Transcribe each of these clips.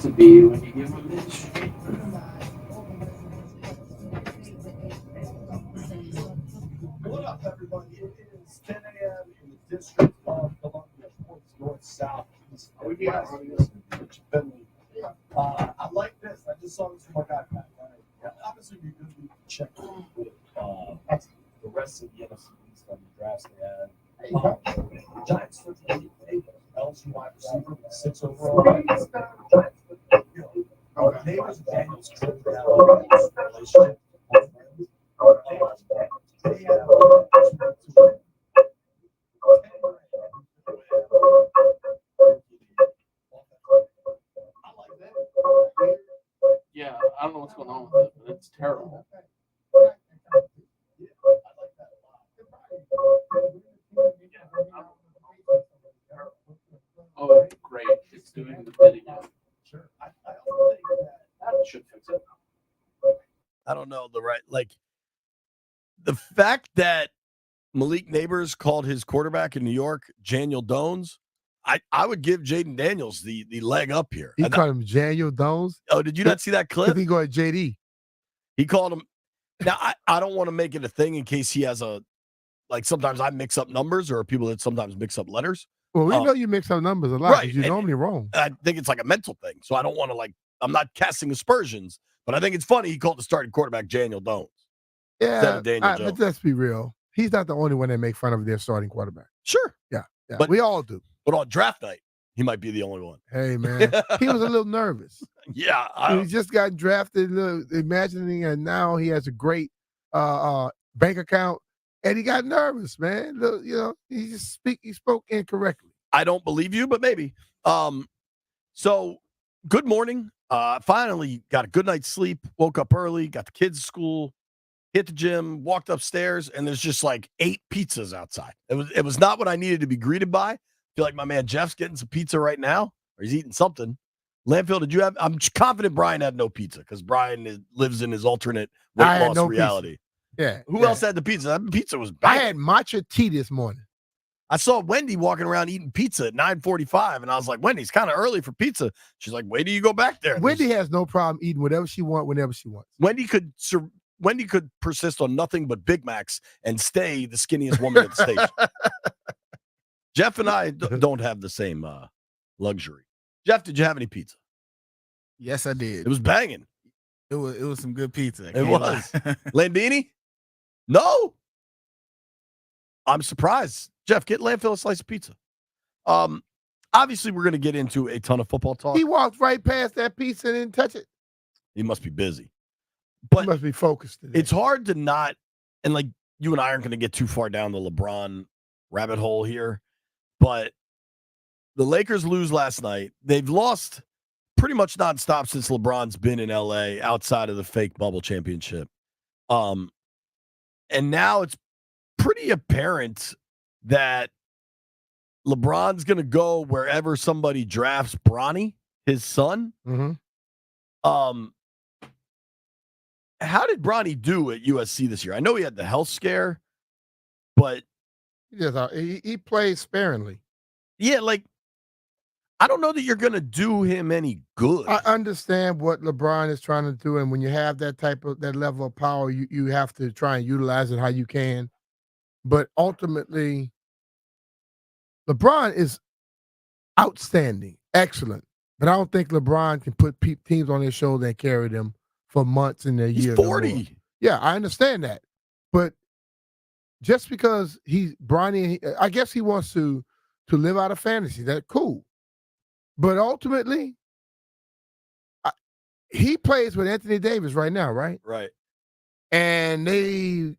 To be when you give them a bitch. What up, everybody? It is 10 a.m. in the District of Columbia, points north, south, east, and west. I like this. I just saw this from my backpack. Obviously, you're going to be checking with the rest of the NFC East on the drafts they had. Giants took LSU wide receiver with 6 overall. Giants neighbors and Daniels trimmed down a relationship. They have Yeah, I don't know what's going on with it, but it's terrible. Oh, great. It's doing the bit again. Sure. That should fix it. I don't know the fact that Malik Neighbors called his quarterback in New York, Daniel Dones. I would give Jaden Daniels the leg up here. He called him Daniel Dones. Oh, did you not see that clip? He go at JD. He called him. Now, I don't want to make it a thing in case he has sometimes I mix up numbers or people that sometimes mix up letters. Well, we know you mix up numbers a lot right, because you're normally wrong. I think it's like a mental thing. So I don't want to I'm not casting aspersions, but I think it's funny he called the starting quarterback Daniel Dones. Yeah, Daniel but let's be real. He's not the only one that make fun of their starting quarterback. Sure. Yeah. But we all do. But on draft night, he might be the only one. Hey, man. He was a little nervous. Yeah. He just got drafted, imagining, and now he has a great bank account, and he got nervous, man. He spoke incorrectly. I don't believe you, but maybe. So good morning. Finally got a good night's sleep, woke up early, got the kids to school, hit the gym, walked upstairs, and there's just 8 pizzas outside. It was not what I needed to be greeted by. I feel like my man Jeff's getting some pizza right now, or he's eating something. Landfill, did you have? I'm confident Brian had no pizza because Brian lives in his alternate weight loss reality. Pizza. Yeah. Who else had the pizza? That pizza was bad. I had matcha tea this morning. I saw Wendy walking around eating pizza at 9:45, and I was like, Wendy's kind of early for pizza. She's like, wait till you go back there. Wendy has no problem eating whatever she wants whenever she wants. Wendy could persist on nothing but Big Macs and stay the skinniest woman at the station. Jeff and I don't have the same luxury. Jeff, did you have any pizza? Yes, I did. It was banging. It was some good pizza. It was. Landini? No. I'm surprised. Jeff, get Landfill a slice of pizza. Obviously, we're going to get into a ton of football talk. He walked right past that pizza and didn't touch it. He must be busy. But he must be focused today. It's hard to not, and you and I aren't going to get too far down the LeBron rabbit hole here, but the Lakers lose last night. They've lost pretty much nonstop since LeBron's been in LA outside of the fake bubble championship. And now it's pretty apparent that LeBron's going to go wherever somebody drafts Bronny, his son. Mm-hmm. How did Bronny do at USC this year? I know he had the health scare, but he plays sparingly. Yeah, I don't know that you're going to do him any good. I understand what LeBron is trying to do, and when you have that level of power, you have to try and utilize it how you can. But ultimately, LeBron is outstanding, excellent. But I don't think LeBron can put teams on his shoulder and carry them for months and a year. He's 40. Yeah, I understand that. But just because he's Bronny, I guess he wants to live out of fantasy. That's cool. But ultimately, he plays with Anthony Davis right now, right? Right. and they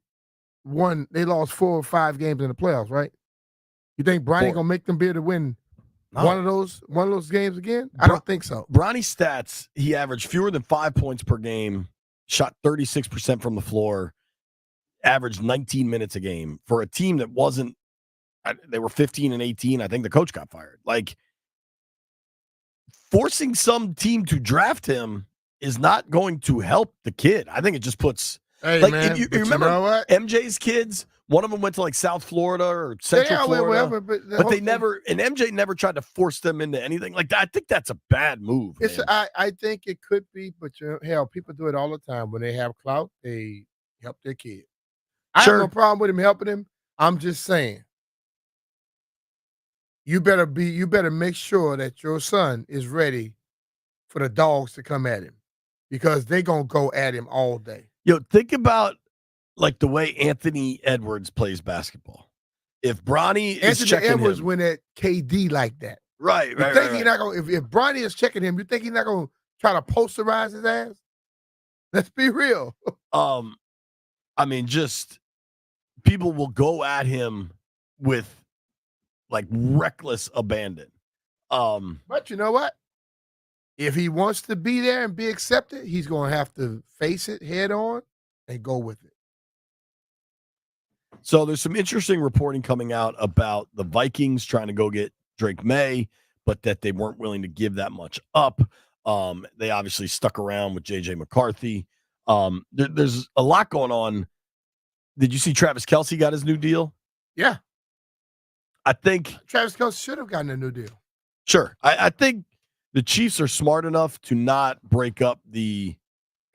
lost 4 or 5 games in the playoffs, right? You think Bronny 4. gonna make them be able to win No. one of those games again? I don't think so. Bronny's stats, he averaged fewer than 5 points per game, shot 36% from the floor, averaged 19 minutes a game for a team that wasn't, they were 15 and 18. I think the coach got fired. Like, forcing some team to draft him is not going to help the kid. I think it just puts, Hey, like, man, if you but remember you know what? MJ's kids, one of them went to like South Florida or Central Florida. Whatever, but They never, and MJ never tried to force them into anything like that. I think that's a bad move. It's Man. I think it could be, but hell, people do it all the time. When they have clout, they help their kid. I have no problem with him helping him. I'm just saying, you better make sure that your son is ready for the dogs to come at him, because they're gonna go at him all day. Yo, think about like the way Anthony Edwards plays basketball. If Bronny is Anthony checking Edwards him, went at KD like that. right. You think he's not gonna? If Bronny is checking him, you think he's not gonna try to posterize his ass? Let's be real. I mean, just people will go at him with like reckless abandon. But you know what? If he wants to be there and be accepted, he's going to have to face it head on and go with it. So there's some interesting reporting coming out about the Vikings trying to go get Drake May, but that they weren't willing to give that much up. They obviously stuck around with JJ McCarthy. There's a lot going on. Did you see Travis Kelce got his new deal? Yeah. I think Travis Kelce should have gotten a new deal. Sure. I think the Chiefs are smart enough to not break up the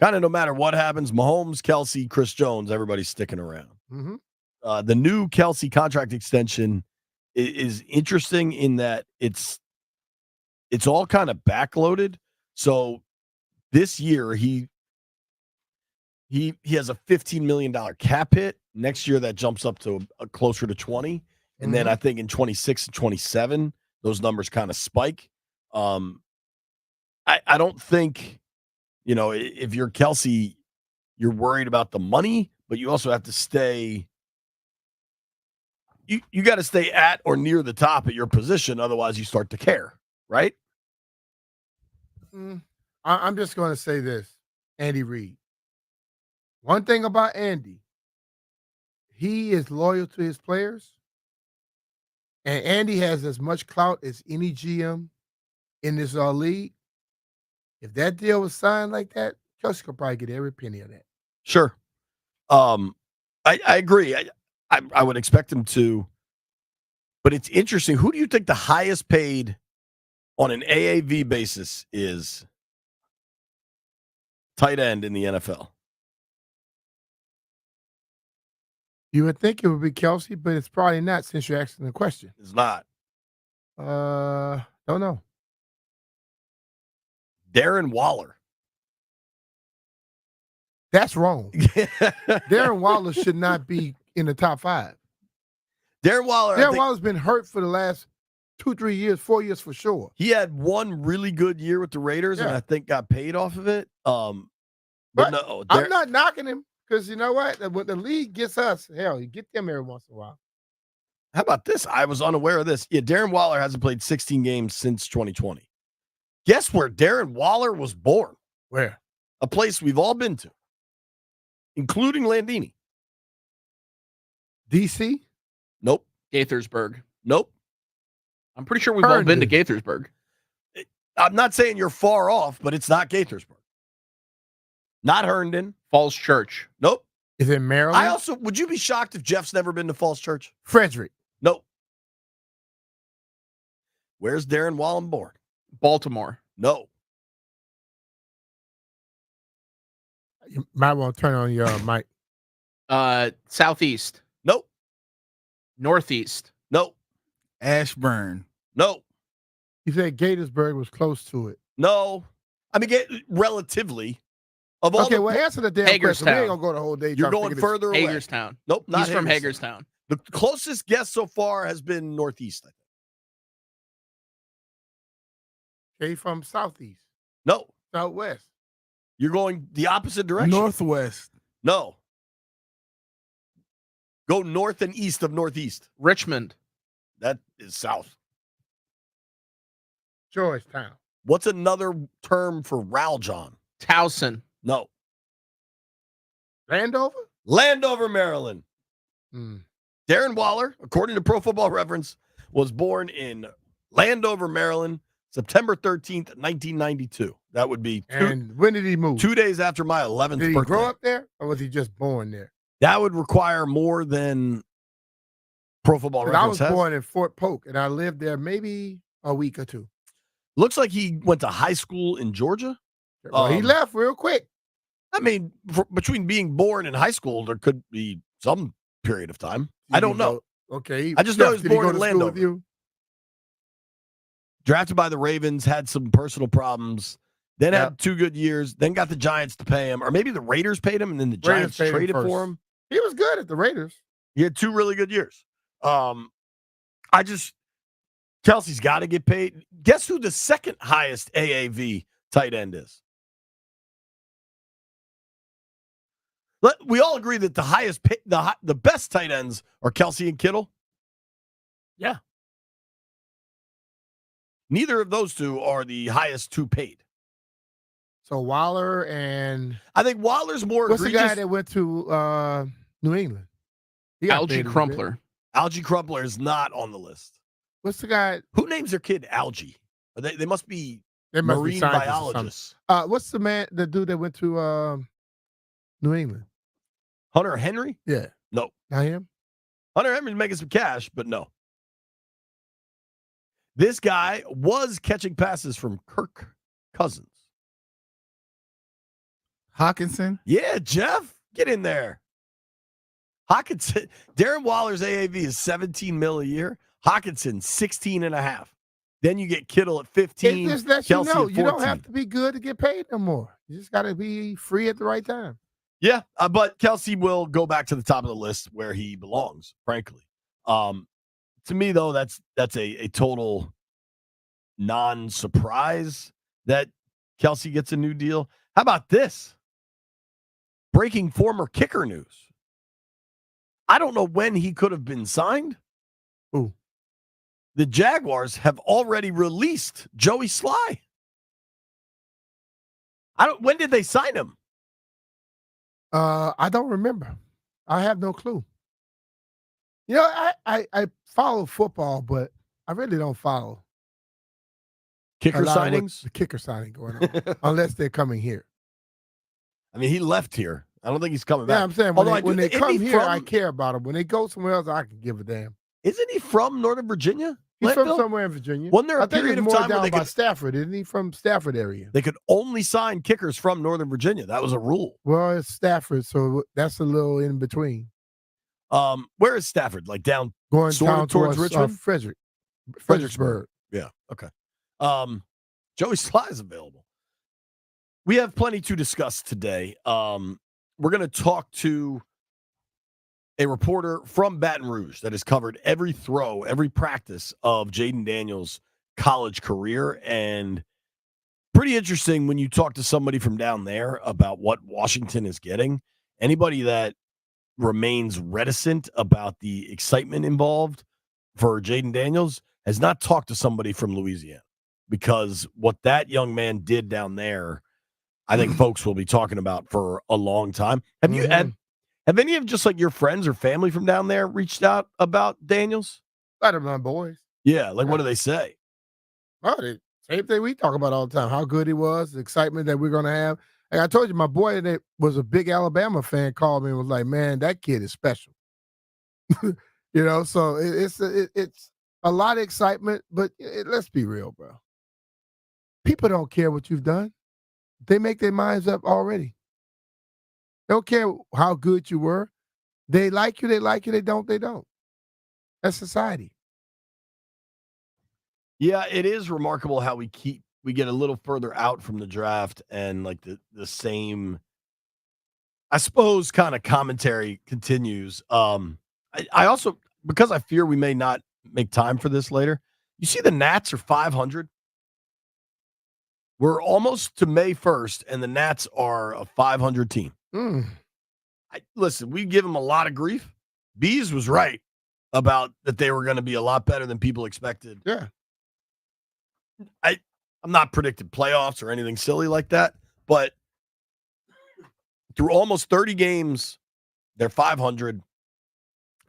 kind of, no matter what happens, Mahomes, Kelce, Chris Jones, everybody's sticking around. Mm-hmm. The new Kelce contract extension is interesting in that it's all kind of backloaded. So this year he has a $15 million cap hit. Next year that jumps up to closer to 20. And then I think in 26 and 27, those numbers kind of spike. I don't think, if you're Kelce, you're worried about the money, but you also have to stay. You got to stay at or near the top at your position. Otherwise, you start to care, right? I'm just going to say this, Andy Reid. One thing about Andy, he is loyal to his players. And Andy has as much clout as any GM in this league. If that deal was signed like that, Kelce could probably get every penny of that. Sure. I agree. I would expect him to. But it's interesting. Who do you think the highest paid on an AAV basis is tight end in the NFL? You would think it would be Kelce, but it's probably not since you're asking the question. It's not. Don't know. Darren Waller. That's wrong. Darren Waller should not be in the top 5. Darren Waller's been hurt for the last 2-3 years, 4 years for sure. He had one really good year with the Raiders, and I think got paid off of it. But no, I'm not knocking him, because you know what? When the league gets us, hell, you get them every once in a while. How about this? I was unaware of this. Yeah, Darren Waller hasn't played 16 games since 2020. Guess where Darren Waller was born? Where? A place we've all been to, including Landini. DC? Nope. Gaithersburg. Nope. I'm pretty sure we've all been to Herndon. Gaithersburg. I'm not saying you're far off, but it's not Gaithersburg. Not Herndon. Falls Church. Nope. Is it Maryland? Would you be shocked if Jeff's never been to Falls Church? Frederick. Nope. Where's Darren Waller born? Baltimore. No. You might want to turn on your mic. Southeast. Nope. Northeast. Nope. Ashburn. No. You said Gaithersburg was close to it. No. I mean, relatively. Of all well, answer the damn question. We ain't going to go the whole day. You're going further away. Hagerstown. Nope, not He's from Hagerstown. The closest guess so far has been Northeast, I think. Okay, from Southeast. No. Southwest. You're going the opposite direction. Northwest. No. Go north and east of northeast. Richmond. That is south. Georgetown. What's another term for Raljon? Towson. No. Landover? Landover, Maryland. Mm. Darren Waller, according to Pro Football Reference, was born in Landover, Maryland, September 13th, 1992. That would be And when did he move? 2 days after my 11th Did he birthday. grow up there, or was he just born there? That would require more than Pro Football 'Cause Reference I was has. born in Fort Polk, and I lived there maybe a week or two. Looks like he went to high school in Georgia. Well, he left real quick. I mean, between being born and high school, there could be some period of time. I don't know. Okay. I just know he was Did he born go in to school Landover. with you? Drafted by the Ravens, had some personal problems, then Yeah. had 2 good years, then got the Giants to pay him, or maybe the Raiders paid him, and then the Raiders Giants paid him traded first. for him. He was good at the Raiders. He had 2 really good years. Kelsey's got to get paid. Guess who the second highest AAV tight end is? We all agree that the highest, the best tight ends are Kelsey and Kittle. Yeah. Neither of those two are the highest 2 paid. So Waller and I think Waller's more what's the egregious. guy that went to New England? He got Algie paid a bit. Crumpler. Algie Crumpler is not on the list. What's the guy? Who names their kid Algie? They must be They must be marine scientists or something. biologists. What's the dude that went to New England? Hunter Henry? Yeah. No. Not him? Hunter Henry's making some cash, but no. This guy was catching passes from Kirk Cousins. Hawkinson. Yeah, Jeff, get in there. Hawkinson, Darren Waller's AAV is 17 mil a year. Hawkinson, 16 and a half. Then you get Kittle at 15. It just lets Kelsey you know at you don't have 14. to be good to get paid no more. You just got to be free at the right time. Yeah, but Kelsey will go back to the top of the list where he belongs, frankly. To me, though, that's a total non-surprise that Kelsey gets a new deal. How about this? Breaking former kicker news. I don't know when he could have been signed. Who? The Jaguars have already released Joey Sly. When did they sign him? I don't remember. I have no clue. You know, I follow football, but I really don't follow Kicker a lot of what signings? the kicker signing going on, unless they're coming here. I mean, he left here. I don't think he's coming Yeah, back. I'm saying Although when they isn't come he here, from- I care about them. When they go somewhere else, I can give a damn. Isn't he from Northern Virginia? He's from Landfill? somewhere in Virginia. Wasn't there a I think period it's of more time where down they by could- Stafford, isn't he? From Stafford area. They could only sign kickers from Northern Virginia. That was a rule. Well, it's Stafford, so that's a little in between. Where is Stafford? Like down Going Sort of down towards towards Richmond? Fredericksburg. Yeah. Okay. Joey Sly is available. We have plenty to discuss today. We're going to talk to a reporter from Baton Rouge that has covered every throw, every practice of Jaden Daniels' college career. And pretty interesting when you talk to somebody from down there about what Washington is getting. Anybody that remains reticent about the excitement involved for Jaden Daniels has not talked to somebody from Louisiana, because what that young man did down there, I think folks will be talking about for a long time. Have you have any of just like your friends or family from down there reached out about Daniels? A lot of my boys. Yeah, like what do they say? Oh, same thing we talk about all the time. How good he was, the excitement that we're going to have. Like I told you, my boy that was a big Alabama fan called me and was like, man, that kid is special. You know, so it's a lot of excitement, but let's be real, bro. People don't care what you've done. They make their minds up already. They don't care how good you were. They like you, they like you. They don't, they don't. That's society. Yeah, it is remarkable how we get a little further out from the draft and like the same, I suppose, kind of commentary continues. I also, because I fear we may not make time for this later, you see the Nats are 500. We're almost to May 1st, and the Nats are a 500 team. Mm. Listen, we give them a lot of grief. Bees was right about that they were going to be a lot better than people expected. Yeah. I'm not predicting playoffs or anything silly like that, but through almost 30 games, they're 500.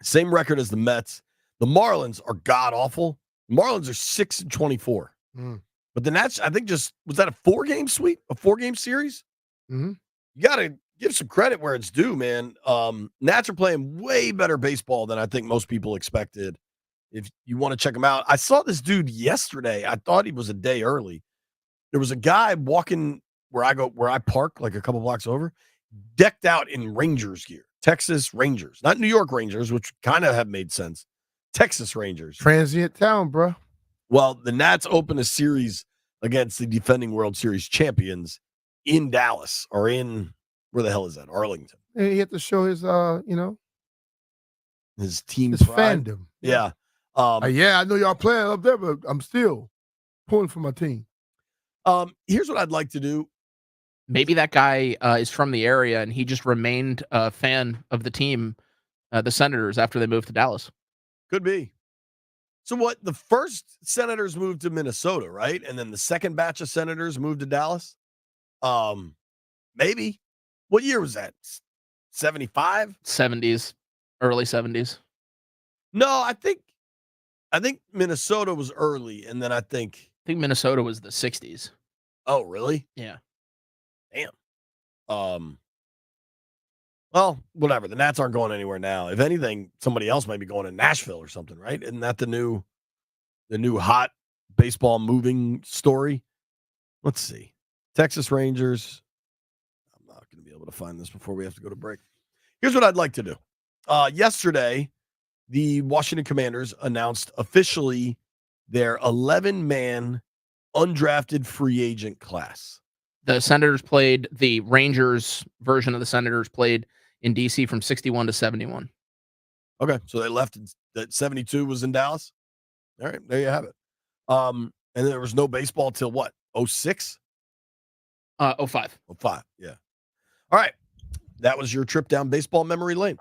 Same record as the Mets. The Marlins are god awful. The Marlins are 6-24. Mm. But the Nats, I think, was that a 4-game sweep, a 4-game series? Mm-hmm. You got to give some credit where it's due, man. Nats are playing way better baseball than I think most people expected. If you want to check them out, I saw this dude yesterday. I thought he was a day early. There was a guy walking where I park like a couple blocks over, decked out in Rangers gear, Texas Rangers, not New York Rangers, which kind of have made sense. Texas Rangers. Transient town, bro. Well, the Nats open a series against the defending World Series champions in Dallas or in, where the hell is that? Arlington. And he had to show his, His team his pride. fandom. Yeah. Yeah, I know y'all playing up there, but I'm still pulling for my team. Here's what I'd like to do. Maybe that guy is from the area and he just remained a fan of the team, the Senators, after they moved to Dallas. Could be. So what? The first Senators moved to Minnesota, right? And then the second batch of Senators moved to Dallas. Maybe. What year was that? 75? 70s, early 70s. No, I think Minnesota was early, and then I think Minnesota was the 60s. Oh, really? Yeah. Damn. Well, whatever. The Nats aren't going anywhere now. If anything, somebody else might be going to Nashville or something, right? Isn't that the new hot baseball moving story? Let's see. Texas Rangers. I'm not going to be able to find this before we have to go to break. Here's what I'd like to do. Yesterday, the Washington Commanders announced officially their 11-man undrafted free agent class. The Senators played, the Rangers version of the Senators played in D.C. from 61 to 71. Okay, so they left at 72 was in Dallas. All right, there you have it. And there was no baseball till what? 06? 05. 05, yeah. All right, that was your trip down baseball memory lane.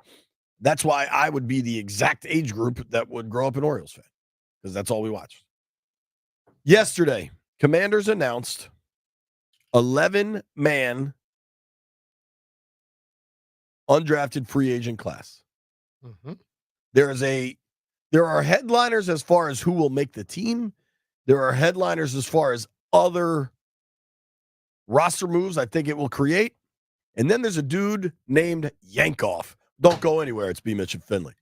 That's why I would be the exact age group that would grow up an Orioles fan, because that's all we watched. Yesterday, Commanders announced 11-man undrafted free agent class. Mm-hmm. There are headliners as far as who will make the team. There are headliners as far as other roster moves I think it will create. And then there's a dude named Yankoff. Don't go anywhere. It's B. Mitch and Finley.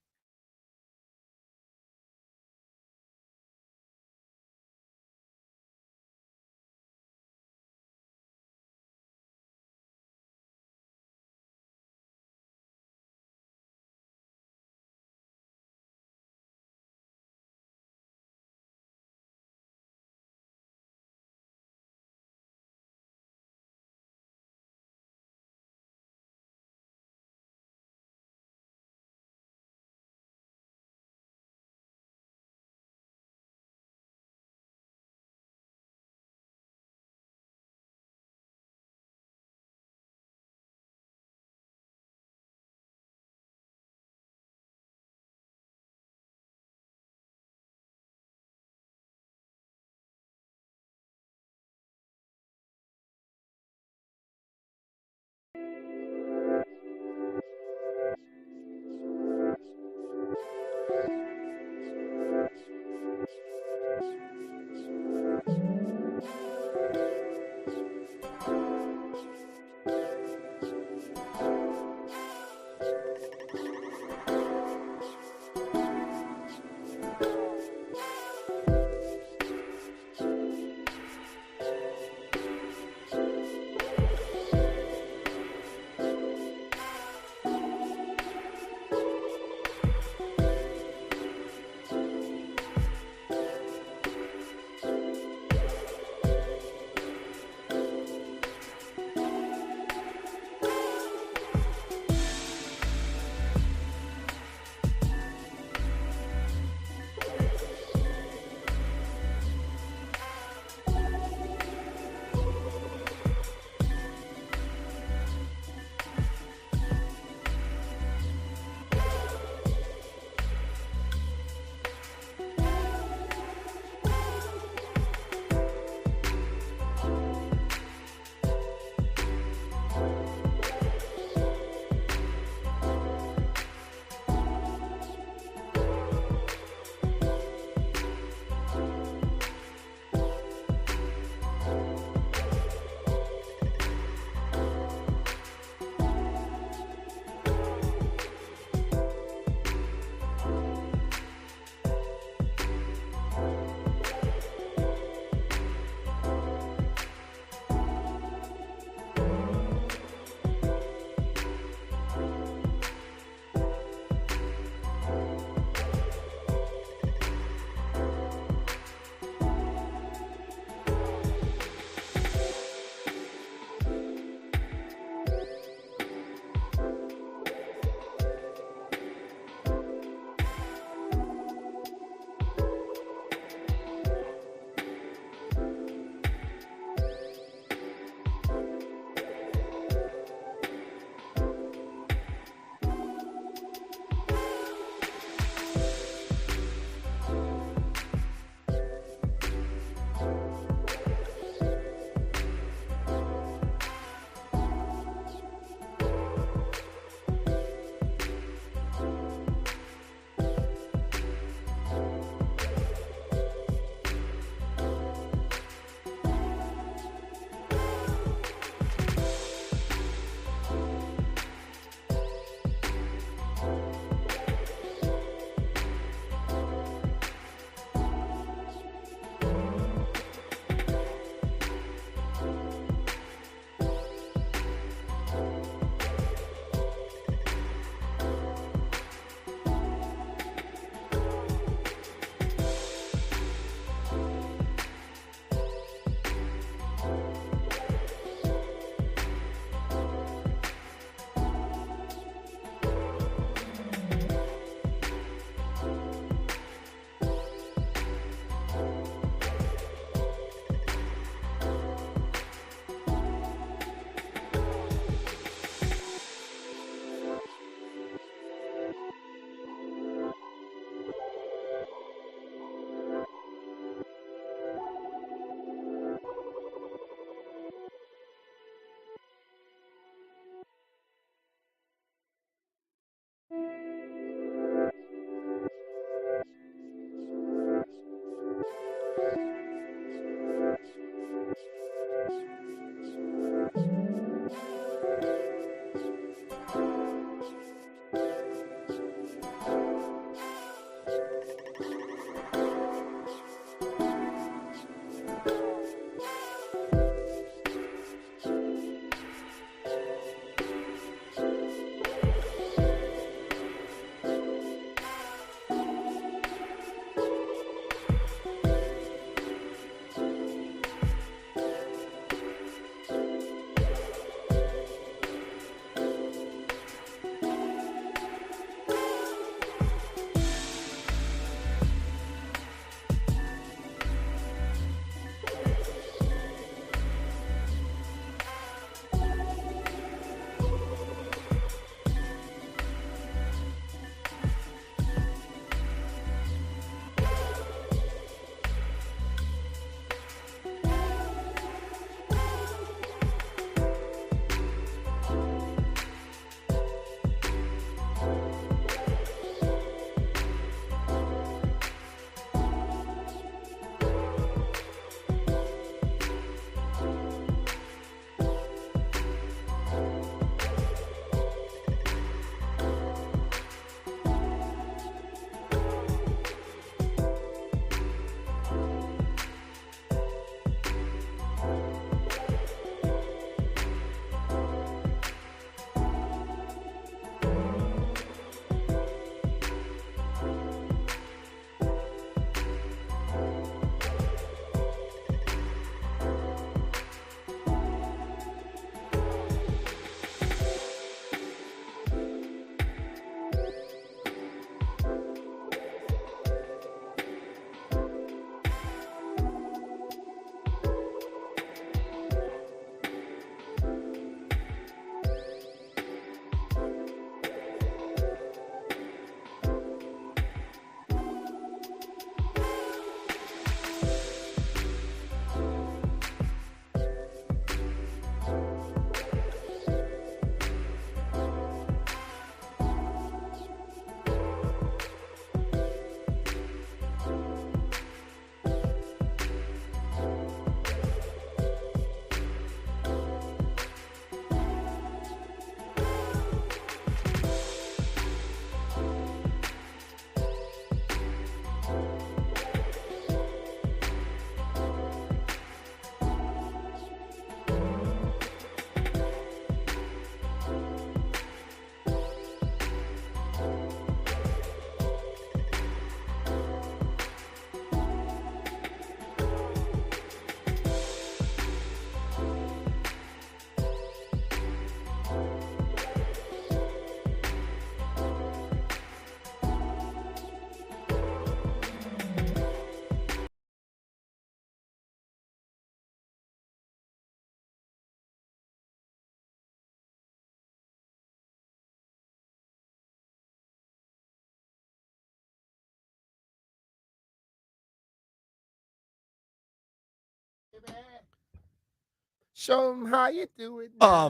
Show them how you do it. I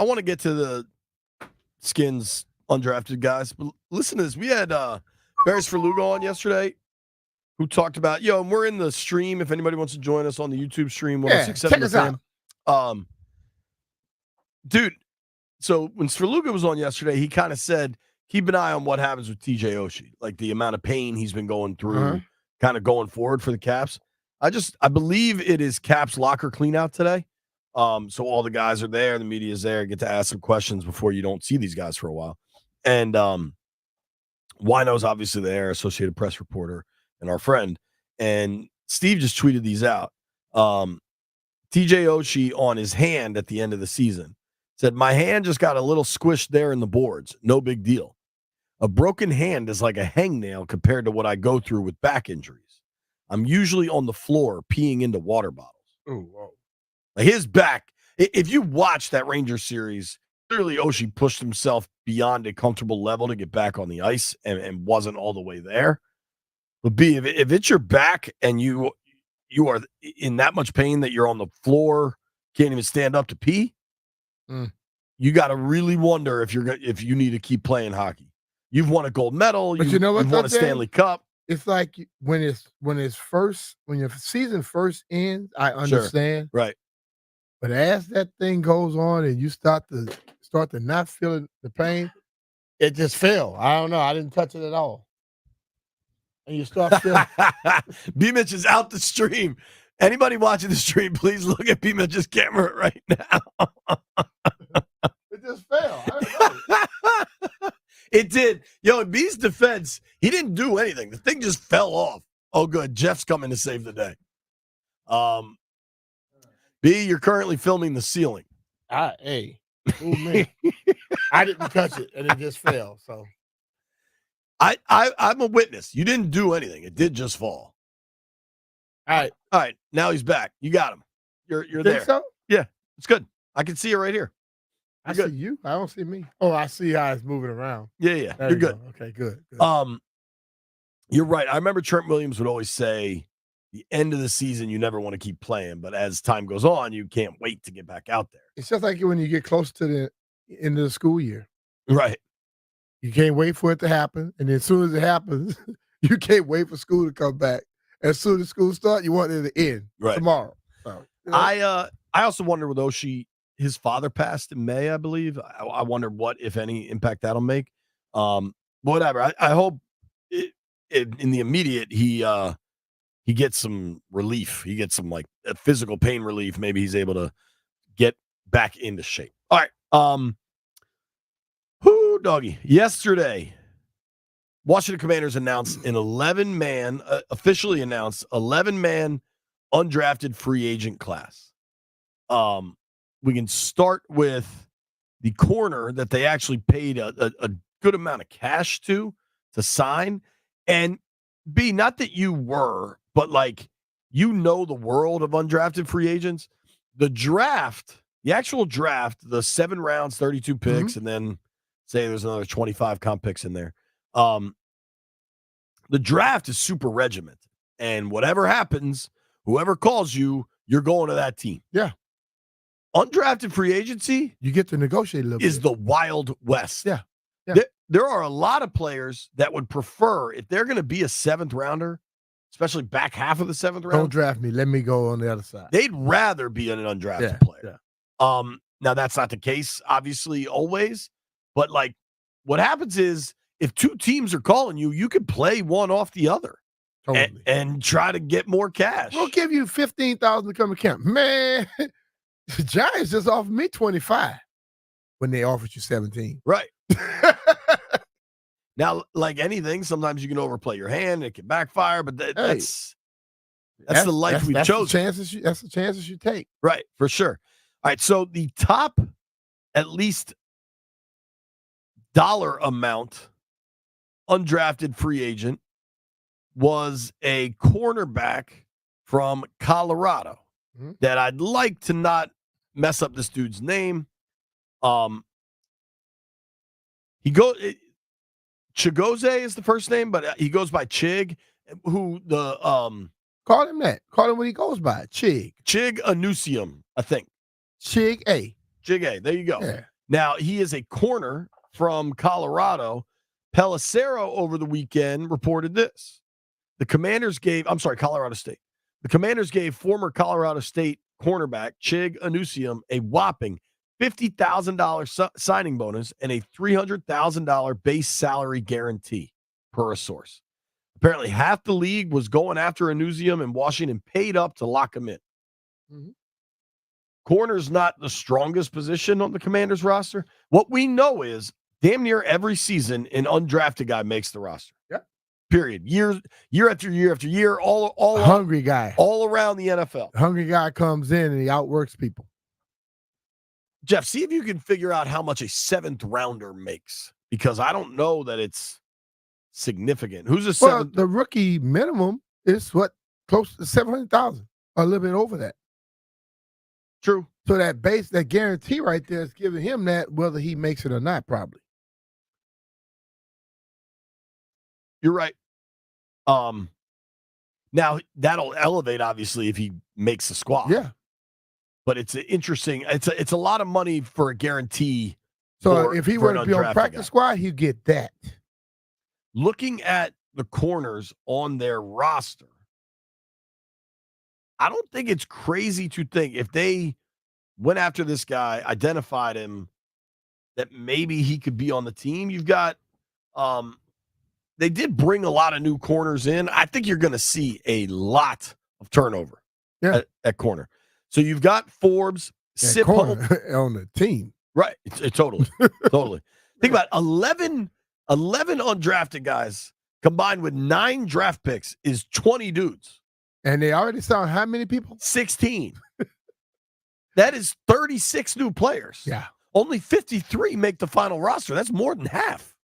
want to get to the Skins undrafted guys, but listen to this. We had Barris for Lugo on yesterday, who talked about, and we're in the stream. If anybody wants to join us on the YouTube stream, 106.7 check us out. Dude, so when Sverluga was on yesterday, he kind of said, keep an eye on what happens with TJ Oshie, like the amount of pain he's been going through, kind of going forward for the Caps. I believe it is Caps locker cleanout today. So all the guys are there, the media is there, get to ask some questions before you don't see these guys for a while. And Wino's obviously there, Associated Press reporter, and our friend. And Steve just tweeted these out. TJ Oshie on his hand at the end of the season said, my hand just got a little squished there in the boards. No big deal. A broken hand is like a hangnail compared to what I go through with back injuries. I'm usually on the floor peeing into water bottles. Oh, whoa. Like his back, if you watch that Rangers series, clearly Oshie pushed himself beyond a comfortable level to get back on the ice and wasn't all the way there. But B, if it's your back and you are in that much pain that you're on the floor, can't even stand up to pee, you got to really wonder if you need to keep playing hockey. You've won a gold medal. But you know what? You've won a Stanley Cup. It's like when your season first ends, I understand. Sure. Right. But as that thing goes on and you start to not feel the pain, it just fell. I don't know. I didn't touch it at all. And you start feeling. B Mitch is out the stream. Anybody watching the stream, please look at B Mitch's camera right now. It just fell. I don't know. It did. In B's defense, he didn't do anything. The thing just fell off. Oh, good. Jeff's coming to save the day. B, you're currently filming the ceiling. Hey. Oh, man. I didn't touch it, and it just fell. So I'm a witness. You didn't do anything. It did just fall. All right. Now he's back. You got him. You're there. So? Yeah, it's good. I can see it right here. I see you. I don't see me. Oh, I see how it's moving around. Yeah. You're good. Go. Okay, good. You're right. I remember Trent Williams would always say, the end of the season, you never want to keep playing, but as time goes on, you can't wait to get back out there. It's just like when you get close to the end of the school year. Right. You can't wait for it to happen, and as soon as it happens, you can't wait for school to come back. As soon as school starts, you want it to end tomorrow. So, I also wonder with Oshie, his father passed in May, I believe. I wonder what, if any, impact that'll make. Whatever. I hope in the immediate he gets some relief. He gets some physical pain relief. Maybe he's able to get back into shape. All right. Doggy. Yesterday, Washington Commanders announced an 11-man, officially announced 11-man undrafted free agent class. We can start with the corner that they actually paid a good amount of cash to sign. And B, not that you were, but the world of undrafted free agents. The draft, the actual draft, the 7 rounds, 32 picks, and then say there's another 25 comp picks in there. The draft is super regimented. And whatever happens, whoever calls you, you're going to that team. Yeah. Undrafted free agency, you get to negotiate a little bit. Is the Wild West. Yeah. There are a lot of players that would prefer, if they're going to be a 7th rounder, especially back half of the 7th round. Don't draft me. Let me go on the other side. They'd rather be an undrafted player. Yeah. Now, that's not the case, obviously, always. But, what happens is if 2 teams are calling you, you could play one off the other. Totally. And try to get more cash. We'll give you $15,000 to come to camp. Man, the Giants just offered me 25 when they offered you 17. Right. Now, like anything, sometimes you can overplay your hand. It can backfire, but that's the life we've chosen. That's the chances you take. Right, for sure. All right, so the top, at least, dollar amount undrafted free agent was a cornerback from Colorado that I'd like to not mess up this dude's name. Chigoze is the first name, but he goes by Chig, who the Call him that. Call him what he goes by. Chig. Chig Anusium, I think. Chig A. Chig A. There you go. Yeah. Now, he is a corner from Colorado. Pelissero over the weekend reported this. Colorado State. The Commanders gave former Colorado State cornerback Chig Anusium a whopping $50,000 signing bonus and a $300,000 base salary guarantee, per a source. Apparently, half the league was going after Anusium, and Washington paid up to lock him in. Mhm. Corner's not the strongest position on the Commanders roster. What we know is damn near every season an undrafted guy makes the roster. Yeah. Period. Year after year after year, all hungry guy. all around the NFL. Hungry guy comes in and he outworks people. Jeff, see if you can figure out how much a 7th rounder makes, because I don't know that it's significant. Who's a 7th? Well, the rookie minimum is close to 700,000, a little bit over that. True. So that guarantee right there is giving him that, whether he makes it or not, probably. You're right. Now that'll elevate, obviously, if he makes the squad. Yeah. But it's interesting. It's a lot of money for a guarantee. So if he were to be on practice squad, he'd get that. Looking at the corners on their roster, I don't think it's crazy to think if they went after this guy, identified him, that maybe he could be on the team. You've got, they did bring a lot of new corners in. I think you're going to see a lot of turnover at corner. So you've got Forbes, on the team. Right. Totally. Totally. Think about 11 undrafted guys combined with 9 draft picks is 20 dudes. And they already signed how many people? 16. That is 36 new players. Yeah. Only 53 make the final roster. That's more than half.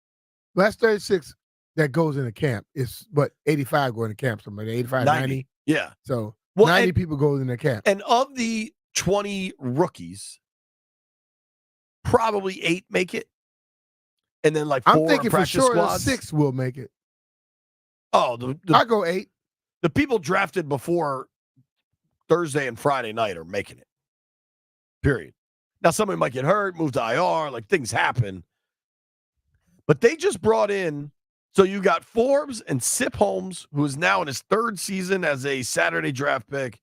Well, that's 36 that goes into camp. It's 85 go into camp, something like 85, 90. Yeah. So 90 people go into camp. And of the 20 rookies, probably 8 make it. And then like 4 I'm thinking for sure squads. 6 will make it. Oh, I go 8. The people drafted before Thursday and Friday night are making it. Period. Now, somebody might get hurt, move to IR, like things happen. But they just brought in, so you got Forbes and Sip Holmes, who is now in his 3rd season as a Saturday draft pick,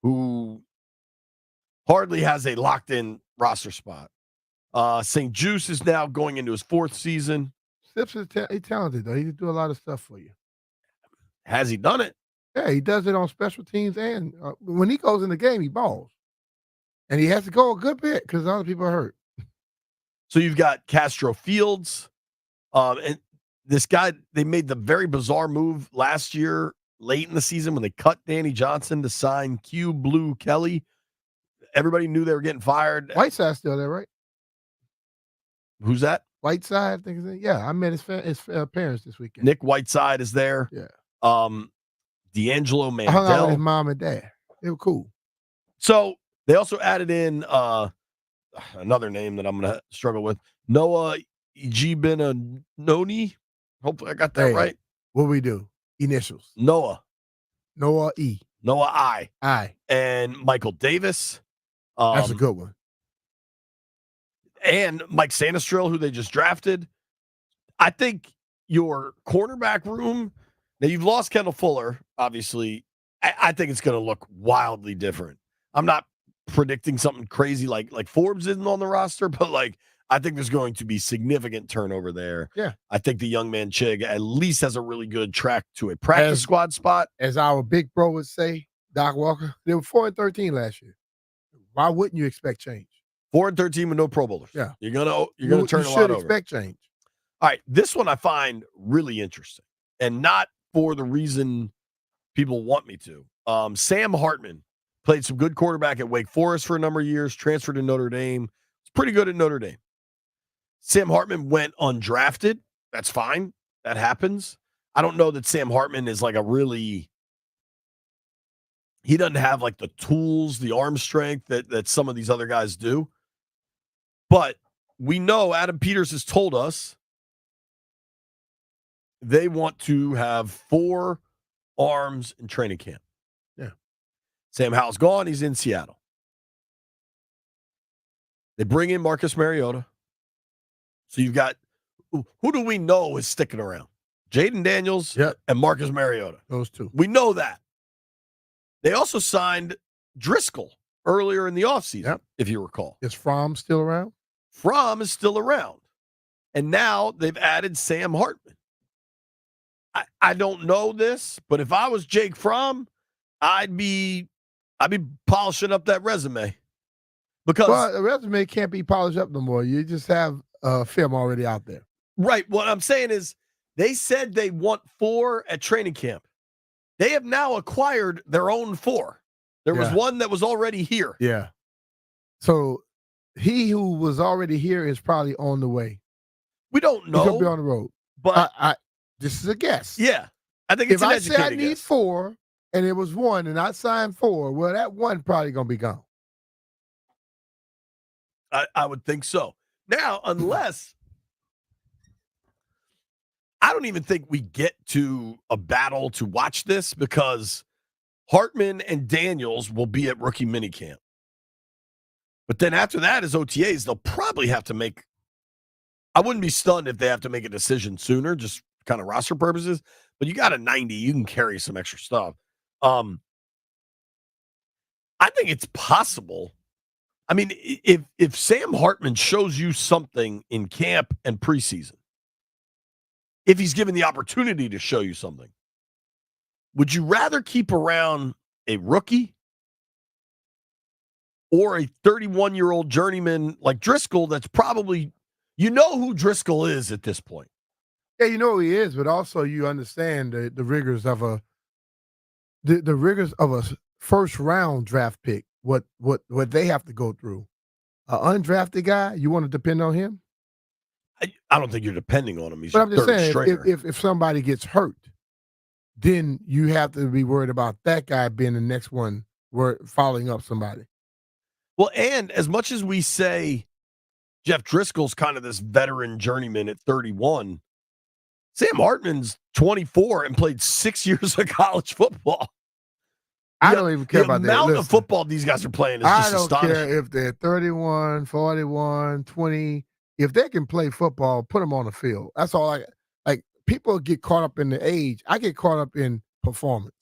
who hardly has a locked-in roster spot. St. Juice is now going into his 4th season. Sips is he's talented, though. He can do a lot of stuff for you. Has he done it? Yeah, he does it on special teams, and when he goes in the game, he balls. And he has to go a good bit because other people are hurt. So you've got Castro Fields. And this guy, they made the very bizarre move last year, late in the season, when they cut Danny Johnson to sign Q Blue Kelly. Everybody knew they were getting fired. Whiteside's still there, right? Who's that? Whiteside, I think is it. Yeah, I met his parents this weekend. Nick Whiteside is there. Yeah. D'Angelo Mandel. I hung out with his mom and dad. They were cool. So they also added in another name that I'm going to struggle with. Noah Igbinanoni. Hopefully I got that right. What we do? Initials. Noah E. Noah I. I. And Michael Davis. That's a good one. And Mike Sanistril, who they just drafted. I think your cornerback room, now you've lost Kendall Fuller, obviously. I think it's going to look wildly different. I'm not predicting something crazy like Forbes isn't on the roster, but I think there's going to be significant turnover there. Yeah. I think the young man Chig at least has a really good track to a practice squad spot. As our big bro would say, Doc Walker, they were 4-13 last year. Why wouldn't you expect change? 4-13 with no Pro Bowlers. Yeah. You're gonna turn a lot over. You should expect change. All right. This one I find really interesting, and not for the reason people want me to. Sam Hartman played some good quarterback at Wake Forest for a number of years, transferred to Notre Dame. It's pretty good at Notre Dame. Sam Hartman went undrafted. That's fine. That happens. I don't know that Sam Hartman is he doesn't have the tools, the arm strength that some of these other guys do. But we know Adam Peters has told us they want to have 4 arms in training camp. Sam Howell's gone. He's in Seattle. They bring in Marcus Mariota. So you've got, who do we know is sticking around? Jaden Daniels and Marcus Mariota. Those two. We know that. They also signed Driscoll earlier in the offseason, if you recall. Is Fromm still around? Fromm is still around. And now they've added Sam Hartman. I don't know this, but if I was Jake Fromm, I'd be polishing up that resume. Because the resume can't be polished up no more. You just have film already out there. Right. What I'm saying is they said they want 4 at training camp. They have now acquired their own 4. There was one that was already here. Yeah. So he who was already here is probably on the way. We don't know. He'll be on the road. But this is a guess. Yeah. I think it's if an I say I educated need guess. 4 and it was 1 and I signed 4, well, that 1 probably going to be gone. I would think so. Now, unless I don't even think we get to a battle to watch this because Hartman and Daniels will be at rookie minicamp. But then after that, as OTAs, they'll probably have to make – I wouldn't be stunned if they have to make a decision sooner, just kind of roster purposes. But you got a 90, you can carry some extra stuff. I think it's possible. I mean, if Sam Hartman shows you something in camp and preseason, if he's given the opportunity to show you something, would you rather keep around a rookie or a 31-year-old journeyman like Driscoll that's probably, you know who Driscoll is at this point? Yeah, you know who he is, but also you understand the rigors of the rigors of a first-round draft pick, what they have to go through. An undrafted guy, you want to depend on him? I don't think you're depending on him. He's but your I'm just third saying, stringer. if somebody gets hurt, then you have to be worried about that guy being the next one following up somebody. Well, and as much as we say Jeff Driscoll's kind of this veteran journeyman at 31, Sam Hartman's 24 and played 6 years of college football. I don't even care about that. The amount Listen, of football these guys are playing is just astonishing. I don't care if they're 31, 41, 20. If they can play football, put them on the field. That's all like. People get caught up in the age. I get caught up in performance.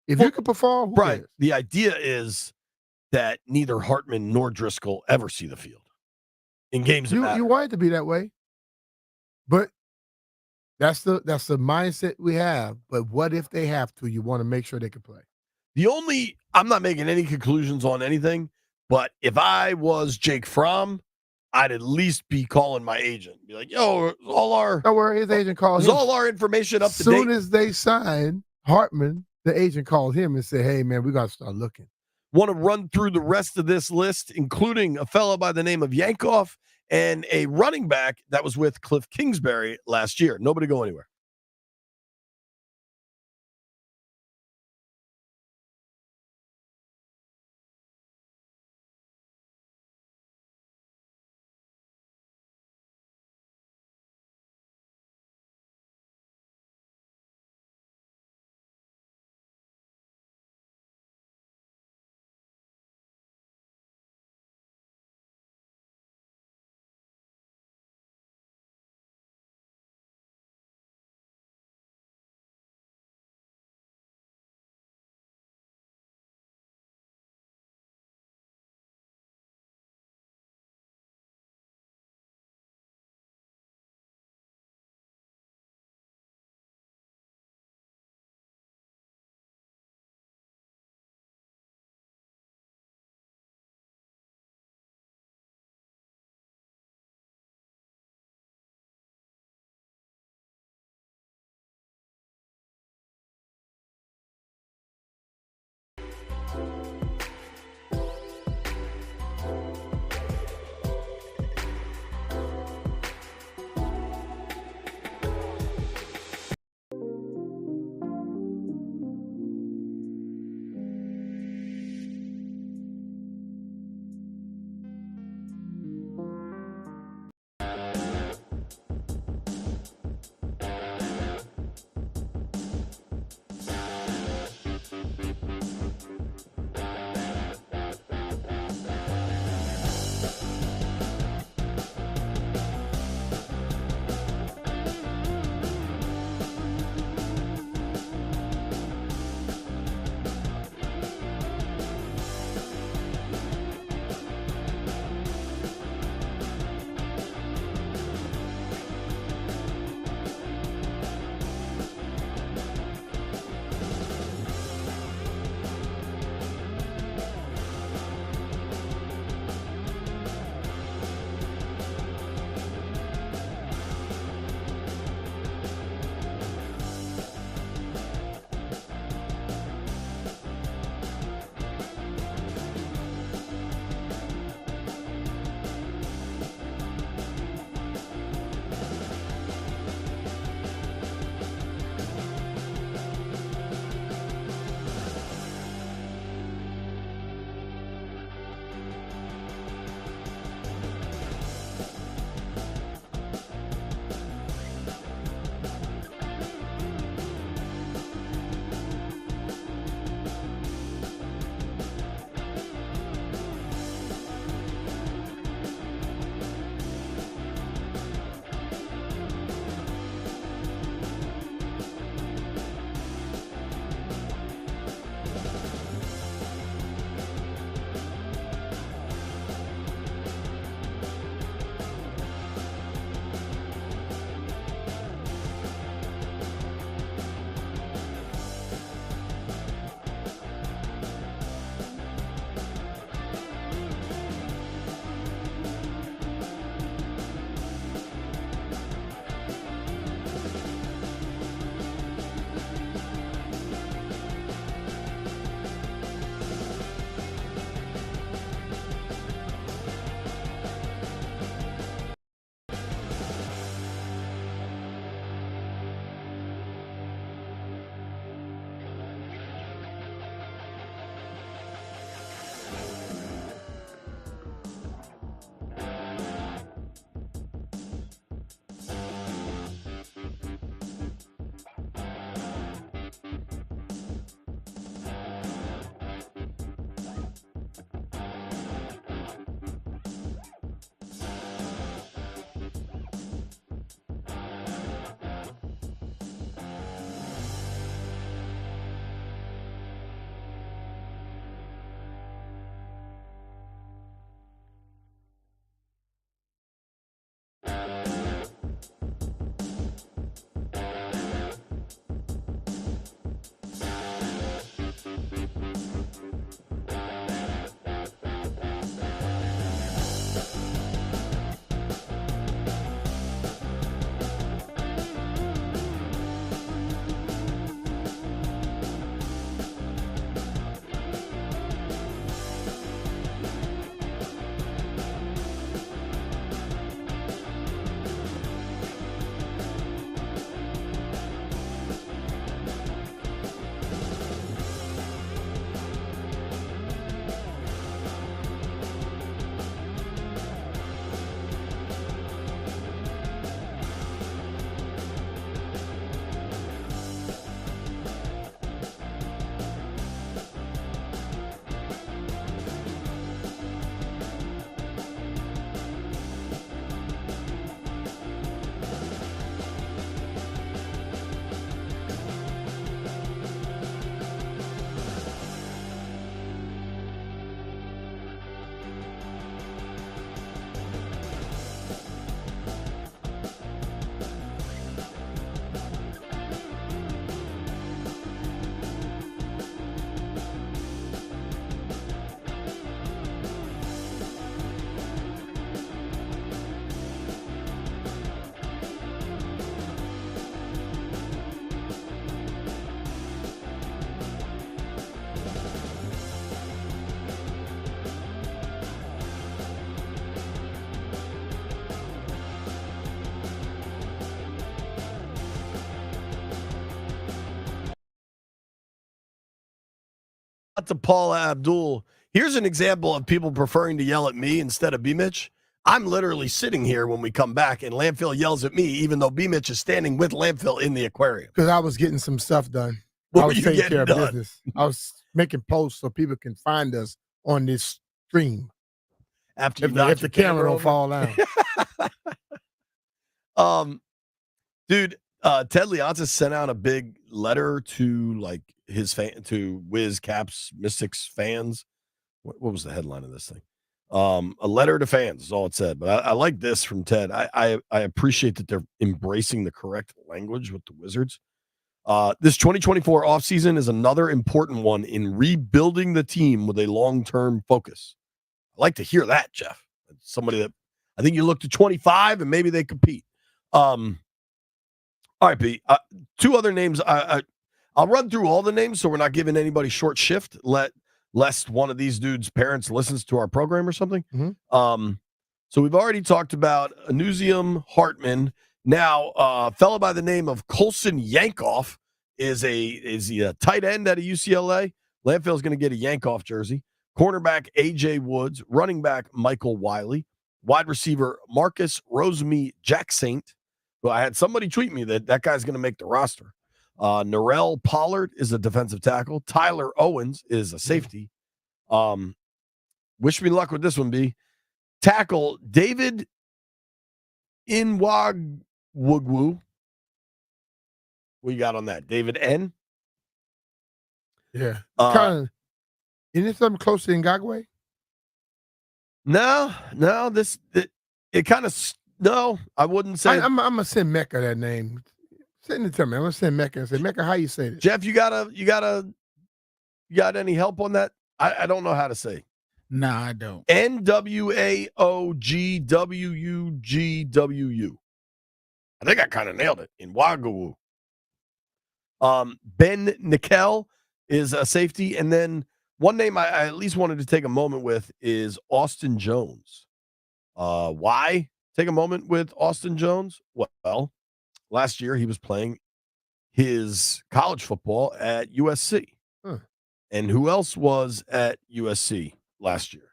If you can perform, who cares? The idea is that neither Hartman nor Driscoll ever see the field in games that matter. You want it to be that way, but that's the mindset we have. But what if they have to? You want to make sure they can play. I'm not making any conclusions on anything, but if I was Jake Fromm, I'd at least be calling my agent. Be like, yo, don't worry, his agent called him. Is all our information up to date? As soon as they sign Hartman, the agent called him and said, hey, man, we got to start looking. Want to run through the rest of this list, including a fellow by the name of Yankoff and a running back that was with Cliff Kingsbury last year. Nobody go anywhere. to Paul Abdul. Here's an example of people preferring to yell at me instead of B-Mitch. I'm literally sitting here when we come back, and Landfill yells at me, even though B-Mitch is standing with Landfill in the aquarium. Because I was getting some stuff done. What I were was you taking getting care of done? business. I was making posts so people can find us on this stream. After you If the camera don't over? fall down. Dude, Ted Leonsis sent out a big letter to like his to Wiz Caps Mystics fans. What was the headline of this thing? A letter to fans is all it said. But I like this from Ted. I appreciate that they're embracing the correct language with the Wizards. This 2024 offseason is another important one in rebuilding the team with a long-term focus. I like to hear that, Jeff. Somebody that I think you look to 25 and maybe they compete. All right, Pete. Two other names. I'll run through all the names so we're not giving anybody short shift. Lest one of these dudes' parents listens to our program or something. Mm-hmm. So we've already talked about Anusium Hartman. Now, a fellow by the name of Colson Yankoff is a tight end at a UCLA. Landfill's going to get a Yankoff jersey. Cornerback A.J. Woods. Running back Michael Wiley. Wide receiver Marcus Rosemy Jacksaint. Well, I had somebody tweet me that guy's going to make the roster. Narell Pollard is a defensive tackle. Tyler Owens is a safety. Wish me luck with this one, B. Tackle David Nwagwu. What you got on that? David N? Yeah. Kind of. Isn't it something close to Ngagwe? No. It kind of, no, I wouldn't say. I'm going to send Mecca that name. Send it to me. I'm going to send Mecca and say, Mecca, how you say this? Jeff, you got any help on that? I don't know how to say. Nah, I don't. Nwagwugwu. I think I kind of nailed it. In Wagawu. Ben Nickel is a safety. And then one name I at least wanted to take a moment with is Austin Jones. Why take a moment with Austin Jones? Well, last year he was playing his college football at USC. Huh. And who else was at USC last year?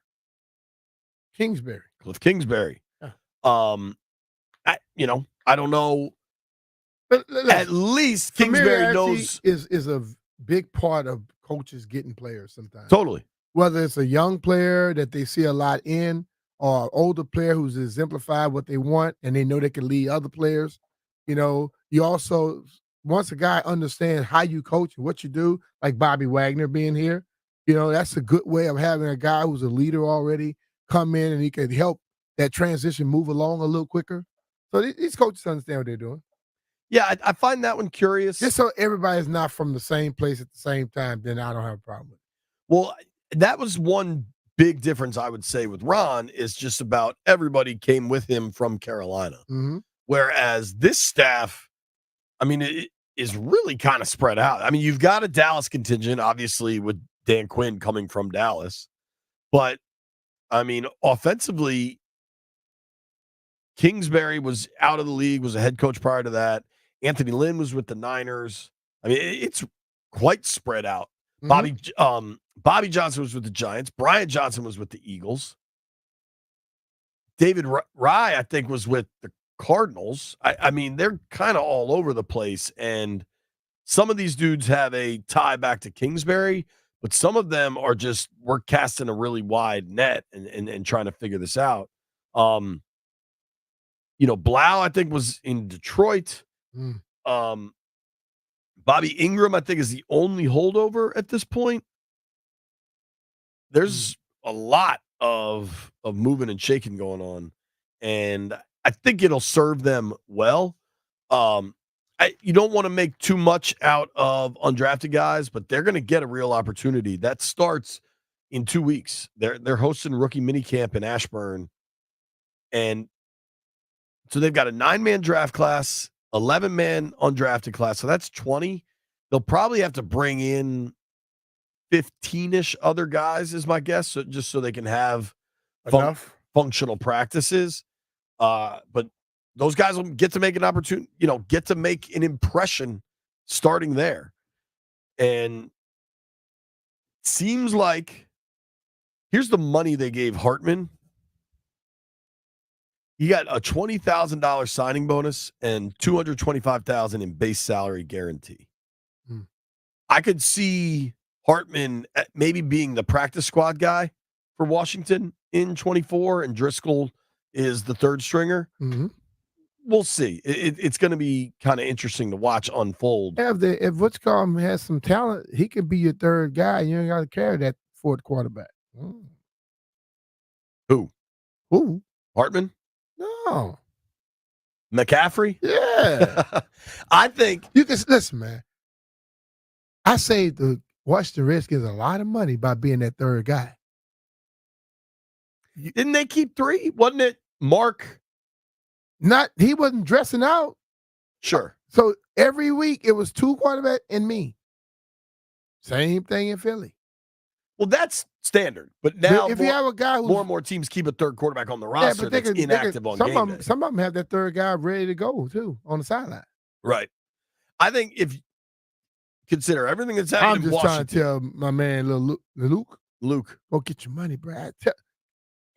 Kingsbury. Cliff Kingsbury. Yeah. I don't know. But At least Kingsbury knows. Is a big part of coaches getting players sometimes. Totally. Whether it's a young player that they see a lot in or an older player who's exemplified what they want and they know they can lead other players. You also, once a guy understands how you coach and what you do, like Bobby Wagner being here, that's a good way of having a guy who's a leader already come in and he can help that transition move along a little quicker. So these coaches understand what they're doing. Yeah, I find that one curious. Just so everybody's not from the same place at the same time, then I don't have a problem with it. Well, that was one big difference I would say with Ron is just about everybody came with him from Carolina. Mm-hmm. Whereas this staff, it is really kind of spread out. You've got a Dallas contingent, obviously, with Dan Quinn coming from Dallas. But, offensively, Kingsbury was out of the league, was a head coach prior to that. Anthony Lynn was with the Niners. It's quite spread out. Mm-hmm. Bobby Johnson was with the Giants. Brian Johnson was with the Eagles. David Rye, I think, was with the Cardinals. They're kind of all over the place. And some of these dudes have a tie back to Kingsbury, but some of them are just, we're casting a really wide net and trying to figure this out. Blau, I think, was in Detroit. Bobby Ingram, I think, is the only holdover at this point. There's a lot of moving and shaking going on, and I think it'll serve them well. You don't want to make too much out of undrafted guys, but they're going to get a real opportunity. That starts in 2 weeks. They're hosting rookie minicamp in Ashburn, and so they've got a 9-man draft class, 11-man undrafted class. So that's 20. They'll probably have to bring in 15-ish other guys, is my guess, so they can have functional practices. But those guys will get to make an opportunity, get to make an impression starting there. And seems like here's the money they gave Hartman. He got a $20,000 signing bonus and $225,000 in base salary guarantee. I could see Hartman maybe being the practice squad guy for Washington in 24, and Driscoll is the third stringer. We'll see. It's going to be kind of interesting to watch unfold. If what's called him has some talent, he could be your third guy. You ain't got to carry that fourth quarterback. Who? Hartman? No. McCaffrey? Yeah. I think you can listen, man. I saved the Washington Redskins a lot of money by being that third guy. Didn't they keep 3? Wasn't it Mark? He wasn't dressing out. Sure. So every week it was 2 quarterbacks and me. Same thing in Philly. Well, that's standard. But now if you have a guy who's more and more teams keep a third quarterback on the roster that's inactive on game day. Some of them have that third guy ready to go too on the sideline. Right. I think if consider everything that's happening I'm just trying to tell my man Luke, go get your money, Brad.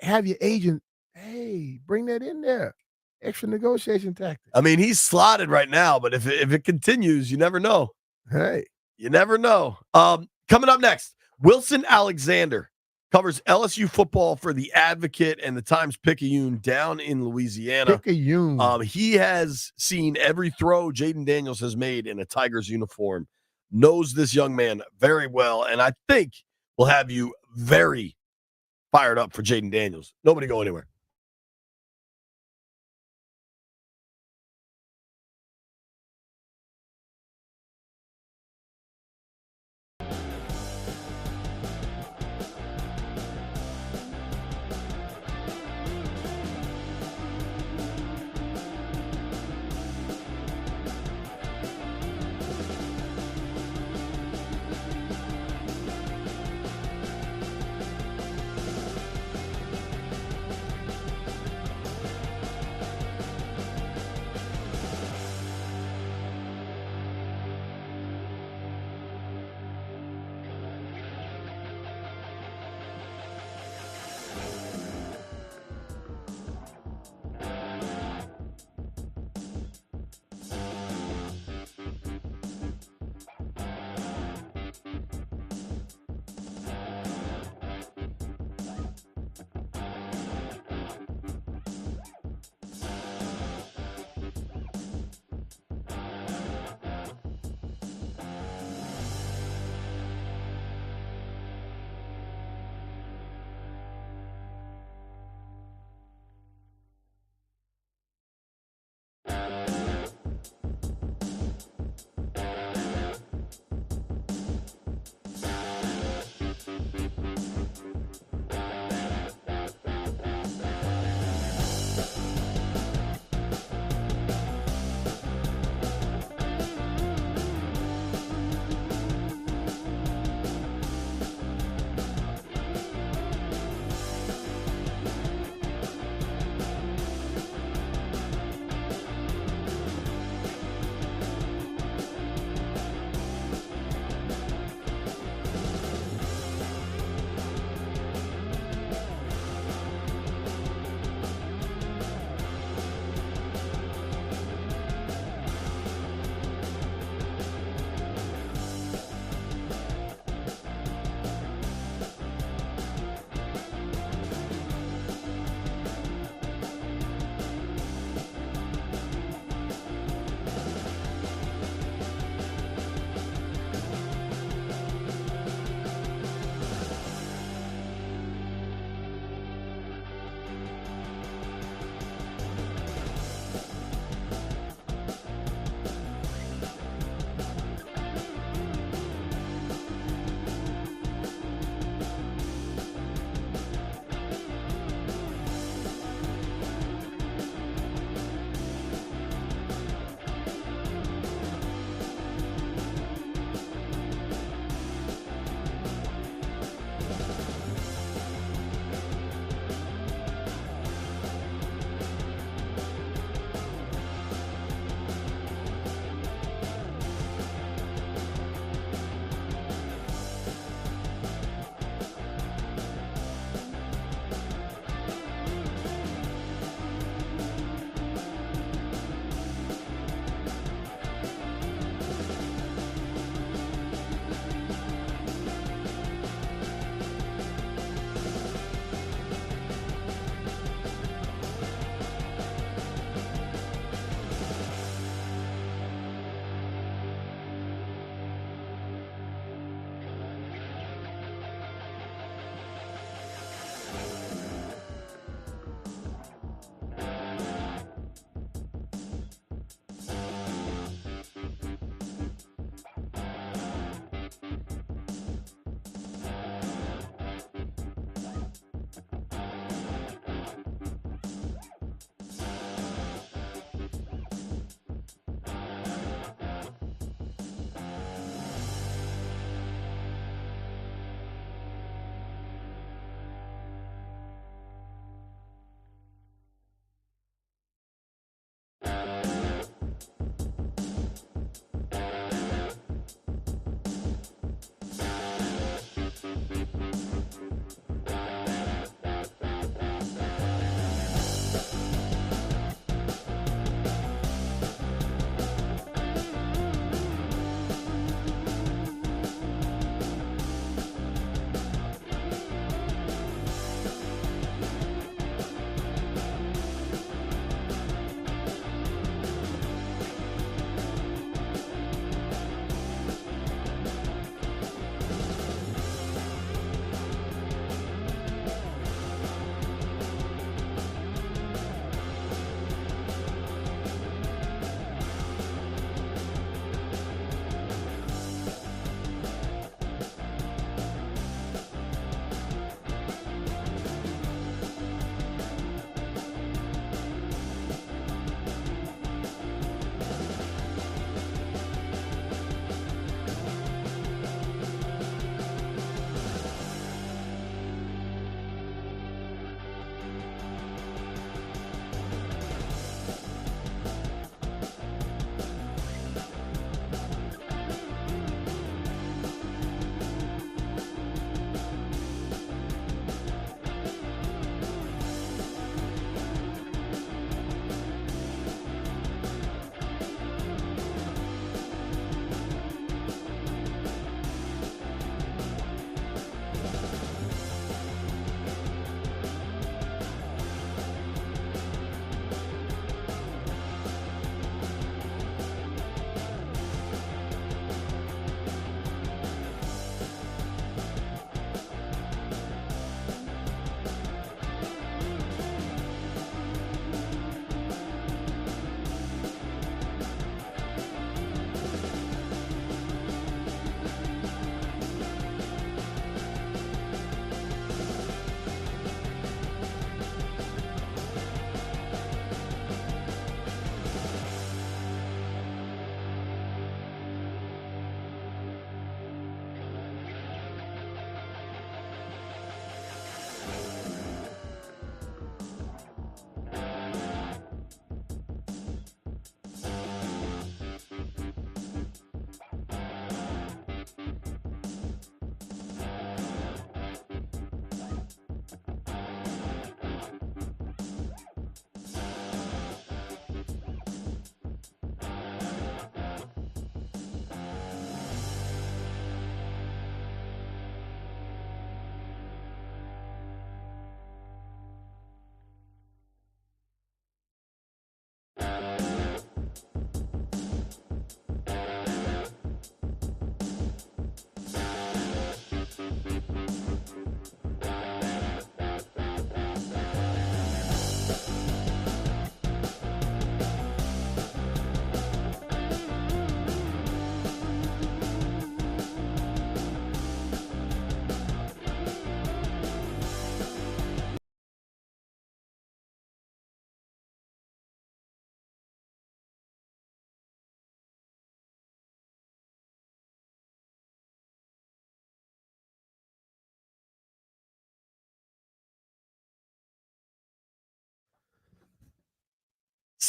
Have your agent, hey, bring that in there. Extra negotiation tactic. I mean, he's slotted right now, but if it continues, you never know. Hey. You never know. Coming up next, Wilson Alexander covers LSU football for The Advocate and the Times-Picayune down in Louisiana. Picayune. He has seen every throw Jaden Daniels has made in a Tigers uniform, knows this young man very well, and I think will have you very fired up for Jaden Daniels. Nobody go anywhere.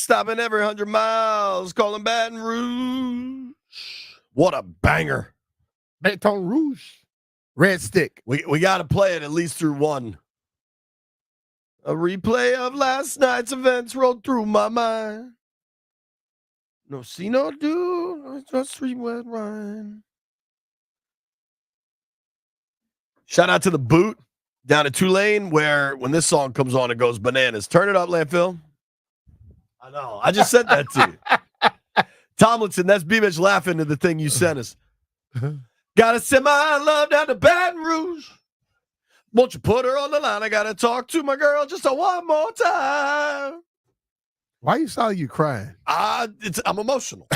stopping every 100 miles, calling Baton Rouge. What a banger. Baton Rouge. Red Stick. We got to play it at least through one. A replay of last night's events rolled through my mind. No see, no do, just street wet wine. Shout out to the Boot down at Tulane, where when this song comes on, it goes bananas. Turn it up, Landfill. I know. I just said that to you. Tomlinson, that's B-Mitch laughing at the thing you sent us. Gotta send my love down to Baton Rouge. Won't you put her on the line? I gotta talk to my girl just one more time. Why you sound like you crying? I'm emotional.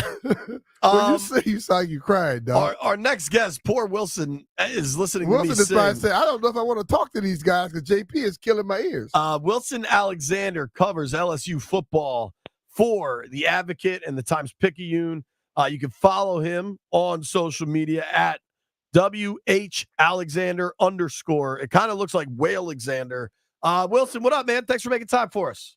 When you say you sound like you crying, dog. Our next guest, poor Wilson, is listening to me Wilson is sing. probably saying, I don't know if I want to talk to these guys because JP is killing my ears. Wilson Alexander covers LSU football for The Advocate and the Times-Picayune. You can follow him on social media at WH_Alexander. It kind of looks like Whale Alexander. Wilson, what up, man? Thanks for making time for us.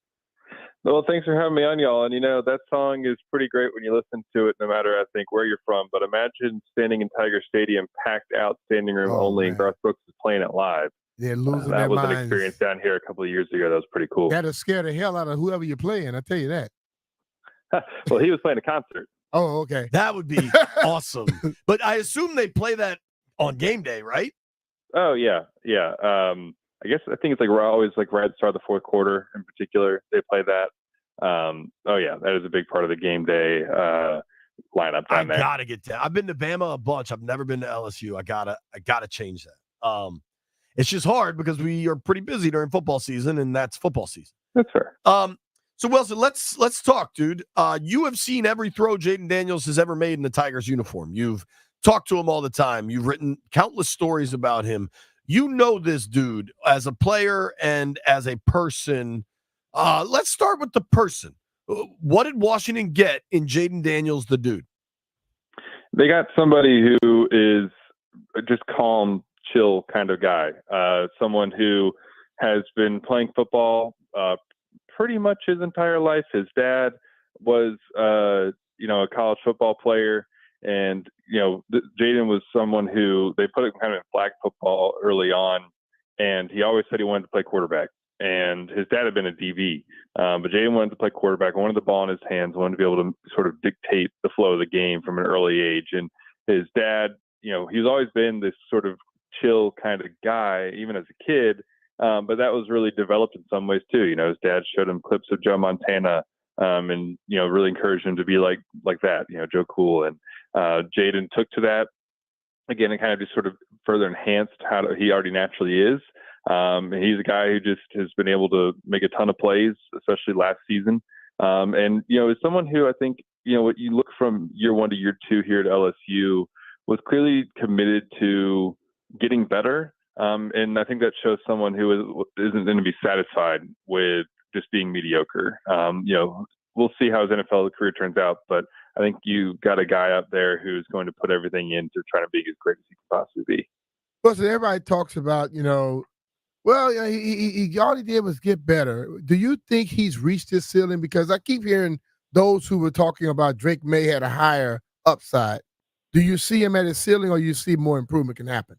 Well, thanks for having me on, y'all. And, that song is pretty great when you listen to it, no matter, I think, where you're from. But imagine standing in Tiger Stadium, packed out, standing room only, and Garth Brooks is playing it live. They're losing that their was minds. An experience down here a couple of years ago. That was pretty cool. That'll scare the hell out of whoever you're playing, I tell you that. Well, he was playing a concert. Oh, okay. That would be awesome. But I assume they play that on game day, right? Oh, yeah. I think it's always right at the start of the fourth quarter in particular. They play that. That is a big part of the game day lineup down there. I gotta get down. I've been to Bama a bunch. I've never been to LSU. I gotta change that. It's just hard because we are pretty busy during football season, and that's football season. That's fair. So Wilson, let's talk, dude. You have seen every throw Jaden Daniels has ever made in the Tigers uniform. You've talked to him all the time. You've written countless stories about him. You know this dude as a player and as a person. Let's start with the person. What did Washington get in Jaden Daniels, the dude? They got somebody who is just calm, chill kind of guy. Someone who has been playing football pretty much his entire life. His dad was, a college football player. And, Jaden was someone who they put him kind of in flag football early on. And he always said he wanted to play quarterback. And his dad had been a DB, but Jaden wanted to play quarterback, wanted the ball in his hands, wanted to be able to sort of dictate the flow of the game from an early age. And his dad, he's always been this sort of chill kind of guy, even as a kid. But that was really developed in some ways too. His dad showed him clips of Joe Montana, and really encouraged him to be like that, Joe Cool. And Jaden took to that again and kind of just sort of further enhanced how he already naturally is. He's a guy who just has been able to make a ton of plays, especially last season. Is someone who I think, what you look from year one to year two here at LSU was clearly committed to getting better. And I think that shows someone who isn't going to be satisfied with just being mediocre. We'll see how his NFL career turns out, but I think you got a guy up there who's going to put everything into trying to be as great as he can possibly be. Listen, everybody talks about, he all he did was get better. Do you think he's reached his ceiling? Because I keep hearing those who were talking about Drake May had a higher upside. Do you see him at his ceiling, or you see more improvement can happen?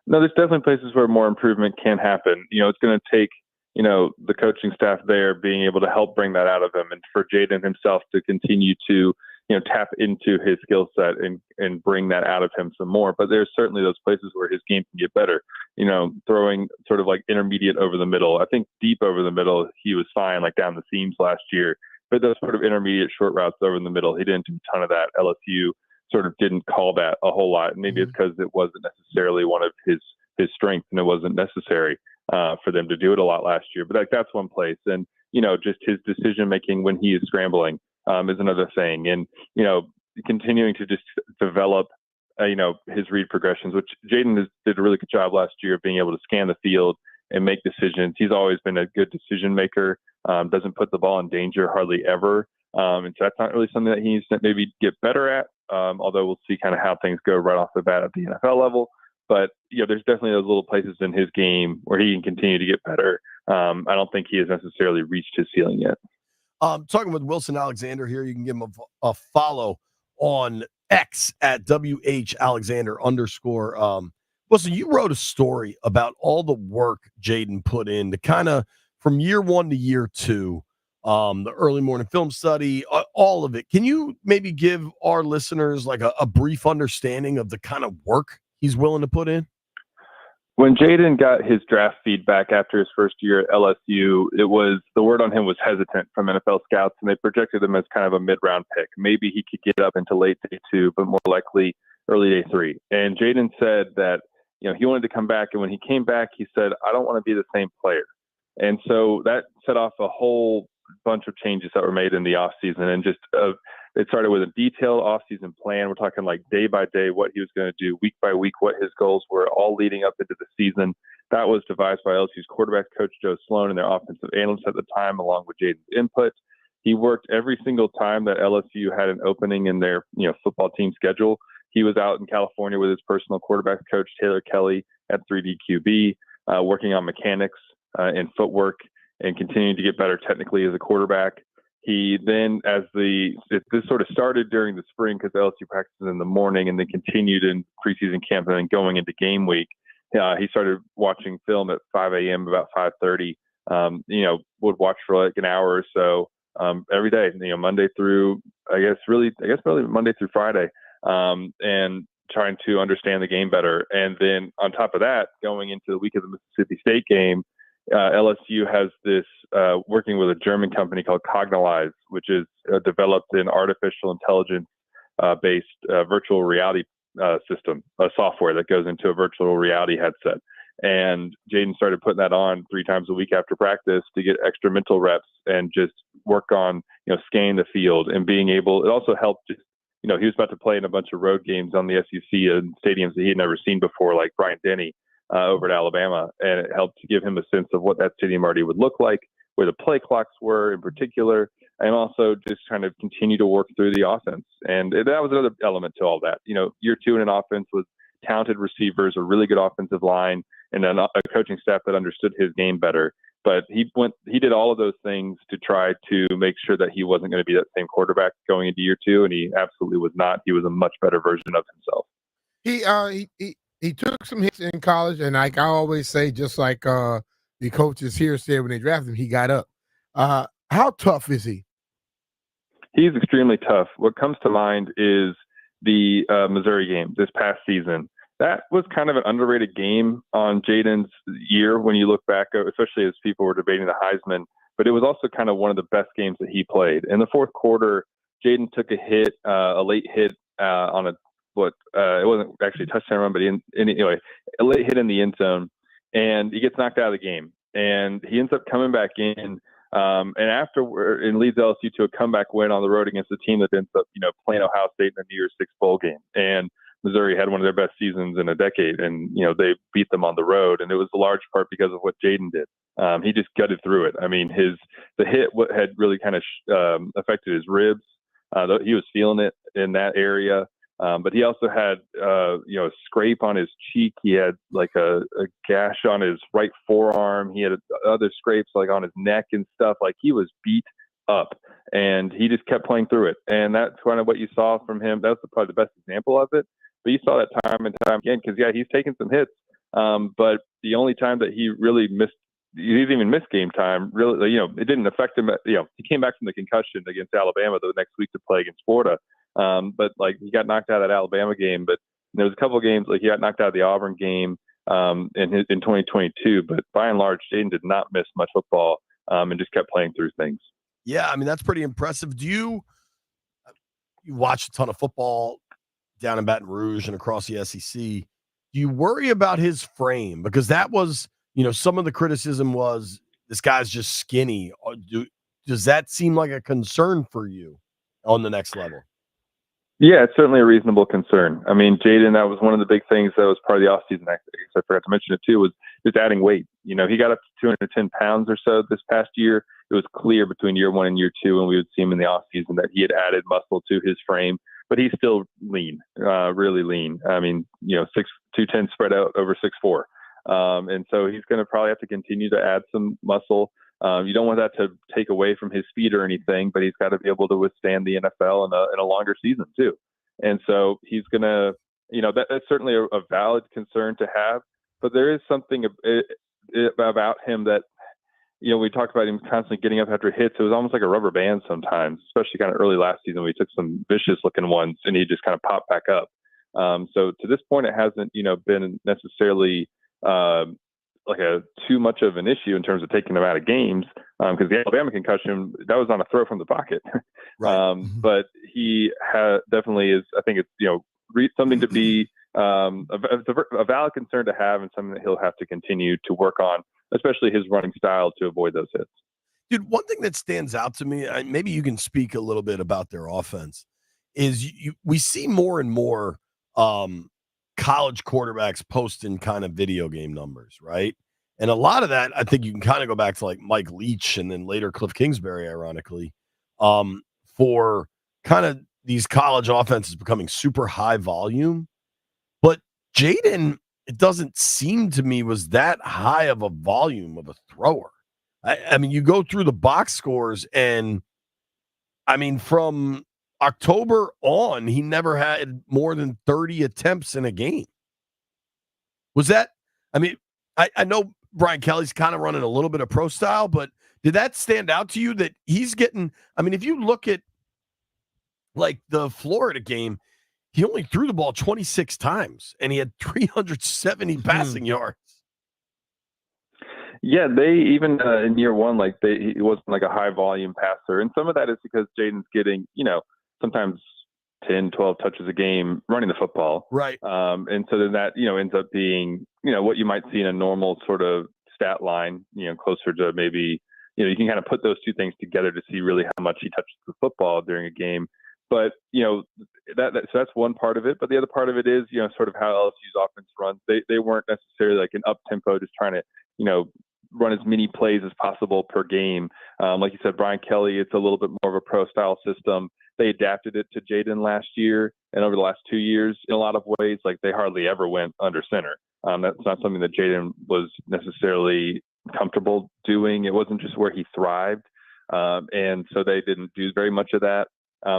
No, there's definitely places where more improvement can happen. It's going to take, the coaching staff there being able to help bring that out of him, and for Jaden himself to continue to, tap into his skill set and bring that out of him some more. But there's certainly those places where his game can get better, throwing sort of like intermediate over the middle. I think deep over the middle, he was fine, like down the seams last year, but those sort of intermediate short routes over in the middle, he didn't do a ton of that. LSU sort of didn't call that a whole lot. Maybe it's because it wasn't necessarily one of his strengths, and it wasn't necessary for them to do it a lot last year. But that's one place. And, just his decision making when he is scrambling is another thing. And, continuing to just develop, his read progressions, which Jaden did a really good job last year of being able to scan the field and make decisions. He's always been a good decision maker, doesn't put the ball in danger hardly ever. And so that's not really something that he needs to maybe get better at, although we'll see kind of how things go right off the bat at the NFL level. But, there's definitely those little places in his game where he can continue to get better. I don't think he has necessarily reached his ceiling yet. Talking with Wilson Alexander here. You can give him a follow on X at WH_Alexander_. Wilson, you wrote a story about all the work Jaden put in to kind of from year 1 to year 2, the early morning film study, all of it. Can you maybe give our listeners like a brief understanding of the kind of work he's willing to put in? When Jaden got his draft feedback after his first year at LSU, the word on him was hesitant from NFL scouts, and they projected him as kind of a mid-round pick. Maybe he could get up into late day 2, but more likely early day 3. And Jaden said that, he wanted to come back, and when he came back, he said, I don't want to be the same player. And so that set off a whole bunch of changes that were made in the offseason, and just it started with a detailed offseason plan. We're talking like day by day what he was going to do, week by week what his goals were, all leading up into the season. That was devised by LSU's quarterback coach Joe Sloan and their offensive analysts at the time, along with Jaden's input. He worked every single time that LSU had an opening in their football team schedule. He was out in California with his personal quarterback coach Taylor Kelly at 3DQB, working on mechanics and footwork and continuing to get better technically as a quarterback. He then, this sort of started during the spring because LSU practices in the morning and then continued in preseason camp and then going into game week. He started watching film at 5 a.m., about 5:30. Would watch for like an hour or so every day, Monday through, I guess really Monday through Friday, and trying to understand the game better. And then on top of that, going into the week of the Mississippi State game, LSU has this working with a German company called Cognalize, which is developed an artificial intelligence based virtual reality system, a software that goes into a virtual reality headset. And Jaden started putting that on 3 times a week after practice to get extra mental reps and just work on, scanning the field and being able. It also helped just, he was about to play in a bunch of road games on the SEC and stadiums that he had never seen before, like Bryant-Denny over at Alabama. And it helped to give him a sense of what that stadium already would look like, where the play clocks were in particular, and also just kind of continue to work through the offense. And that was another element to all that. Year 2 in an offense was talented receivers, a really good offensive line, and then a coaching staff that understood his game better. But he did all of those things to try to make sure that he wasn't going to be that same quarterback going into year 2, and he absolutely was not. He was a much better version of himself. He took some hits in college, and like I always say, just like the coaches here said when they drafted him, he got up. How tough is he? He's extremely tough. What comes to mind is the Missouri game this past season. That was kind of an underrated game on Jaden's year when you look back, especially as people were debating the Heisman. But it was also kind of one of the best games that he played. In the fourth quarter, Jaden took a hit, a late hit on it wasn't actually a touchdown run, but anyway, a late hit in the end zone, and he gets knocked out of the game. And he ends up coming back in, and leads LSU to a comeback win on the road against a team that ends up, playing Ohio State in the New Year's Six bowl game. And Missouri had one of their best seasons in a decade, and they beat them on the road, and it was a large part because of what Jaden did. He just gutted through it. I mean, the hit had really kind of affected his ribs. He was feeling it in that area, but he also had a scrape on his cheek. He had like a gash on his right forearm. He had other scrapes like on his neck and stuff. Like he was beat up, and he just kept playing through it. And that's kind of what you saw from him. That's probably the best example of it. But you saw that time and time again because, he's taken some hits. But the only time that he really missed, he didn't even miss game time. Really, it didn't affect him. He came back from the concussion against Alabama the next week to play against Florida. But like he got knocked out of that Alabama game. But there was a couple of games like he got knocked out of the Auburn game in 2022. But by and large, Jaden did not miss much football and just kept playing through things. Yeah, I mean, that's pretty impressive. Do you watch a ton of football down in Baton Rouge and across the SEC? Do you worry about his frame? Because that was, some of the criticism was this guy's just skinny. Does that seem like a concern for you on the next level? Yeah, it's certainly a reasonable concern. I mean, Jaden, that was one of the big things that was part of the offseason. I forgot to mention it too, was just adding weight. He got up to 210 pounds or so this past year. It was clear between year 1 and year 2 when we would see him in the offseason that he had added muscle to his frame, but he's still lean, really lean. I mean, 210 spread out over 6'4". And so he's going to probably have to continue to add some muscle. You don't want that to take away from his speed or anything, but he's got to be able to withstand the NFL in a longer season too. And so he's going to, that's certainly a valid concern to have, but there is something about him that, we talked about him constantly getting up after hits. It was almost like a rubber band sometimes, especially kind of early last season. We took some vicious looking ones and he just kind of popped back up. So to this point, it hasn't, been necessarily like too much of an issue in terms of taking him out of games, because the Alabama concussion, that was on a throw from the pocket. Right. But he definitely is, I think it's, something to be a valid concern to have, and something that he'll have to continue to work on, especially his running style, to avoid those hits. Dude, one thing that stands out to me, maybe you can speak a little bit about their offense, is we see more and more college quarterbacks posting kind of video game numbers, right? And a lot of that, I think you can kind of go back to like Mike Leach and then later Cliff Kingsbury, ironically, for kind of these college offenses becoming super high volume. But Jaden, it doesn't seem to me, was that high of a volume of a thrower. I mean, you go through the box scores, and I mean, from October on, he never had more than 30 attempts in a game. Was that, I mean, I know Brian Kelly's kind of running a little bit of pro style, but did that stand out to you that he's getting, I mean, if you look at like the Florida game, he only threw the ball 26 times and he had 370 passing yards. Yeah, they even in year one, he wasn't like a high volume passer. And some of that is because Jaden's getting, sometimes 10, 12 touches a game running the football. Right. And so then that, ends up being, what you might see in a normal sort of stat line, closer to maybe, you can kind of put those two things together to see really how much he touches the football during a game. But, so that's one part of it. But the other part of it is, sort of how LSU's offense runs. They weren't necessarily like an up tempo, just trying to, run as many plays as possible per game. Like you said, Brian Kelly, it's a little bit more of a pro style system. They adapted it to Jaden last year, and over the last 2 years, in a lot of ways, like they hardly ever went under center. That's not something that Jaden was necessarily comfortable doing. It wasn't just where he thrived. And so they didn't do very much of that.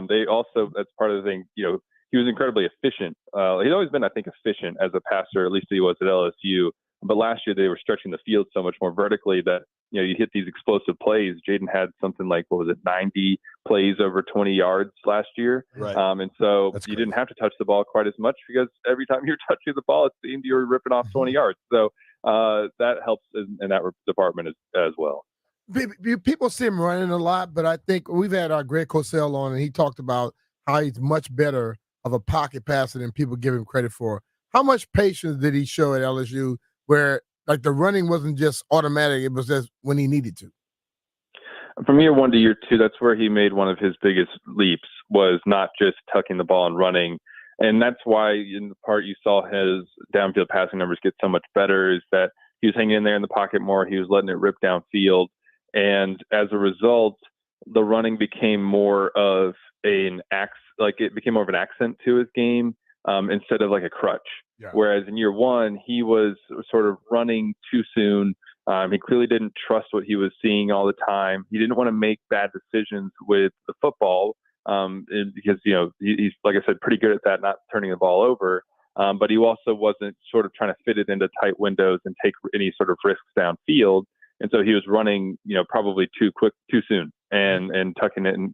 They also, that's part of the thing, he was incredibly efficient. He's always been, I think, efficient as a passer, at least he was at LSU. But last year they were stretching the field so much more vertically that, you hit these explosive plays. Jaden had something like, 90 plays over 20 yards last year. Right. And so you didn't have to touch the ball quite as much, because every time you're touching the ball, it seemed you were ripping off 20 yards. So that helps in that department as well. People see him running a lot, but I think we've had our Greg Cosell on, and he talked about how he's much better of a pocket passer than people give him credit for. How much patience did he show at LSU, where like the running wasn't just automatic, it was just when he needed to? From year one to year two, that's where he made one of his biggest leaps, was not just tucking the ball and running. And that's why in the part you saw his downfield passing numbers get so much better, is that he was hanging in there in the pocket more. He was letting it rip downfield. And as a result, the running became more of it became more of an accent to his game, instead of like a crutch. Yeah. Whereas in year one, he was sort of running too soon. He clearly didn't trust what he was seeing all the time. He didn't want to make bad decisions with the football, because, he's, like I said, pretty good at that, not turning the ball over. But he also wasn't sort of trying to fit it into tight windows and take any sort of risks downfield. And so he was running, probably too quick, too soon, and tucking it. And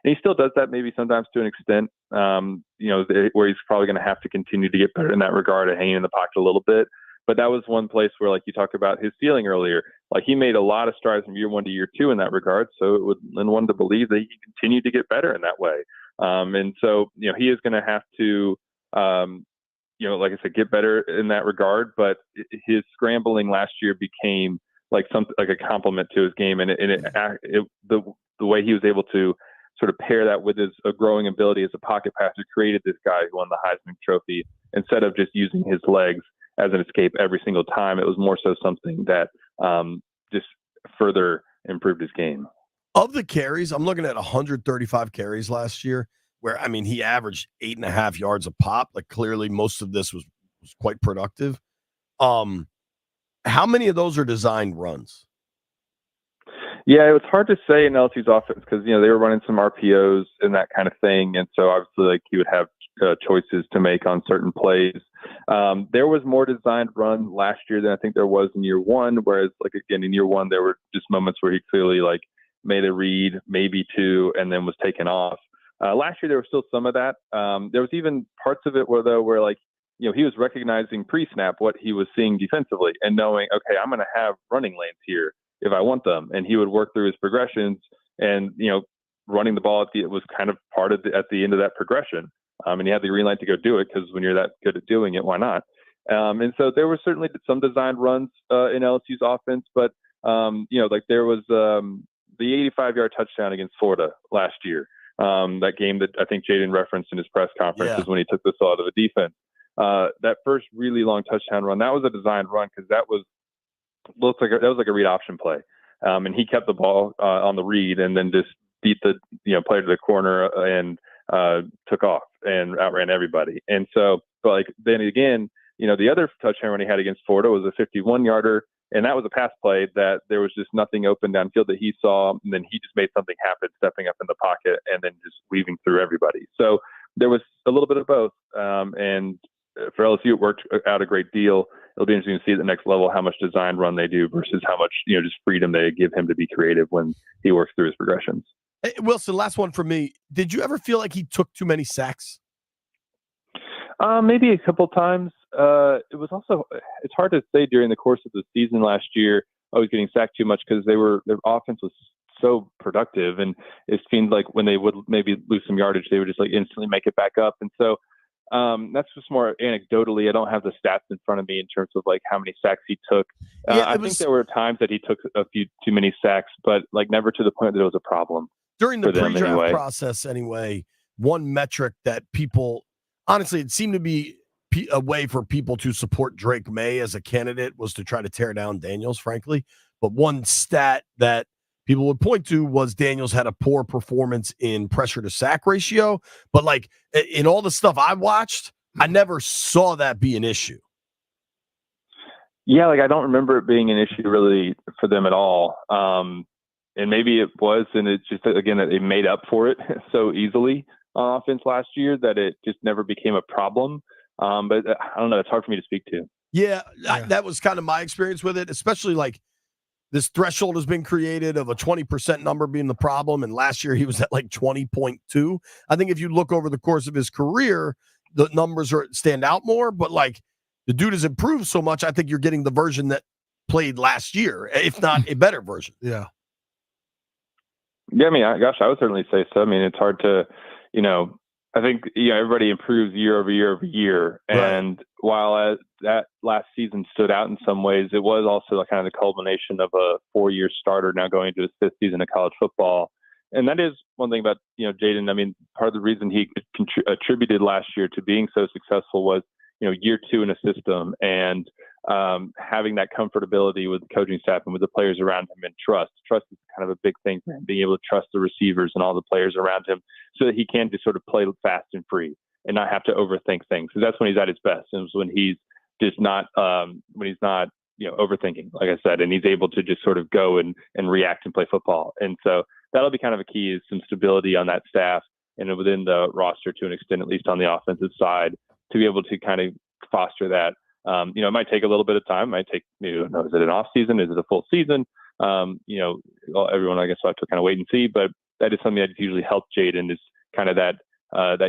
he still does that maybe sometimes to an extent, where he's probably going to have to continue to get better in that regard, of hanging in the pocket a little bit. But that was one place where, like you talked about his ceiling earlier, like he made a lot of strides from year one to year two in that regard. So it would lend one to believe that he can continue to get better in that way. And so, he is going to have to, like I said, get better in that regard. But his scrambling last year became like a compliment to his game, and the way he was able to sort of pair that with a growing ability as a pocket passer created this guy who won the Heisman Trophy. Instead of just using his legs as an escape every single time, it was more so something that just further improved his game. Of the carries, I'm looking at 135 carries last year, where, I mean, he averaged 8.5 yards a pop. Like, clearly most of this was quite productive. How many of those are designed runs? Yeah, it was hard to say in LSU's offense because, they were running some RPOs and that kind of thing. And so obviously, like, he would have choices to make on certain plays. There was more designed run last year than I think there was in year one. Whereas, like, again, in year one, there were just moments where he clearly, like, made a read, maybe two, and then was taken off. Last year, there was still some of that. There was even parts of it where like, he was recognizing pre-snap what he was seeing defensively and knowing, okay, I'm going to have running lanes here if I want them. And he would work through his progressions and, running the ball was kind of part of at the end of that progression. And he had the green light to go do it because when you're that good at doing it, why not? And so there was certainly some designed runs in LSU's offense, but, like there was the 85-yard touchdown against Florida last year. That game that I think Jaden referenced in his press conference is when he took this out of the defense. That first really long touchdown run, that was a designed run because that was like a read option play. And he kept the ball on the read and then just beat the player to the corner and took off and outran everybody. And so, but like then again, the other touchdown run he had against Florida was a 51-yarder. And that was a pass play that there was just nothing open downfield that he saw. And then he just made something happen, stepping up in the pocket and then just weaving through everybody. So there was a little bit of both. And for LSU, it worked out a great deal. It'll be interesting to see at the next level how much design run they do versus how much, just freedom they give him to be creative when he works through his progressions. Hey, Wilson, last one for me. Did you ever feel like he took too many sacks? Maybe a couple times. It was also, it's hard to say during the course of the season last year, I was getting sacked too much because their offense was so productive. And it seemed like when they would maybe lose some yardage, they would just like instantly make it back up. And so that's just more anecdotally. I don't have the stats in front of me in terms of like how many sacks he took. I think there were times that he took a few too many sacks, but like never to the point that it was a problem. During the pre-draft process anyway, one metric that people, honestly, it seemed to be a way for people to support Drake May as a candidate was to try to tear down Daniels, frankly. But one stat that people would point to was Daniels had a poor performance in pressure to sack ratio. But like in all the stuff I watched, I never saw that be an issue. Yeah, like I don't remember it being an issue really for them at all. And maybe it was, and it's just, again, that they made up for it so easily on offense last year that it just never became a problem. But I don't know. It's hard for me to speak to. Yeah. That was kind of my experience with it, especially like this threshold has been created of a 20% number being the problem. And last year he was at like 20.2. I think if you look over the course of his career, the numbers stand out more, but like the dude has improved so much. I think you're getting the version that played last year, if not a better version. Yeah. Yeah, I mean, I would certainly say so. I mean, it's hard to, I think, everybody improves year over year over year. And while that last season stood out in some ways, it was also like kind of the culmination of a 4-year starter now going into his 5th season of college football. And that is one thing about, Jaden. I mean, part of the reason he attributed last year to being so successful was, year 2 in a system and having that comfortability with the coaching staff and with the players around him and trust. Trust is kind of a big thing for him, being able to trust the receivers and all the players around him so that he can just sort of play fast and free and not have to overthink things. Because that's when he's at his best. And when he's just not, overthinking, like I said, and he's able to just sort of go and react and play football. And so that'll be kind of a key, is some stability on that staff and within the roster to an extent, at least on the offensive side, to be able to kind of foster that. It might take a little bit of time. It might take, is it an off season? Is it a full season? Everyone, I guess, will have to kind of wait and see. But that is something that usually helped Jaden, is kind of that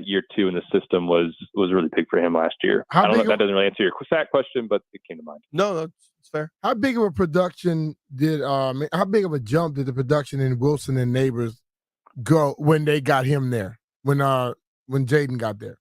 year 2 in the system was really big for him last year. I don't know if that doesn't really answer your sack question, but it came to mind. No, it's fair. How big of a production how big of a jump did the production in Wilson and Neighbors go when they got him there, when Jaden got there?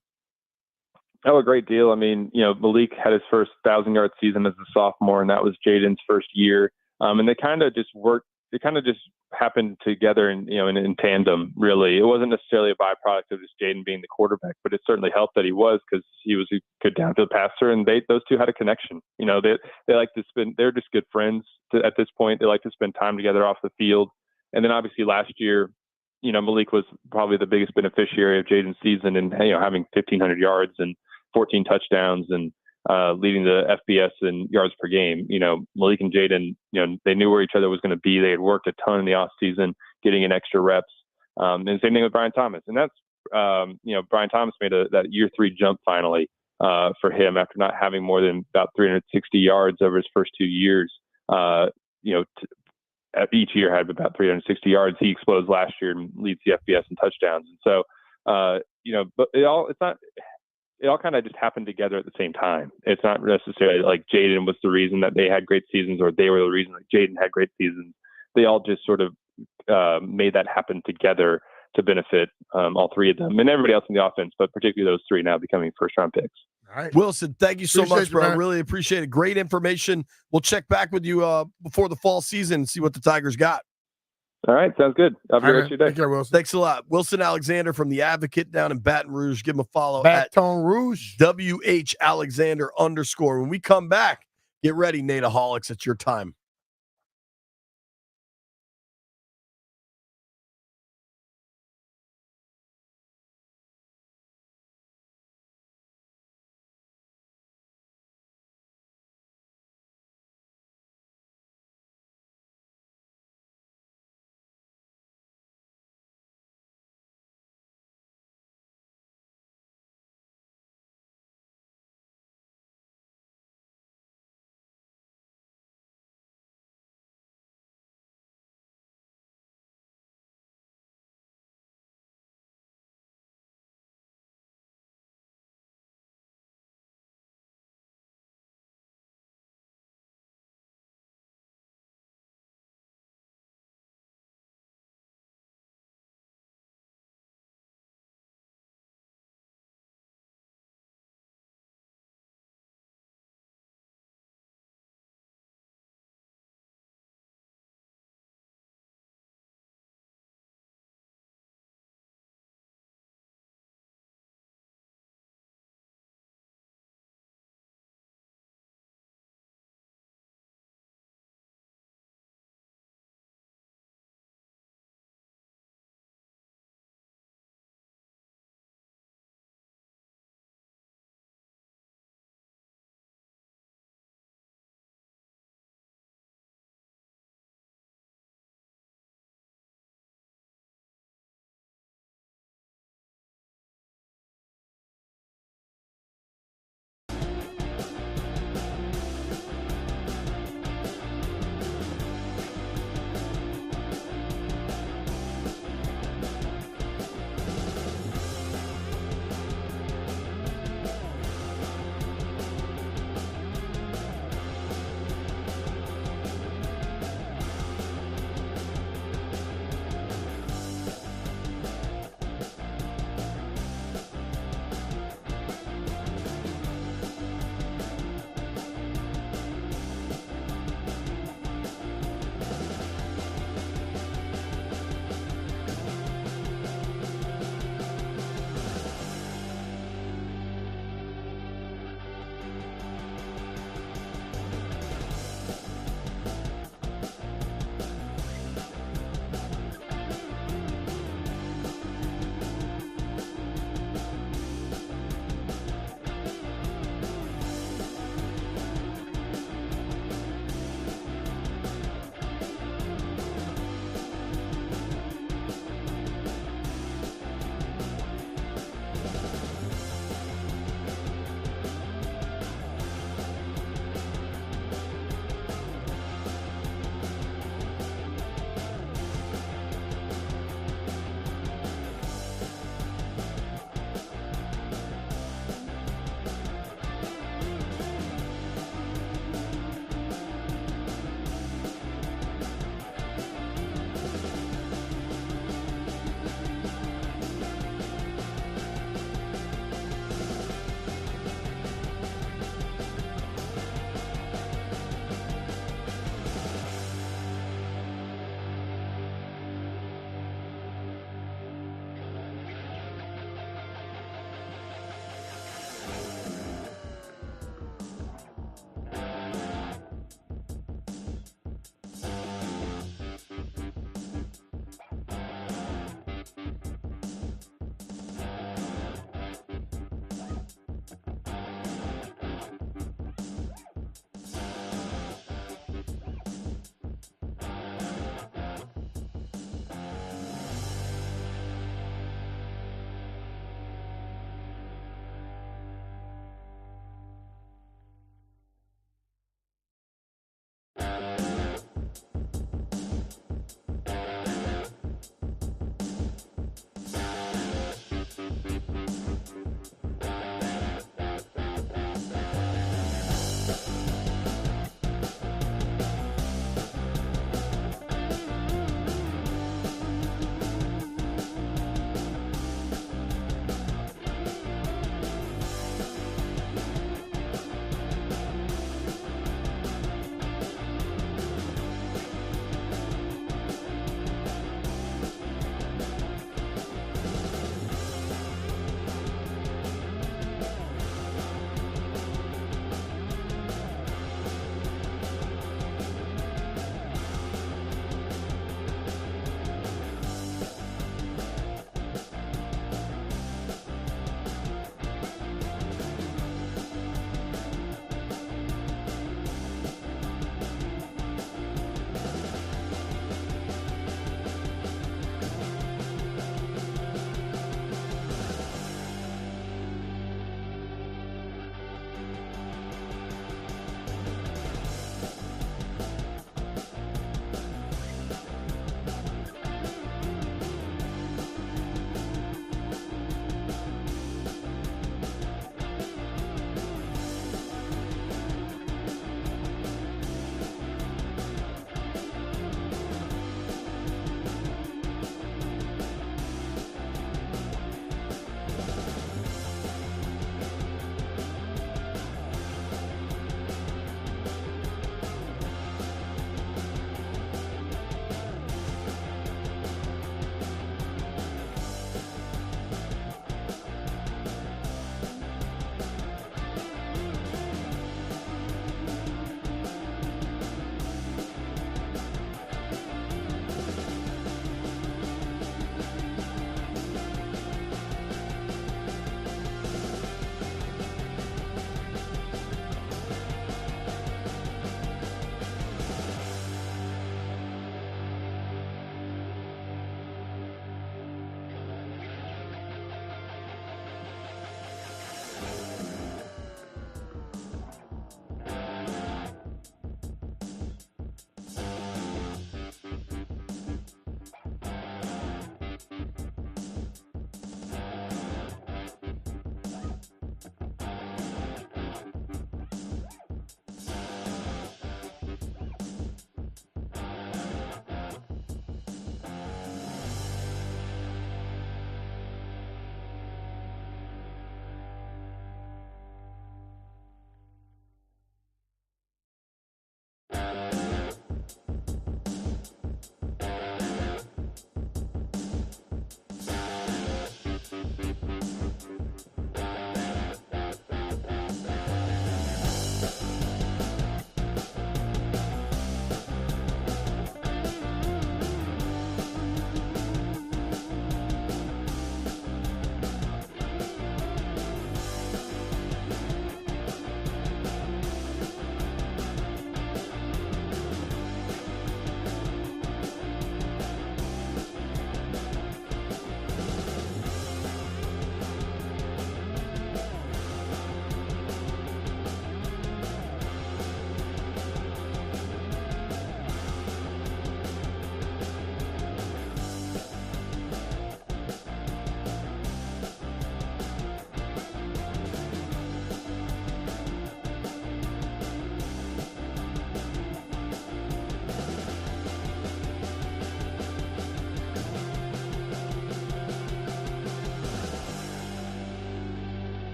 Oh, a great deal. I mean, Malik had his first 1,000-yard season as a sophomore, and that was Jaden's first year. And they kind of just worked. It kind of just happened together in tandem, really. It wasn't necessarily a byproduct of just Jaden being the quarterback, but it certainly helped that he was, because he was a good downfield passer, and those two had a connection. They like to they're just good friends at this point. They like to spend time together off the field. And then obviously last year, Malik was probably the biggest beneficiary of Jaden's season and, having 1,500 yards and 14 touchdowns and leading the FBS in yards per game. Malik and Jaden, they knew where each other was going to be. They had worked a ton in the off season, getting in extra reps. And same thing with Brian Thomas. And that's, Brian Thomas made that year 3 jump finally for him after not having more than about 360 yards over his first 2 years. Each year had about 360 yards. He explodes last year and leads the FBS in touchdowns. And so, but it all kind of just happened together at the same time. It's not necessarily like Jaden was the reason that they had great seasons, or they were the reason that Jaden had great seasons. They all just sort of made that happen together to benefit all 3 of them and everybody else in the offense, but particularly those 3 now becoming first-round picks. All right. Wilson, thank you so Appreciate much, you, bro. man. Really appreciate it. Great information. We'll check back with you before the fall season and see what the Tigers got. All right, sounds good. Have a All good right, rest of your take day. care, Wilson. Thanks a lot. Wilson Alexander from The Advocate down in Baton Rouge. Give him a follow Baton Rouge. at WH_Alexander_. When we come back, get ready, Nateaholics. It's your time.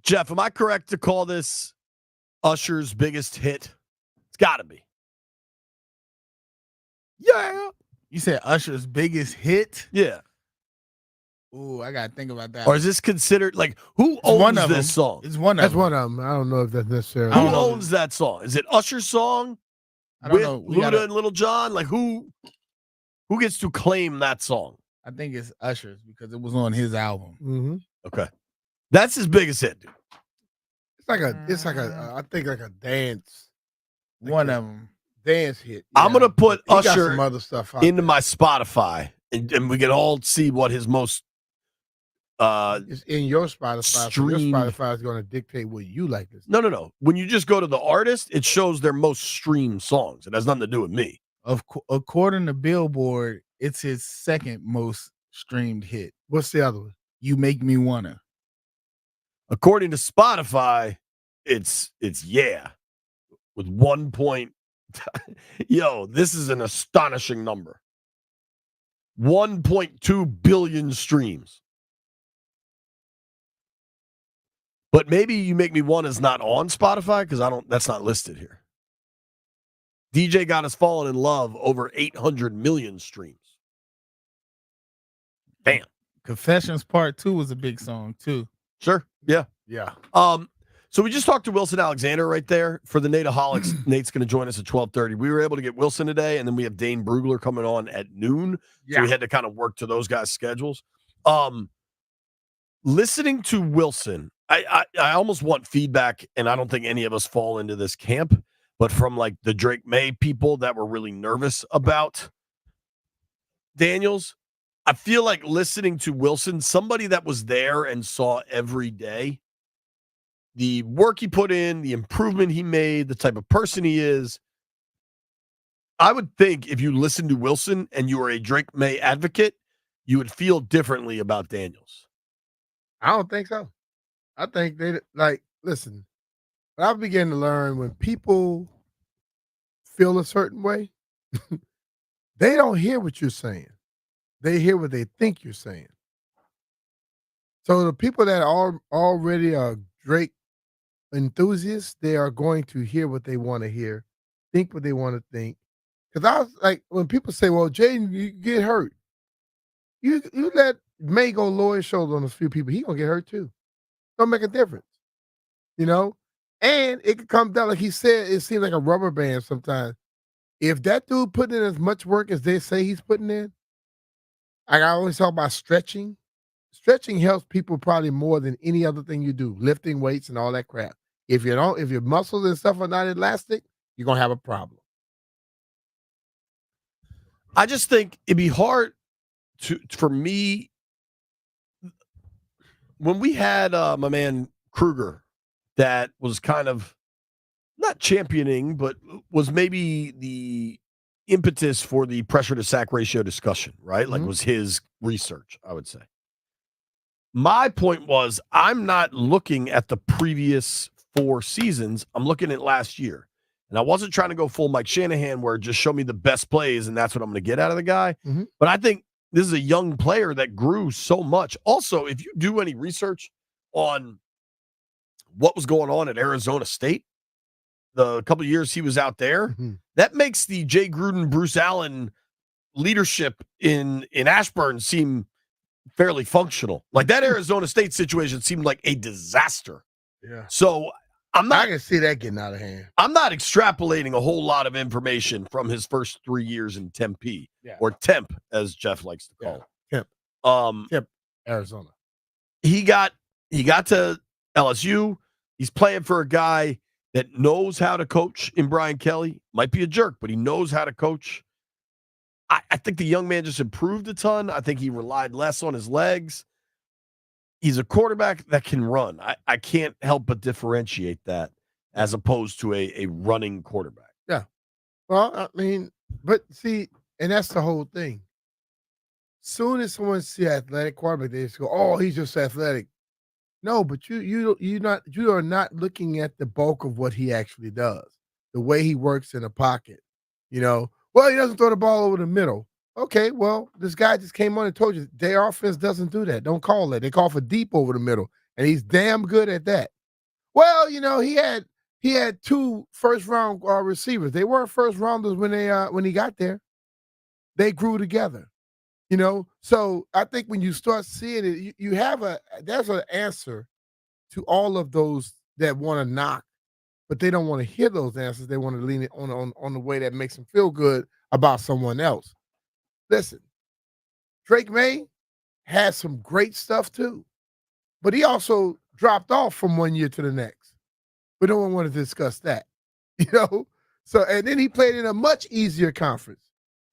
Jeff, am I correct to call this Usher's biggest hit? It's got to be. Yeah. You said Usher's biggest hit? Yeah. Ooh, I gotta think about that. Or is this considered who It's one owns of this them. song? It's one of That's them. one of them. I don't know if that's necessarily. Who I don't know. owns that song? Is it Usher's song? I don't with know. Luda and Little John? Who gets to claim that song? I think it's Usher's because it was on his album. Mm-hmm. Okay. That's his biggest hit, dude. It's like a I think like a dance. One of them. Dance hit. I'm going to put He got Usher some other stuff out into there. my Spotify, and we can all see what his most It's in your Spotify. So your streamed. Spotify is going to dictate what you like this. No. When you just go to the artist, it shows their most streamed songs. It has nothing to do with me. According to Billboard, it's his second most streamed hit. What's the other one? You Make Me Wanna. According to Spotify, it's yeah, with 1 point. Yo, this is an astonishing number. 1.2 billion streams. But maybe You Make Me Want is not on Spotify because that's not listed here. DJ Got Us Falling in Love, over 800 million streams. Damn. Confessions Part 2 was a big song too. Sure. Yeah. Yeah. So we just talked to Wilson Alexander right there for the Nateaholics. Nate's going to join us at 12:30. We were able to get Wilson today, and then we have Dane Brugler coming on at noon. So we had to kind of work to those guys' schedules. Listening to Wilson, I almost want feedback, and I don't think any of us fall into this camp, but from the Drake May people that were really nervous about Daniels. I feel like listening to Wilson, somebody that was there and saw every day the work he put in, the improvement he made, the type of person he is. I would think if you listen to Wilson and you were a Drake May advocate, you would feel differently about Daniels. I don't think so. I think they listen. I began to learn when people feel a certain way, they don't hear what you're saying. They hear what they think you're saying. So the people that are already are Drake enthusiasts, they are going to hear what they want to hear, think what they want to think. Because I was like, when people say, well, Jaden, you get hurt. You let May go lower his shoulder on a few people, he gonna get hurt too. Don't make a difference. And it could come down, like he said, it seems like a rubber band sometimes. If that dude put in as much work as they say he's putting in, I always talk about stretching. Stretching helps people probably more than any other thing you do, lifting weights and all that crap. If your muscles and stuff are not elastic, you're gonna have a problem. I just think it'd be hard for me when we had my man Kruger that was kind of not championing, but was maybe the impetus for the pressure to sack ratio discussion, right? Mm-hmm. Was his research, I would say. My point was, I'm not looking at the previous 4 seasons. I'm looking at last year. And I wasn't trying to go full Mike Shanahan where just show me the best plays and that's what I'm going to get out of the guy. Mm-hmm. But I think this is a young player that grew so much. Also, if you do any research on what was going on at Arizona State, the couple of years he was out there, that makes the Jay Gruden, Bruce Allen leadership in Ashburn seem fairly functional. That Arizona State situation seemed like a disaster. Yeah. So I can see that getting out of hand. I'm not extrapolating a whole lot of information from his first 3 years in Tempe, or Temp, as Jeff likes to call it. Temp, Arizona. He got to LSU. He's playing for a guy that knows how to coach in Brian Kelly. Might be a jerk, but he knows how to coach. I think the young man just improved a ton. I think he relied less on his legs. He's a quarterback that can run. I can't help but differentiate that as opposed to a running quarterback. Yeah. Well, I mean, but see, and that's the whole thing. Soon as someone sees athletic quarterback, they just go, "Oh, he's just athletic." No, but you are not looking at the bulk of what he actually does, the way he works in a pocket. Well, he doesn't throw the ball over the middle. Okay, well, this guy just came on and told you their offense doesn't do that. Don't call it. They call for deep over the middle. and he's damn good at that. Well, he had 2 first-round receivers. They weren't first-rounders when he got there. They grew together. So I think when you start seeing it, you have there's an answer to all of those that want to knock, but they don't want to hear those answers. They want to lean it on the way that makes them feel good about someone else. Listen, Drake May has some great stuff too, but he also dropped off from one year to the next. But no one want to discuss that, So, and then he played in a much easier conference.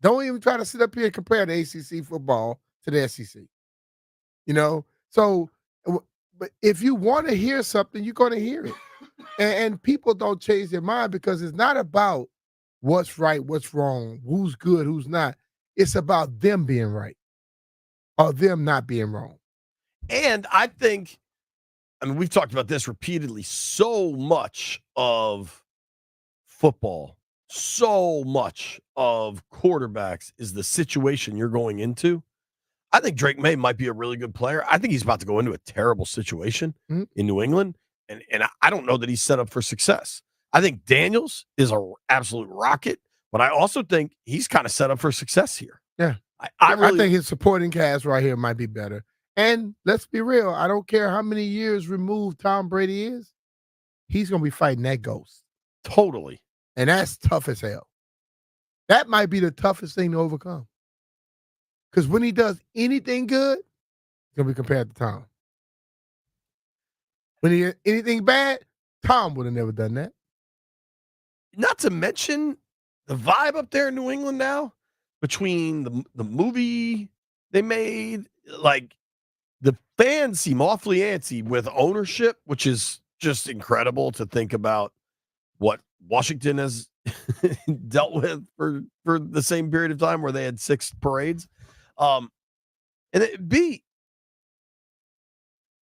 Don't even try to sit up here and compare the ACC football to the SEC. So, but if you want to hear something, you're going to hear it. And people don't change their mind because it's not about what's right, what's wrong, who's good, who's not. It's about them being right or them not being wrong. And I think, we've talked about this repeatedly, so much of football, so much of quarterbacks is the situation you're going into. I think Drake May might be a really good player. I think he's about to go into a terrible situation in New England, and I don't know that he's set up for success. I think Daniels is an absolute rocket, but I also think he's kind of set up for success here. Yeah. I think his supporting cast right here might be better. And let's be real, I don't care how many years removed Tom Brady is, he's going to be fighting that ghost. Totally. And that's tough as hell. That might be the toughest thing to overcome. Because when he does anything good, he's going to be compared to Tom. When he anything bad, Tom would have never done that. Not to mention the vibe up there in New England now between the movie they made, like the fans seem awfully antsy with ownership, which is just incredible to think about what Washington has dealt with for the same period of time where they had 6 parades.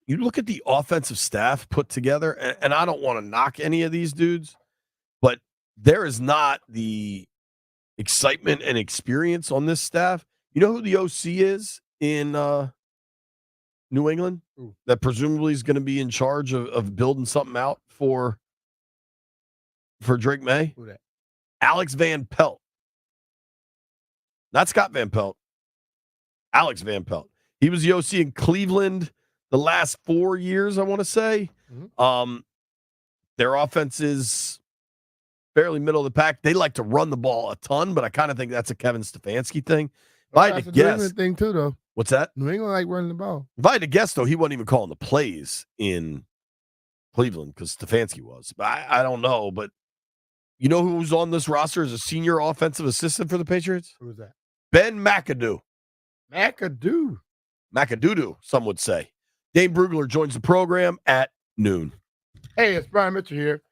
You look at the offensive staff put together, and I don't want to knock any of these dudes, but there is not the excitement and experience on this staff. You know who the OC is in New England that presumably is going to be in charge of building something out for Drake May? Who that? Alex Van Pelt. Not Scott Van Pelt. Alex Van Pelt. He was the OC in Cleveland the last 4 years, I want to say. Mm-hmm. Their offense is fairly middle of the pack. They like to run the ball a ton, but I kind of think that's a Kevin Stefanski thing. If I had to guess, New England thing too, though. What's that? New England like running the ball. If I had to guess, though, he wasn't even calling the plays in Cleveland because Stefanski was. But I don't know. But you know who's on this roster as a senior offensive assistant for the Patriots? Who is that? Ben McAdoo. McAdoo, some would say. Dane Brugler joins the program at noon. Hey, it's Brian Mitchell here.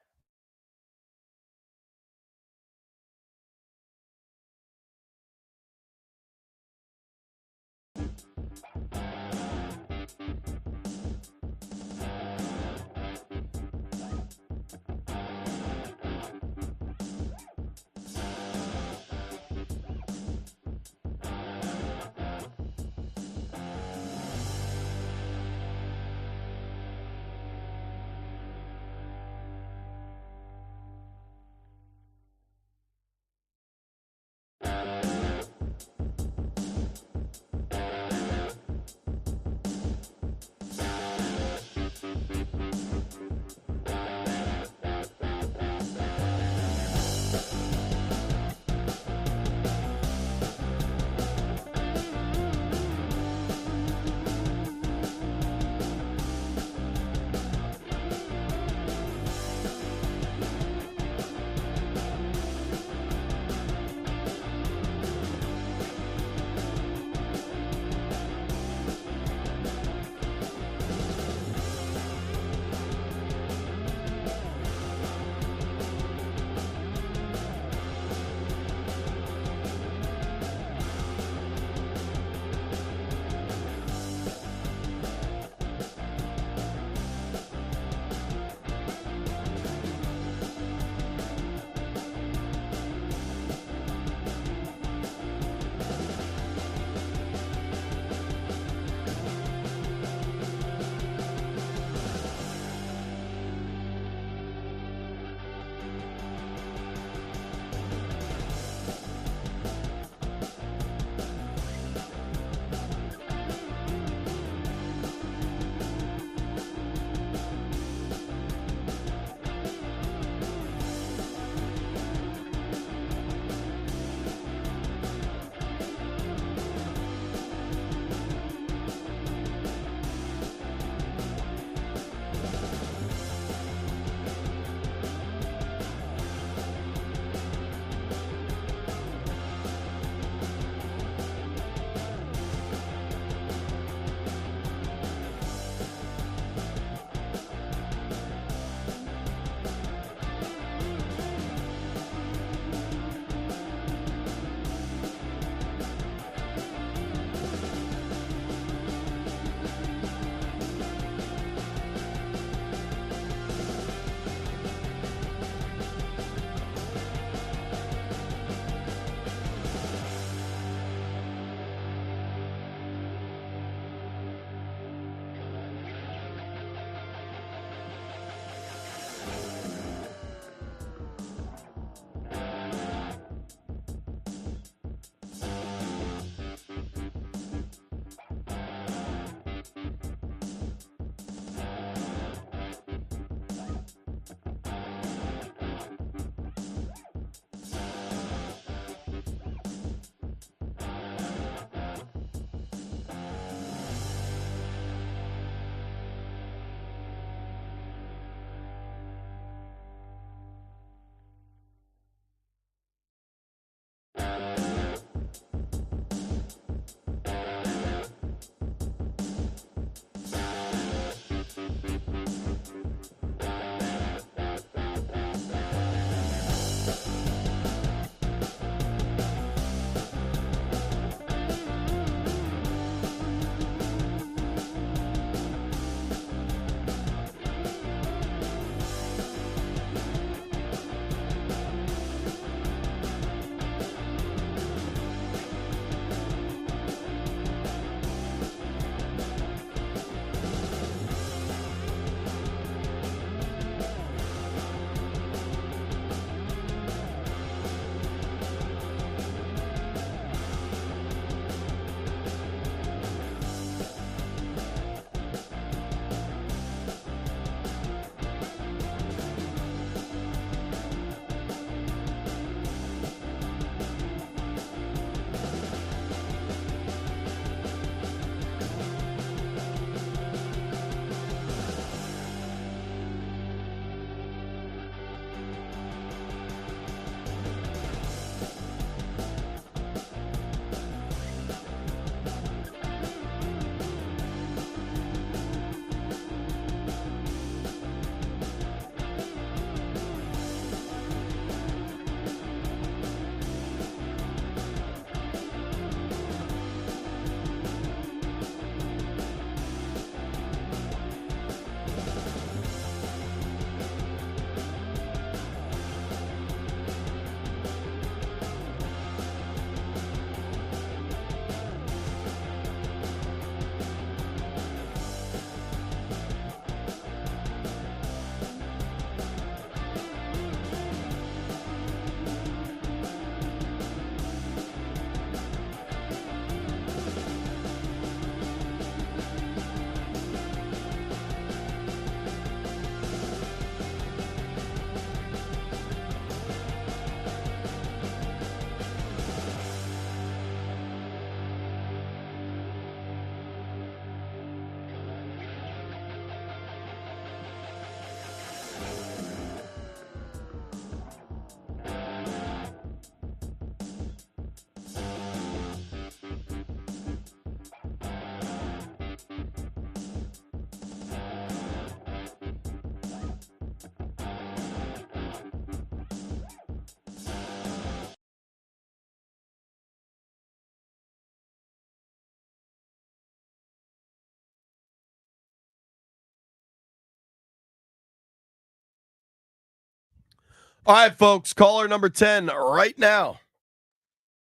All right, folks, caller number 10 right now.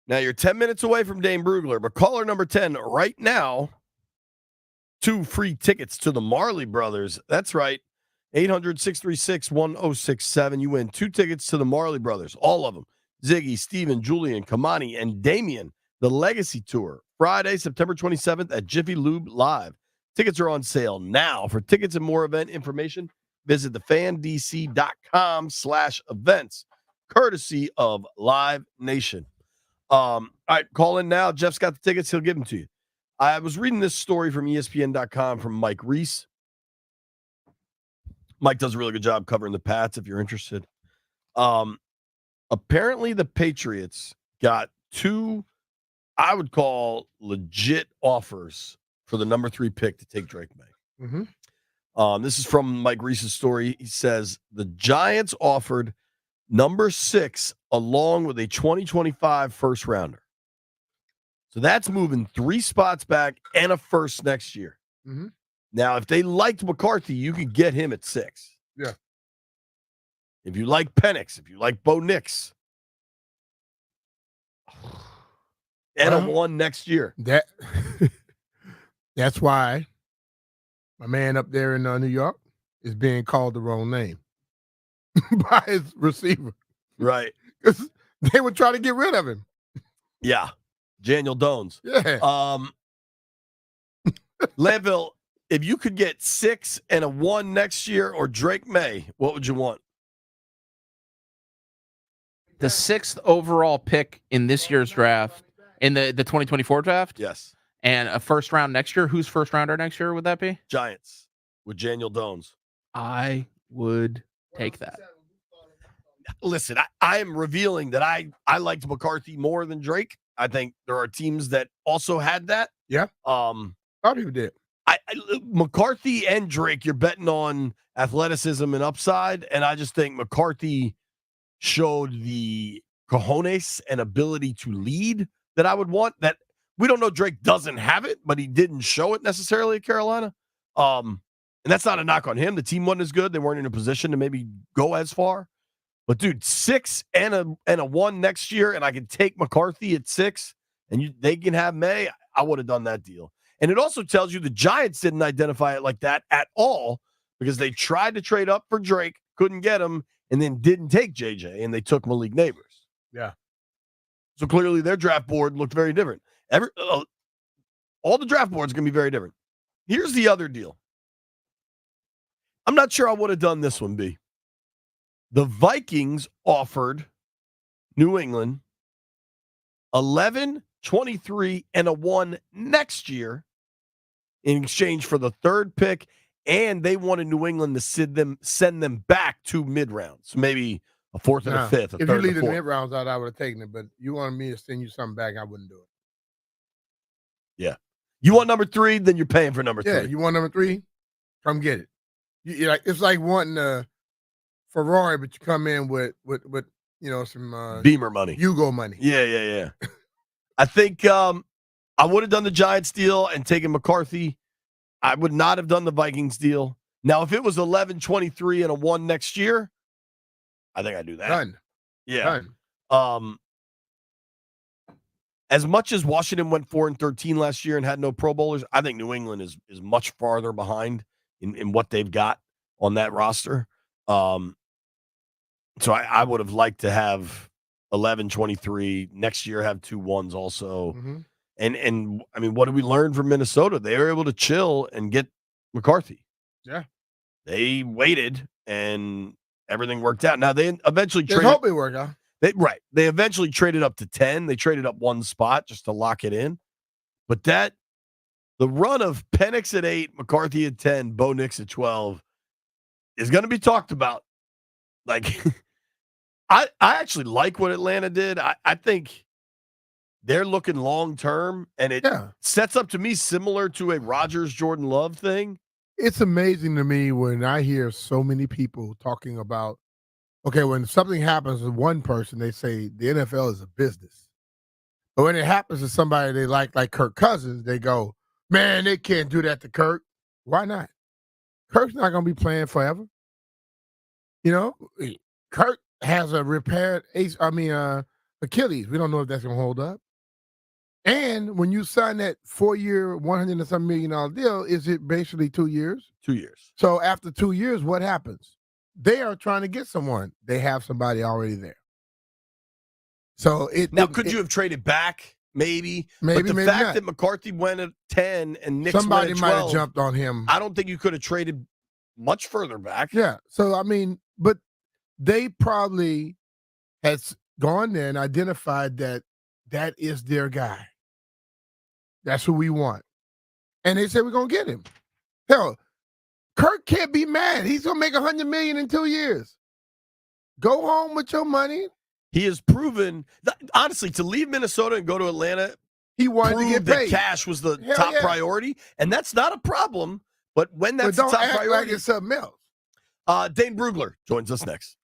Now, you're 10 minutes away from Dame Brugler, but caller number 10 right now, 2 free tickets to the Marley Brothers. That's right, 800-636-1067. You win 2 tickets to the Marley Brothers, all of them. Ziggy, Steven, Julian, Kamani, and Damian, the Legacy Tour, Friday, September 27th at Jiffy Lube Live. Tickets are on sale now. For tickets and more event information, visit thefandc.com/events, courtesy of Live Nation. All right, call in now. Jeff's got the tickets. He'll give them to you. I was reading this story from ESPN.com from Mike Reese. Mike does a really good job covering the Pats if you're interested. Apparently, the Patriots got 2, I would call, legit offers for the number 3 pick to take Drake May. This is from Mike Reese's story. He says the Giants offered number 6 along with a 2025 first rounder. So that's moving 3 spots back and a first next year. Now, if they liked McCarthy, you could get him at 6. Yeah. If you like Penix, if you like Bo Nix, and a 1 next year. That's why my man up there in New York is being called the wrong name by his receiver. Right. Because they would try to get rid of him. Yeah. Daniel Jones. Yeah. Landville, if you could get 6 and a 1 next year or Drake May, what would you want? The 6th overall pick in this year's draft, in the 2024 draft? Yes. And a first round next year? Whose first rounder next year would that be? Giants with Daniel Jones. I would take that. Listen, I am revealing that I liked McCarthy more than Drake. I think there are teams that also had that. Yeah. A lot of people did. McCarthy and Drake, you're betting on athleticism and upside, and I just think McCarthy showed the cojones and ability to lead that I would want. That we don't know Drake doesn't have it, but he didn't show it necessarily at Carolina. And that's not a knock on him. The team wasn't as good. They weren't in a position to maybe go as far. But dude, 6 and a 1 next year, and I can take McCarthy at 6, and they can have May. I would have done that deal. And it also tells you the Giants didn't identify it like that at all because they tried to trade up for Drake, couldn't get him, and then didn't take JJ, and they took Malik Neighbors. Yeah. So clearly their draft board looked very different. All the draft boards are going to be very different. Here's the other deal. I'm not sure I would have done this one, B. The Vikings offered New England 11, 23, and a 1 next year in exchange for the 3rd pick and they wanted New England to send them back 2 mid-rounds. So maybe a fourth and a Now, fifth, a if you third and leave a the fourth. mid rounds out, I would have taken it. But you wanted me to send you something back, I wouldn't do it. Yeah. You want number 3, then you're paying for number 3. Yeah, you want number 3? Come get it. It's like wanting a Ferrari, but you come in with some Beamer money. Yugo money. Yeah. I think I would have done the Giants deal and taken McCarthy. I would not have done the Vikings deal. Now, if it was 11-23 and a 1 next year, I think I'd do that. Done. Yeah. Done. As much as Washington went 4-13 last year and had no Pro Bowlers, I think New England is much farther behind in what they've got on that roster. So I would have liked to have 11-23 next year, have 2 1s also. Mm-hmm. And I mean, what did we learn from Minnesota? They were able to chill and get McCarthy. Yeah. They waited and everything worked out. Now they eventually Just traded. hope it worked out. They eventually traded up to 10. They traded up 1 spot just to lock it in. But the run of Penix at 8, McCarthy at 10, Bo Nix at 12 is going to be talked about. Like, I actually like what Atlanta did. I think they're looking long term, and it sets up to me similar to a Rodgers Jordan Love thing. It's amazing to me when I hear so many people talking about, okay, when something happens to one person, they say the NFL is a business. But when it happens to somebody they like Kirk Cousins, they go, man, they can't do that to Kirk. Why not? Kirk's not going to be playing forever. Kirk has a repaired Achilles. We don't know if that's going to hold up. And when you sign that 4-year, $100 and some $1 million deal, is it basically 2 years? 2 years. So after 2 years, what happens? They are trying to get someone. They have somebody already there. So could you have traded back? Maybe. Maybe, but the maybe fact not. that McCarthy went at 10 and Nix somebody went at might 12, have jumped on him. I don't think you could have traded much further back. Yeah. So I mean, but they probably has gone there and identified that is their guy. That's who we want. And they said we're gonna get him. Hell, Kirk can't be mad. He's gonna make $100 million in 2 years. Go home with your money. He has proven that, honestly, to leave Minnesota and go to Atlanta, he wanted to get paid. That cash was the top priority, and that's not a problem. But when that's but the don't top act priority, like it's something else. Dane Brugler joins us next.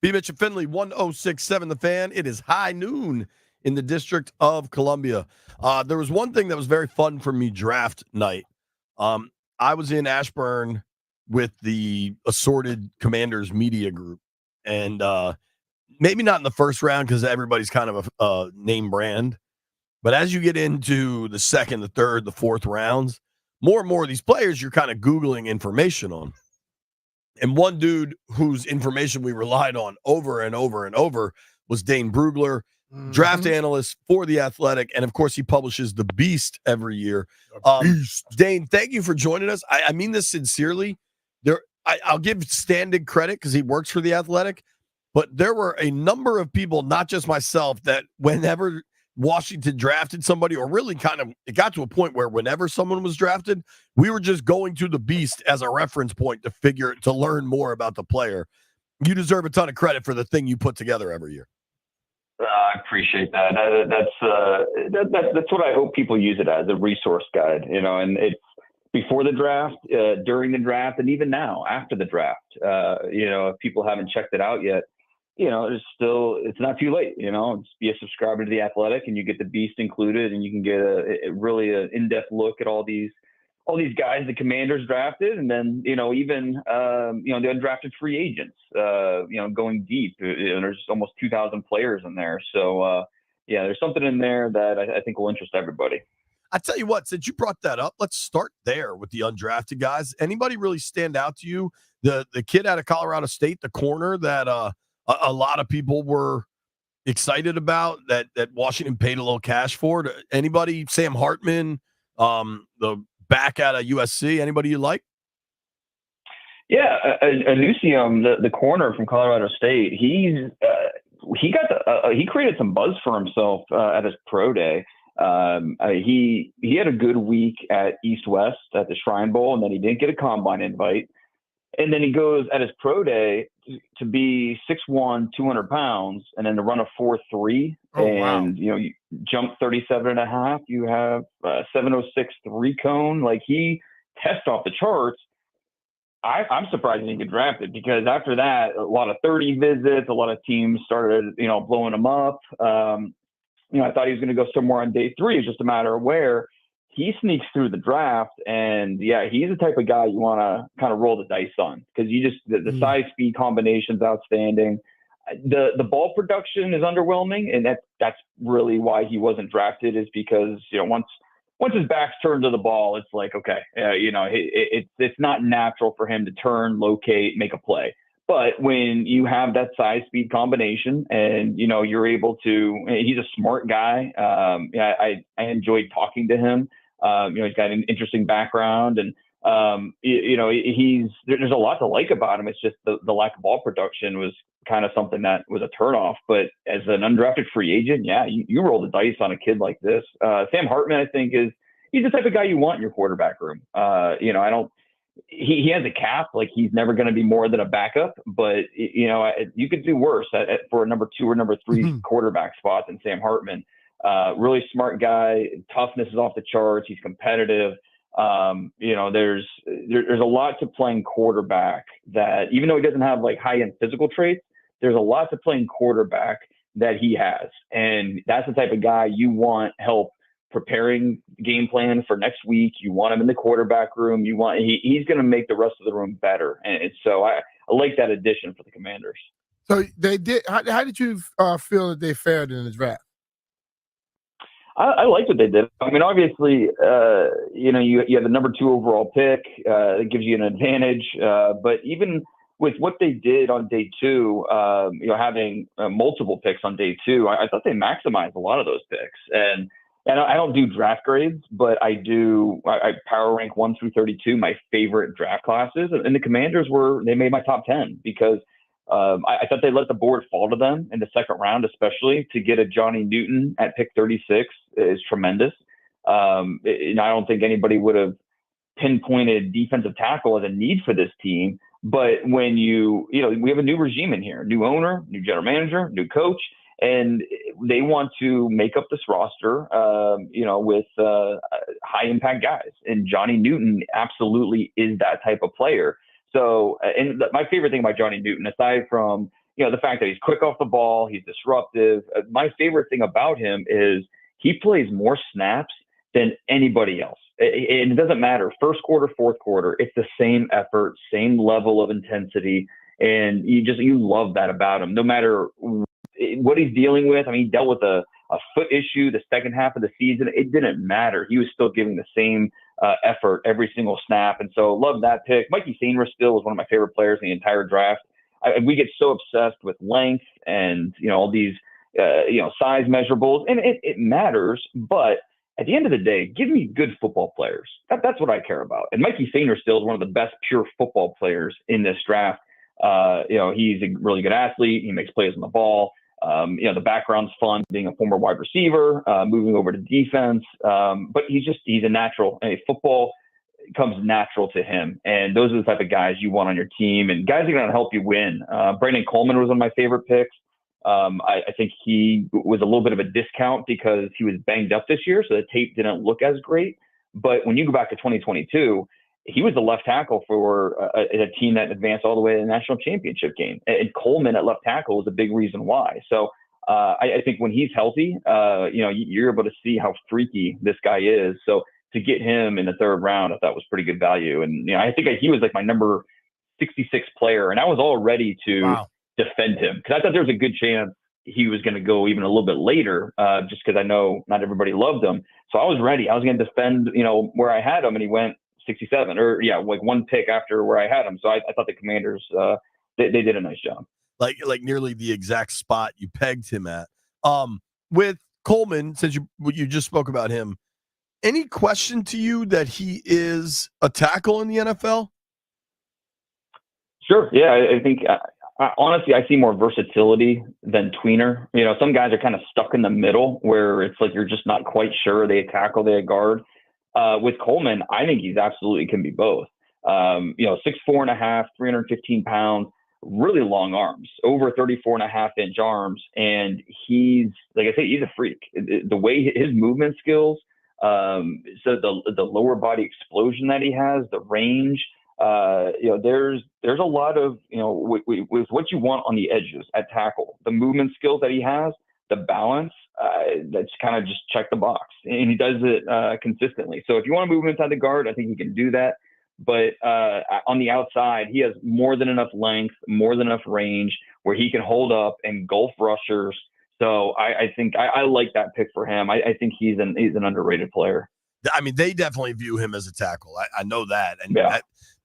B. Mitch and Finley, 1067 The Fan. It is high noon in the District of Columbia. There was one thing that was very fun for me draft night. I was in Ashburn with the Assorted Commanders media group. And maybe not in the first round because everybody's kind of a name brand. But as you get into the second, the third, the fourth rounds, more and more of these players you're kind of Googling information on. And one dude whose information we relied on over and over and over was Dane Brugler, draft analyst for The Athletic. And, of course, he publishes The Beast every year. Dane, thank you for joining us. I mean this sincerely. I'll give Standig credit because he works for The Athletic. But there were a number of people, not just myself, that whenever Washington drafted somebody, or really it got to a point where whenever someone was drafted, we were just going to The Beast as a reference point to learn more about the player. You deserve a ton of credit for the thing you put together every year. I appreciate that. That's what I hope people use it as, a resource guide, and it's before the draft, during the draft, and even now after the draft. If people haven't checked it out yet, it's not too late. Just be a subscriber to The Athletic, and you get the Beast included, and you can get a really an in-depth look at all these guys the Commanders drafted, and then even the undrafted free agents. Going deep. There's almost 2,000 players in there, so there's something in there that I think will interest everybody. I tell you what, since you brought that up, let's start there with the undrafted guys. Anybody really stand out to you? The kid out of Colorado State, the corner that a lot of people were excited about, that Washington paid a little cash for. Anybody? Sam Hartman, the back out of USC. Anybody you like? Yeah, Anusium, the corner from Colorado State. He created some buzz for himself at his pro day. He had a good week at East West at the Shrine Bowl, and then he didn't get a combine invite. And then he goes at his pro day to be 6'1", 200 pounds, and then to run a 4.3. You jump 37.5. You have 7.06 3-cone. Like, he tests off the charts. I'm surprised he didn't get drafted, because after that, a lot of 30 visits, a lot of teams started, blowing him up. I thought he was going to go somewhere on day 3. It's just a matter of where. He sneaks through the draft, and he's the type of guy you want to kind of roll the dice on, because the size speed combination's outstanding. The ball production is underwhelming, and that's really why he wasn't drafted, is because once his back's turned to the ball, it's like, okay, it's not natural for him to turn, locate, make a play. But when you have that size speed combination, and you're able to, he's a smart guy. I enjoyed talking to him. He's got an interesting background, and there's a lot to like about him. It's just the lack of ball production was kind of something that was a turnoff. But as an undrafted free agent, you roll the dice on a kid like this. Sam Hartman, I think, he's the type of guy you want in your quarterback room. He has a cap, like he's never going to be more than a backup, but you could do worse for a number 2 or number 3 quarterback spot than Sam Hartman. Really smart guy. Toughness is off the charts. He's competitive. There's a lot to playing quarterback that, even though he doesn't have like high-end physical traits, there's a lot to playing quarterback that he has. And that's the type of guy you want help preparing game plan for next week. You want him in the quarterback room. He's going to make the rest of the room better. And so I like that addition for the Commanders. So they did. How did you feel that they fared in the draft? I like what they did. I mean, obviously, you have the number 2 overall pick. It gives you an advantage. But even with what they did on day 2, having multiple picks on day 2, I thought they maximized a lot of those picks. And I don't do draft grades, but I power rank 1 through 32, my favorite draft classes. And the Commanders they made my top 10, because I thought they let the board fall to them in the second round, especially to get a Johnny Newton at pick 36 is tremendous. And I don't think anybody would have pinpointed defensive tackle as a need for this team. But when we have a new regime in here, new owner, new general manager, new coach, and they want to make up this roster, with high impact guys. And Johnny Newton absolutely is that type of player. So, and my favorite thing about Johnny Newton, aside from, the fact that he's quick off the ball, he's disruptive. My favorite thing about him is he plays more snaps than anybody else. It doesn't matter. First quarter, fourth quarter, it's the same effort, same level of intensity. And you love that about him, no matter what he's dealing with. I mean, he dealt with a foot issue the second half of the season. It didn't matter. He was still giving the same effort every single snap. And so love that pick. Mikey Sainristil still is one of my favorite players in the entire draft. We get so obsessed with length and, all these, size measurables, and it matters. But at the end of the day, give me good football players. That's what I care about. And Mikey Sainristil still is one of the best pure football players in this draft. He's a really good athlete. He makes plays on the ball. The background's fun, being a former wide receiver, moving over to defense. But he's a natural. Football comes natural to him. And those are the type of guys you want on your team and guys that are going to help you win. Brandon Coleman was one of my favorite picks. I think he was a little bit of a discount because he was banged up this year, so the tape didn't look as great. But when you go back to 2022, he was the left tackle for a team that advanced all the way to the national championship game. And Coleman at left tackle was a big reason why. So I think when he's healthy, you're able to see how freaky this guy is. So to get him in the third round, I thought was pretty good value. And I think he was like my number 66 player, and I was all ready to defend him because I thought there was a good chance he was going to go even a little bit later, just because I know not everybody loved him. So I was ready. I was going to defend, where I had him, and he went 67, or like one pick after where I had him. So I thought the Commanders, they did a nice job. Like nearly the exact spot you pegged him at. With Coleman, since you just spoke about him, any question to you that he is a tackle in the NFL? Sure. Yeah, I think honestly, I see more versatility than tweener. Some guys are kind of stuck in the middle where it's like you're just not quite sure they tackle, they guard. With Coleman, I think he's absolutely can be both. 6'4.5", 315 pounds, really long arms, over 34.5-inch arms. And he's, like I say, he's a freak. The way his movement skills, so the lower body explosion that he has, the range, there's a lot of, with what you want on the edges at tackle, the movement skills that he has, the balance, that's kind of just check the box, and he does it consistently. So if you want to move him inside the guard, I think he can do that. But on the outside, he has more than enough length, more than enough range where he can hold up and engulf rushers. So I think I like that pick for him. I think he's an underrated player. I mean, they definitely view him as a tackle. I know that. And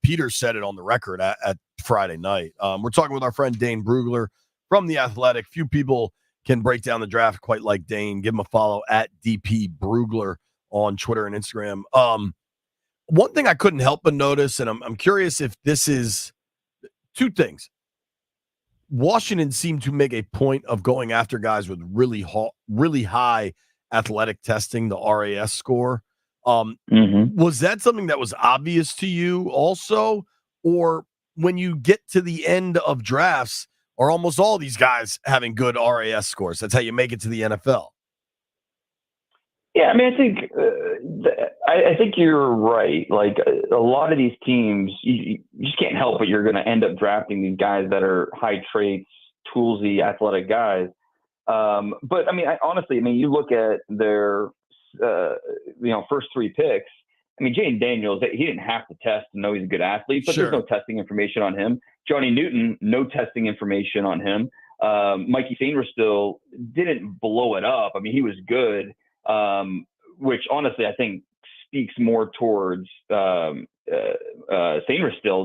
Peter said it on the record at Friday night. We're talking with our friend Dane Brugler from The Athletic. Few people can break down the draft quite like Dane. Give him a follow at DP Brugler on Twitter and Instagram. One thing I couldn't help but notice, and I'm curious if this is two things. Washington seemed to make a point of going after guys with really high athletic testing, the RAS score. Was that something that was obvious to you also? Or when you get to the end of drafts, are almost all these guys having good RAS scores? That's how you make it to the NFL. Yeah, I mean, I think you're right. Like a lot of these teams, you just can't help but you're going to end up drafting these guys that are high traits, toolsy, athletic guys. But I mean, honestly, you look at their, first three picks. I mean, Jaden Daniels, he didn't have to test to know he's a good athlete, but There's no testing information on him. Johnny Newton, no testing information on him. Mikey Sainristil didn't blow it up. I mean, he was good. Which honestly, I think speaks more towards Sainristil,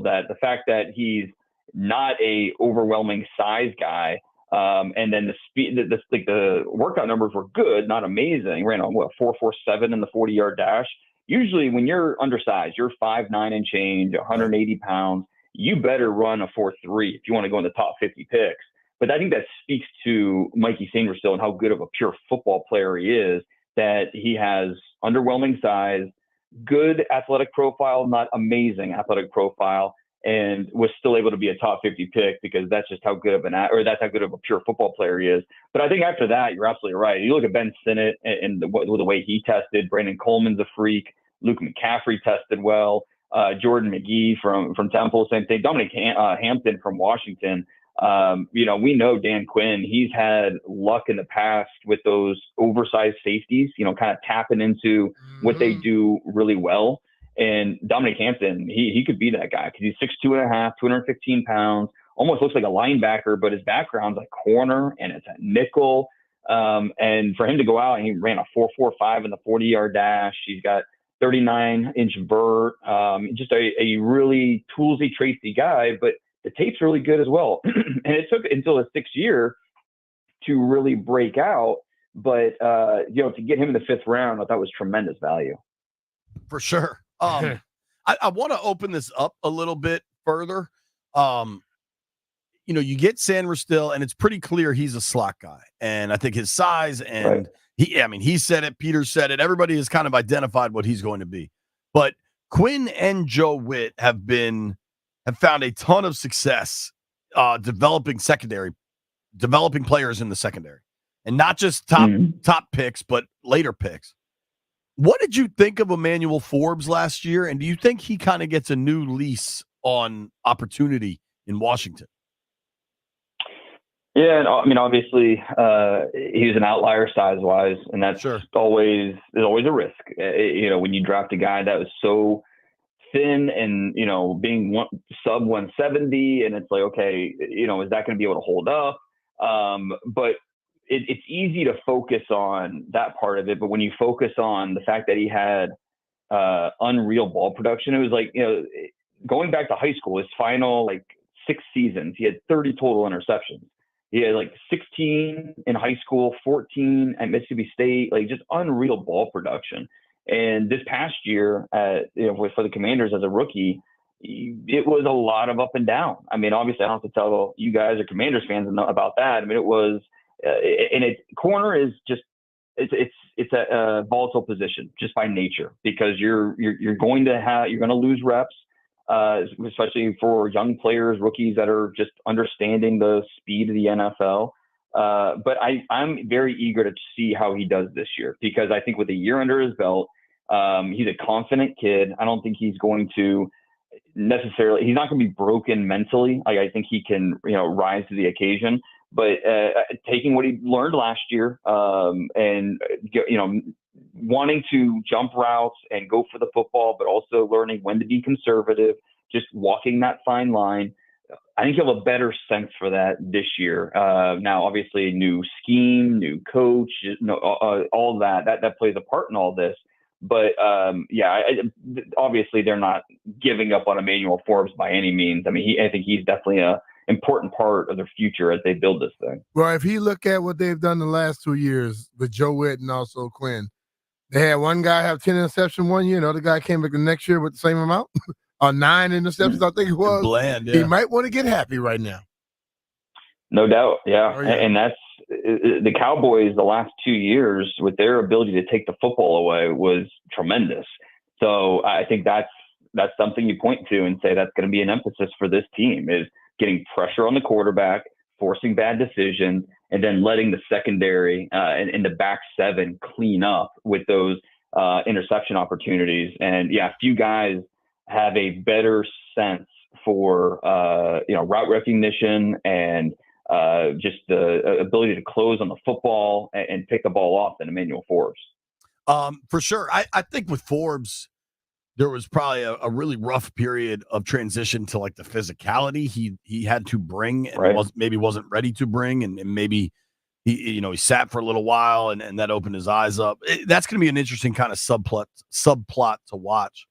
that the fact that he's not a overwhelming size guy, and then the speed, the workout numbers were good, not amazing. Ran on 4.47 in the 40-yard dash. Usually, when you're undersized, you're 5'9" and change, 180 pounds. You better run a 4.3 if you want to go in the top 50 picks. But I think that speaks to Mikey Sainristil and how good of a pure football player he is. That he has underwhelming size, good athletic profile, not amazing athletic profile, and was still able to be a top 50 pick because that's just how good of that's how good of a pure football player he is. But I think after that, you're absolutely right. You look at Ben Sinnott and the way he tested. Brandon Coleman's a freak. Luke McCaffrey tested well. Jordan McGee from Temple, same thing. Dominic Hampton from Washington. We know Dan Quinn, he's had luck in the past with those oversized safeties, kind of tapping into what they do really well. And Dominic Hampton, he could be that guy because he's 6'2.5", 215 pounds, almost looks like a linebacker, but his background's like corner and it's a nickel. And for him to go out and he ran a 4.45 in the 40-yard dash. He's got 39-inch vert, just a really toolsy, tracy guy, but the tape's really good as well. And it took until his 6th year to really break out. But, to get him in the 5th round, I thought was tremendous value. For sure. I want to open this up a little bit further. You get Sanders still, and it's pretty clear he's a slot guy. And I think his size and he said it, Peter said it. Everybody has kind of identified what he's going to be. But Quinn and Joe Witt have found a ton of success developing players in the secondary. And not just top picks, but later picks. What did you think of Emmanuel Forbes last year? And do you think he kind of gets a new lease on opportunity in Washington? Yeah, obviously, he's an outlier size-wise, and that's always a risk. When you draft a guy that was so thin and, being sub 170, and it's like, okay, is that going to be able to hold up? But it's easy to focus on that part of it. But when you focus on the fact that he had unreal ball production, it was like, going back to high school, his final 6 seasons, he had 30 total interceptions. He had 16 in high school, 14 at Mississippi State, just unreal ball production. And this past year, for the Commanders as a rookie, it was a lot of up and down. I mean, obviously, I don't have to tell you guys or Commanders fans about that. I mean, it was, corner is just, it's a volatile position just by nature, because you're going to lose reps. Especially for young players, rookies that are just understanding the speed of the NFL. But I'm very eager to see how he does this year, because I think with a year under his belt, he's a confident kid. I don't think he's going to he's not going to be broken mentally. I think he can, rise to the occasion. But taking what he learned last year and, wanting to jump routes and go for the football, but also learning when to be conservative, just walking that fine line. I think he'll have a better sense for that this year. Now, obviously, new scheme, new coach, all that plays a part in all this. But obviously, they're not giving up on Emmanuel Forbes by any means. I mean, I think he's definitely a important part of their future as they build this thing. Well, if you look at what they've done the last 2 years with Joe Witt and also Quinn, they had one guy have 10 interceptions one year, another guy came back the next year with the same amount, or 9 interceptions, I think it was. Bland, yeah. He might want to get happy right now. No doubt, yeah. Oh, yeah. And that's the Cowboys the last 2 years with their ability to take the football away was tremendous. So I think that's something you point to and say that's going to be an emphasis for this team, is getting pressure on the quarterback, forcing bad decisions, and then letting the secondary and the back seven clean up with those interception opportunities. And yeah, a few guys have a better sense for route recognition and just the ability to close on the football and pick the ball off than Emmanuel Forbes. For sure. I think with Forbes, there was probably a really rough period of transition to the physicality he had to bring and wasn't ready to bring, and maybe he sat for a little while and that opened his eyes up. That's going to be an interesting kind of subplot to watch.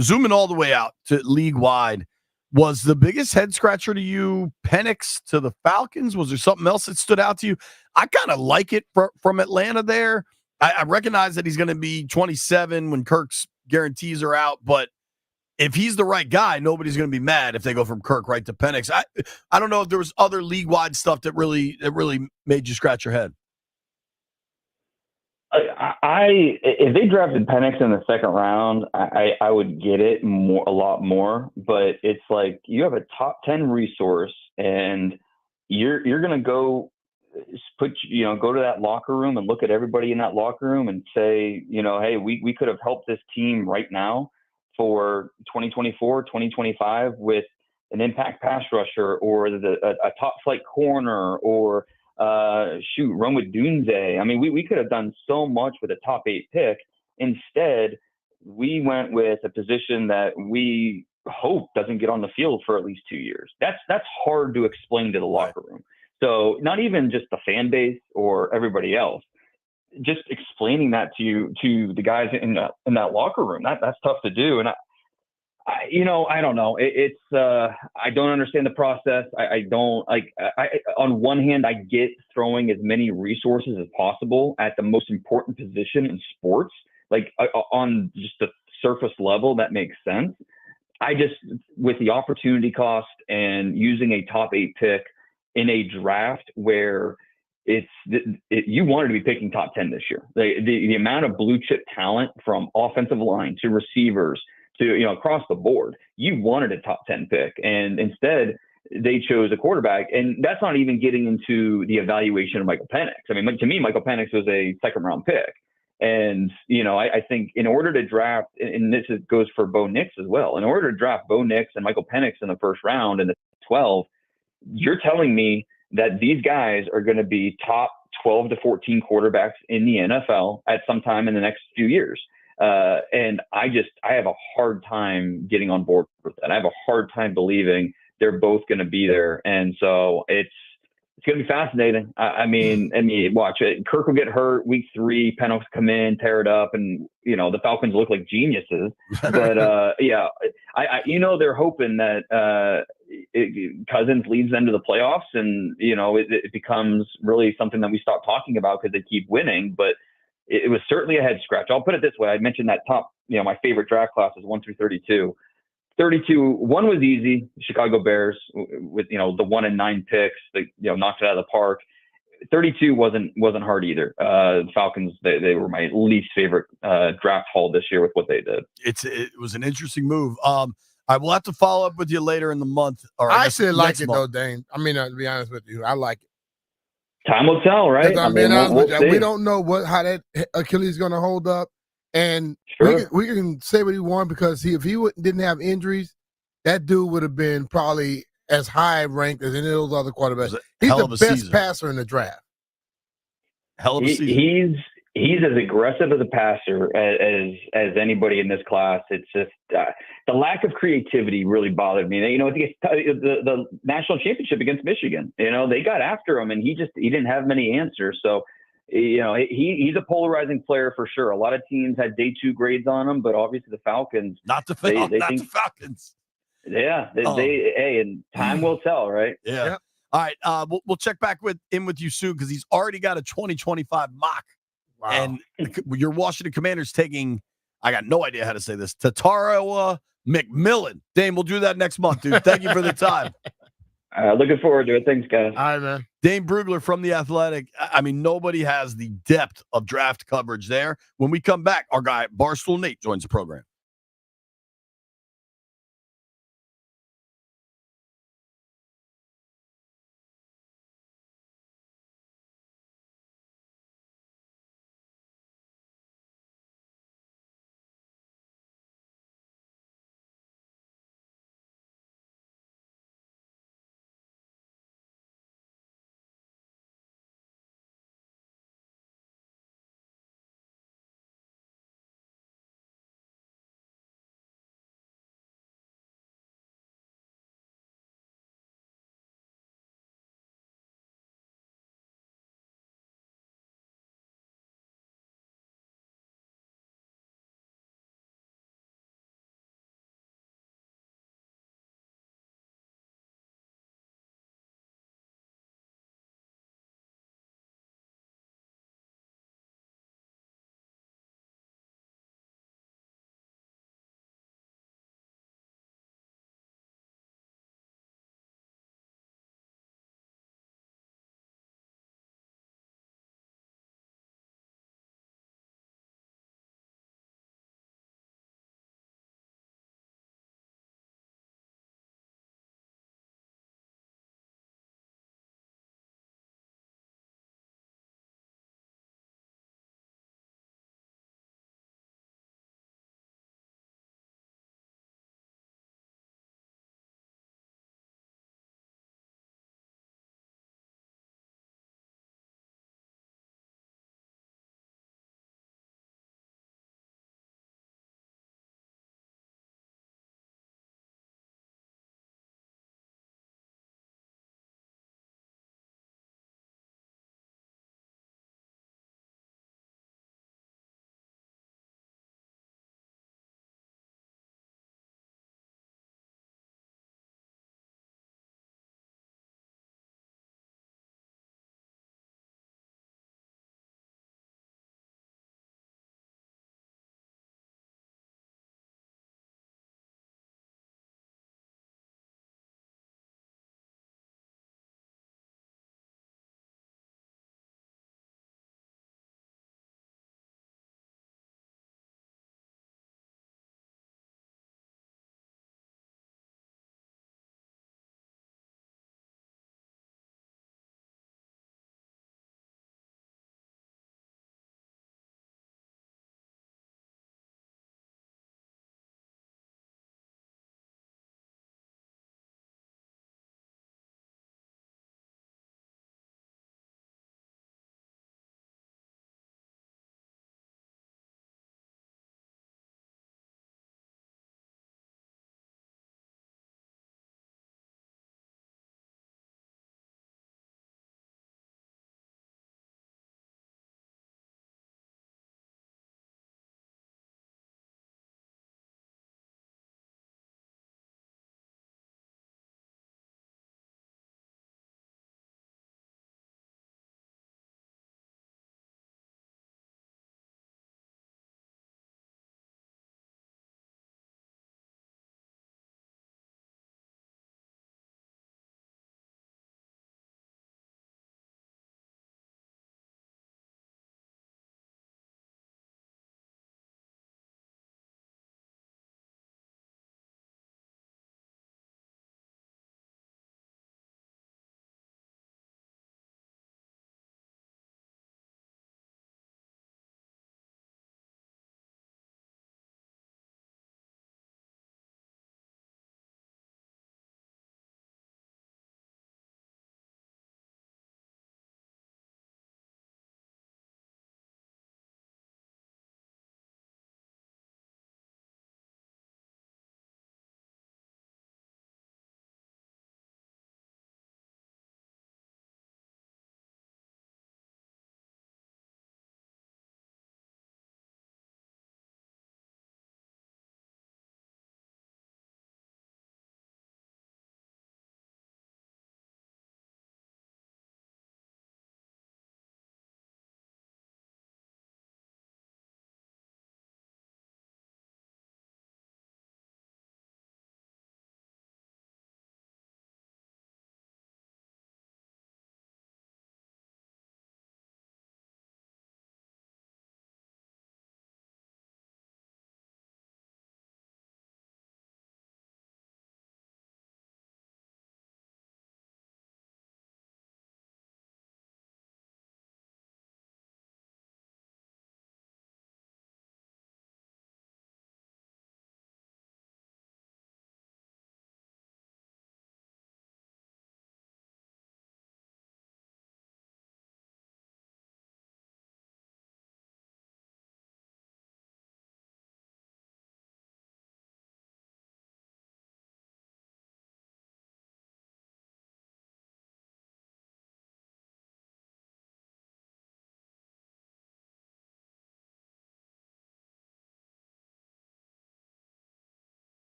Zooming all the way out to league wide, was the biggest head scratcher to you Penix to the Falcons? Was there something else that stood out to you? I kind of like it from Atlanta there. I recognize that he's going to be 27 when Kirk's guarantees are out, but if he's the right guy, nobody's going to be mad if they go from Kirk right to Penix. I don't know if there was other league-wide stuff that really made you scratch your head. If they drafted Penix in the second round, I would get it a lot more. But it's like you have a top 10 resource, and you're going to go to that locker room and look at everybody in that locker room and say, hey, we could have helped this team right now for 2024, 2025 with an impact pass rusher or a top flight corner or run with Dunze. I mean, we could have done so much with a top 8 pick. Instead, we went with a position that we hope doesn't get on the field for at least 2 years. That's hard to explain to the locker room. So not even just the fan base or everybody else, just explaining that to the guys in that locker room. That's tough to do. And I don't know. I don't understand the process. I don't like. On one hand, I get throwing as many resources as possible at the most important position in sports. Like on just the surface level, that makes sense. I just, with the opportunity cost and using a top 8 pick in a draft where you wanted to be picking top 10 this year. The amount of blue chip talent from offensive line to receivers to, across the board, you wanted a top 10 pick. And instead they chose a quarterback. And that's not even getting into the evaluation of Michael Penix. I mean, to me, Michael Penix was a 2nd round pick. And, I think in order to draft, and this goes for Bo Nix as well, in order to draft Bo Nix and Michael Penix in the 1st round in the 12, you're telling me that these guys are going to be top 12 to 14 quarterbacks in the NFL at some time in the next few years. And I have a hard time getting on board with that. I have a hard time believing they're both going to be there. And so it's going to be fascinating. I mean, watch it. Kirk will get hurt week 3. Penix come in, tear it up, and the Falcons look like geniuses. But yeah, they're hoping that Cousins leads them to the playoffs, and it becomes really something that we stop talking about because they keep winning. But it was certainly a head scratch. I'll put it this way: I mentioned that top, my favorite draft class is 1 through 32. 32, 1 was easy. Chicago Bears with the 1 and 9 picks, they knocked it out of the park. 32 wasn't hard either. The Falcons, they were my least favorite draft haul this year with what they did. It was an interesting move. I will have to follow up with you later in the month. Or I actually like it month. though, Dane. I mean, to be honest with you, I like it. Time will tell, right? I'm being honest with you. We don't know how that Achilles is going to hold up. And we can say what he wants because if he didn't have injuries, that dude would have been probably as high ranked as any of those other quarterbacks. He's the best passer in the draft. Hell of a season. He's as aggressive as a passer as anybody in this class. It's just the lack of creativity really bothered me. The national championship against Michigan, they got after him and he didn't have many answers. So, he's a polarizing player for sure. A lot of teams had day 2 grades on him, but obviously the Falcons, the Falcons. Yeah, and time will tell, right? Yeah. Yep. All right, we'll check back in with you soon because he's already got a 2025 mock. Wow. And your Washington Commanders taking, I got no idea how to say this, Tatara McMillan. Dane, we'll do that next month, dude. Thank you for the time. Looking forward to it. Thanks, guys. All right, man. Dane Brugler from The Athletic. I mean, nobody has the depth of draft coverage there. When we come back, our guy, Barstool Nate, joins the program.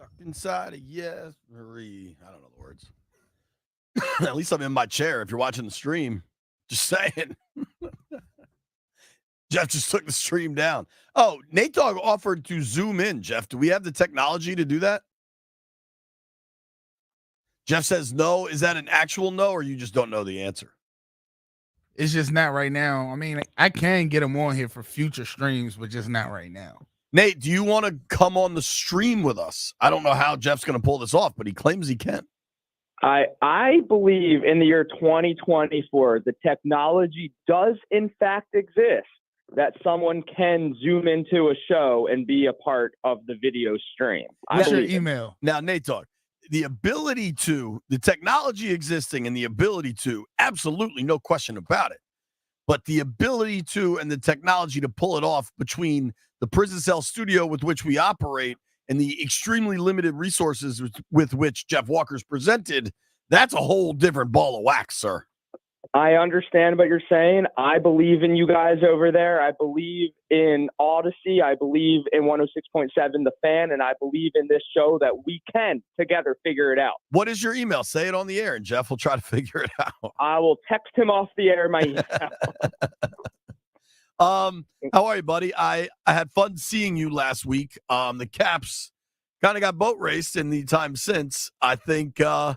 Stuck inside a yes, Marie. I don't know the words. At least I'm in my chair. If you're watching the stream, just saying. Jeff just took the stream down. Oh, Nate Dogg offered to zoom in, Jeff. Do we have the technology to do that? Jeff says no. Is that an actual no, or you just don't know the answer? It's just not right now. I mean, I can get him on here for future streams, but just not right now. Nate, do you want to come on the stream with us? I don't know how Jeff's going to pull this off, but he claims he can. I believe in the year 2024, the technology does in fact exist that someone can zoom into a show and be a part of the video stream. What's your email? Now, Nate Dogg, the technology existing and the ability to, absolutely no question about it. But the ability to and the technology to pull it off between the prison cell studio with which we operate and the extremely limited resources with which Jeff Walker's presented, that's a whole different ball of wax, sir. I understand what you're saying. I believe in you guys over there. I believe in Odyssey. I believe in 106.7 The Fan, and I believe in this show that we can together figure it out. What is your email? Say it on the air, and Jeff will try to figure it out. I will text him off the air my email. How are you, buddy? I had fun seeing you last week. The Caps kind of got boat raced in the time since. I think, there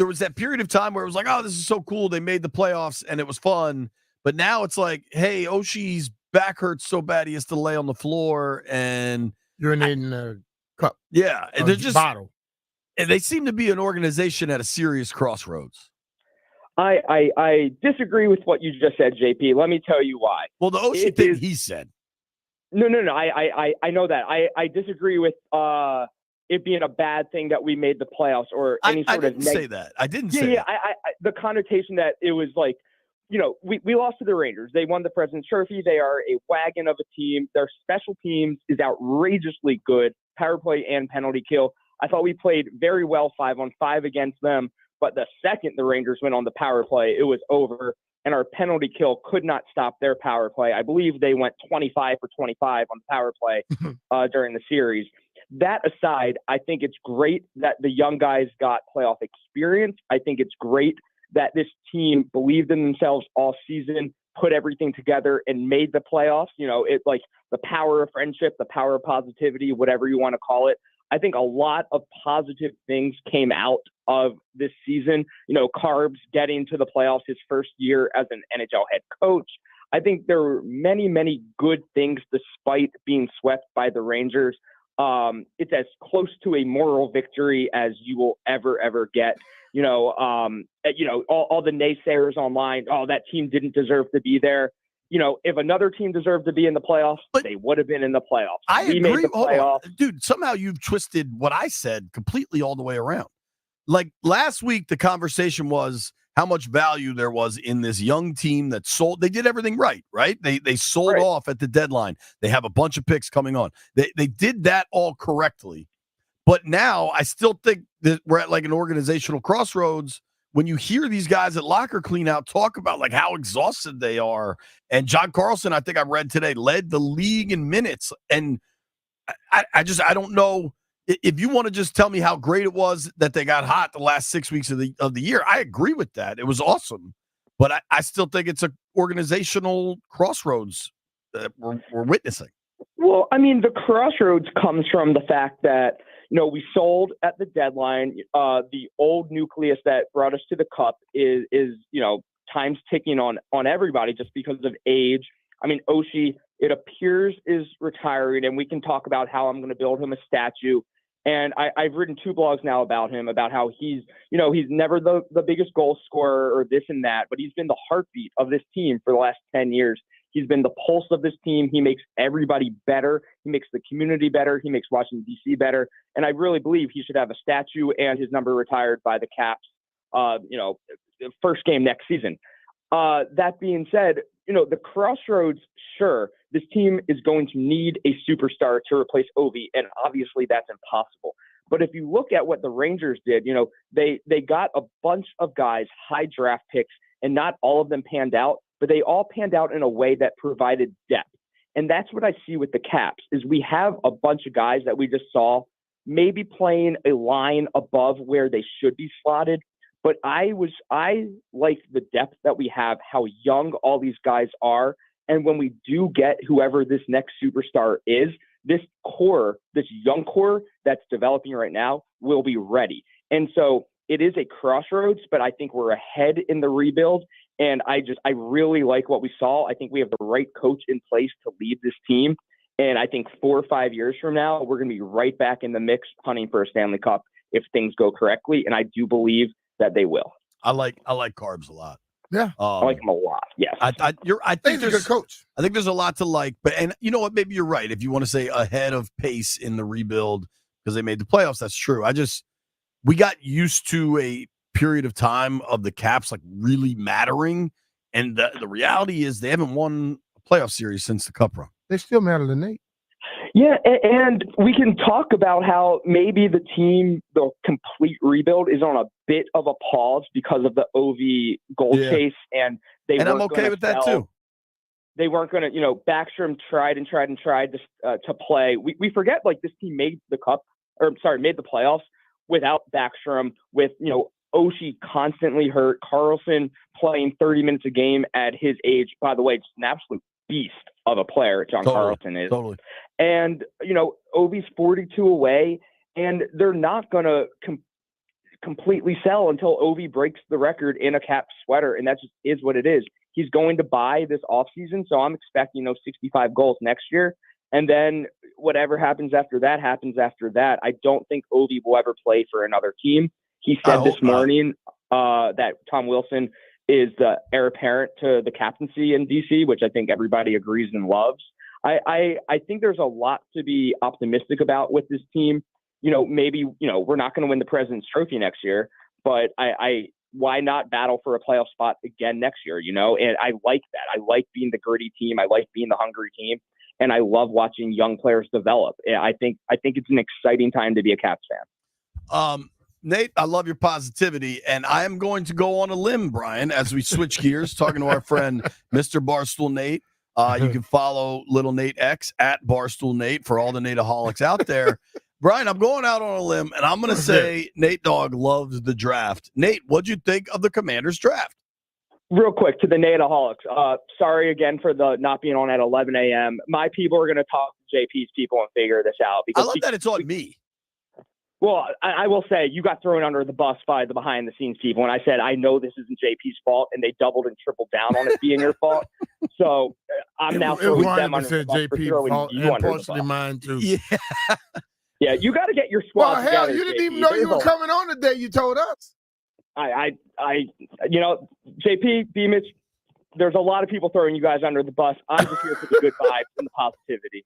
was that period of time where it was like, oh, this is so cool. They made the playoffs and it was fun. But now it's like, hey, Oshie's back hurts so bad he has to lay on the floor and urinating a cup. Yeah, and they're just bottle. And they seem to be an organization at a serious crossroads. I disagree with what you just said, JP. Let me tell you why. Well, the Oshie thing he said. No. I know that. I disagree with it being a bad thing that we made the playoffs or any sort of. I didn't say that. I didn't say that. I the connotation that it was like, we lost to the Rangers. They won the President's Trophy. They are a wagon of a team. Their special teams is outrageously good, power play and penalty kill. I thought we played very well 5-on-5 against them. But the second the Rangers went on the power play, it was over, and our penalty kill could not stop their power play. I believe they went 25 for 25 on the power play during the series. That aside, I think it's great that the young guys got playoff experience. I think it's great that this team believed in themselves all season, put everything together, and made the playoffs. It's like the power of friendship, the power of positivity, whatever you want to call it. I think a lot of positive things came out of this season. Carbs getting to the playoffs his first year as an NHL head coach. I think there were many, many good things despite being swept by the Rangers. It's as close to a moral victory as you will ever get. All the naysayers online, oh, that team didn't deserve to be there. If another team deserved to be in the playoffs, they would have been in the playoffs. I agree. Made the playoffs. Dude, somehow you've twisted what I said completely all the way around. Like last week, the conversation was how much value there was in this young team that sold. They did everything right? They sold off at the deadline. They have a bunch of picks coming on. They did that all correctly. But now I still think that we're at like an organizational crossroads when you hear these guys at locker cleanout talk about like how exhausted they are. And John Carlson, I think I read today, led the league in minutes. And I don't know if you want to just tell me how great it was that they got hot the last 6 weeks of the year. I agree with that. It was awesome. But I still think it's an organizational crossroads that we're witnessing. Well, I mean, the crossroads comes from the fact that, we sold at the deadline. The old nucleus that brought us to the cup is time's ticking on everybody just because of age. I mean, Oshie, it appears, is retiring, and we can talk about how I'm going to build him a statue. And I've written 2 blogs now about him, about how he's never the biggest goal scorer or this and that, but he's been the heartbeat of this team for the last 10 years. He's been the pulse of this team. He makes everybody better. He makes the community better. He makes Washington, D.C. better. And I really believe he should have a statue and his number retired by the Caps, first game next season. That being said, the crossroads, sure, this team is going to need a superstar to replace Ovi, and obviously that's impossible. But if you look at what the Rangers did, they got a bunch of guys, high draft picks, and not all of them panned out, but they all panned out in a way that provided depth. And that's what I see with the Caps, is we have a bunch of guys that we just saw maybe playing a line above where they should be slotted. But I like the depth that we have, how young all these guys are. And when we do get whoever this next superstar is, this young core that's developing right now will be ready. And so it is a crossroads, but I think we're ahead in the rebuild. And I really like what we saw. I think we have the right coach in place to lead this team. And I think 4 or 5 years from now, we're going to be right back in the mix hunting for a Stanley Cup if things go correctly. And I do believe that they will. I like Carbs a lot. Yeah. I like him a lot. Yes. I think He's a good coach. I think there's a lot to like, and you know what? Maybe you're right. If you want to say ahead of pace in the rebuild because they made the playoffs, that's true. We got used to a period of time of the Caps like really mattering, and the reality is they haven't won a playoff series since the Cup run. They still matter to Nate. Yeah, and we can talk about how maybe the complete rebuild is on a bit of a pause because of the OV goal chase, and I'm okay with that too. They weren't going to, Backstrom tried to play. We forget like this team made the playoffs without Backstrom, with Oshie constantly hurt, Carlson playing 30 minutes a game at his age. By the way, just an absolute beast of a player, John Carlson is. Totally. And, Ovi's 42 away, and they're not going to completely sell until Ovi breaks the record in a Cap sweater, and that just is what it is. He's going to buy this offseason, so I'm expecting 65 goals next year. And then whatever happens after that happens after that. I don't think Ovi will ever play for another team. He said this morning that Tom Wilson is the heir apparent to the captaincy in DC, which I think everybody agrees and loves. I think there's a lot to be optimistic about with this team. Maybe, we're not going to win the President's Trophy next year, but why not battle for a playoff spot again next year, And I like that. I like being the gritty team. I like being the hungry team. And I love watching young players develop. I think it's an exciting time to be a Caps fan. Nate, I love your positivity, and I am going to go on a limb, Brian, as we switch gears, talking to our friend, Mr. Barstool Nate. You can follow Little Nate X at Barstool Nate for all the Nateaholics out there. Brian, I'm going out on a limb, and I'm going to say Nate Dogg loves the draft. Nate, what'd you think of the Commanders draft? Real quick to the Nateaholics. Sorry again for the not being on at 11 a.m. My people are going to talk to JP's people and figure this out. Because I love that it's on me. Well, I will say you got thrown under the bus by the behind-the-scenes people, and I said, I know this isn't JP's fault, and they doubled and tripled down on it being your fault. So I'm now throwing them under the bus for throwing you under the bus. Mine too. Yeah, you got to get your squad together. Hell, you didn't even know you were coming on today. You told us. JP, B-Mitch, there's a lot of people throwing you guys under the bus. I'm just here for the good vibes and the positivity.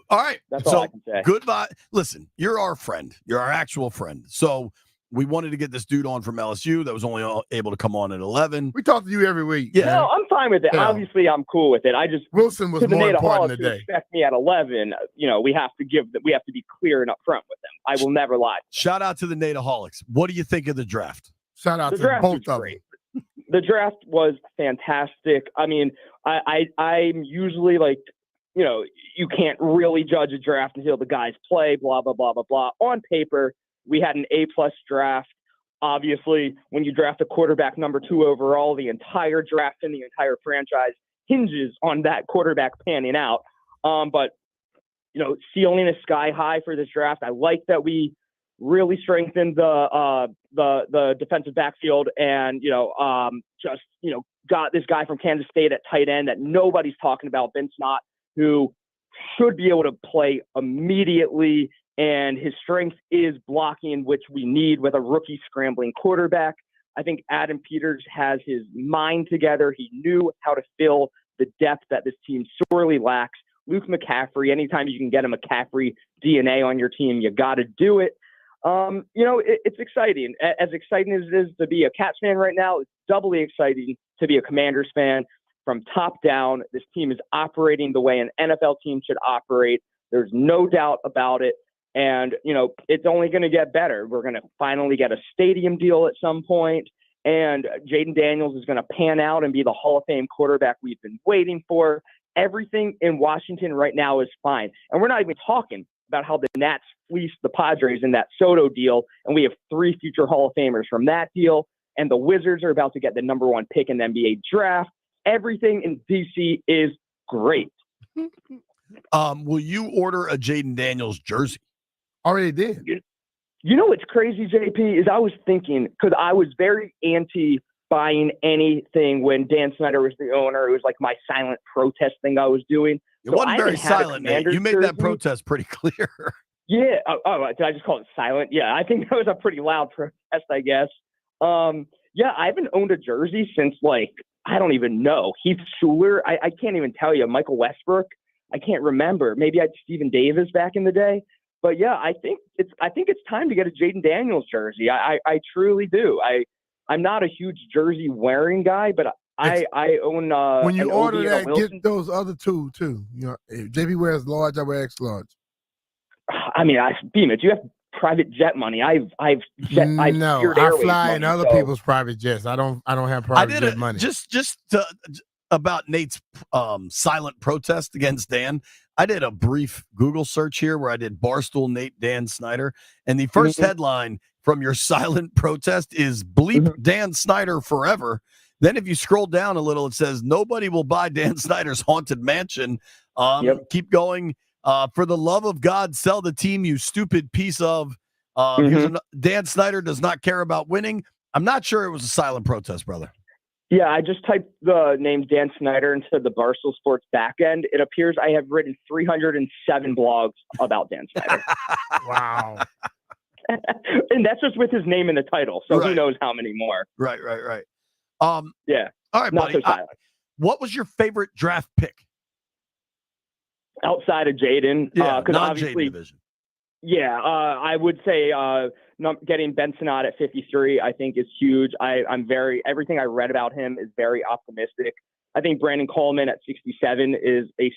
All right. That's all I can say. Goodbye. Listen, you're our friend. You're our actual friend. So we wanted to get this dude on from LSU that was only able to come on at 11. We talk to you every week. Yeah. No, I'm fine with it. Yeah. Obviously, I'm cool with it. Wilson was more important today. Expect me at 11. We have to be clear and upfront with them. I will never lie. Shout out to the Nateaholics. What do you think of the draft? Shout out to both of them. The draft was fantastic. I mean, I'm usually like, you can't really judge a draft until the guys play, blah, blah, blah, blah, blah. On paper, we had an A-plus draft. Obviously, when you draft a quarterback number 2 overall, the entire draft and the entire franchise hinges on that quarterback panning out. But ceiling is sky high for this draft. I like that we really strengthened the defensive backfield and, got this guy from Kansas State at tight end that nobody's talking about, Ben Snott, who should be able to play immediately, and his strength is blocking, which we need with a rookie scrambling quarterback. I think Adam Peters has his mind together. He knew how to fill the depth that this team sorely lacks. Luke McCaffrey, anytime you can get a McCaffrey DNA on your team, you got to do it. It's exciting. As exciting as it is to be a Cats fan right now, it's doubly exciting to be a Commanders fan. From top down, this team is operating the way an NFL team should operate. There's no doubt about it. And, it's only going to get better. We're going to finally get a stadium deal at some point. And Jaden Daniels is going to pan out and be the Hall of Fame quarterback we've been waiting for. Everything in Washington right now is fine. And we're not even talking about how the Nats fleeced the Padres in that Soto deal, and we have 3 future Hall of Famers from that deal. And the Wizards are about to get the number 1 pick in the NBA draft. Everything in DC is great. Will you order a Jaden Daniels jersey? Already did. You know what's crazy, JP, is I was thinking, because I was very anti buying anything when Dan Snyder was the owner. It was like my silent protest thing I was doing. It wasn't very silent, Nate. You made that protest pretty clear. Yeah. Oh, did I just call it silent? Yeah, I think that was a pretty loud protest, I guess. Yeah, I haven't owned a jersey since, like, I don't even know. Heath Schuler, I can't even tell you. Michael Westbrook, I can't remember. Maybe I had Stephen Davis back in the day. But yeah, I think it's time to get a Jaden Daniels jersey. I truly do. I'm not a huge jersey wearing guy, but I own. When you an order OB and a that, Wilson. get those other 2 too. You know, if JP wears large, I wear X large. I mean, Beam it. You have private jet money. I've No, I fly in other so. people's private jets. I don't have private jet money. Just about Nate's silent protest against Dan. I did a brief Google search here where I did Barstool Nate Dan Snyder, and the first headline from your silent protest is "Bleep Dan Snyder forever." Then if you scroll down a little, it says nobody will buy Dan Snyder's haunted mansion. Keep going. For the love of God, sell the team, you stupid piece of. Dan Snyder does not care about winning. I'm not sure it was a silent protest, brother. Yeah, I just typed the name Dan Snyder into the Barstool Sports backend. It appears I have written 307 blogs about Dan Snyder. Wow. And that's just with his name in the title. So who knows how many more. Right. Yeah. All right, not buddy. So silent. What was your favorite draft pick? Outside of Jaden. Yeah, non-Jaden division. Yeah, I would say getting Benson out at 53, I think is huge. Everything I read about him is very optimistic. I think Brandon Coleman at 67 is this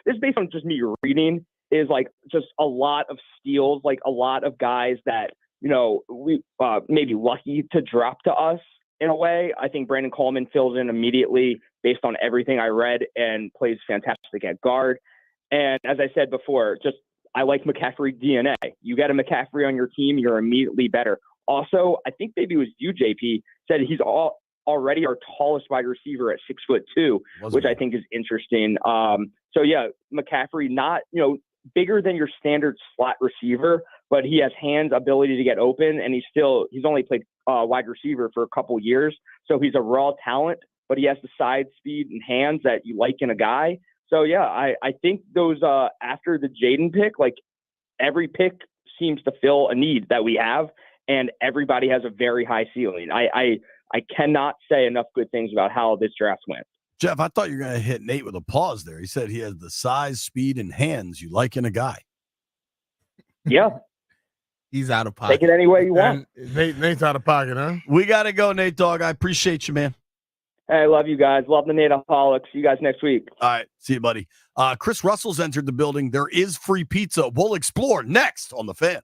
is based on just me reading, is like just a lot of steals, like a lot of guys that, you know, we maybe lucky to drop to us in a way. I think Brandon Coleman fills in immediately based on everything I read and plays fantastic at guard. And as I said before, I like McCaffrey DNA. You get a McCaffrey on your team, you're immediately better. Also, I think maybe it was you, JP, said he's already our tallest wide receiver at 6'2", which I think is interesting. So yeah, McCaffrey, not, you know, bigger than your standard slot receiver, but he has hands, ability to get open, and he's only played wide receiver for a couple years, so he's a raw talent, but he has the side speed and hands that you like in a guy. So yeah, I think those after the Jaden pick, like every pick seems to fill a need that we have, and everybody has a very high ceiling. I cannot say enough good things about how this draft went. Jeff, I thought you were going to hit Nate with a pause there. He said he has the size, speed, and hands you like in a guy. Yeah. He's out of pocket. Take it any way you want. Nate's out of pocket, huh? We got to go, Nate Dogg. I appreciate you, man. Hey, I love you guys. Love the Nateaholics. See you guys next week. All right. See you, buddy. Chris Russell's entered the building. There is free pizza. We'll explore next on The Fan.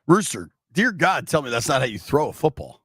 Rooster, dear God, tell me that's not how you throw a football.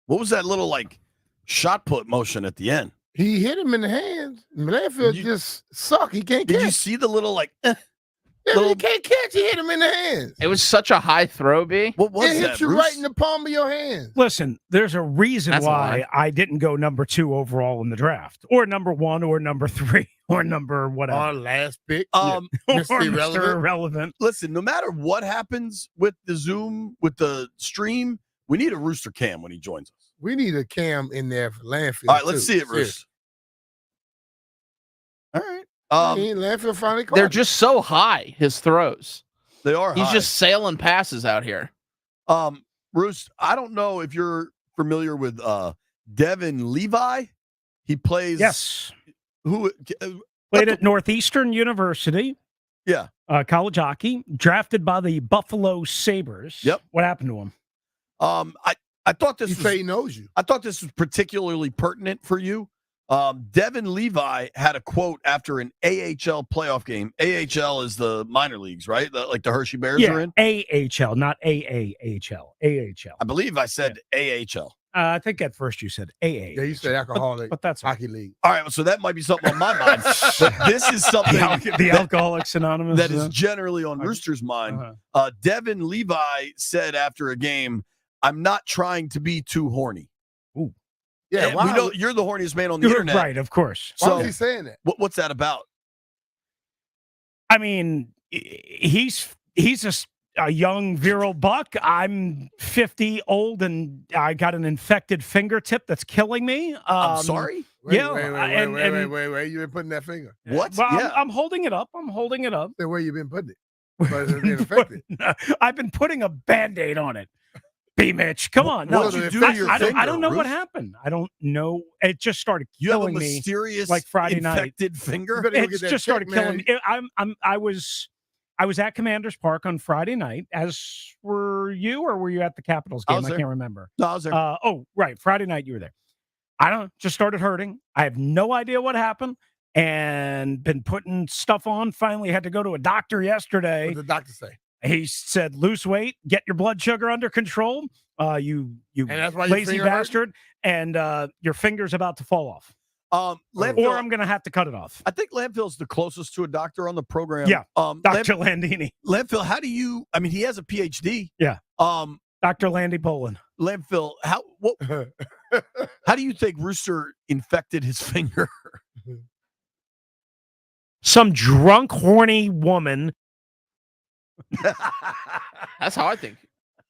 What was that little like shot put motion at the end? He hit him in the hands. Landfill just suck. He can't catch. Did you see the little like? Yeah, he can't catch. He hit him in the hands. It was such a high throw, B. What was It that? hit you Bruce? right in the palm of your hand. Listen, there's a reason That's a why lie. I didn't go number 2 overall in the draft, or number 1, or number 3, or number whatever. Our last pick. or Mr. Mr. Irrelevant. Listen, no matter what happens with the Zoom, with the stream, we need a Rooster Cam when he joins us. We need a cam in there for Landfill. All right, let's too. see it, Rooster. All right. Landfill finally caught They're him. just so high, his throws. They are. He's high. just sailing passes out here. Bruce, I don't know if you're familiar with Devin Levi. He plays. Yes. Who Played at Northeastern University. Yeah. College hockey. Drafted by the Buffalo Sabres. Yep. What happened to him? I thought this He was. say he knows you. I thought this was particularly pertinent for you. Devin Levi had a quote after an AHL playoff game. AHL is the minor leagues, right? Like the Hershey Bears are in. AHL, not AAHL. AHL. I believe I said AHL. I think at first you said AA. Yeah, you said alcoholic. But that's hockey league. All right, so that might be something on my mind. But this is something the Alcoholics Anonymous. that is generally on Rooster's mind. Devin Levi said after a game, "I'm not trying to be too horny." Ooh. Yeah, we know you're the horniest man on the internet. Right, of course. Why So was he saying that? what's that about? I mean, he's a young virile buck. I'm 50, old, and I got an infected fingertip that's killing me. I'm sorry. Wait, Yeah, wait. You been putting that finger? What? Well, Yeah. I'm holding it up. Say where you been putting it? But it's been infected. I've been putting a Band-Aid on it. B. Mitch, come on. No, What'd you do to your I don't finger, know what Bruce? happened. I don't know. It just started You have a killing me. mysterious like Friday night. infected finger. You better go It's get that just checked, started killing man. me. I was at Commander's Park on Friday night, as were you, or were you at the Capitals I game? was I there. can't remember. No, I was there. Oh, right. Friday night you were there. I don't just started hurting. I have no idea what happened and been putting stuff on. Finally had to go to a doctor yesterday. What did the doctor say? He said, lose weight, get your blood sugar under control. You And that's why your lazy finger hurt? bastard, and your finger's about to fall off. Landfill, Or I'm going to have to cut it off. I think Landfill's the closest to a doctor on the program. Yeah, How Dr. Landini. Landfill, how do you? I mean, he has a PhD. Yeah. Um, Dr. Landy Poland. Landfill, how do you think Rooster infected his finger? Some drunk, horny woman. That's how I think.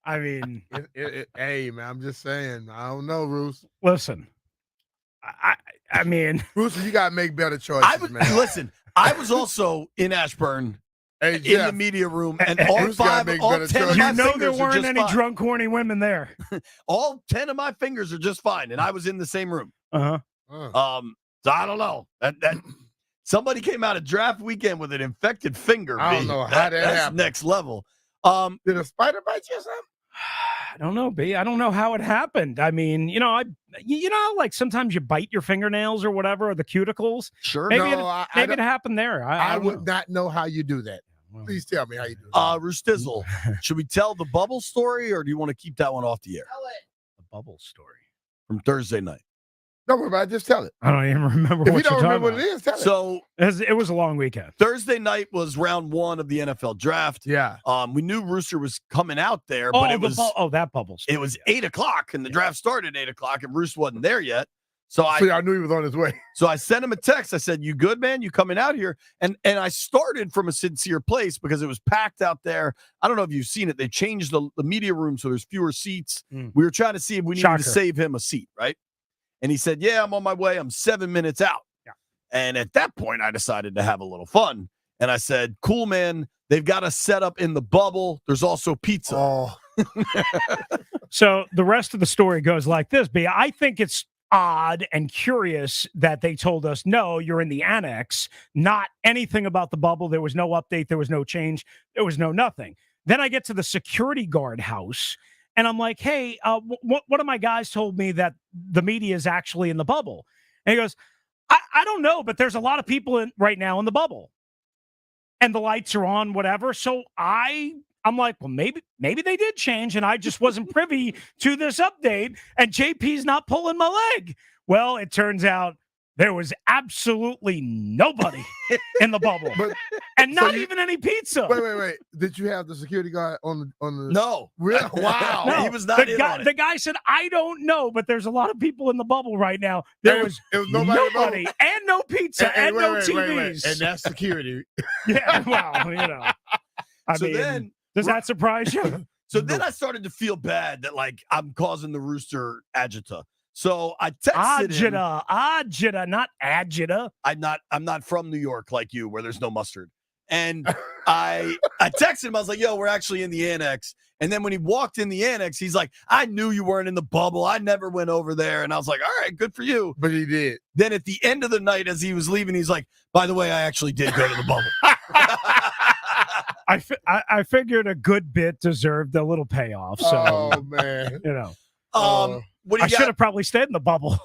I mean, Hey, man, I'm just saying. I don't know, Bruce. listen. I mean, Bruce, you got to make better choices, I would man. listen. I was also in Ashburn Hey, in Jeff, the media room, and all Bruce gotta five, make all better 10 of choices. my you know there fingers are weren't just any fine. drunk, horny women there. All 10 of my fingers are just fine, and I was in the same room. Uh-huh. So I don't know. That somebody came out of draft weekend with an infected finger. I don't B. know how that that's happened. next level. Did a spider bite you or something? I don't know, B. I don't know how it happened. I mean, like sometimes you bite your fingernails or whatever, or the cuticles. Sure. Maybe No, it happened there. I don't would know. not know how you do that. Well, Please tell me how you do it. Rustizzle, should we tell the bubble story, or do you want to keep that one off the air the bubble story. from Thursday night? Don't worry about it. Just tell it. I don't even remember If what you don't you're remember talking what it is, tell it. So It was a long weekend. Thursday night was round one of the NFL draft. Yeah. We knew Rooster was coming out there, but it was that bubble story. it was 8:00, and the draft started at 8:00, and Bruce wasn't there yet. So So I knew he was on his way. So I sent him a text. I said, "You good, man? You coming out here?" And I started from a sincere place because it was packed out there. I don't know if you've seen it. They changed the media room so there's fewer seats. Mm. We were trying to see if we needed Shocker. to save him a seat, right? And he said, "Yeah, I'm on my way. I'm 7 minutes out." Yeah. And at that point, I decided to have a little fun. And I said, "Cool, man. They've got a setup in the bubble. There's also pizza." Oh, So the rest of the story goes like this, B. I think it's odd and curious that they told us, no, you're in the annex, not anything about the bubble. There was no update. There was no change. There was no nothing. Then I get to the security guard house and I'm like, hey, one of my guys told me that the media is actually in the bubble. And he goes, I don't know, but there's a lot of people right now in the bubble and the lights are on, whatever. So I I'm like, well, maybe they did change, and I just wasn't privy to this update, and JP's not pulling my leg. Well, it turns out there was absolutely nobody in the bubble, and not even any pizza. Wait. Did you have the security guard on the? No. Wow. No, he was not in on it. The guy said, I don't know, but there's a lot of people in the bubble right now. There was nobody and no pizza and no TVs. And that's security. Yeah, well, I mean, then, does that surprise you? So then I started to feel bad that like I'm causing the Rooster agita. So I texted him. Agita, not agita. I'm not from New York like you, where there's no mustard. And I texted him. I was like, "Yo, we're actually in the annex." And then when he walked in the annex, he's like, "I knew you weren't in the bubble. I never went over there." And I was like, "All right, good for you." But he did. Then at the end of the night, as he was leaving, he's like, "By the way, I actually did go to the bubble." I figured a good bit deserved a little payoff. So, oh man, what do you I should have probably stayed in the bubble. Would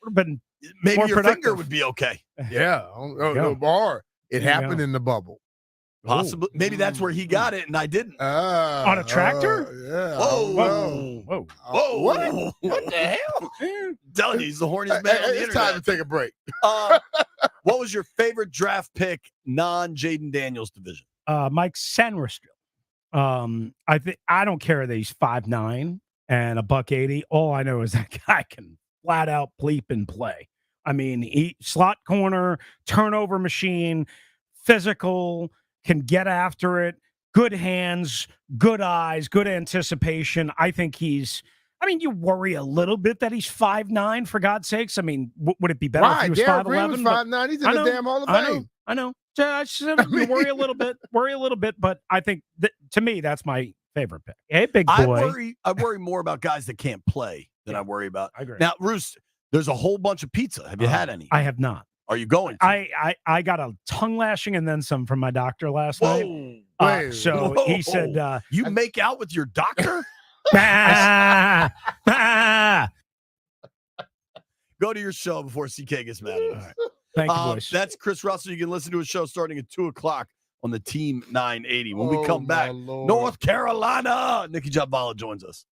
have been maybe more your productive. finger would be okay. Yeah. Or it happened in the bubble. Possibly. Maybe that's where he got it and I didn't. On a tractor? Yeah. Whoa. What? What the hell? Telling you, he's the horniest man on the It's internet. time to take a break. What was your favorite draft pick, non-Jaden Daniels division? Mike Sanderstrom. I don't care that he's 5'9" and $180. All I know is that guy can flat out bleep and play. I mean, he slot corner, turnover machine, physical, can get after it, good hands, good eyes, good anticipation. I think you worry a little bit that he's 5'9", for God's sakes. I mean, would it be better if he was 5'11"? Was 5'9". He's in the damn Hall of Fame. I know. You worry a little bit, but I think to me, that's my favorite pick. Hey, big boy. I worry more about guys that can't play than I worry about. I agree. Now, Roos, there's a whole bunch of pizza. Have you had any? I have not. Are you going to? I got a tongue lashing and then some from my doctor last night. He said, "You make out with your doctor." Go to your show before CK gets mad at us. Right. Thank you, boys. That's Chris Russell. You can listen to his show starting at 2:00 on the Team 980. When we come back, North Carolina, Nikki Jabala joins us.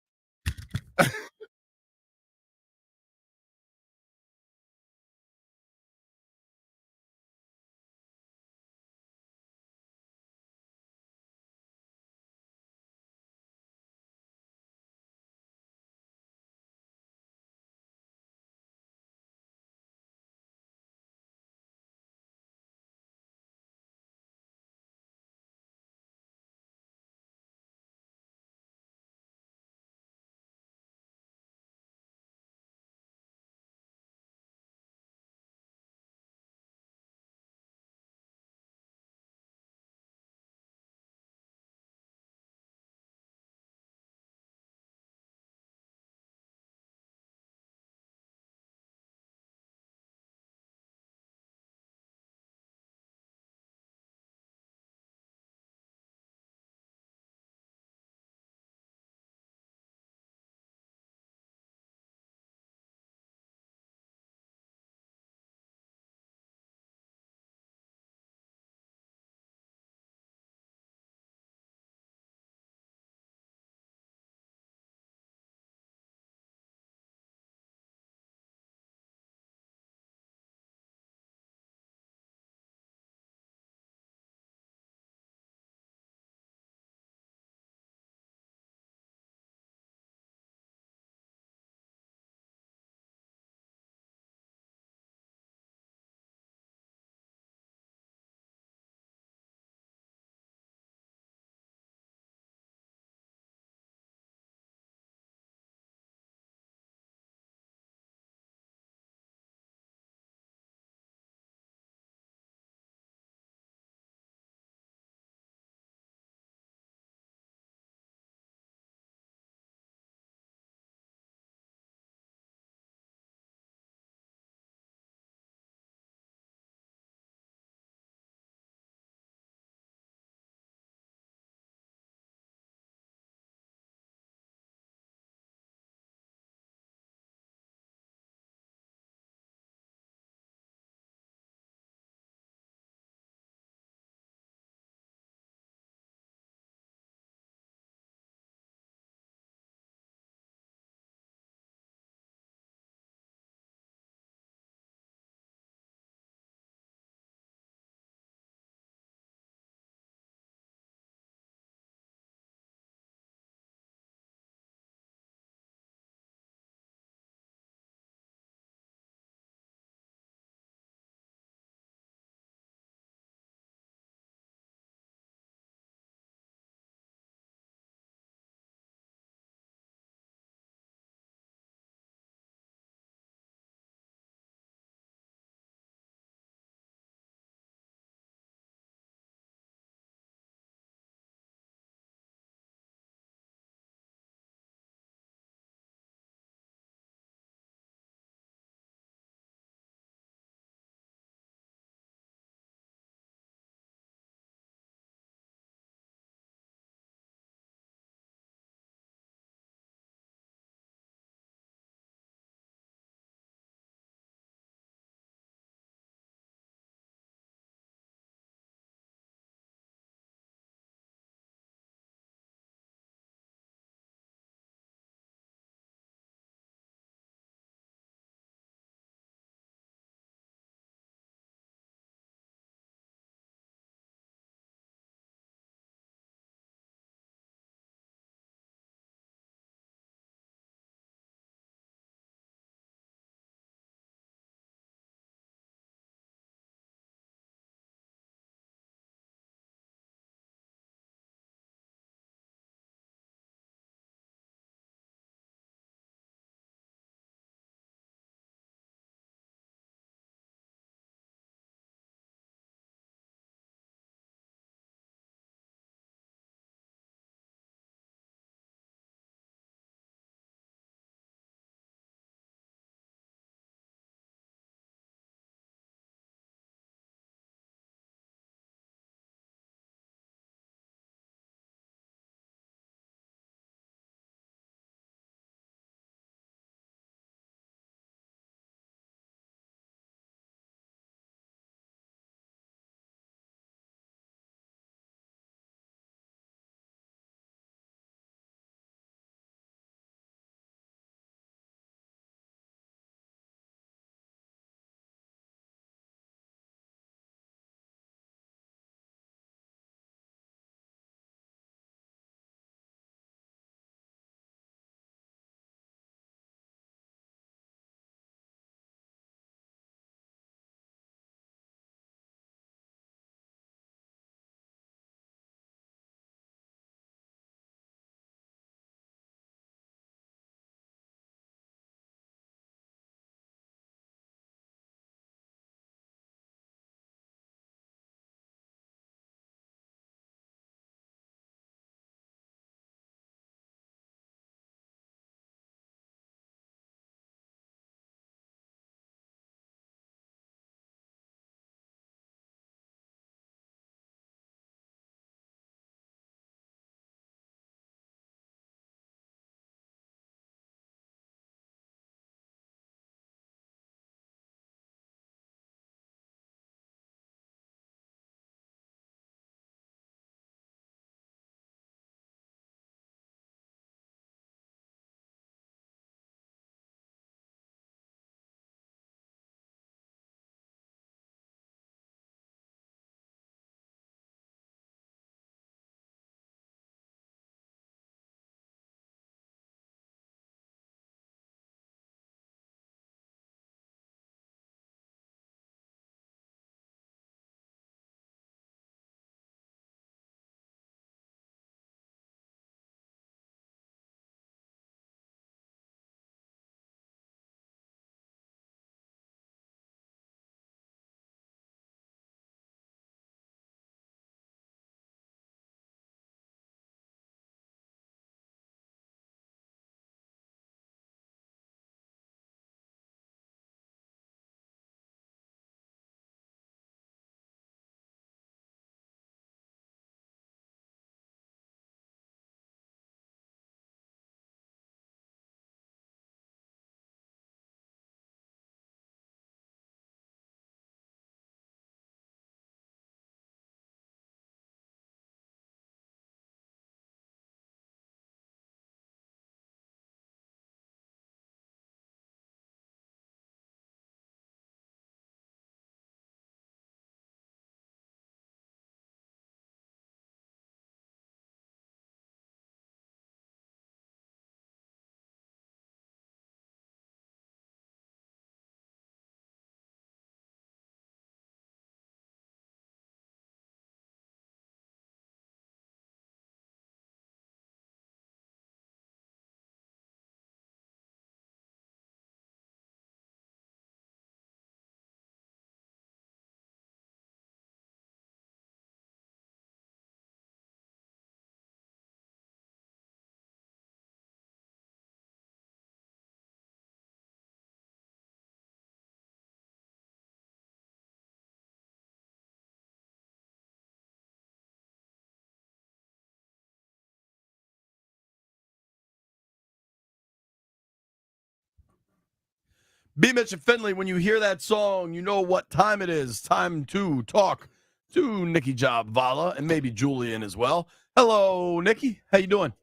B. Mitch and Finley, when you hear that song, you know what time it is. Time to talk to Nikki Jabala and maybe Julian as well. Hello, Nikki. How you doing?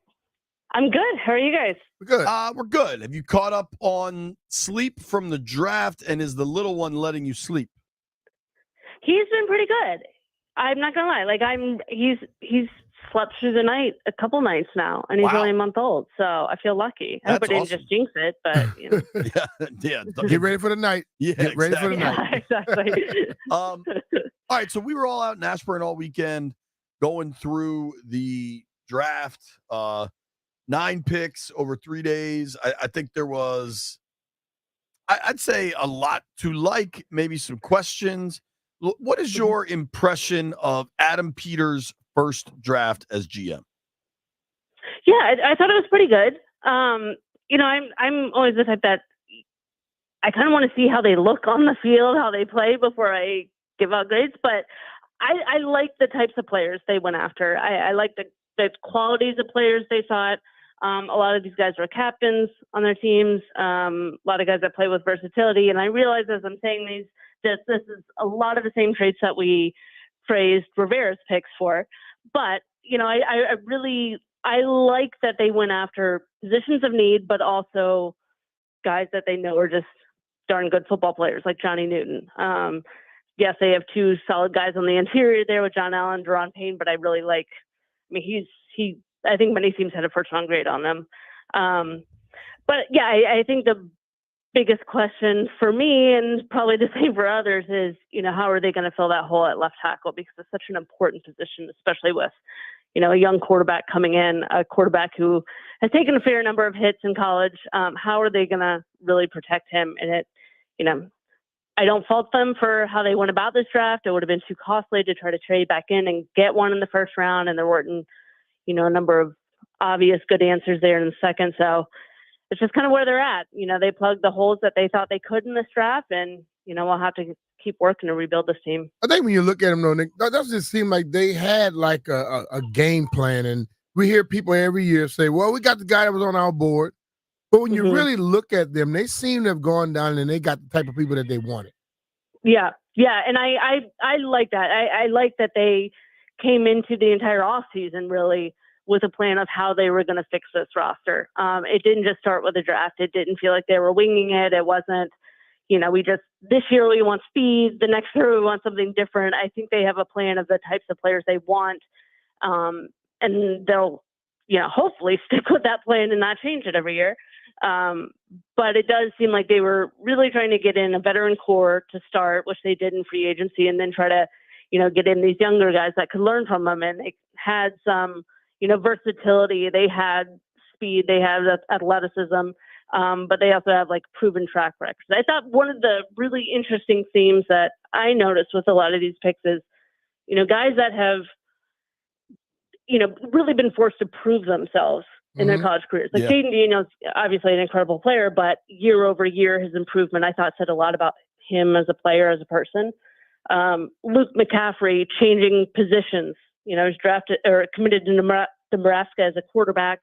I'm good. How are you guys? We're good. We're good. Have you caught up on sleep from the draft, and is the little one letting you sleep? He's been pretty good. I'm not gonna lie. Like he's slept through the night a couple nights now, and he's Wow. only a month old. So I feel lucky. I hope I That's didn't awesome. just jinx it, but you know. yeah. Get ready for the night. Yeah, Get ready for the exactly. night. Yeah, exactly. All right, so we were all out in Ashburn all weekend going through the draft. 9 picks over 3 days. I think there was, I'd say, a lot to like, maybe some questions. What is your impression of Adam Peters' first draft as GM? Yeah, I thought it was pretty good. You know, I'm always the type that I kind of want to see how they look on the field, how they play before I give out grades. But I like the types of players they went after. I like the qualities of players they thought. A lot of these guys were captains on their teams. A lot of guys that play with versatility. And I realize as I'm saying these, this is a lot of the same traits that we praised Rivera's picks for. But, you know, I really like that they went after positions of need, but also guys that they know are just darn good football players like Johnny Newton. Yes, they have 2 solid guys on the interior there with John Allen, Deron Payne, but I really like, I mean, I think many teams had a first round grade on them. But yeah, I think the biggest question for me, and probably the same for others, is, you know, how are they going to fill that hole at left tackle? Because it's such an important position, especially with, you know, a young quarterback coming in, a quarterback who has taken a fair number of hits in college. How are they going to really protect him? And it, you know, I don't fault them for how they went about this draft. It would have been too costly to try to trade back in and get one in the first round, and there weren't, you know, a number of obvious good answers there in the second. So it's just kind of where they're at. You know, they plugged the holes that they thought they could in this draft, and, you know, we'll have to keep working to rebuild this team. I think when you look at them, though, Nick, that doesn't seem like they had like a game plan. And we hear people every year say, well, we got the guy that was on our board. But when you really look at them, they seem to have gone down and they got the type of people that they wanted. Yeah. Yeah. And I like that. I like that they came into the entire offseason really with a plan of how they were going to fix this roster. It didn't just start with a draft. It didn't feel like they were winging it. It wasn't, you know, this year we want speed. The next year we want something different. I think they have a plan of the types of players they want. And they'll, you know, hopefully stick with that plan and not change it every year. But it does seem like they were really trying to get in a veteran core to start, which they did in free agency, and then try to, you know, get in these younger guys that could learn from them. And they had some, you know, versatility. They had speed. They had athleticism. But they also have like proven track records. I thought one of the really interesting themes that I noticed with a lot of these picks is, you know, guys that have, you know, really been forced to prove themselves in their college careers. Like Jaden, you know, is obviously an incredible player, but year over year, his improvement, I thought, said a lot about him as a player, as a person. Luke McCaffrey changing positions, you know, was drafted or committed to Nebraska as a quarterback,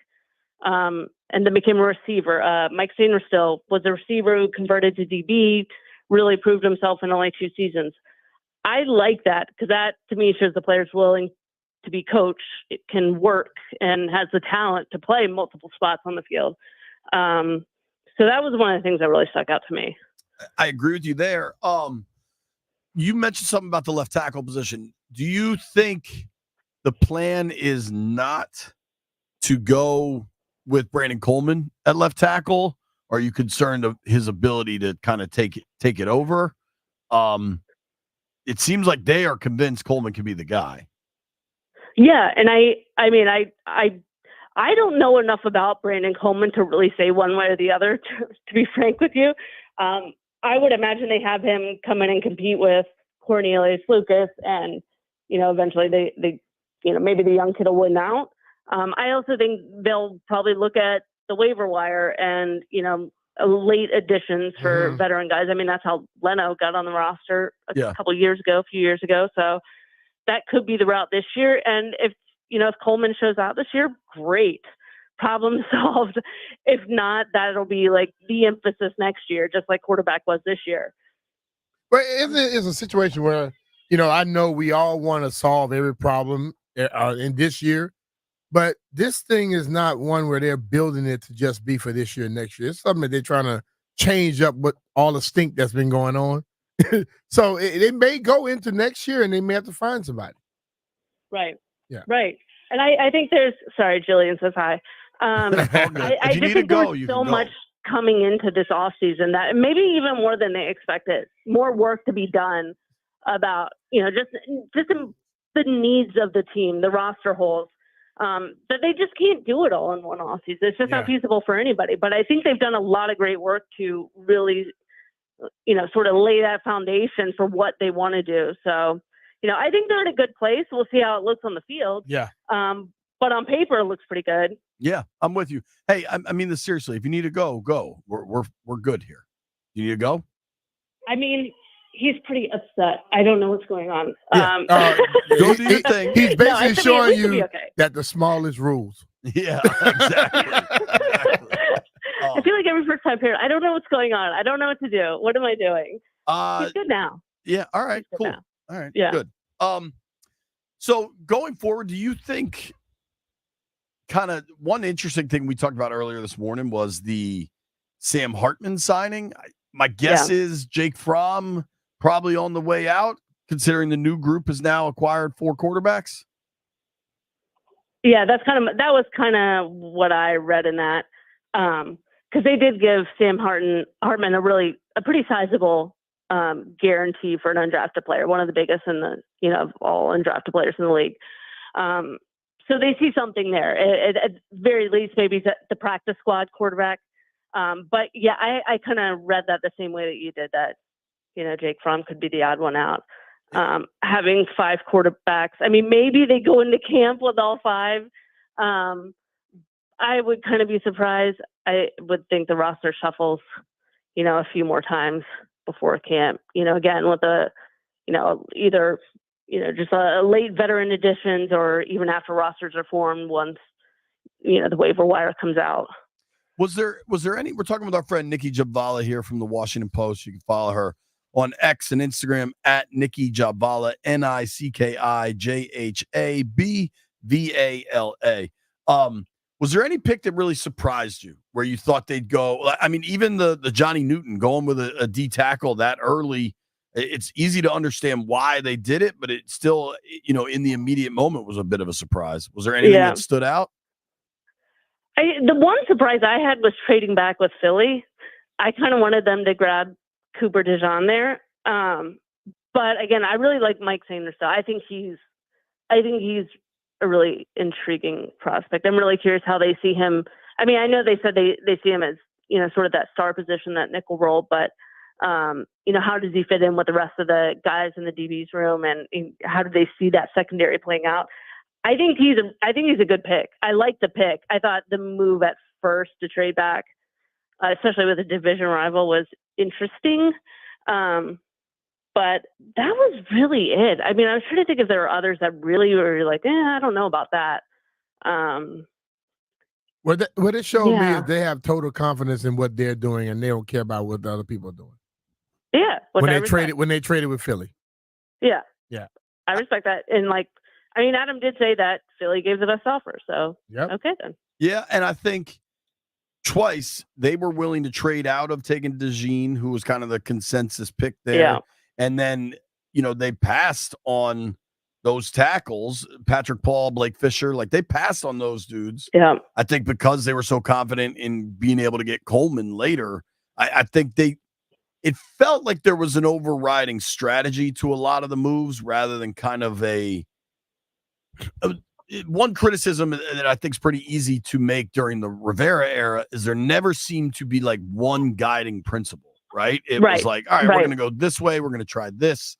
and then became a receiver. Mike Sainristil was a receiver who converted to DB, really proved himself in only 2 seasons. I like that because that, to me, shows the player's willing to be coached, it can work, and has the talent to play multiple spots on the field. So that was one of the things that really stuck out to me. I agree with you there. You mentioned something about the left tackle position. Do you think the plan is not to go with Brandon Coleman at left tackle? Or are you concerned of his ability to kind of take it over? It seems like they are convinced Coleman can be the guy. Yeah, and I mean, I don't know enough about Brandon Coleman to really say one way or the other, to be frank with you. I would imagine they have him come in and compete with Cornelius Lucas, and, you know, eventually they you know, maybe the young kid will win out. I also think they'll probably look at the waiver wire and, you know, late additions for veteran guys. I mean, that's how Leno got on the roster a few years ago. So that could be the route this year. And if, you know, if Coleman shows out this year, great. problem solved. If not, that'll be like the emphasis next year, just like quarterback was this year. But it's a situation where, I know we all want to solve every problem in this year, but this thing is not one where they're building it to just be for this year and next year. It's something that they're trying to change up with all the stink that's been going on. So it may go into next year and they may have to find somebody. Right. Yeah. Right. And I think sorry, Jillian says hi. I just think there was so much coming into this offseason that maybe even more than they expected, more work to be done about, just the needs of the team, the roster holes, that they just can't do it all in one offseason. It's just not feasible for anybody. But I think they've done a lot of great work to really, sort of lay that foundation for what they want to do. So, I think they're in a good place. We'll see how it looks on the field. Yeah. But on paper, it looks pretty good. Yeah, I'm with you. Hey, I mean this seriously. If you need to go. We're good here. You need to go? I mean, he's pretty upset. I don't know what's going on. Go do your thing. He's basically showing you that the smallest rules. Yeah, exactly. I feel like every first time parent, I don't know what's going on. I don't know what to do. What am I doing? He's good now. Yeah. All right. Cool. Now. All right. Yeah. Good. So going forward, do you think kind of one interesting thing we talked about earlier this morning was the Sam Hartman signing? My guess is Jake Fromm probably on the way out, considering the new group has now acquired 4 quarterbacks. Yeah, that was kind of what I read in that. Because they did give Sam Hartman a pretty sizable guarantee for an undrafted player, one of the biggest in the, of all undrafted players in the league. So they see something there. At very least, maybe the practice squad quarterback. But yeah, I kind of read that the same way that you did, that, Jake Fromm could be the odd one out. Having 5 quarterbacks. I mean, maybe they go into camp with all 5. I would kind of be surprised. I would think the roster shuffles, a few more times before camp, again, with either, just a late veteran additions or even after rosters are formed once, the waiver wire comes out. Was there any, we're talking with our friend Nikki Jabala here from the Washington Post. You can follow her on X and Instagram at Nikki Jabala, NICKIJHABVALA. Was there any pick that really surprised you where you thought they'd go? I mean, even the Johnny Newton going with a D tackle that early, it's easy to understand why they did it, but it still, in the immediate moment was a bit of a surprise. Was there anything that stood out? The one surprise I had was trading back with Philly. I kind of wanted them to grab Cooper DeJean there. But again, I really like Mike Sanderson. I think he's a really intriguing prospect. I'm really curious how they see him. I mean, I know they said they see him as, sort of that star position, that nickel role, but how does he fit in with the rest of the guys in the DB's room, and how do they see that secondary playing out? I think he's a good pick. I like the pick. I thought the move at first to trade back, especially with a division rival, was interesting. But that was really it. I mean, I was trying to think if there were others that really were like, I don't know about that. What it showed me is they have total confidence in what they're doing, and they don't care about what the other people are doing. Yeah. When they traded with Philly. Yeah. Yeah. I respect that. And Adam did say that Philly gave the best offer. So, okay then. Yeah, and I think twice they were willing to trade out of taking DeJean, who was kind of the consensus pick there. Yeah. And then, they passed on those tackles, Patrick Paul, Blake Fisher, they passed on those dudes. Yeah. I think because they were so confident in being able to get Coleman later, I think it felt like there was an overriding strategy to a lot of the moves rather than kind of one criticism that I think is pretty easy to make during the Rivera era is there never seemed to be one guiding principle. Right. It was like, all right, we're going to go this way. We're going to try this.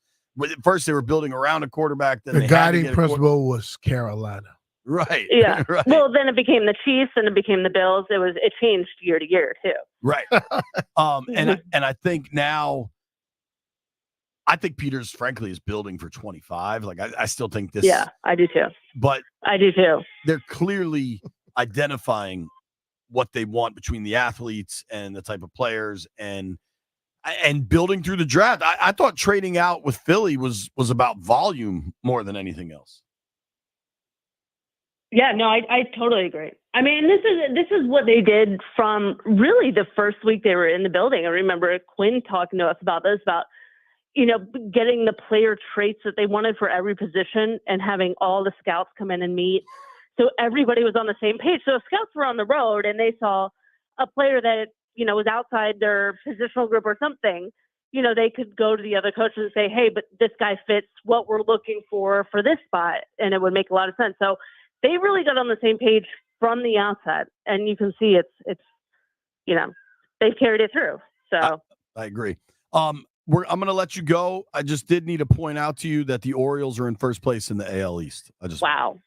First, they were building around a quarterback. Then the guiding principle was Carolina. Right. Yeah. Right. Well, then it became the Chiefs and it became the Bills. It changed year to year too. Right. And I think now, I think Peters, frankly, is building for 25. I still think this. Yeah, I do too. But I do too. They're clearly identifying what they want between the athletes and the type of players and building through the draft. I thought trading out with Philly was about volume more than anything else. Yeah, no, I totally agree. I mean, this is what they did from really the first week they were in the building. I remember Quinn talking to us about this, about, getting the player traits that they wanted for every position and having all the scouts come in and meet. So everybody was on the same page. So scouts were on the road and they saw a player that, was outside their positional group or something. They could go to the other coaches and say, hey, but this guy fits what we're looking for this spot. And it would make a lot of sense. So they really got on the same page from the outset, and you can see it's they've carried it through. So I agree. I'm going to let you go. I just did need to point out to you that the Orioles are in first place in the AL East. Wow.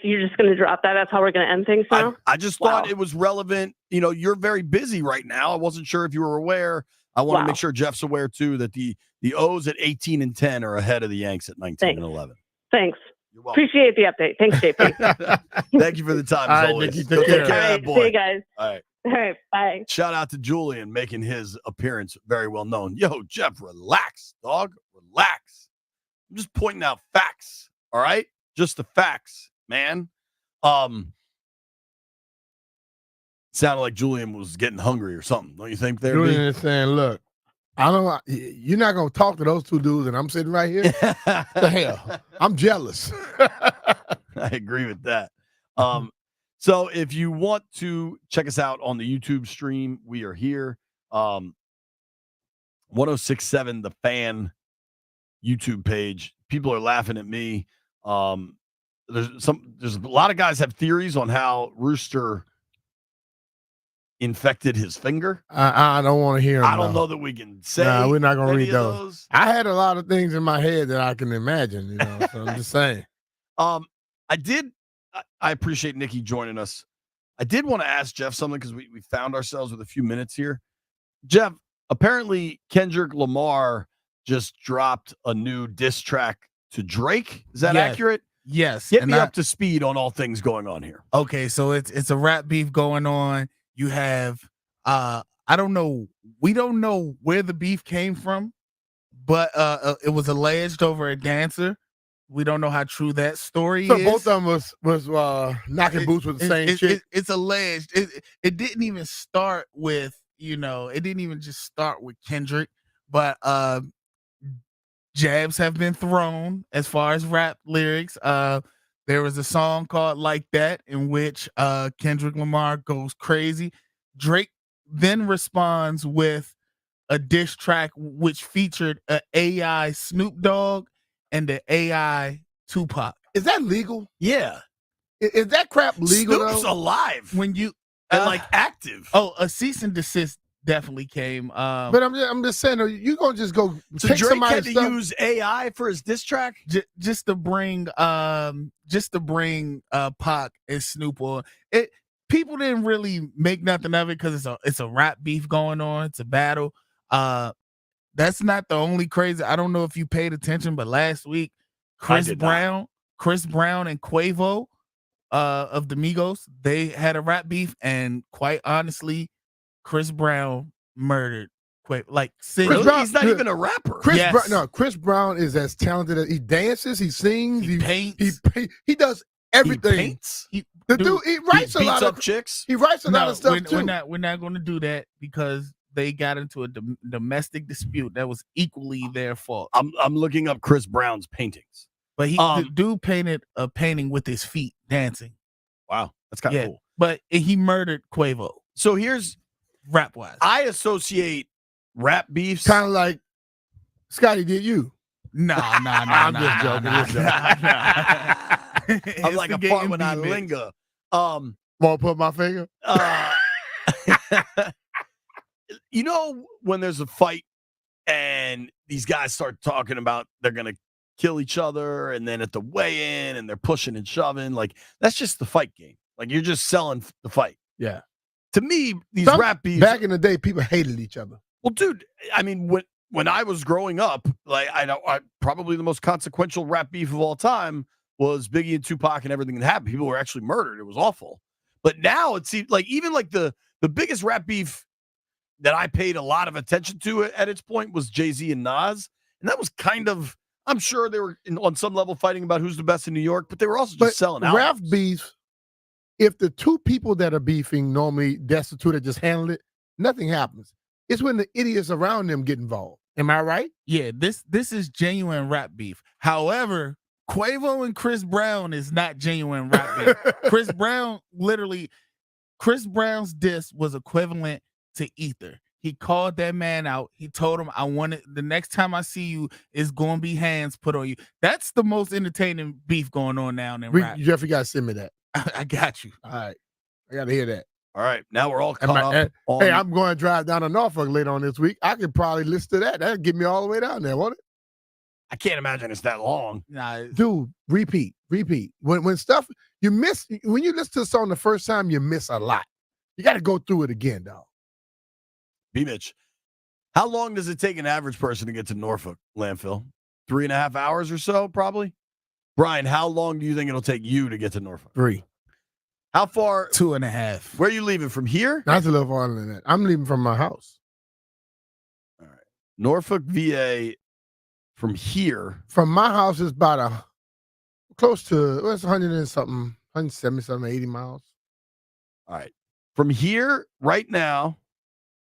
You're just going to drop that? That's how we're going to end things now? I just thought it was relevant. You're very busy right now. I wasn't sure if you were aware. I want to make sure Jeff's aware too that the O's at 18-10 are ahead of the Yanks at 19-11. Thanks. Appreciate the update. Thanks, JP. Thank you for the time, as always. Nikki, take care. All right, see you guys. All right. All right, bye. Shout out to Julian making his appearance very well known. Yo, Jeff, relax, dog. Relax. I'm just pointing out facts, all right? Just the facts, man. Sounded like Julian was getting hungry or something. Don't you think there? Julian is saying, look, you're not going to talk to those two dudes and I'm sitting right here? The hell? I'm jealous. I agree with that. So if you want to check us out on the YouTube stream, we are here. 1067 The Fan YouTube page. People are laughing at me. There's a lot of guys have theories on how Rooster infected his finger. I don't want to hear them. I don't know that we can say. Nah, we're not going to read those. I had a lot of things in my head that I can imagine, so I'm just saying. I appreciate Nikki joining us. I did want to ask Jeff something because we found ourselves with a few minutes here. Jeff, apparently Kendrick Lamar just dropped a new diss track to Drake. Is that accurate? Yes. Get me up to speed on all things going on here. Okay, so it's a rap beef going on. You have I don't know. We don't know where the beef came from, but it was alleged over a dancer. We don't know how true that story is. So both of them was knocking boots with the same chick. It's alleged. It didn't even start with, it didn't even just start with Kendrick, but jabs have been thrown as far as rap lyrics. There was a song called Like That in which Kendrick Lamar goes crazy. Drake then responds with a diss track which featured an AI Snoop Dogg and the AI Tupac. Is that legal? Yeah. Is that crap legal? Snoop's though? alive. When you and active. Oh, a cease and desist definitely came. But I'm just saying, you gonna just go so take Drake had to stuff? use AI for his diss track? Just to bring Pac and Snoop on it. People didn't really make nothing of it because it's a rap beef going on. It's a battle. That's not the only crazy. I don't know if you paid attention, but last week, Chris Brown and Quavo of the Migos, they had a rap beef, and quite honestly, Chris Brown murdered Quavo. Like, he's not even a rapper. Chris Brown is as talented as he dances, he sings, he paints, he does everything. He paints. The dude, he writes a lot of chicks. He writes a lot of stuff too. We're not going to do that because they got into a domestic dispute that was equally their fault. I'm looking up Chris Brown's paintings, but the dude painted a painting with his feet dancing. Wow, that's kind of cool. But he murdered Quavo. So here's rap wise. I associate rap beefs kind of like Scotty did you. Nah. I'm just joking. I'm like a part when I linger. Won't put my finger. When there's a fight and these guys start talking about they're gonna kill each other, and then at the weigh-in and they're pushing and shoving, like that's just the fight game. Like you're just selling the fight. Yeah. To me, rap beefs back in the day, people hated each other. Well, dude, I mean, when I was growing up, like I probably the most consequential rap beef of all time was Biggie and Tupac and everything that happened. People were actually murdered. It was awful. But now it seems like even like the biggest rap beef that I paid a lot of attention to at its point was Jay-Z and Nas. And that was kind of, I'm sure they were on some level fighting about who's the best in New York, but they were also just selling out. Rap beef, if the two people that are beefing normally, that's the two that just handle it, nothing happens. It's when the idiots around them get involved. Am I right? Yeah, this is genuine rap beef. However, Quavo and Chris Brown is not genuine rap beef. Chris Brown's diss was equivalent to Ether. He called that man out. He told him, I want it. The next time I see you, it's going to be hands put on you. That's the most entertaining beef going on now in rap. Jeffrey got to send me that. I got you. All right. I got to hear that. All right. Now we're all caught up. Hey, I'm going to drive down to Norfolk later on this week. I could probably listen to that. That'd get me all the way down there, won't it? I can't imagine it's that long. Nah, dude, repeat. When stuff, you miss, when you listen to a song the first time, you miss a lot. You got to go through it again, dog. B-Mitch, how long does it take an average person to get to Norfolk landfill? 3.5 hours or so, probably? Brian, how long do you think it'll take you to get to Norfolk? 3. How far? 2.5. Where are you leaving? From here? That's a little farther than that. I'm leaving from my house. All right. Norfolk, VA, from here. From my house is about close to, it's 100 and something, 170 something, 80 miles. All right. From here, right now,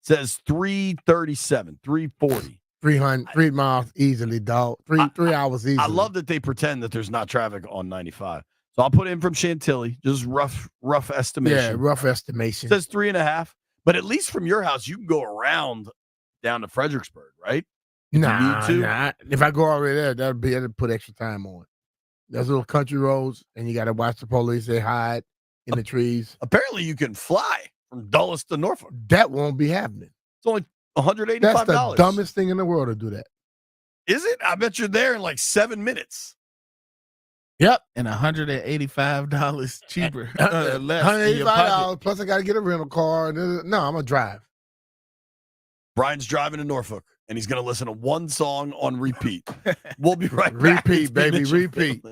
says 337, 340. 3 miles easily, dog. 3 hours easily. I love that they pretend that there's not traffic on 95. So I'll put in from Chantilly, just rough estimation. Yeah, rough estimation. It says 3.5. But at least from your house, you can go around down to Fredericksburg, right? Nah. If I go all the way there, that'll put extra time on it. There's little country roads, and you got to watch the police. They hide in the trees. Apparently, you can fly from Dulles to Norfolk. That won't be happening. It's only $185. That's the dumbest thing in the world to do that. Is it? I bet you're there in like 7 minutes. Yep. And $185 cheaper. Less in your $185. pocket. Plus, I got to get a rental car. No, I'm going to drive. Brian's driving to Norfolk, and he's going to listen to one song on repeat. We'll be right back. Repeat, baby, repeat.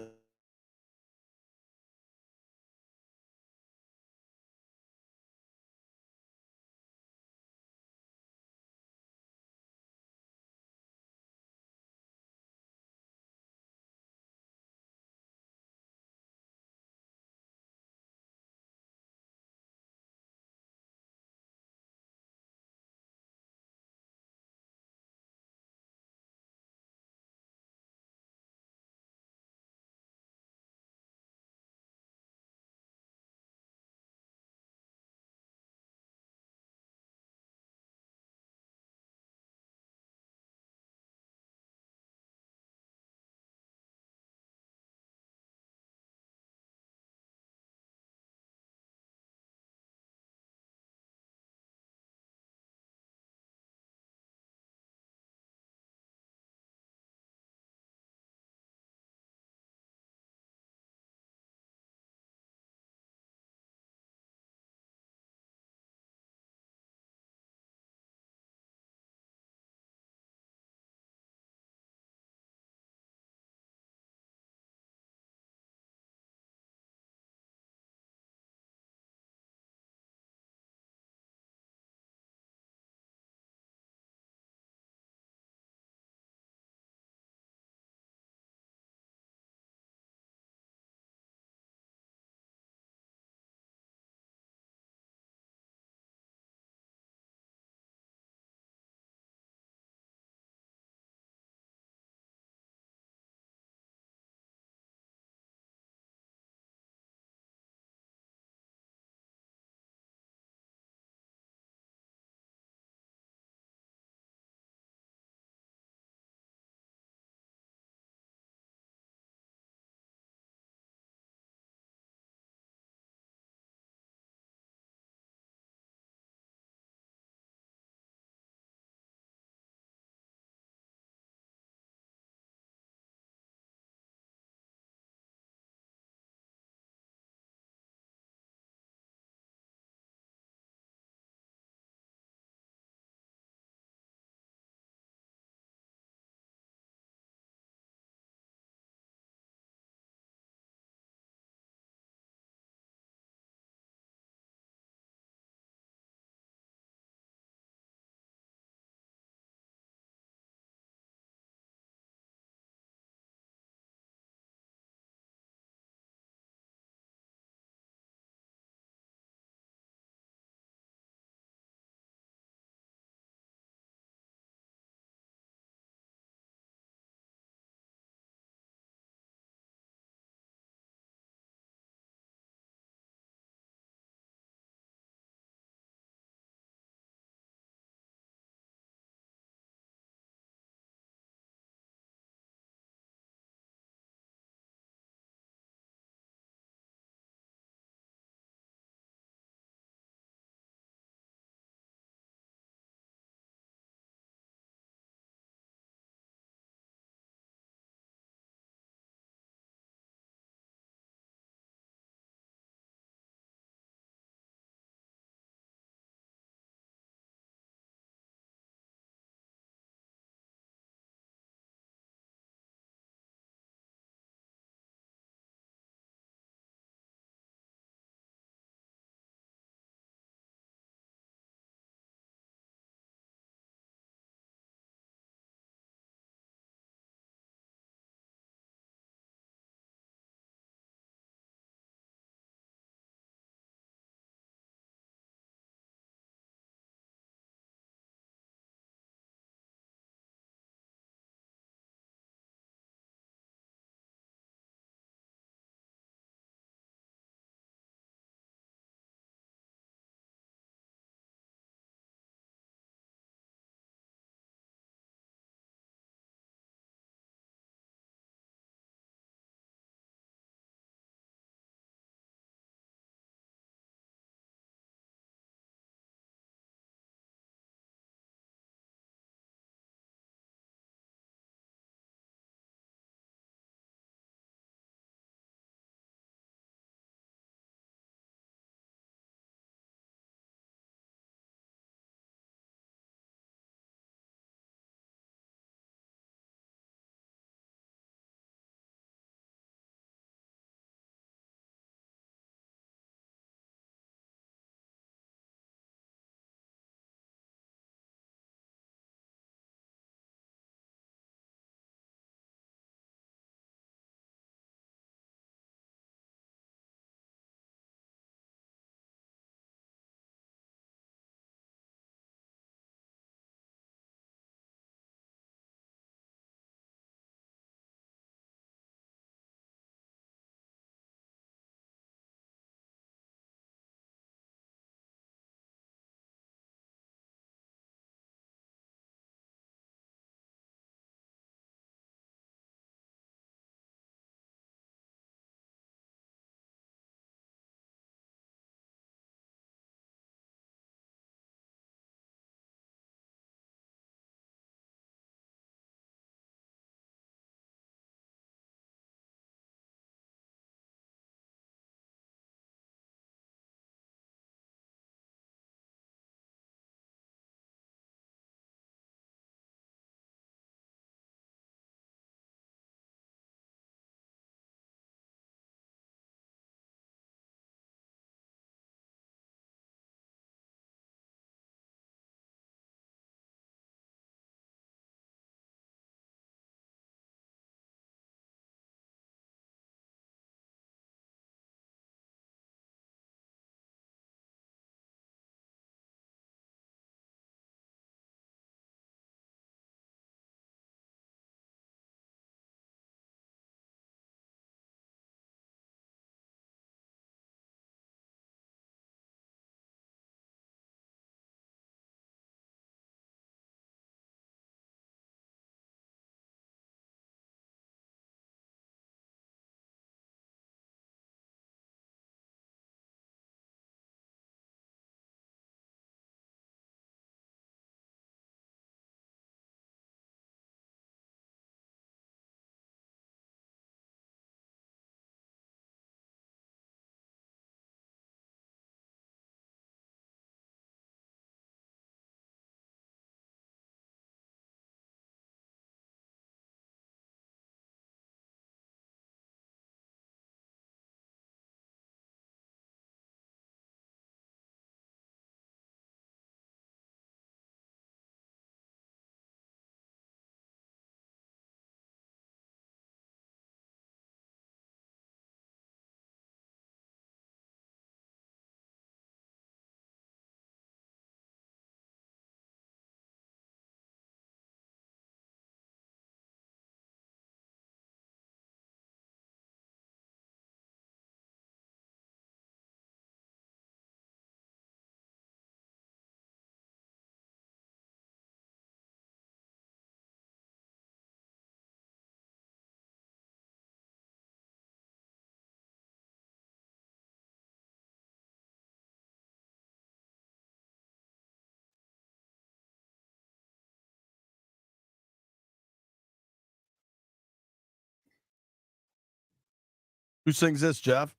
Who sings this, Jeff?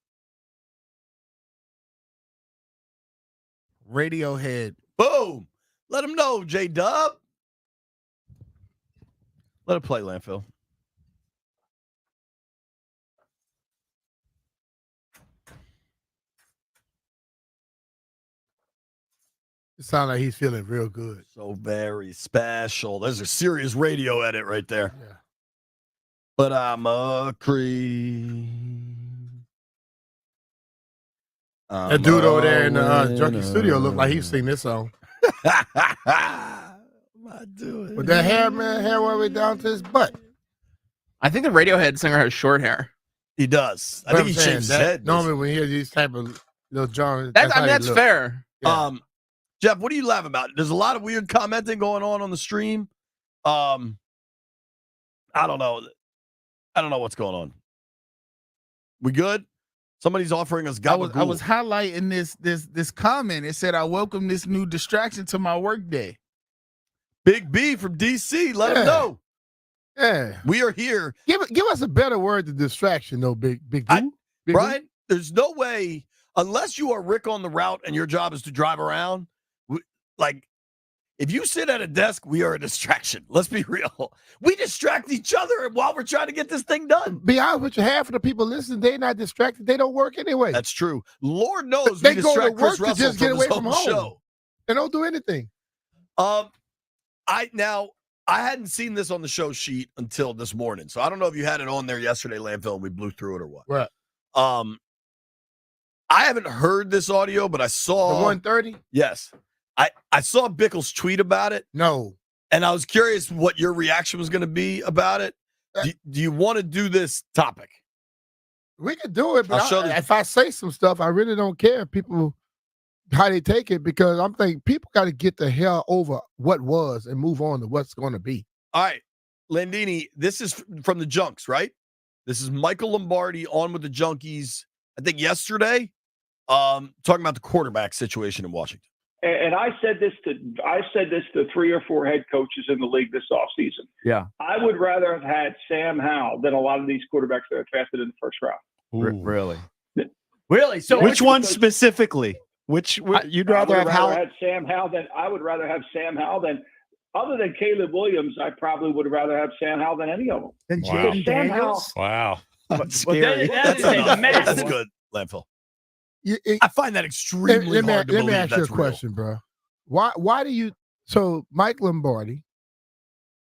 Radiohead. Boom. Let him know, J-Dub. Let it play, Landfill. It sounds like he's feeling real good. So very special. There's a serious radio edit right there. Yeah. But I'm a creep. That dude over there in the Junkie Studio looked like he's seen this song. What am I doing? With that hair, man, hair all the way down to his butt. I think the Radiohead singer has short hair. He does. I think he shaved his head. Normally, when you hear these type of little John, That's fair. Yeah. Jeff, what do you laugh about? There's a lot of weird commenting going on the stream. I don't know. I don't know what's going on. We good? Somebody's offering us gabagool. I was highlighting this comment. It said, "I welcome this new distraction to my workday." Big B from DC. Let him know. Yeah, we are here. Give us a better word to distraction, though, Big Brian. There's no way, unless you are Rick on the route and your job is to drive around. Like, if you sit at a desk, we are a distraction. Let's be real. We distract each other while we're trying to get this thing done. Be honest with you, half of the people listening, they're not distracted. They don't work anyway. That's true. Lord knows they we go to distract work Chris Russell to just get away his from own home. show. They don't do anything. I hadn't seen this on the show sheet until this morning, so I don't know if you had it on there yesterday, Landfill, and we blew through it or what. Right. I haven't heard this audio, but I saw the 130. Yes. I saw Bickle's tweet about it. No. And I was curious what your reaction was going to be about it. Do you want to do this topic? We could do it, but I'll show if I say some stuff, I really don't care people how they take it, because I'm thinking people got to get the hell over what was and move on to what's going to be. All right, Landini, this is from the Junks, right? This is Michael Lombardi on with the Junkies, I think yesterday, talking about the quarterback situation in Washington. And I said this to 3 or 4 head coaches in the league this offseason. Yeah. I would rather have had Sam Howell than a lot of these quarterbacks that are drafted in the first round. Really? Really? So which one specifically? You'd rather have Howell? I would rather have Sam Howell than other than Caleb Williams. I probably would rather have Sam Howell than any of them. Then Wow. Jaden Sam Daniels. Wow. That's Well, scary. that is a massive. That's good, Landfill. Let I find that extremely hard to believe me ask you a that's real. question, bro. Why do you? So Mike Lombardi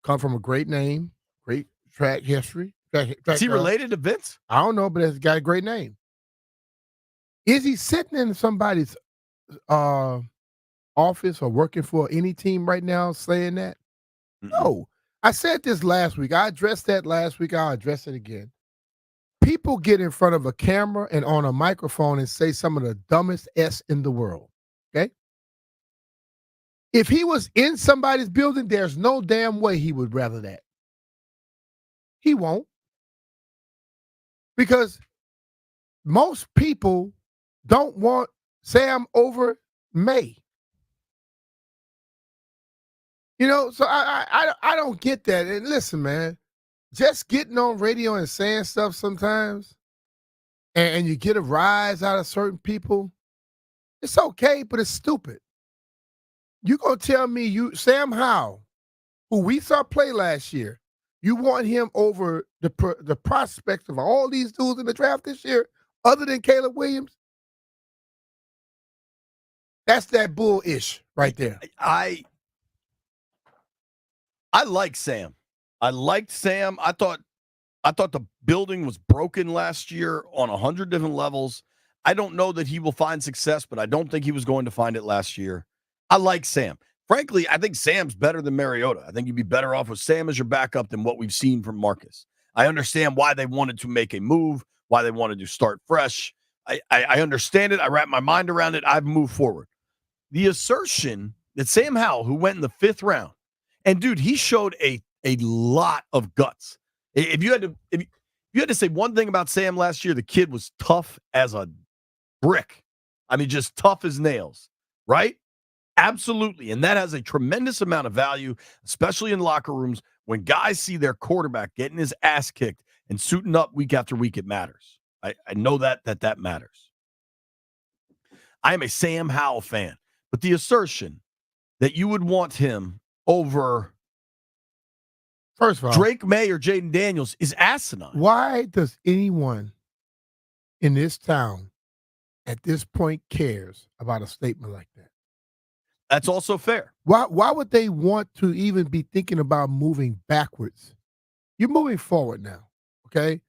come from a great name, great track history. Is he related to Vince? I don't know, but he's got a great name. Is he sitting in somebody's office or working for any team right now saying that? Mm-mm. No. I said this last week. I addressed that last week. I'll address it again. People get in front of a camera and on a microphone and say some of the dumbest S in the world. Okay? If he was in somebody's building, there's no damn way he would rather that. He won't. Because most people don't want Sam over May. You know, so I don't get that. And listen, man, just getting on radio and saying stuff sometimes, and you get a rise out of certain people, it's okay, but it's stupid. You gonna tell me Sam Howell, who we saw play last year, you want him over the prospects of all these dudes in the draft this year, other than Caleb Williams? That's that bullish right there. I like Sam. I liked Sam. I thought the building was broken last year on 100 different levels. I don't know that he will find success, but I don't think he was going to find it last year. I like Sam. Frankly, I think Sam's better than Mariota. I think you'd be better off with Sam as your backup than what we've seen from Marcus. I understand why they wanted to make a move, why they wanted to start fresh. I understand it. I wrap my mind around it. I've moved forward. The assertion that Sam Howell, who went in the 5th round, and dude, he showed a lot of guts. If you had to say one thing about Sam last year, the kid was tough as a brick. I mean, just tough as nails, right? Absolutely. And that has a tremendous amount of value, especially in locker rooms when guys see their quarterback getting his ass kicked and suiting up week after week. It matters. I know that matters. I am a Sam Howell fan, but the assertion that you would want him over First of all, Drake May or Jaden Daniels is asinine. why does anyone in this town at this point cares about a statement like that? That's also fair. Why would they want to even be thinking about moving backwards? You're moving forward now, okay?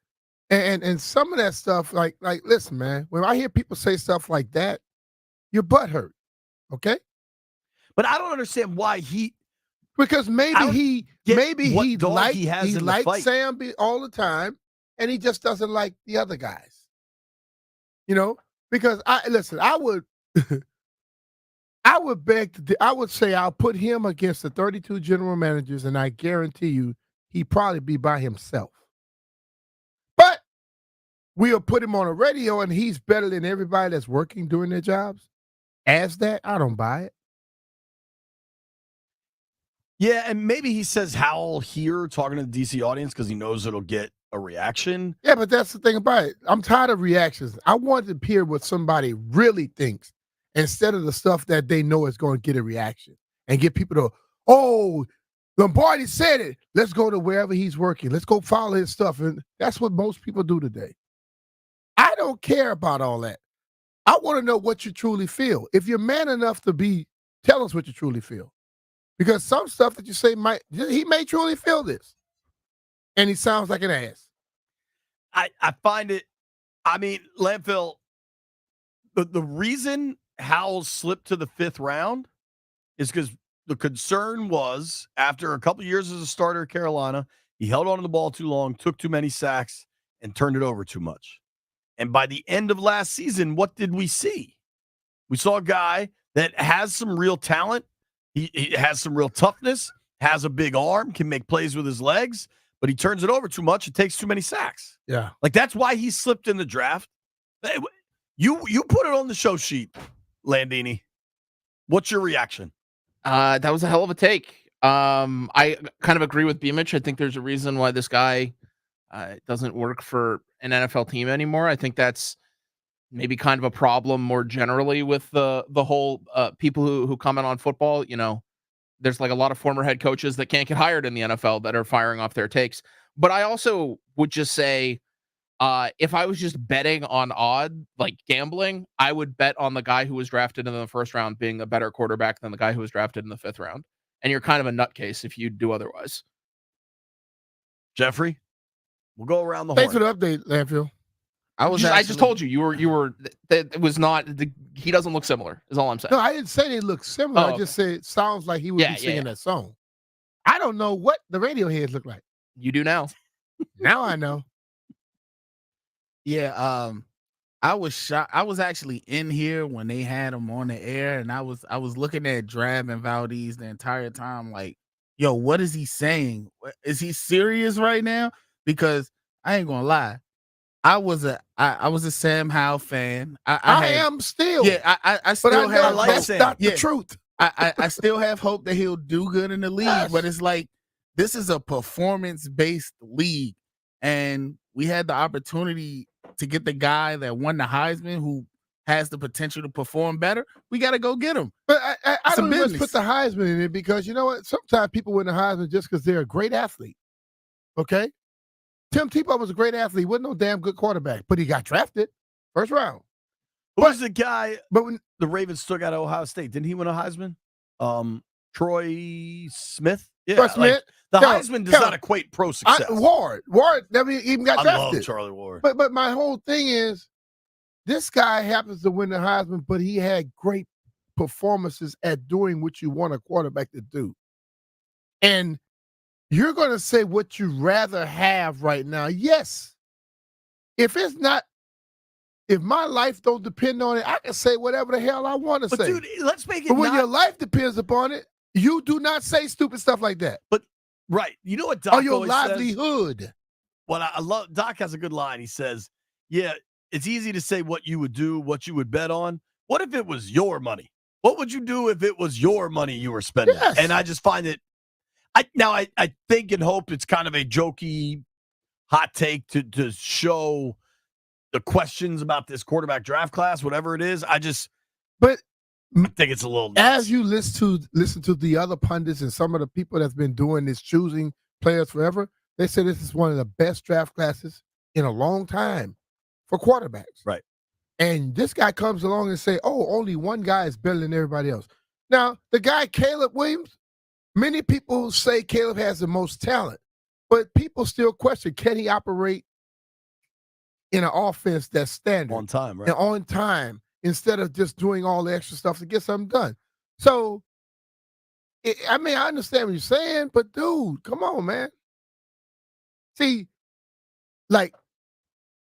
And some of that stuff, like listen, man, when I hear people say stuff like that, your butt hurt, okay? But I don't understand why because maybe he has in the liked fight. Sam all the time, and he just doesn't like the other guys. You know, because I would I would say I'll put him against the 32 general managers, and I guarantee you he'd probably be by himself. But we'll put him on a radio, and he's better than everybody that's working doing their jobs. As that, I don't buy it. Yeah, and maybe he says Howell here talking to the DC audience because he knows it'll get a reaction. Yeah, but that's the thing about it. I'm tired of reactions. I want to hear what somebody really thinks instead of the stuff that they know is going to get a reaction and get people to, oh, Lombardi said it. Let's go to wherever he's working. Let's go follow his stuff. And that's what most people do today. I don't care about all that. I want to know what you truly feel. If you're man enough to tell us what you truly feel. Because some stuff that you say he may truly feel this. And he sounds like an ass. I find it, I mean, Landfill, the reason Howell slipped to the 5th round is because the concern was after a couple years as a starter at Carolina, he held on to the ball too long, took too many sacks, and turned it over too much. And by the end of last season, what did we see? We saw a guy that has some real talent. He has some real toughness, has a big arm, can make plays with his legs, but he turns it over too much and takes too many sacks. Yeah. Like, that's why he slipped in the draft. You put it on the show sheet, Landini. What's your reaction? That was a hell of a take. I kind of agree with Beamish. I think there's a reason why this guy doesn't work for an NFL team anymore. I think that's maybe kind of a problem more generally with the whole people who comment on football. You know, there's like a lot of former head coaches that can't get hired in the NFL that are firing off their takes. But I also would just say, if I was just betting on odd, like gambling, I would bet on the guy who was drafted in the 1st round being a better quarterback than the guy who was drafted in the 5th round. And you're kind of a nutcase if you do otherwise. Jeffrey, we'll go around the Thanks horn. for the update, Landfill. I just told you were that it was not he doesn't look similar is all I'm saying. No, I didn't say they look similar. Oh, I just said it sounds like he would be singing that song. I don't know what the Radioheads look like. You do now. Now I know. Yeah, I was shocked. I was actually in here when they had him on the air, and I was looking at Drab and Valdez the entire time, like, yo, what is he saying? Is he serious right now? Because I ain't gonna lie, I was a Sam Howell fan. I am still. Yeah, I still but have I know hope. that's not the truth. I still have hope that he'll do good in the league, Yes. but it's like this is a performance-based league, and we had the opportunity to get the guy that won the Heisman who has the potential to perform better. We got to go get him. But I It's a don't even business. put the Heisman in it because you know what? Sometimes people win the Heisman just because they're a great athlete. Okay? Tim Tebow was a great athlete. He wasn't no damn good quarterback, but he got drafted 1st round. Who's the guy? But when The Ravens took out Ohio State. Didn't he win a Heisman? Troy Smith. Yeah, Troy Smith, the Kel- Heisman does Kel- not equate pro success. Ward never even got I drafted. love Charlie Ward. But my whole thing is, this guy happens to win the Heisman, but he had great performances at doing what you want a quarterback to do. And you're going to say what you rather have right now. Yes. If my life don't depend on it, I can say whatever the hell I want to But say. dude, let's make it. But when not- your life depends upon it, you do not say stupid stuff like that. right, you know what Doc Or your always says? livelihood. What I love, Doc has a good line. He says, "Yeah, it's easy to say what you would do, what you would bet on. What if it was your money? What would you do if it was your money you were spending?" Yes. And I just find it. I think and hope it's kind of a jokey hot take to show the questions about this quarterback draft class, whatever it is. But I think it's a little nuts. as you listen to the other pundits and some of the people that's been doing this, choosing players forever, they say this is one of the best draft classes in a long time for quarterbacks. Right. And this guy comes along and say, "Oh, only one guy is better than everybody else." Now, the guy Caleb Williams, many people say Caleb has the most talent, but people still question, can he operate in an offense that's standard On time, right? and on time instead of just doing all the extra stuff to get something done? So, I understand what you're saying, but dude, come on, man. See, like,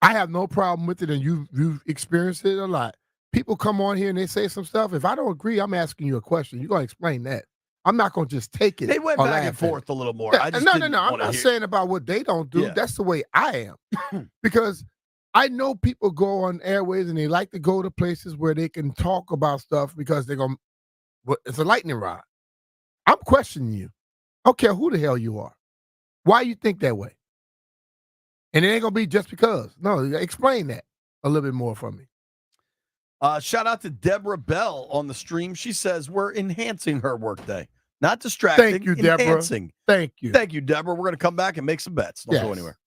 I have no problem with it, and you've experienced it a lot. People come on here and they say some stuff. If I don't agree, I'm asking you a question. You're gonna explain that. I'm not gonna just take it. They went or back laugh and at forth it. a little more. Yeah, I just no. didn't I'm wanna not hear- saying about what they don't do. Yeah. That's the way I am. Because I know people go on airways and they like to go to places where they can talk about stuff because it's a lightning rod. I'm questioning you. I don't care who the hell you are. Why you think that way? And it ain't gonna be just because. No, explain that a little bit more for me. Shout out to Deborah Bell on the stream. She says we're enhancing her workday, not distracting. Thank you, Deborah. Enhancing. Thank you. Thank you, Deborah. We're going to come back and make some bets. Don't go Yes. anywhere.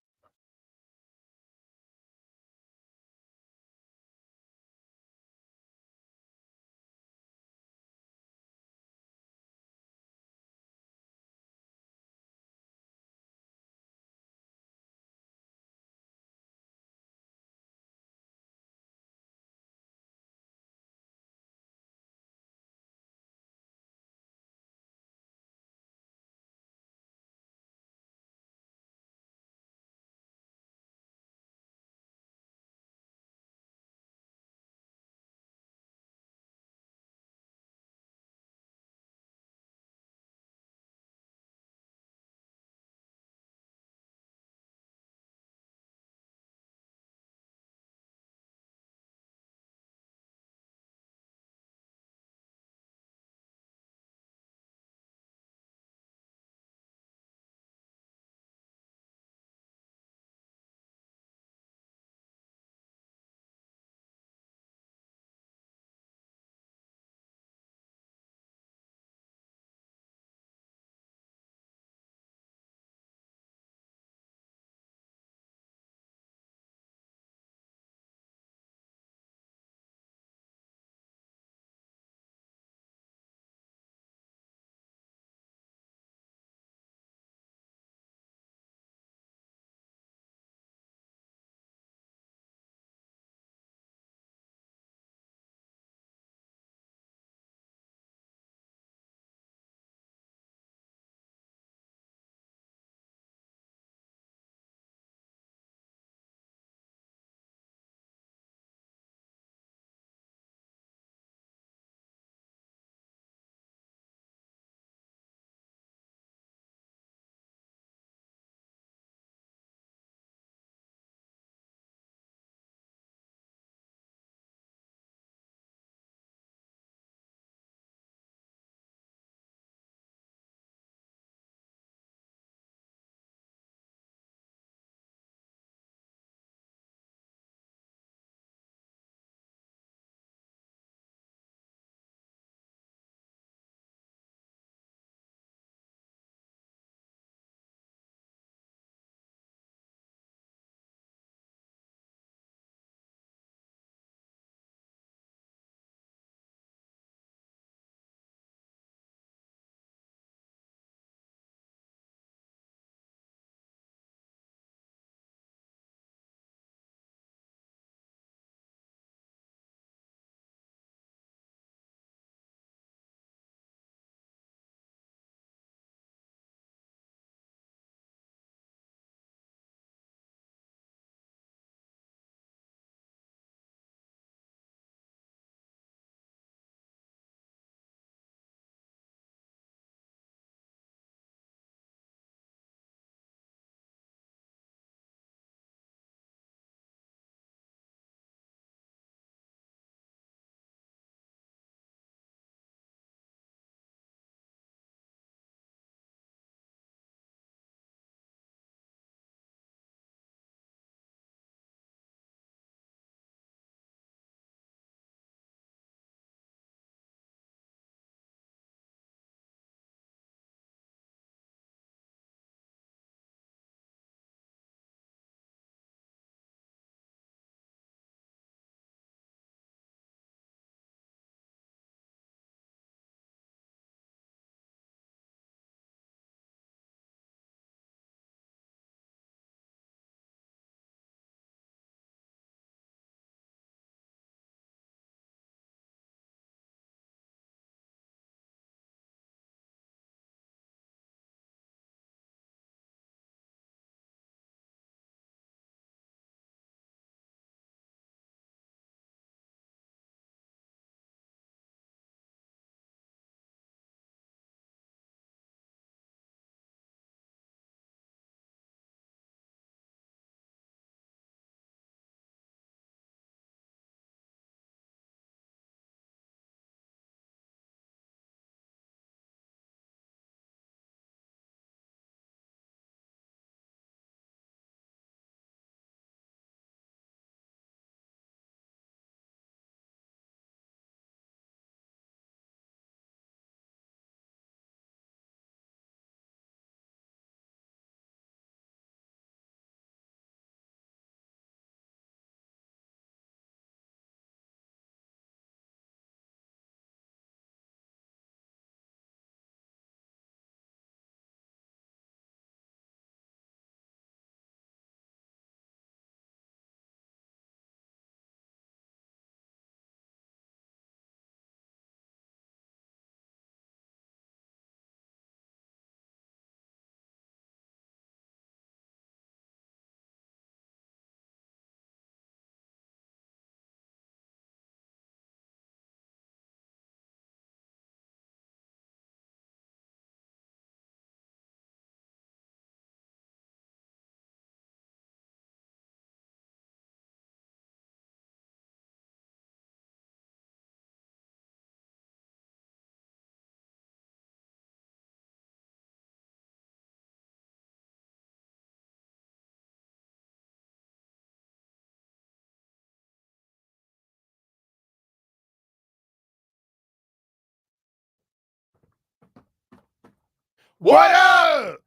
What up?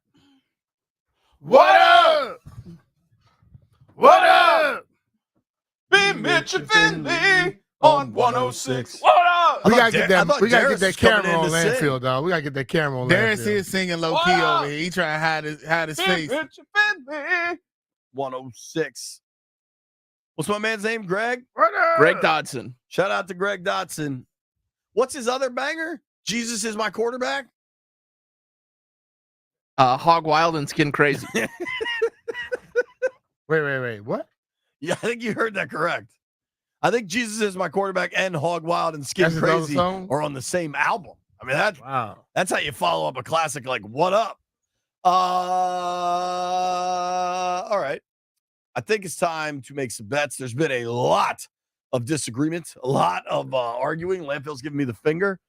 What up? What up? Be Mitch and Finley on 106. What up? We gotta get that. We gotta get Darius that was coming camera in on to sing. landfill, dog. We gotta get that camera on Darius landfill. is singing low What key up? over here. He trying to hide his face. Mitch and Finley. 106. What's my man's name? Greg? What up? Greg Dodson. Shout out to Greg Dotson. What's his other banger? Jesus is my quarterback. Hog Wild and Skin Crazy. Wait. What? Yeah, I think you heard that correct. I think Jesus is my quarterback and Hog Wild and Skin That's his other Crazy song? are on the same album. I mean, Wow. that's how you follow up a classic like What Up? All right. I think it's time to make some bets. There's been a lot of disagreement, a lot of arguing. Landfill's giving me the finger.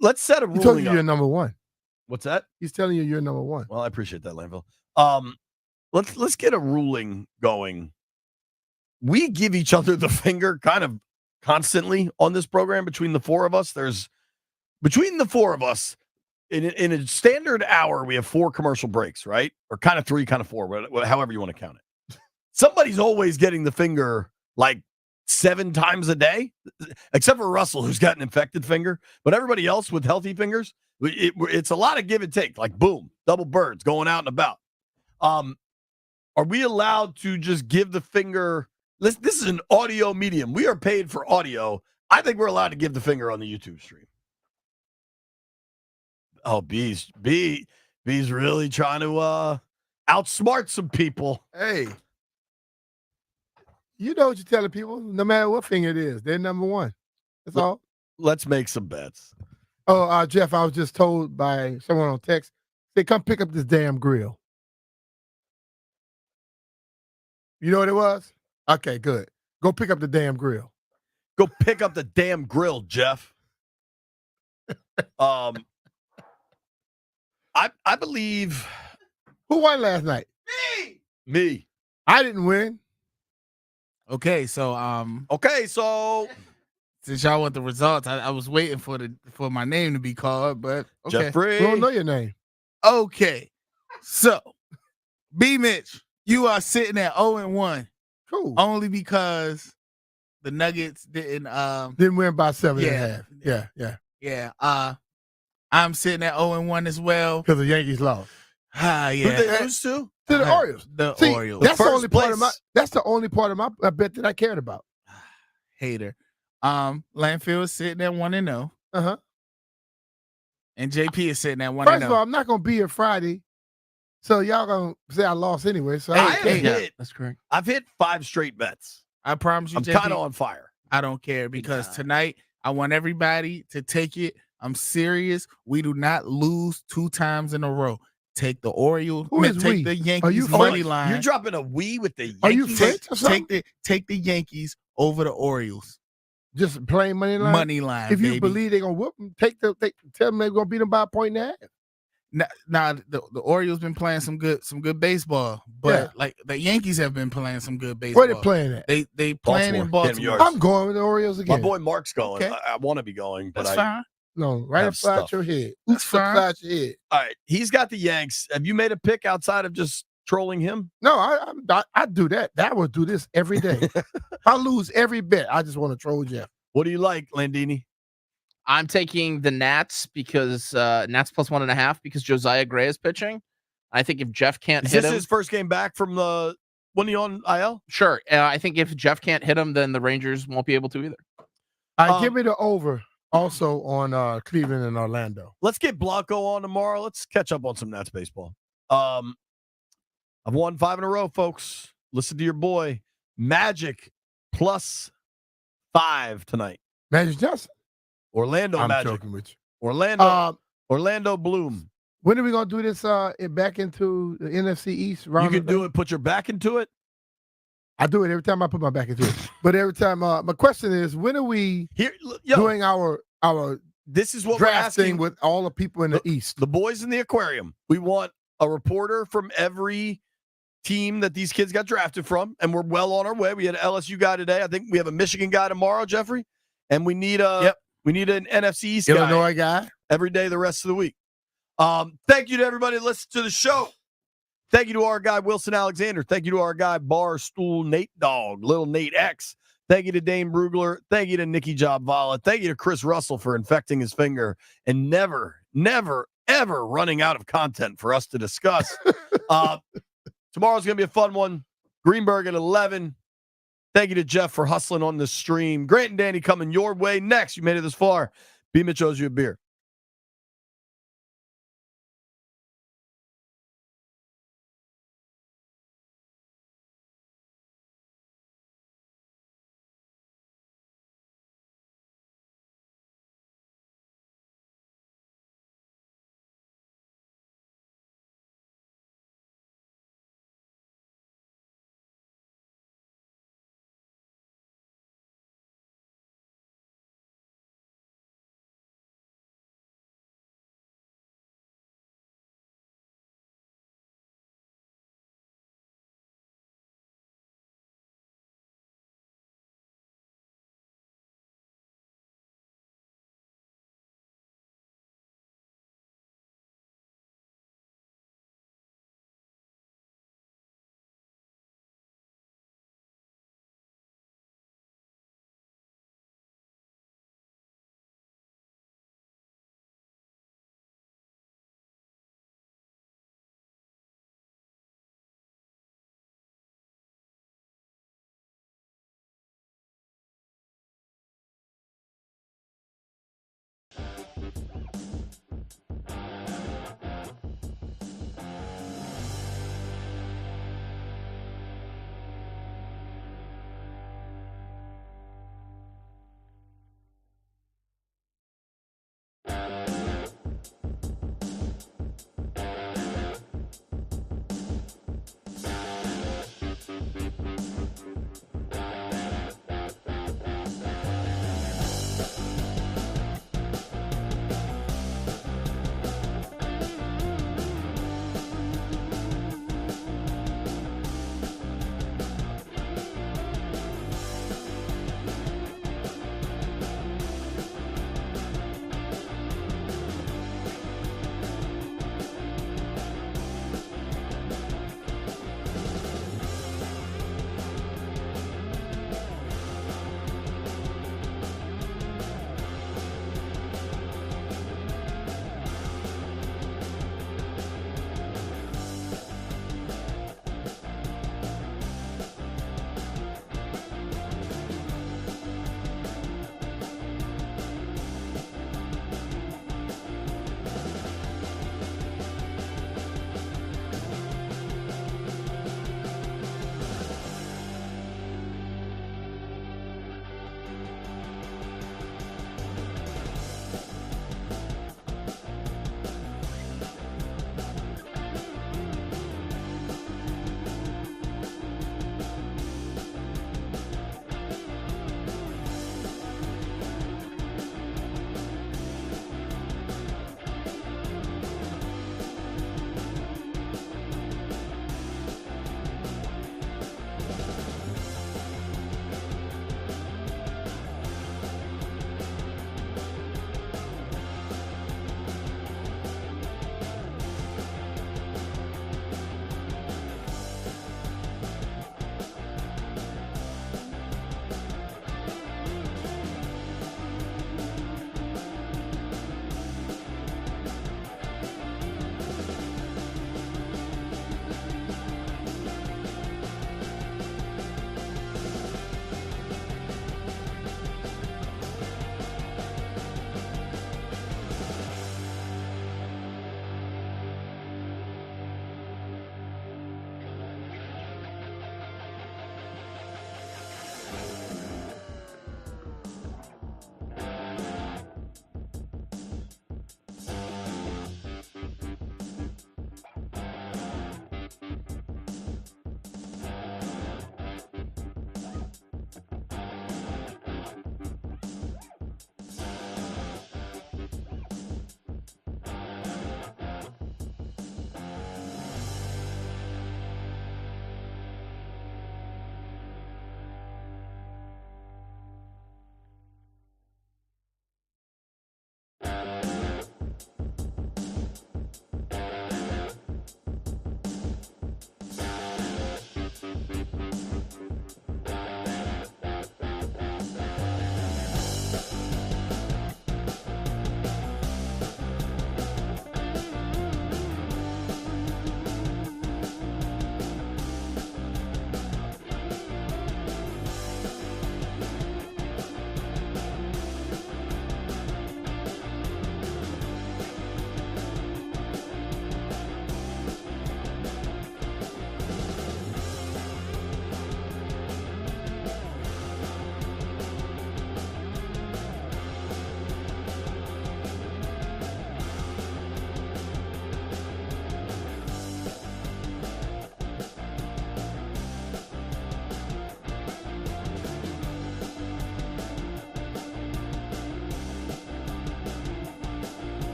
Let's set a He told ruling you up. you're number one. What's that? He's telling you you're number one. Well, I appreciate that, Landfill. Let's get a ruling going. We give each other the finger kind of constantly on this program between the four of us. Between the four of us, in a standard hour, we have 4 commercial breaks, right? Or kind of 3, kind of 4, however you want to count it. Somebody's always getting the finger like 7 times a day, except for Russell, who's got an infected finger. But everybody else with healthy fingers, it's a lot of give and take, like boom, double birds going out and about. Are we allowed to just give the finger? This is an audio medium. We are paid for audio. I think we're allowed to give the finger on the YouTube stream. Oh, B's really trying to outsmart some people. Hey, you know what you're telling people. No matter what finger it is, they're number one. That's all. Let's make some bets. Oh, Jeff, I was just told by someone on text, say, come pick up this damn grill. You know what it was? Okay, good. Go pick up the damn grill. Go pick up the damn grill, Jeff. I believe. Who won last night? Me. I didn't win. Okay, so since y'all want the results, I was waiting for my name to be called, but okay. Jeffrey. We don't know your name. Okay. So B Mitch, you are sitting at 0-1. Cool. Only because the Nuggets didn't win by 7.5. Yeah. I'm sitting at 0-1 as well. Because the Yankees lost. Yeah. Who they lose to? To the Orioles. The Orioles. That's the First only part of place. that's the only part of my bet that I cared about. Hater. Landfill is sitting at 1-0. Uh-huh. And JP is sitting at 1-0. First of all, I'm not gonna be here Friday. So y'all gonna say I lost anyway. So That's correct. I've hit 5 straight bets. I promise you, I'm JP, kind of on fire. I don't care because tonight I want everybody to take it. I'm serious. We do not lose 2 times in a row. Take the Orioles. Who is take we? the Are you Yankees French? money line. You're dropping a we with the Yankees. Are you French or something? Take the Yankees over the Orioles. Just plain money line. Money line. If you baby. believe they're gonna whoop them, tell them they're gonna beat them by 1.5. Now the Orioles been playing some good baseball, but like the Yankees have been playing some good baseball. Where they playing at? They playing in Baltimore. Baltimore. I'm going with the Orioles again. My boy Mark's going. Okay. I want to be going, but That's fine. No, right have upside stuff. your head. That's fine. Upside your head. All right, he's got the Yanks. Have you made a pick outside of just trolling him? No, I do that. I will do this every day. I lose every bet. I just want to troll Jeff. What do you like, Landini? I'm taking the Nats because Nats plus 1.5 because Josiah Gray is pitching. I think if Jeff can't Is hit this him, his first game back from the when he on IL? sure. I think if Jeff can't hit him, then the Rangers won't be able to either. Give me the over also on Cleveland and Orlando. Let's get Blanco on tomorrow. Let's catch up on some Nats baseball. I've won 5 in a row, folks. Listen to your boy. Magic plus 5 tonight. Magic Johnson. Orlando I'm Magic. joking with you. Orlando Bloom. When are we gonna do this back into the NFC East round? You can do it, put your back into it. I do it every time I put my back into it. But every time my question is, when are we doing our this is what draft we're asking thing with all the people in the East? The boys in the aquarium. We want a reporter from every team that these kids got drafted from, and we're well on our way. We had an LSU guy today. I think we have a Michigan guy tomorrow, Jeffrey, and we need we need an NFC East Illinois guy every day the rest of the week. Thank you to everybody that listened to the show. Thank you to our guy, Wilson Alexander. Thank you to our guy, Barstool Nate Dogg, Little Nate X. Thank you to Dane Brugler. Thank you to Nikki Jabala. Thank you to Chris Russell for infecting his finger and never, ever running out of content for us to discuss. Tomorrow's going to be a fun one. Greenberg at 11. Thank you to Jeff for hustling on the stream. Grant and Danny coming your way next. You made it this far. B. Mitch owes you a beer.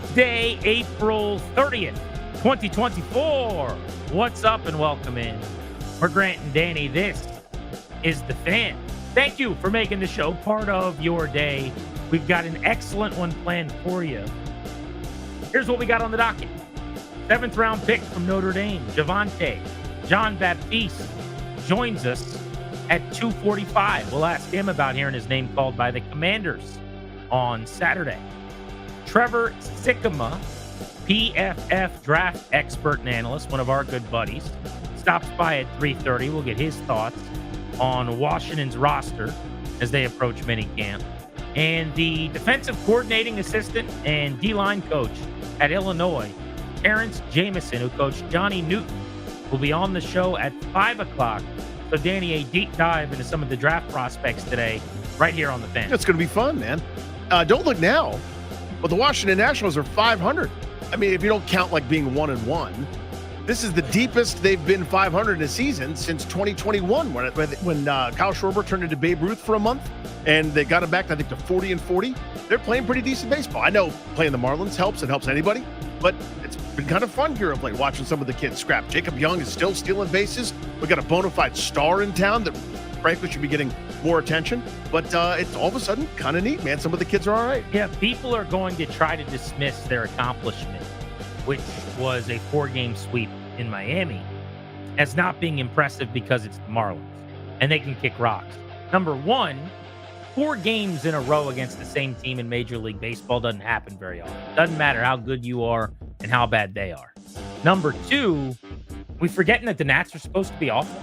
Tuesday, April 30th, 2024. What's up and welcome in. We're Grant and Danny. This is The Fan. Thank you for making the show part of your day. We've got an excellent one planned for you. Here's what we got on the docket. 7th round pick from Notre Dame, Javante John Baptiste, joins us at 2:45. We'll ask him about hearing his name called by the Commanders on Saturday. Trevor Sikkema, PFF draft expert and analyst, one of our good buddies, stops by at 3:30. We'll get his thoughts on Washington's roster as they approach minicamp. And the defensive coordinating assistant and D-line coach at Illinois, Terrence Jamison, who coached Johnny Newton, will be on the show at 5 o'clock. So, Danny, a deep dive into some of the draft prospects today, right here on The Fan. It's going to be fun, man. Don't look now, but the Washington Nationals are 500. I mean, if you don't count like being 1-1, this is the deepest they've been 500 in a season since 2021 when Kyle Schwarber turned into Babe Ruth for a month and they got him back, I think, to 40-40. They're playing pretty decent baseball. I know playing the Marlins helps. It helps anybody, but it's been kind of fun here of late watching some of the kids scrap. Jacob Young is still stealing bases. We got a bona fide star in town that frankly should be getting more attention, but it's all of a sudden kind of neat, man. Some of the kids are all right. Yeah, people are going to try to dismiss their accomplishment, which was a 4-game sweep in Miami, as not being impressive because it's the Marlins and they can kick rocks. Number one, 4 games in a row against the same team in Major League Baseball doesn't happen very often. Doesn't matter how good you are and how bad they are. Number two, we're forgetting that the Nats are supposed to be awful.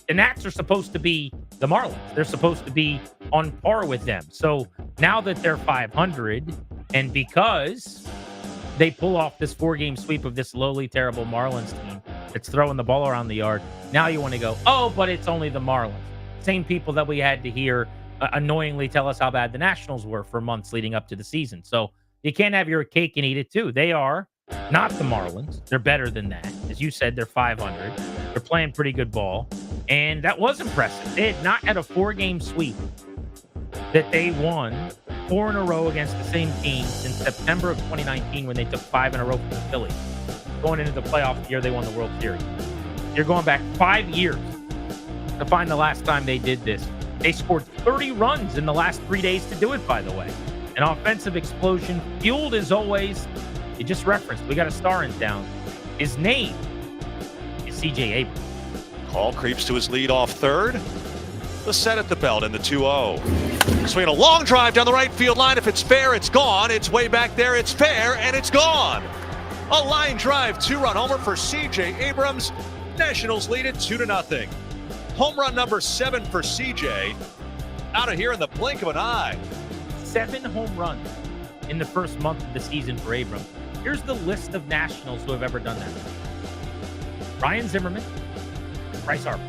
The Nats are supposed to be the Marlins. They're supposed to be on par with them. So now that they're 500, and because they pull off this 4-game sweep of this lowly, terrible Marlins team that's throwing the ball around the yard, now you want to go, oh, but it's only the Marlins. Same people that we had to hear annoyingly tell us how bad the Nationals were for months leading up to the season. So you can't have your cake and eat it too. They are not the Marlins. They're better than that. As you said, they're 500. They're playing pretty good ball. And that was impressive. They had not had a 4-game sweep that they won 4 in a row against the same team since September of 2019 when they took 5 in a row from the Phillies. Going into the playoff year, they won the World Series. You're going back 5 years to find the last time they did this. They scored 30 runs in the last 3 days to do it, by the way. An offensive explosion, fueled as always. You just referenced, we got a star in town. His name is C.J. Abrams. Call creeps to his lead off third. The set at the belt in the 2-0. Swinging a long drive down the right field line. If it's fair, it's gone. It's way back there. It's fair, and it's gone. A line drive, 2-run homer for C.J. Abrams. Nationals lead it 2-0. Home run number 7 for C.J. Out of here in the blink of an eye. 7 home runs in the first month of the season for Abrams. Here's the list of Nationals who have ever done that. Ryan Zimmerman, Bryce Harper,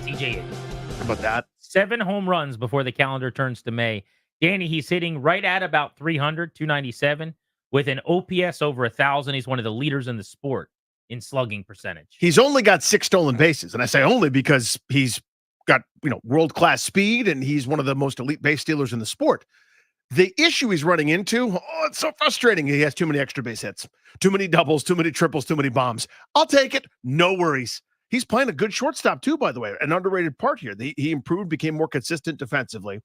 C.J. Abrams. How about that? 7 home runs before the calendar turns to May. Danny, he's hitting right at about 300, 297, with an OPS over 1,000. He's one of the leaders in the sport in slugging percentage. He's only got 6 stolen bases, and I say only because he's got, world-class speed, and he's one of the most elite base stealers in the sport. The issue he's running into, it's so frustrating. He has too many extra base hits, too many doubles, too many triples, too many bombs. I'll take it. No worries. He's playing a good shortstop too, by the way, an underrated part here. He improved, became more consistent defensively.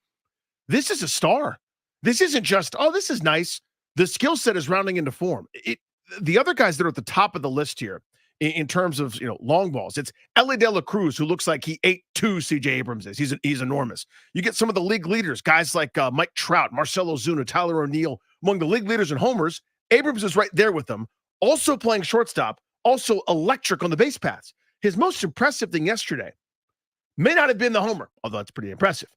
This is a star. This isn't just, this is nice. The skill set is rounding into form. The other guys that are at the top of the list here in terms of, long balls, it's Ellie De La Cruz, who looks like he ate 2 C.J. Abrams is. He's enormous. You get some of the league leaders, guys like Mike Trout, Marcell Ozuna, Tyler O'Neill, among the league leaders in homers. Abrams is right there with them, also playing shortstop, also electric on the base paths. His most impressive thing yesterday may not have been the homer, although that's pretty impressive.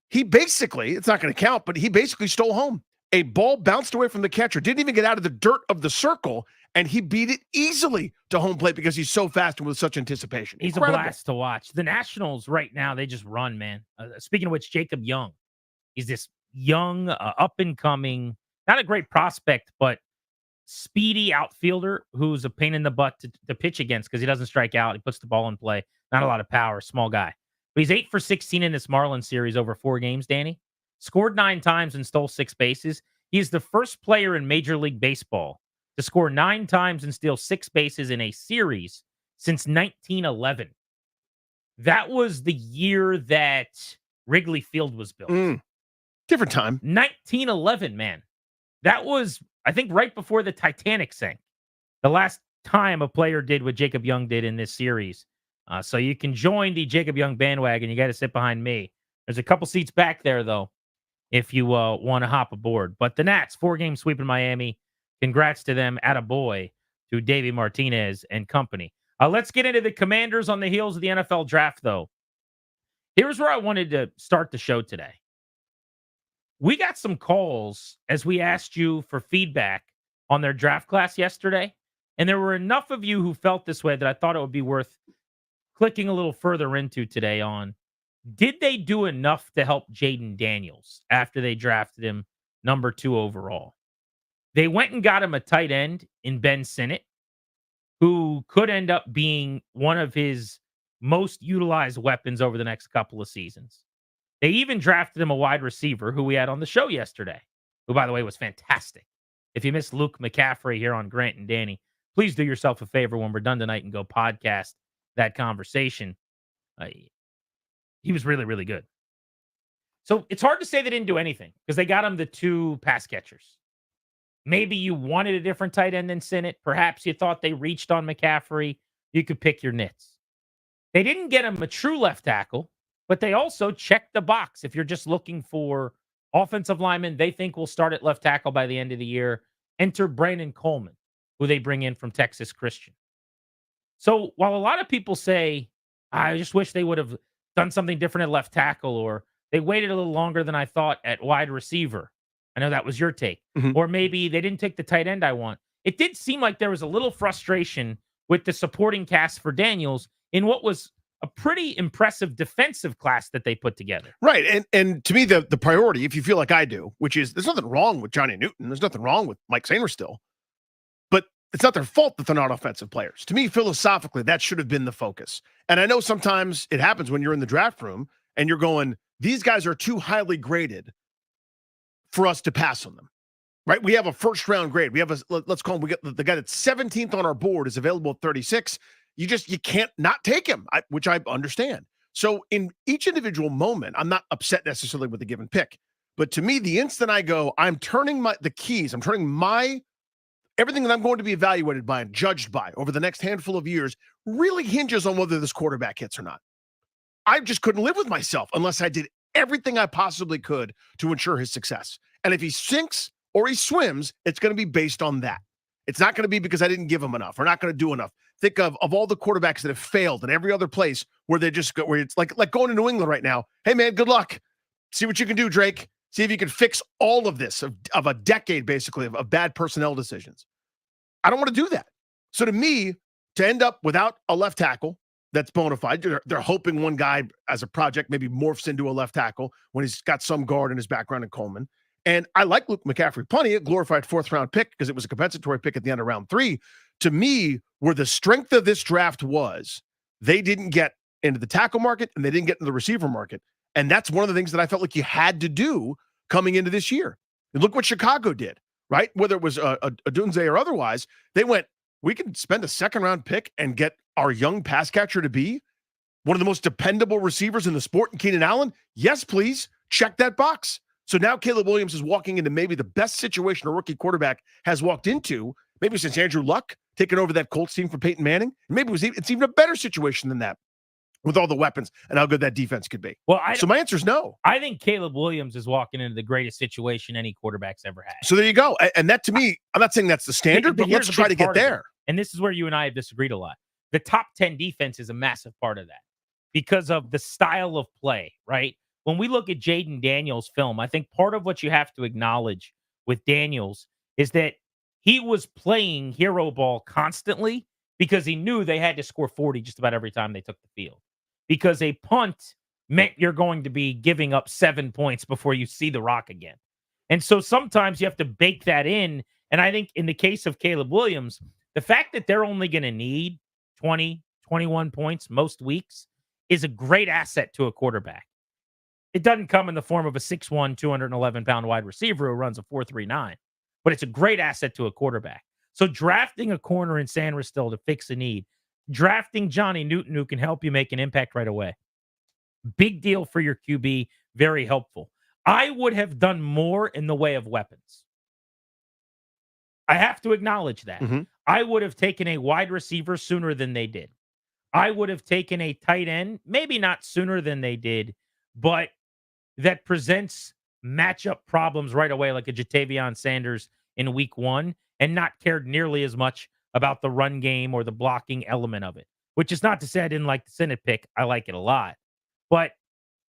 He basically, it's not going to count, but he basically stole home. A ball bounced away from the catcher, didn't even get out of the dirt of the circle, and he beat it easily to home plate because he's so fast and with such anticipation. He's Incredible. a blast to watch. The Nationals right now, they just run, man. Speaking of which, Jacob Young. He's this young, up-and-coming, not a great prospect, but speedy outfielder who's a pain in the butt to pitch against because he doesn't strike out. He puts the ball in play. Not a lot of power, small guy. But he's 8 for 16 in this Marlins series over 4 games, Danny. Scored 9 times and stole 6 bases. He's the first player in Major League Baseball to score 9 times and steal 6 bases in a series since 1911. That was the year that Wrigley Field was built. Different time. 1911, man. That was, I think, right before the Titanic sank. The last time a player did what Jacob Young did in this series. So you can join the Jacob Young bandwagon. You got to sit behind me. There's a couple seats back there, though, if you want to hop aboard. But the Nats, 4-game sweep in Miami. Congrats to them. Attaboy to Davey Martinez and company. Let's get into the Commanders on the heels of the NFL draft, though. Here's where I wanted to start the show today. We got some calls as we asked you for feedback on their draft class yesterday. And there were enough of you who felt this way that I thought it would be worth clicking a little further into today on, did they do enough to help Jaden Daniels after they drafted him number 2 overall? They went and got him a tight end in Ben Sinnott, who could end up being one of his most utilized weapons over the next couple of seasons. They even drafted him a wide receiver who we had on the show yesterday, who, by the way, was fantastic. If you missed Luke McCaffrey here on Grant and Danny, please do yourself a favor when we're done tonight and go podcast that conversation. He was really, really good. So it's hard to say they didn't do anything because they got him the 2 pass catchers. Maybe you wanted a different tight end than Sinnott. Perhaps you thought they reached on McCaffrey. You could pick your nits. They didn't get him a true left tackle, but they also checked the box. If you're just looking for offensive linemen they think will start at left tackle by the end of the year, enter Brandon Coleman, who they bring in from Texas Christian. So while a lot of people say, I just wish they would have done something different at left tackle, or they waited a little longer than I thought at wide receiver. I know that was your take. Or maybe they didn't take the tight end I want. It did seem like there was a little frustration with the supporting cast for Daniels in what was a pretty impressive defensive class that they put together. Right. And to me, the priority, if you feel like I do, which is there's nothing wrong with Johnny Newton. There's nothing wrong with Mike Sainristil. But it's not their fault that they're not offensive players. To me, philosophically, that should have been the focus. And I know sometimes it happens when you're in the draft room and you're going, these guys are too highly graded for us to pass on them, right? We have a first round grade. We have let's call him, we got the guy that's 17th on our board is available at 36. You can't not take him, which I understand. So in each individual moment, I'm not upset necessarily with the given pick, but to me, the instant I go, I'm turning everything that I'm going to be evaluated by and judged by over the next handful of years really hinges on whether this quarterback hits or not. I just couldn't live with myself unless I did everything I possibly could to ensure his success. And if he sinks or he swims, it's going to be based on that. It's not going to be because I didn't give him enough or not going to do enough. Think of all the quarterbacks that have failed in every other place where they just go, where it's like going to New England right now. Hey man, good luck. See what you can do, Drake. See if you can fix all of this of a decade, basically, of bad personnel decisions. I don't want to do that. So to me, to end up without a left tackle that's bona fide, they're hoping one guy as a project maybe morphs into a left tackle when he's got some guard in his background in Coleman. And I like Luke McCaffrey plenty, a glorified 4th-round pick because it was a compensatory pick at the end of round 3. To me, where the strength of this draft was, they didn't get into the tackle market and they didn't get into the receiver market. And that's one of the things that I felt like you had to do coming into this year. And look what Chicago did, right? Whether it was a Dunze or otherwise, they went, we can spend a 2nd-round pick and get our young pass catcher to be one of the most dependable receivers in the sport in Keenan Allen. Yes, please. Check that box. So now Caleb Williams is walking into maybe the best situation a rookie quarterback has walked into, maybe since Andrew Luck taking over that Colts team for Peyton Manning. And maybe it's even a better situation than that with all the weapons and how good that defense could be. Well, so my answer is no. I think Caleb Williams is walking into the greatest situation any quarterback's ever had. So there you go. And that to me, I'm not saying that's the standard, but let's try to get there. And this is where you and I have disagreed a lot. The top 10 defense is a massive part of that because of the style of play, right? When we look at Jaden Daniels' film, I think part of what you have to acknowledge with Daniels is that he was playing hero ball constantly because he knew they had to score 40 just about every time they took the field. Because a punt meant you're going to be giving up 7 points before you see the rock again. And so sometimes you have to bake that in. And I think in the case of Caleb Williams, the fact that they're only going to need 20, 21 points most weeks is a great asset to a quarterback. It doesn't come in the form of a 6'1", 211-pound wide receiver who runs a 4.39, but it's a great asset to a quarterback. So drafting a corner in Sanders still to fix a need, drafting Johnny Newton who can help you make an impact right away. Big deal for your QB, very helpful. I would have done more in the way of weapons. I have to acknowledge that. I would have taken a wide receiver sooner than they did. I would have taken a tight end, maybe not sooner than they did, but that presents matchup problems right away, like a Jatavion Sanders in week 1, and not cared nearly as much about the run game or the blocking element of it, which is not to say I didn't like the Senate pick. I like it a lot. But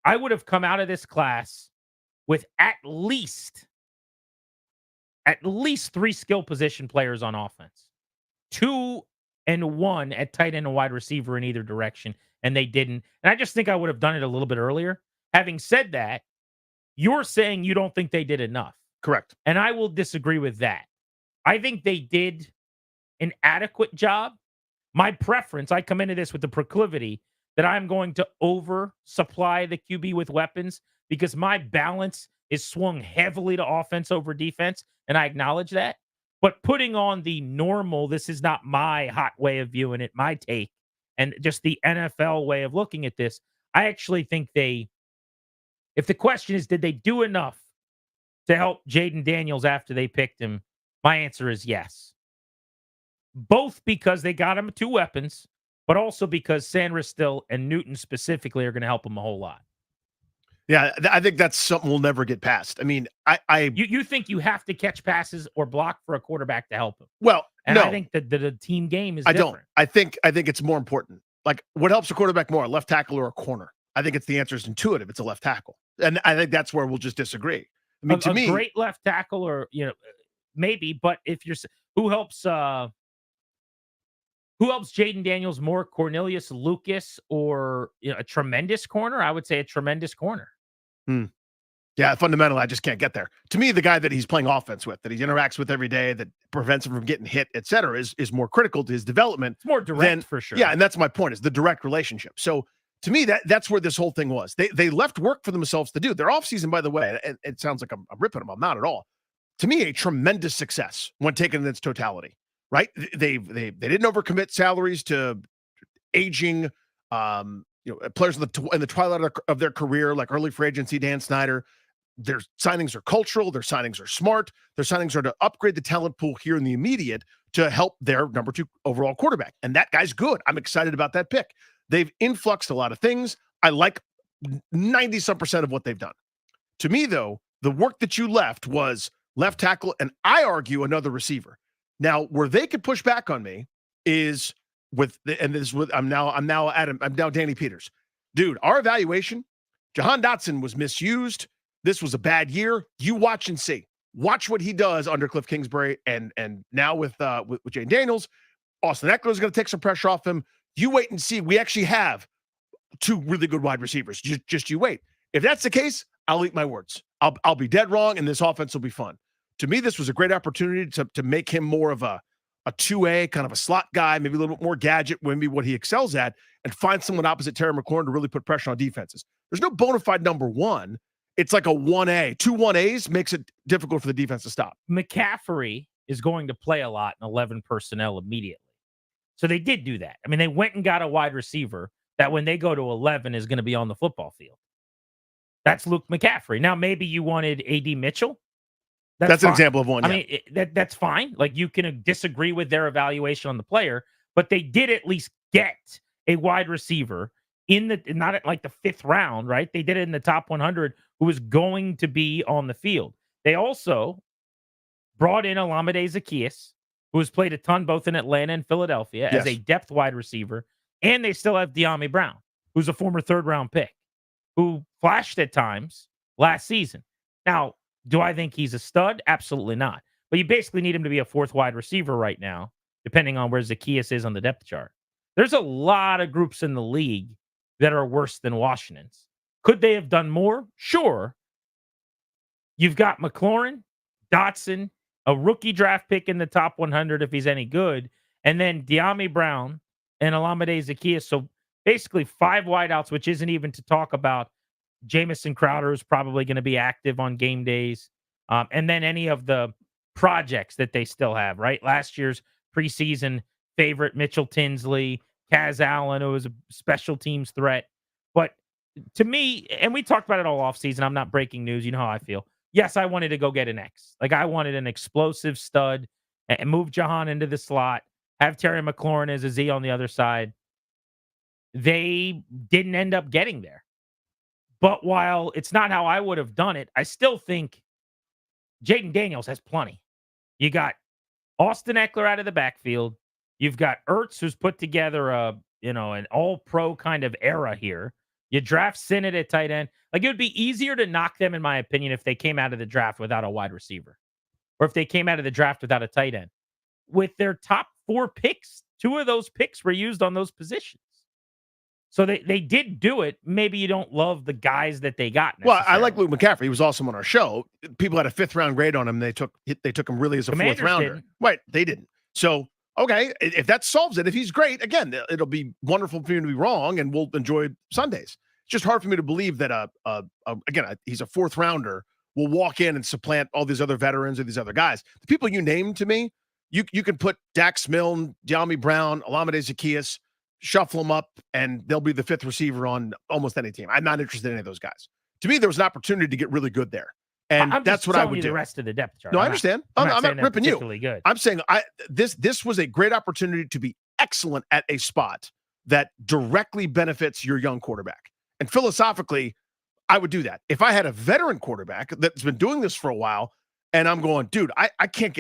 I would have come out of this class with at least 3 skill position players on offense, 2 and 1 at tight end and wide receiver in either direction, and they didn't. And I just think I would have done it a little bit earlier. Having said that, you're saying you don't think they did enough. Correct. And I will disagree with that. I think they did an adequate job. My preference, I come into this with the proclivity that I'm going to oversupply the QB with weapons because my balance is swung heavily to offense over defense, and I acknowledge that. But putting on the normal, this is not my hot way of viewing it, my take, and just the NFL way of looking at this, I actually think if the question is, did they do enough to help Jaden Daniels after they picked him? My answer is yes. Both because they got him 2 weapons, but also because Sanders still and Newton specifically are going to help him a whole lot. Yeah, I think that's something we'll never get past. I mean, You think you have to catch passes or block for a quarterback to help him? Well, and no. I think that the team game is I different. don't. I think it's more important. Like, what helps a quarterback more, a left tackle or a corner? I think the answer is intuitive. It's a left tackle, and I think that's where we'll just disagree. I mean, to me, great left tackle, or maybe, but if you're who helps Jaden Daniels more, Cornelius Lucas or a tremendous corner? I would say a tremendous corner. Yeah, fundamentally, I just can't get there. To me, the guy that he's playing offense with, that he interacts with every day, that prevents him from getting hit, et cetera, is more critical to his development. It's more direct for sure. Yeah, and that's my point, is the direct relationship. So to me, that's where this whole thing was. They left work for themselves to do. Their offseason, by the way, and it sounds like I'm ripping them. I'm not at all. To me, a tremendous success when taken in its totality, right? They didn't overcommit salaries to aging players in the twilight of their career, like early free agency, Dan Snyder. Their signings are cultural. Their signings are smart. Their signings are to upgrade the talent pool here in the immediate to help their number 2 overall quarterback. And that guy's good. I'm excited about that pick. They've influxed a lot of things. I like 90-some% of what they've done. To me, though, the work that you left was left tackle, and I argue another receiver. Now, where they could push back on me is I'm now Danny Peters. Dude, our evaluation, Jahan Dotson was misused. This was a bad year. You watch and see. Watch what he does under Cliff Kingsbury, and now with Jaden Daniels. Austin Eckler is going to take some pressure off him. You wait and see. We actually have 2 really good wide receivers. Just you wait. If that's the case, I'll eat my words. I'll be dead wrong, and this offense will be fun. To me, this was a great opportunity to make him more of a 2A, kind of a slot guy, maybe a little bit more gadget, maybe what he excels at, and find someone opposite Terry McLaurin to really put pressure on defenses. There's no bona fide number 1. It's like a 1A. 2 1As makes it difficult for the defense to stop. McCaffrey is going to play a lot in 11 personnel immediately. So they did do that. I mean, they went and got a wide receiver that when they go to 11 is going to be on the football field. That's Luke McCaffrey. Now, maybe you wanted A.D. Mitchell. That's an example of one. I mean, that's fine. Like, you can disagree with their evaluation on the player, but they did at least get a wide receiver not at like the 5th round, right? They did it in the top 100 who was going to be on the field. They also brought in Olamide Zaccheaus, who has played a ton both in Atlanta and Philadelphia as a depth wide receiver. And they still have De'Ami Brown, who's a former 3rd-round pick, who flashed at times last season. Now, do I think he's a stud? Absolutely not. But you basically need him to be a 4th wide receiver right now, depending on where Zaccheaus is on the depth chart. There's a lot of groups in the league that are worse than Washington's. Could they have done more? Sure. You've got McLaurin, Dotson, a rookie draft pick in the top 100 if he's any good, and then De'Ami Brown and Olamide Zaccheaus. So basically 5 wideouts, which isn't even to talk about Jamison Crowder is probably going to be active on game days. And then any of the projects that they still have, right? Last year's preseason favorite, Mitchell Tinsley, Kaz Allen, who was a special teams threat. But to me, and we talked about it all offseason, I'm not breaking news. You know how I feel. Yes, I wanted to go get an X. Like, I wanted an explosive stud and move Jahan into the slot, have Terry McLaurin as a Z on the other side. They didn't end up getting there. But while it's not how I would have done it, I still think Jaden Daniels has plenty. You got Austin Eckler out of the backfield. You've got Ertz, who's put together an all-pro kind of era here. You draft Sinnott at tight end. Like, it would be easier to knock them, in my opinion, if they came out of the draft without a wide receiver, or if they came out of the draft without a tight end. With their top 4 picks, 2 of those picks were used on those positions. So they did do it. Maybe you don't love the guys that they got. Well, I like Luke McCaffrey. He was awesome on our show. People had a 5th round grade on him. They took him really as a Commanders 4th rounder. didn't. Right. They didn't. So, okay, if that solves it, if he's great, again, it'll be wonderful for you to be wrong, and we'll enjoy Sundays. It's just hard for me to believe that, he's a 4th rounder, will walk in and supplant all these other veterans or these other guys. The people you named to me, you can put Dax Milne, De'Ami Brown, Olamide Zaccheaus, shuffle them up, and they'll be the 5th receiver on almost any team. I'm not interested in any of those guys. To me, there was an opportunity to get really good there. And that's what I would do. The rest of the depth chart. No, I understand. I'm not ripping you. Good. I'm saying this was a great opportunity to be excellent at a spot that directly benefits your young quarterback. And philosophically, I would do that. If I had a veteran quarterback that's been doing this for a while, and I'm going, dude, I can't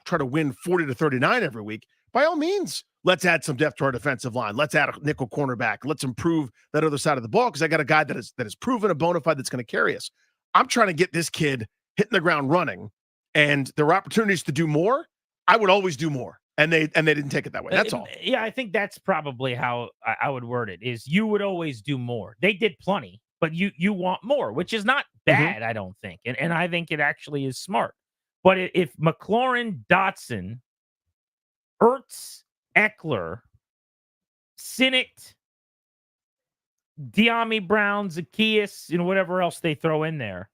try to win 40-39 every week. By all means, let's add some depth to our defensive line. Let's add a nickel cornerback. Let's improve that other side of the ball, because I got a guy that is proven a bona fide that's going to carry us. I'm trying to get this kid hitting the ground running, and there were opportunities to do more. I would always do more, and they didn't take it that way. That's all. Yeah, I think that's probably how I would word it. Is you would always do more. They did plenty, but you want more, which is not bad, I don't think, and I think it actually is smart. But if McLaurin, Dotson, Ertz, Eckler, Sinnott, De'Ami Brown, Zaccheaus, whatever else they throw in there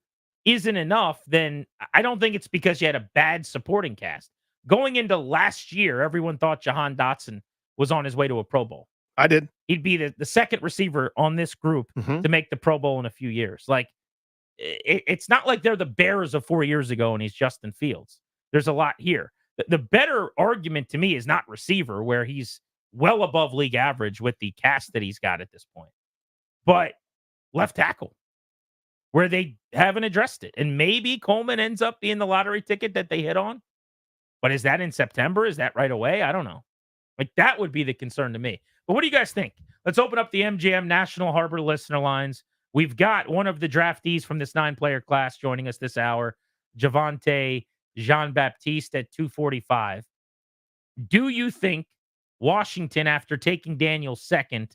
isn't enough, then I don't think it's because you had a bad supporting cast. Going into last year, everyone thought Jahan Dotson was on his way to a Pro Bowl. I did. He'd be the 2nd receiver on this group to make the Pro Bowl in a few years. Like, it's not like they're the Bears of 4 years ago and he's Justin Fields. There's a lot here. The better argument to me is not receiver, where he's well above league average with the cast that he's got at this point, but left tackle, where they haven't addressed it. And maybe Coleman ends up being the lottery ticket that they hit on. But is that in September? Is that right away? I don't know. Like, that would be the concern to me. But what do you guys think? Let's open up the MGM National Harbor listener lines. We've got one of the draftees from this 9-player class joining us this hour, Javonte Jean-Baptiste at 245. Do you think Washington, after taking Daniels 2nd,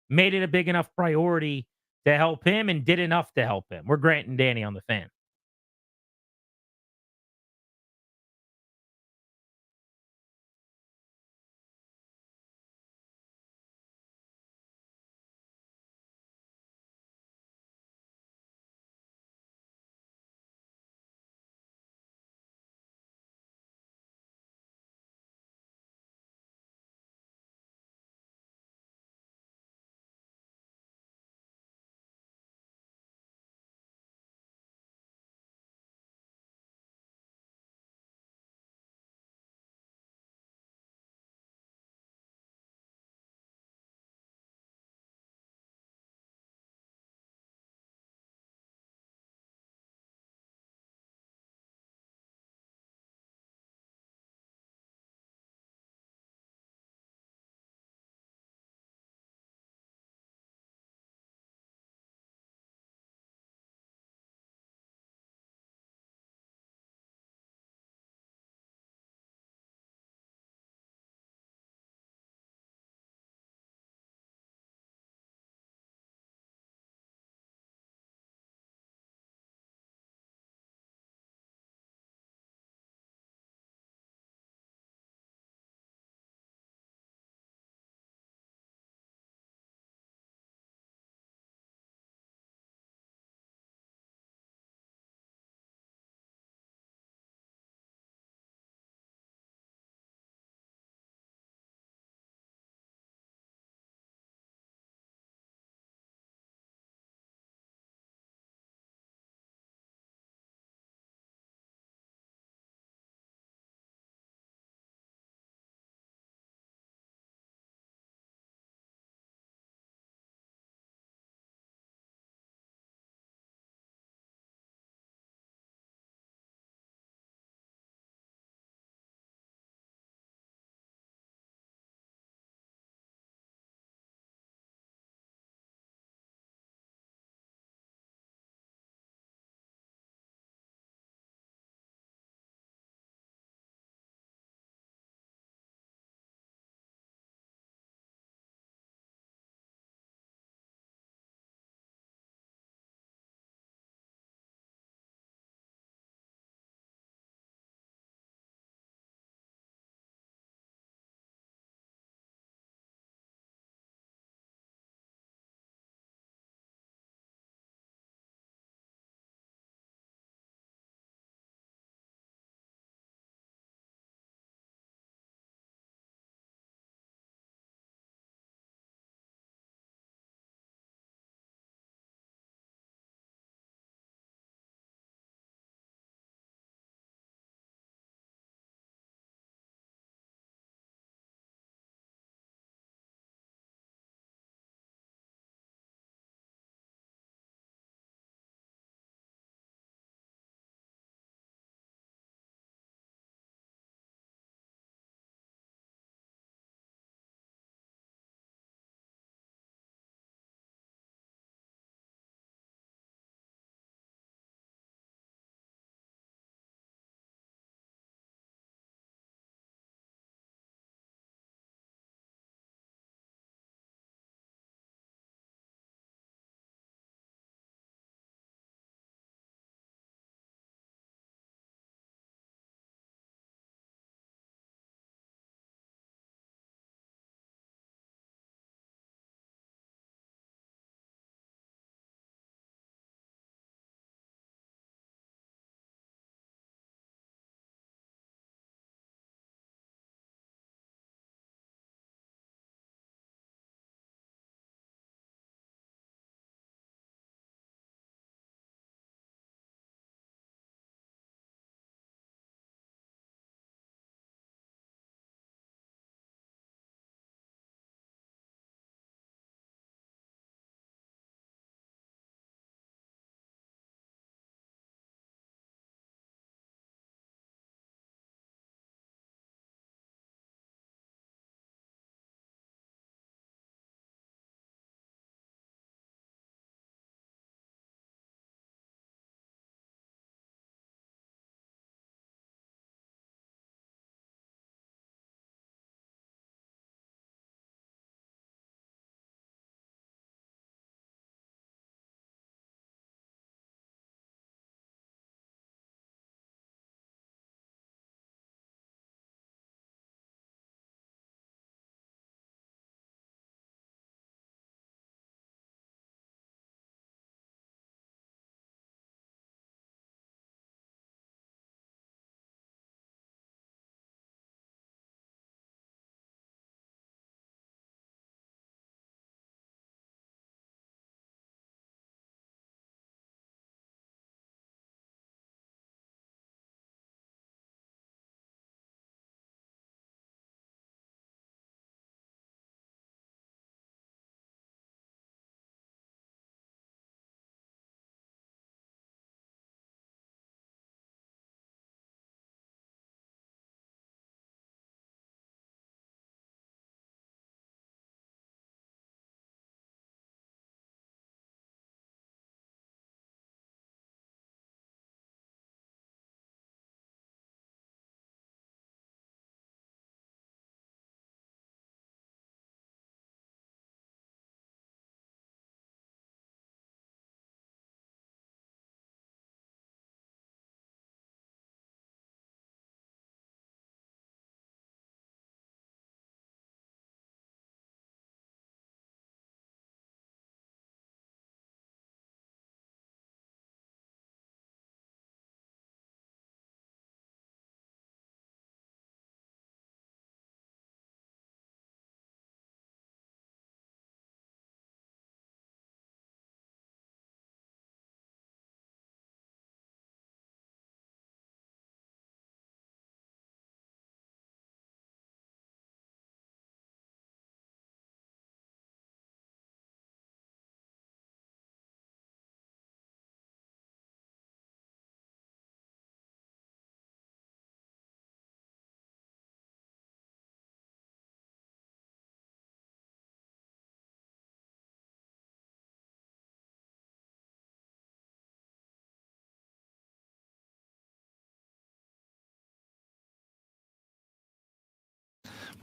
made it a big enough priority to help him and did enough to help him? We're Grant and Danny on the Fan.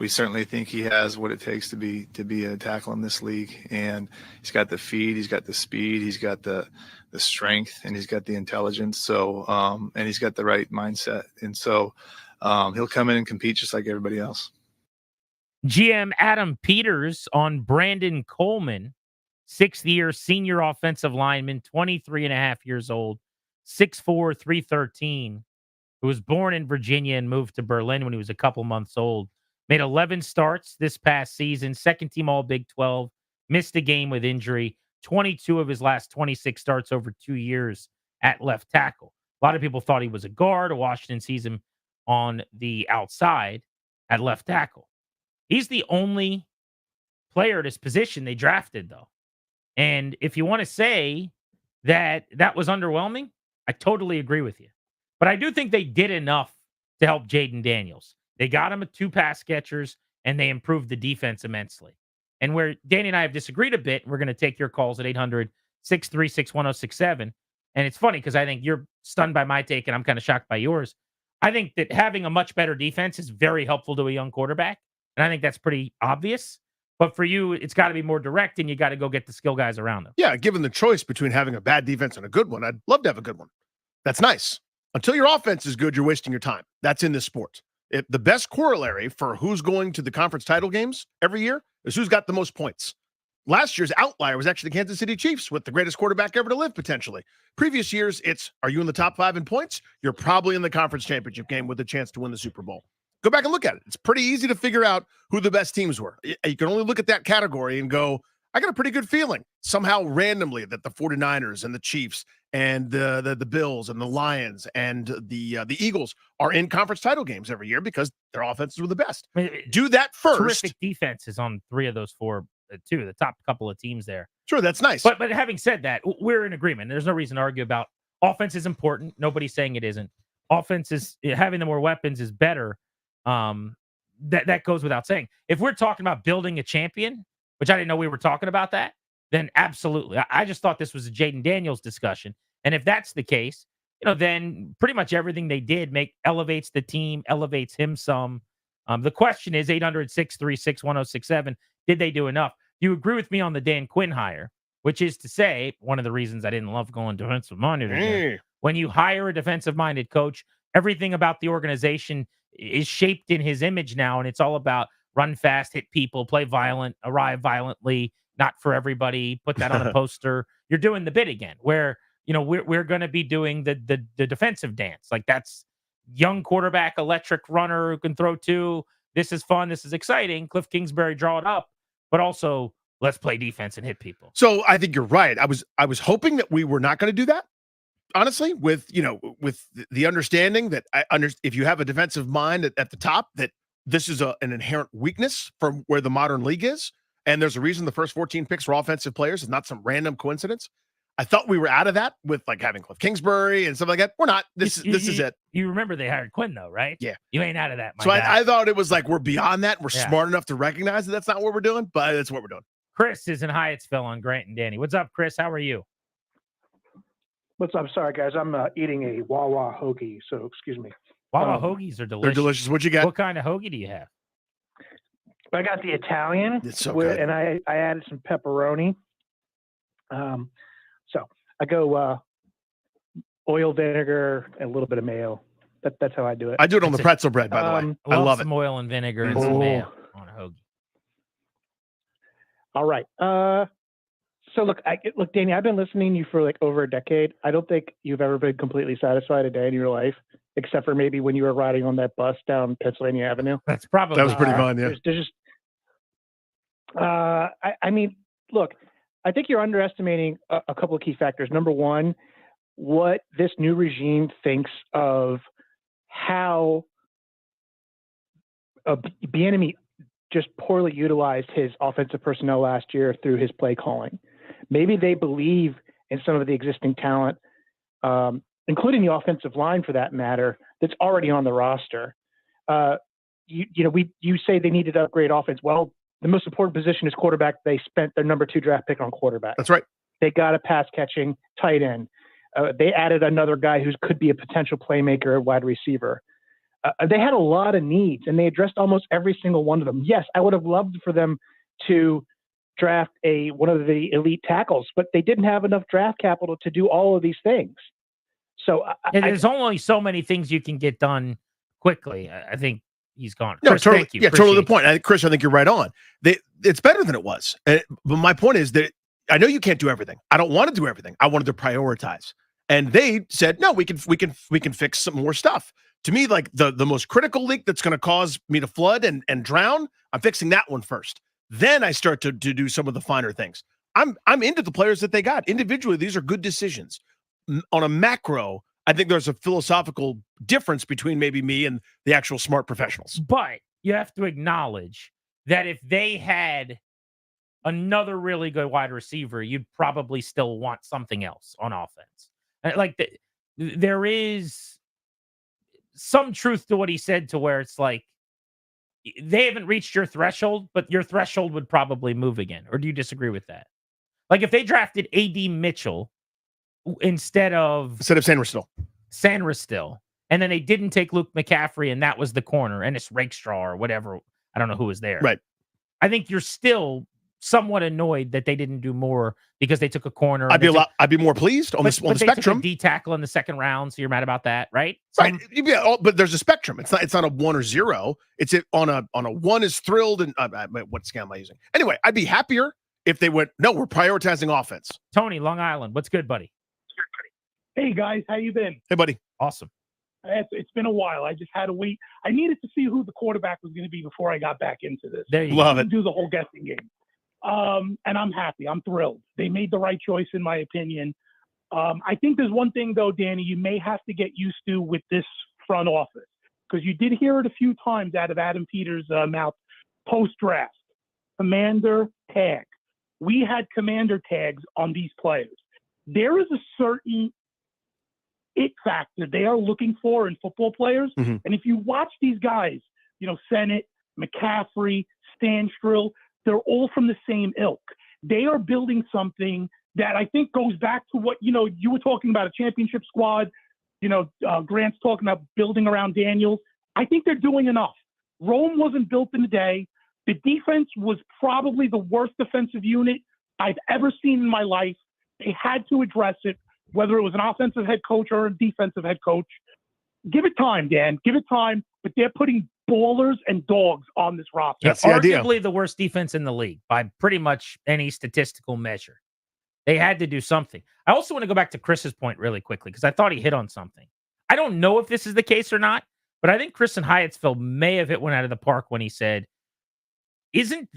we certainly think he has what it takes to be a tackle in this league. And he's got the feed, he's got the speed, he's got the strength, and he's got the intelligence. So, and he's got the right mindset. And so he'll come in and compete just like everybody else. GM Adam Peters on Brandon Coleman, 6th-year senior offensive lineman, 23 and a half years old, 6'4", 313, who was born in Virginia and moved to Berlin when he was a couple months old. Made 11 starts this past season, second team All Big 12, missed a game with injury, 22 of his last 26 starts over 2 years at left tackle. A lot of people thought he was a guard. Washington sees him on the outside at left tackle. He's the only player at his position they drafted, though. And if you want to say that was underwhelming, I totally agree with you. But I do think they did enough to help Jaden Daniels. They got him 2 pass catchers, and they improved the defense immensely. And where Danny and I have disagreed a bit, we're going to take your calls at 800-636-1067. And it's funny because I think you're stunned by my take, and I'm kind of shocked by yours. I think that having a much better defense is very helpful to a young quarterback. And I think that's pretty obvious. But for you, it's got to be more direct, and you got to go get the skill guys around them. Yeah, given the choice between having a bad defense and a good one, I'd love to have a good one. That's nice. Until your offense is good, you're wasting your time. That's in this sport. The best corollary for who's going to the conference title games every year is who's got the most points. Last year's outlier was actually the Kansas City Chiefs with the greatest quarterback ever to live, potentially. Previous years, are you in the top 5 in points? You're probably in the conference championship game with a chance to win the Super Bowl. Go back and look at it. It's pretty easy to figure out who the best teams were. You can only look at that category and go, I got a pretty good feeling somehow randomly that the 49ers and the Chiefs and the Bills and the Lions and the Eagles are in conference title games every year because their offenses were the best. Do that first. Terrific defenses on 3 of those 4, too. The top couple of teams there. Sure, that's nice. But having said that, we're in agreement. There's no reason to argue about offense is important. Nobody's saying it isn't. Offense is having the more weapons is better. That goes without saying. If we're talking about building a champion, which I didn't know we were talking about that, then absolutely. I just thought this was a Jaden Daniels discussion. And if that's the case, then pretty much everything they did elevates the team, elevates him some. The question is 800-636-1067. Did they do enough? You agree with me on the Dan Quinn hire, which is to say, one of the reasons I didn't love going defensive minded again. When you hire a defensive minded coach, everything about the organization is shaped in his image now, and it's all about run fast, hit people, play violent, arrive violently, not for everybody, put that on a poster. You're doing the bit again, where we're going to be doing the defensive dance. Like, that's young quarterback, electric runner who can throw 2. This is fun. This is exciting. Cliff Kingsbury, draw it up, but also let's play defense and hit people. So I think you're right. I was hoping that we were not going to do that. Honestly, with the understanding that if you have a defensive mind at the top, that this is an inherent weakness from where the modern league is, and there's a reason the first 14 picks were offensive players. It's not some random coincidence. I thought we were out of that with like having Cliff Kingsbury and stuff like that. We're not. This is it. You remember they hired Quinn though, right? Yeah. You ain't out of that. So I thought it was like we're beyond that. We're smart enough to recognize that that's not what we're doing, but that's what we're doing. Chris is in Hyattsville on Grant and Danny. What's up, Chris? How are you? What's up? Sorry, guys. I'm eating a Wawa hoagie, so excuse me. Wawa hoagies are delicious. They're delicious. What you got? What kind of hoagie do you have? I got the Italian, it's so good. And I added some pepperoni. So I go oil, vinegar, and a little bit of mayo. That's how I do it. I do it on the pretzel bread, by the way. I love it. Some oil and vinegar and some mayo on a hoagie. All right. So look, Danny, I've been listening to you for like over a decade. I don't think you've ever been completely satisfied a day in your life, except for maybe when you were riding on that bus down Pennsylvania Avenue. That was pretty fun. Yeah. There's just, I mean, look, I think you're underestimating a couple of key factors. Number one, what this new regime thinks of how Bieniemy just poorly utilized his offensive personnel last year through his play calling. Maybe they believe in some of the existing talent, including the offensive line for that matter, that's already on the roster. You say they needed to upgrade offense. Well, the most important position is quarterback. They spent their number 2 draft pick on quarterback. That's right. They got a pass catching tight end. They added another guy who could be a potential playmaker at wide receiver. They had a lot of needs, and they addressed almost every single one of them. Yes, I would have loved for them to draft one of the elite tackles, but they didn't have enough draft capital to do all of these things. So there's only so many things you can get done quickly. I think he's gone. No, Chris, totally, thank you. yeah, totally the Appreciate point. Chris, I think you're right on. It's better than it was. But my point is that I know you can't do everything. I don't want to do everything. I wanted to prioritize. And they said, no, we can fix some more stuff. To me, like the most critical leak that's going to cause me to flood and drown, I'm fixing that one first. Then I start to do some of the finer things. I'm into the players that they got. Individually, these are good decisions. On a macro, I think there's a philosophical difference between maybe me and the actual smart professionals. But you have to acknowledge that if they had another really good wide receiver, you'd probably still want something else on offense. There is some truth to what he said, to where it's like they haven't reached your threshold, but your threshold would probably move again. Or do you disagree with that? Like if they drafted A.D. Mitchell instead of Sandra, and then they didn't take Luke McCaffrey, and that was the corner, and it's Rakestraw or whatever. I don't know who was there. Right. I think you're still somewhat annoyed that they didn't do more because they took a corner. I'd be more pleased on the spectrum. Took a D tackle in the second round, so you're mad about that, right? Right. Yeah, but there's a spectrum. It's not a 1 or 0. It's on a 1 is thrilled, and what scam am I using? Anyway, I'd be happier if they went, no, we're prioritizing offense. Tony, Long Island, what's good, buddy? Hey guys, how you been? Hey, buddy. Awesome. It's been a while. I just had to wait. I needed to see who the quarterback was going to be before I got back into this. There you Love go. it. Do the whole guessing game. And I'm happy. I'm thrilled. They made the right choice, in my opinion. I think there's one thing, though, Danny, you may have to get used to with this front office, because you did hear it a few times out of Adam Peters' mouth post-draft. Commander tag. We had commander tags on these players. There is a certain it factor they are looking for in football players. Mm-hmm. And if you watch these guys, Sennett, McCaffrey, Stanstrill, they're all from the same ilk. They are building something that I think goes back to what, you were talking about, a championship squad. Grant's talking about building around Daniels. I think they're doing enough. Rome wasn't built in a day. The defense was probably the worst defensive unit I've ever seen in my life. They had to address it, whether it was an offensive head coach or a defensive head coach. Give it time, Dan. Give it time. But they're putting ballers and dogs on this roster. That's arguably the worst defense in the league by pretty much any statistical measure. They had to do something. I also want to go back to Chris's point really quickly, because I thought he hit on something. I don't know if this is the case or not, but I think Chris in Hyattsville may have hit one out of the park when he said, isn't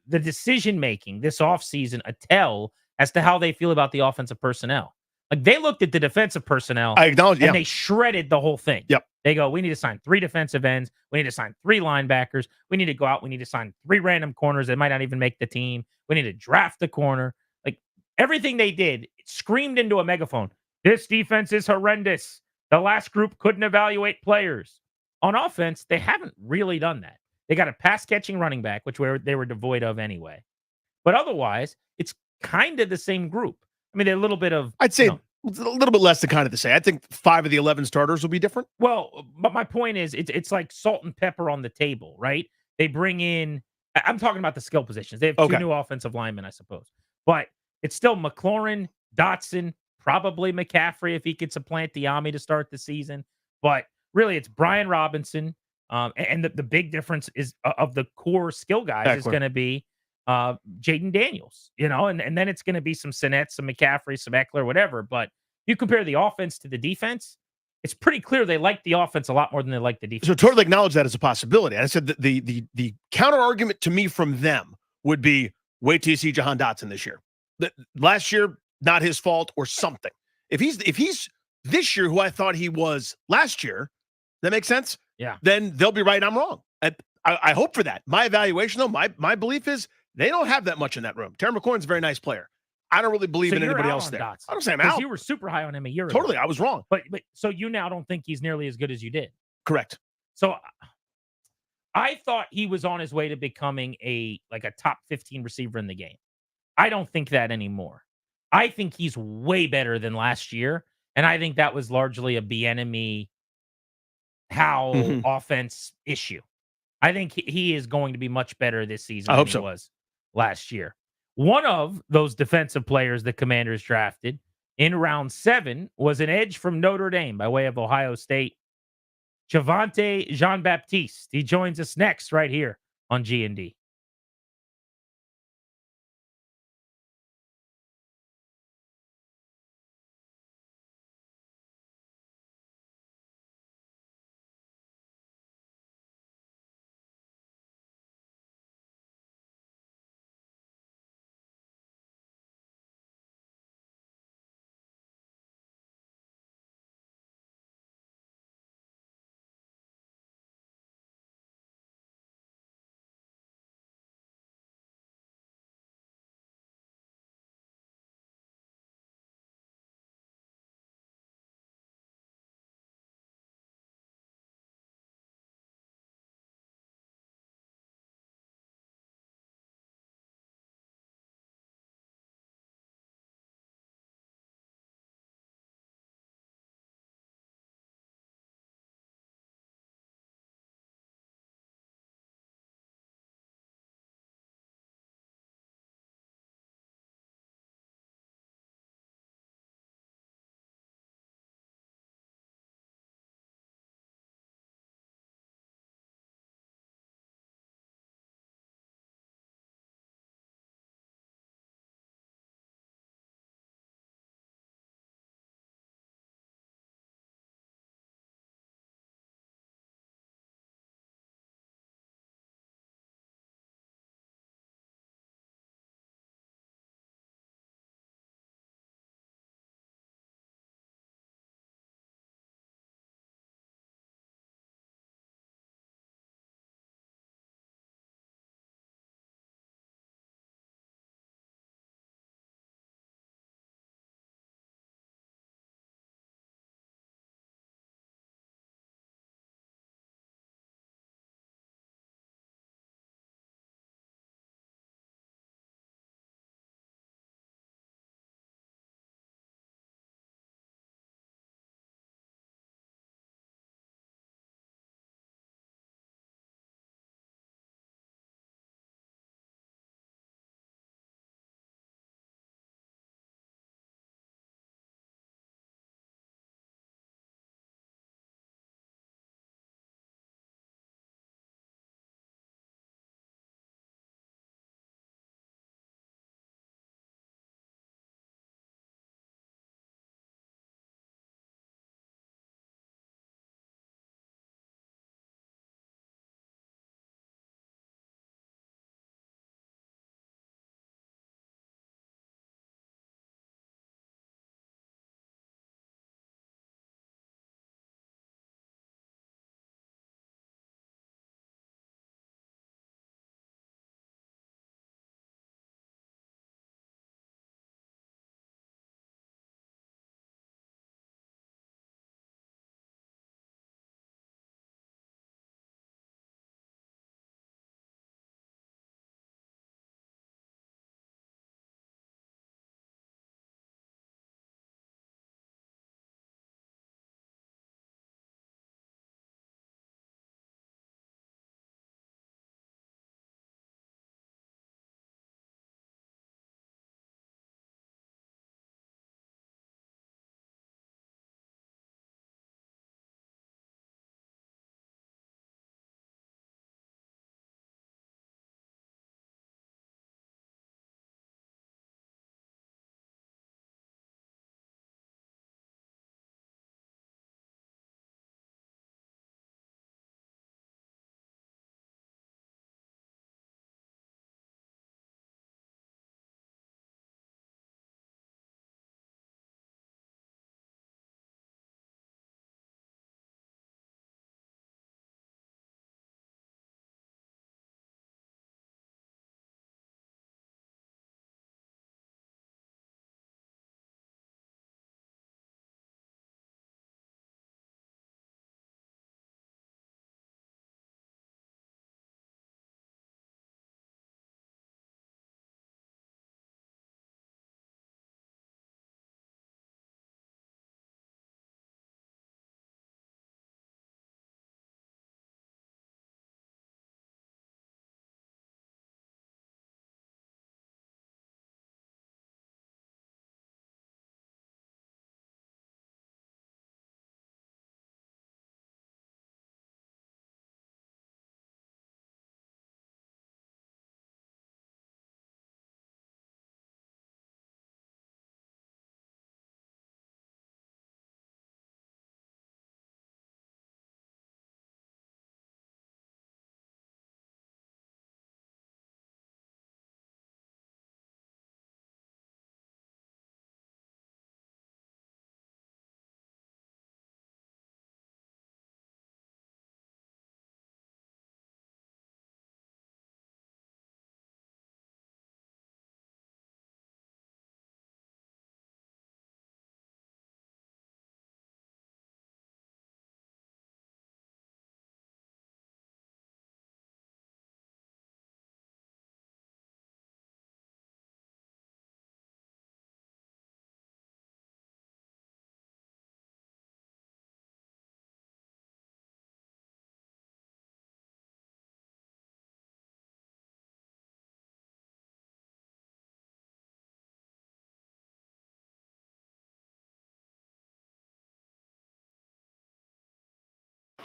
the decision-making this offseason a tell as to how they feel about the offensive personnel? Like, they looked at the defensive personnel, I acknowledge, and they shredded the whole thing. Yep. They go, we need to sign 3 defensive ends. We need to sign 3 linebackers. We need to go out. We need to sign 3 random corners that might not even make the team. We need to draft the corner. Like, everything they did screamed into a megaphone. This defense is horrendous. The last group couldn't evaluate players. On offense, they haven't really done that. They got a pass-catching running back, which they were devoid of anyway. But otherwise, it's kind of the same group. I mean, they're a little bit of... I'd say a little bit less than kind of the same. I think 5 of the 11 starters will be different. Well, but my point is, it's like salt and pepper on the table, right? They bring in... I'm talking about the skill positions. They have 2 new offensive linemen, I suppose. But it's still McLaurin, Dotson, probably McCaffrey if he could supplant Diami to start the season. But really, it's Brian Robinson. And the big difference is of the core skill guys is going to be Jaden Daniels, and then it's going to be some Sennett, some McCaffrey, some Eckler, whatever. But you compare the offense to the defense, it's pretty clear they like the offense a lot more than they like the defense. So totally acknowledge that as a possibility. I said that the counter argument to me from them would be, wait till you see Jahan Dotson this year. Last year, not his fault or something. If he's this year who I thought he was last year, that makes sense? Yeah. Then they'll be right. I'm wrong. I hope for that. My evaluation, though, my belief is they don't have that much in that room. Terry McLaurin's a very nice player. I don't really believe in anybody else there. Dotson. I don't say I'm out. You were super high on him a year ago. Totally, I was wrong. But so you now don't think he's nearly as good as you did. Correct. So I thought he was on his way to becoming a top 15 receiver in the game. I don't think that anymore. I think he's way better than last year, and I think that was largely a Bieniemy how Mhm. offense issue. I think he is going to be much better this season I than hope he so. was last year. One of those defensive players the Commanders drafted in round 7 was an edge from Notre Dame by way of Ohio State, Javante Jean-Baptiste. He joins us next right here on G&D.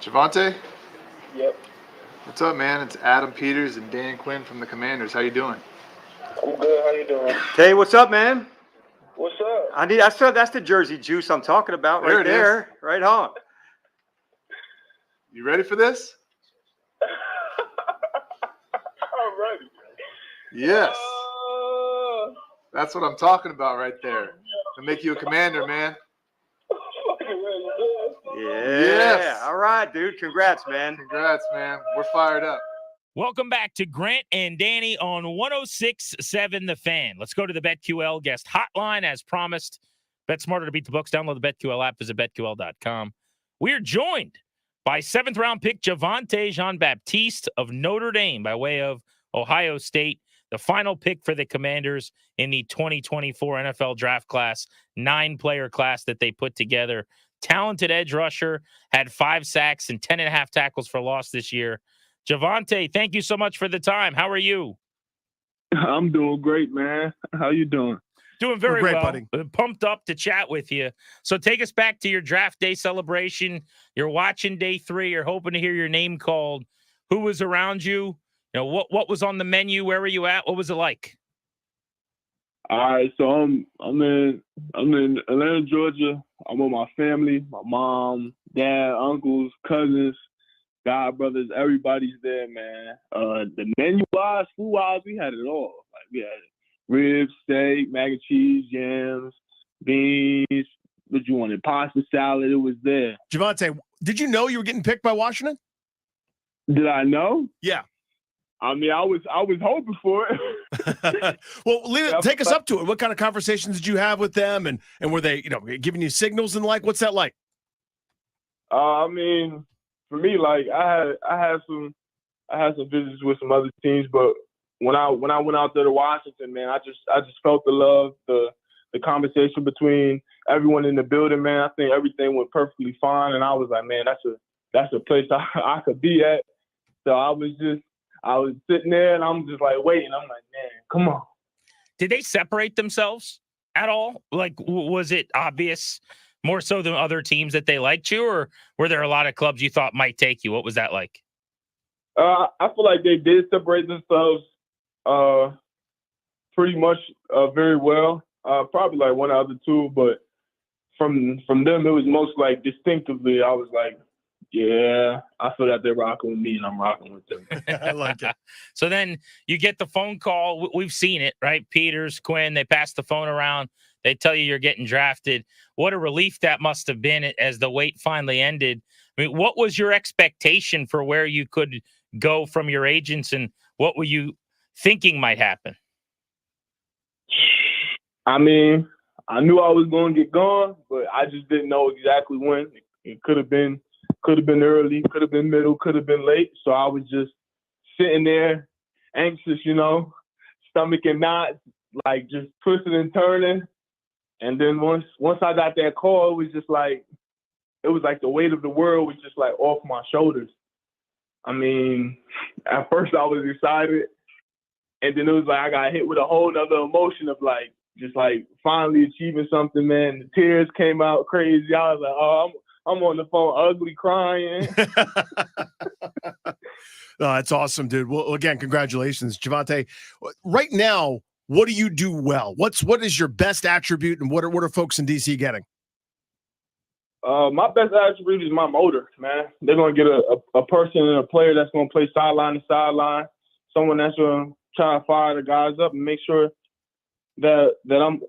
Javante? Yep. What's up, man? It's Adam Peters and Dan Quinn from the Commanders. How you doing? I'm good. How you doing? Hey, what's up, man? What's up? That's the Jersey juice I'm talking about There right it there. is. Right on. You ready for this? I'm ready. Yes. That's what I'm talking about right there. To make you a Commander, man. Yeah. Yes. All right, dude. Congrats, man. Congrats, man. We're fired up. Welcome back to Grant and Danny on 106.7 The Fan. Let's go to the BetQL guest hotline as promised. Bet smarter to beat the books. Download the BetQL app. Visit BetQL.com. We are joined by 7th-round pick Javante Jean-Baptiste of Notre Dame by way of Ohio State, the final pick for the Commanders in the 2024 NFL draft class, 9-player class that they put together. Talented edge rusher, had 5 sacks and 10.5 tackles for loss this year. Javante, thank you so much for the time. How are you? I'm doing great, man. How you doing? Doing very great, well. buddy. Pumped up to chat with you. So take us back to your draft day celebration. You're watching day 3. You're hoping to hear your name called. Who was around you? You know, what was on the menu? Where were you at? What was it like? All right, so I'm in Atlanta, Georgia. I'm with my family, my mom, dad, uncles, cousins, god brothers. Everybody's there, man. The menu wise, food wise, we had it all. Like we had ribs, steak, mac and cheese, yams, beans. What you wanted? Pasta salad. It was there. Javante, did you know you were getting picked by Washington? Did I know? Yeah. I mean, I was hoping for it. Well, take us up to it. What kind of conversations did you have with them, and were they, giving you signals and what's that like? I mean, for me, like I had some visits with some other teams, but when I went out there to Washington, man, I just felt the love, the conversation between everyone in the building, man. I think everything went perfectly fine, and I was like, man, that's a place I could be at. So I was sitting there and I'm just like waiting. I'm like, man, come on. Did they separate themselves at all? Like, was it obvious more so than other teams that they liked you, or were there a lot of clubs you thought might take you? What was that like? I feel like they did separate themselves pretty much very well. Probably like one out of the two, but from them, it was most like distinctively, I was like, yeah, I feel that they're rocking with me and I'm rocking with them. I like it. So then you get the phone call. We've seen it, right? Peters, Quinn, they pass the phone around. They tell you you're getting drafted. What a relief that must have been as the wait finally ended. I mean, what was your expectation for where you could go from your agents, and what were you thinking might happen? I mean, I knew I was going to get gone, but I just didn't know exactly when. It could have been early, could have been middle, could have been late. So I was just sitting there, anxious, stomach and knots, like just twisting and turning. And then once I got that call, it was like the weight of the world was just like off my shoulders. I mean, at first I was excited, and then it was like I got hit with a whole nother emotion of like just like finally achieving something, man. The tears came out crazy. I was like, oh, I'm on the phone ugly crying. Oh, that's awesome, dude. Well, again, congratulations, Javante. Right now, what do you do well? What is your best attribute, and what are folks in DC getting? My best attribute is my motor, man. They're gonna get a person and a player that's gonna play sideline to sideline, someone that's gonna try to fire the guys up and make sure that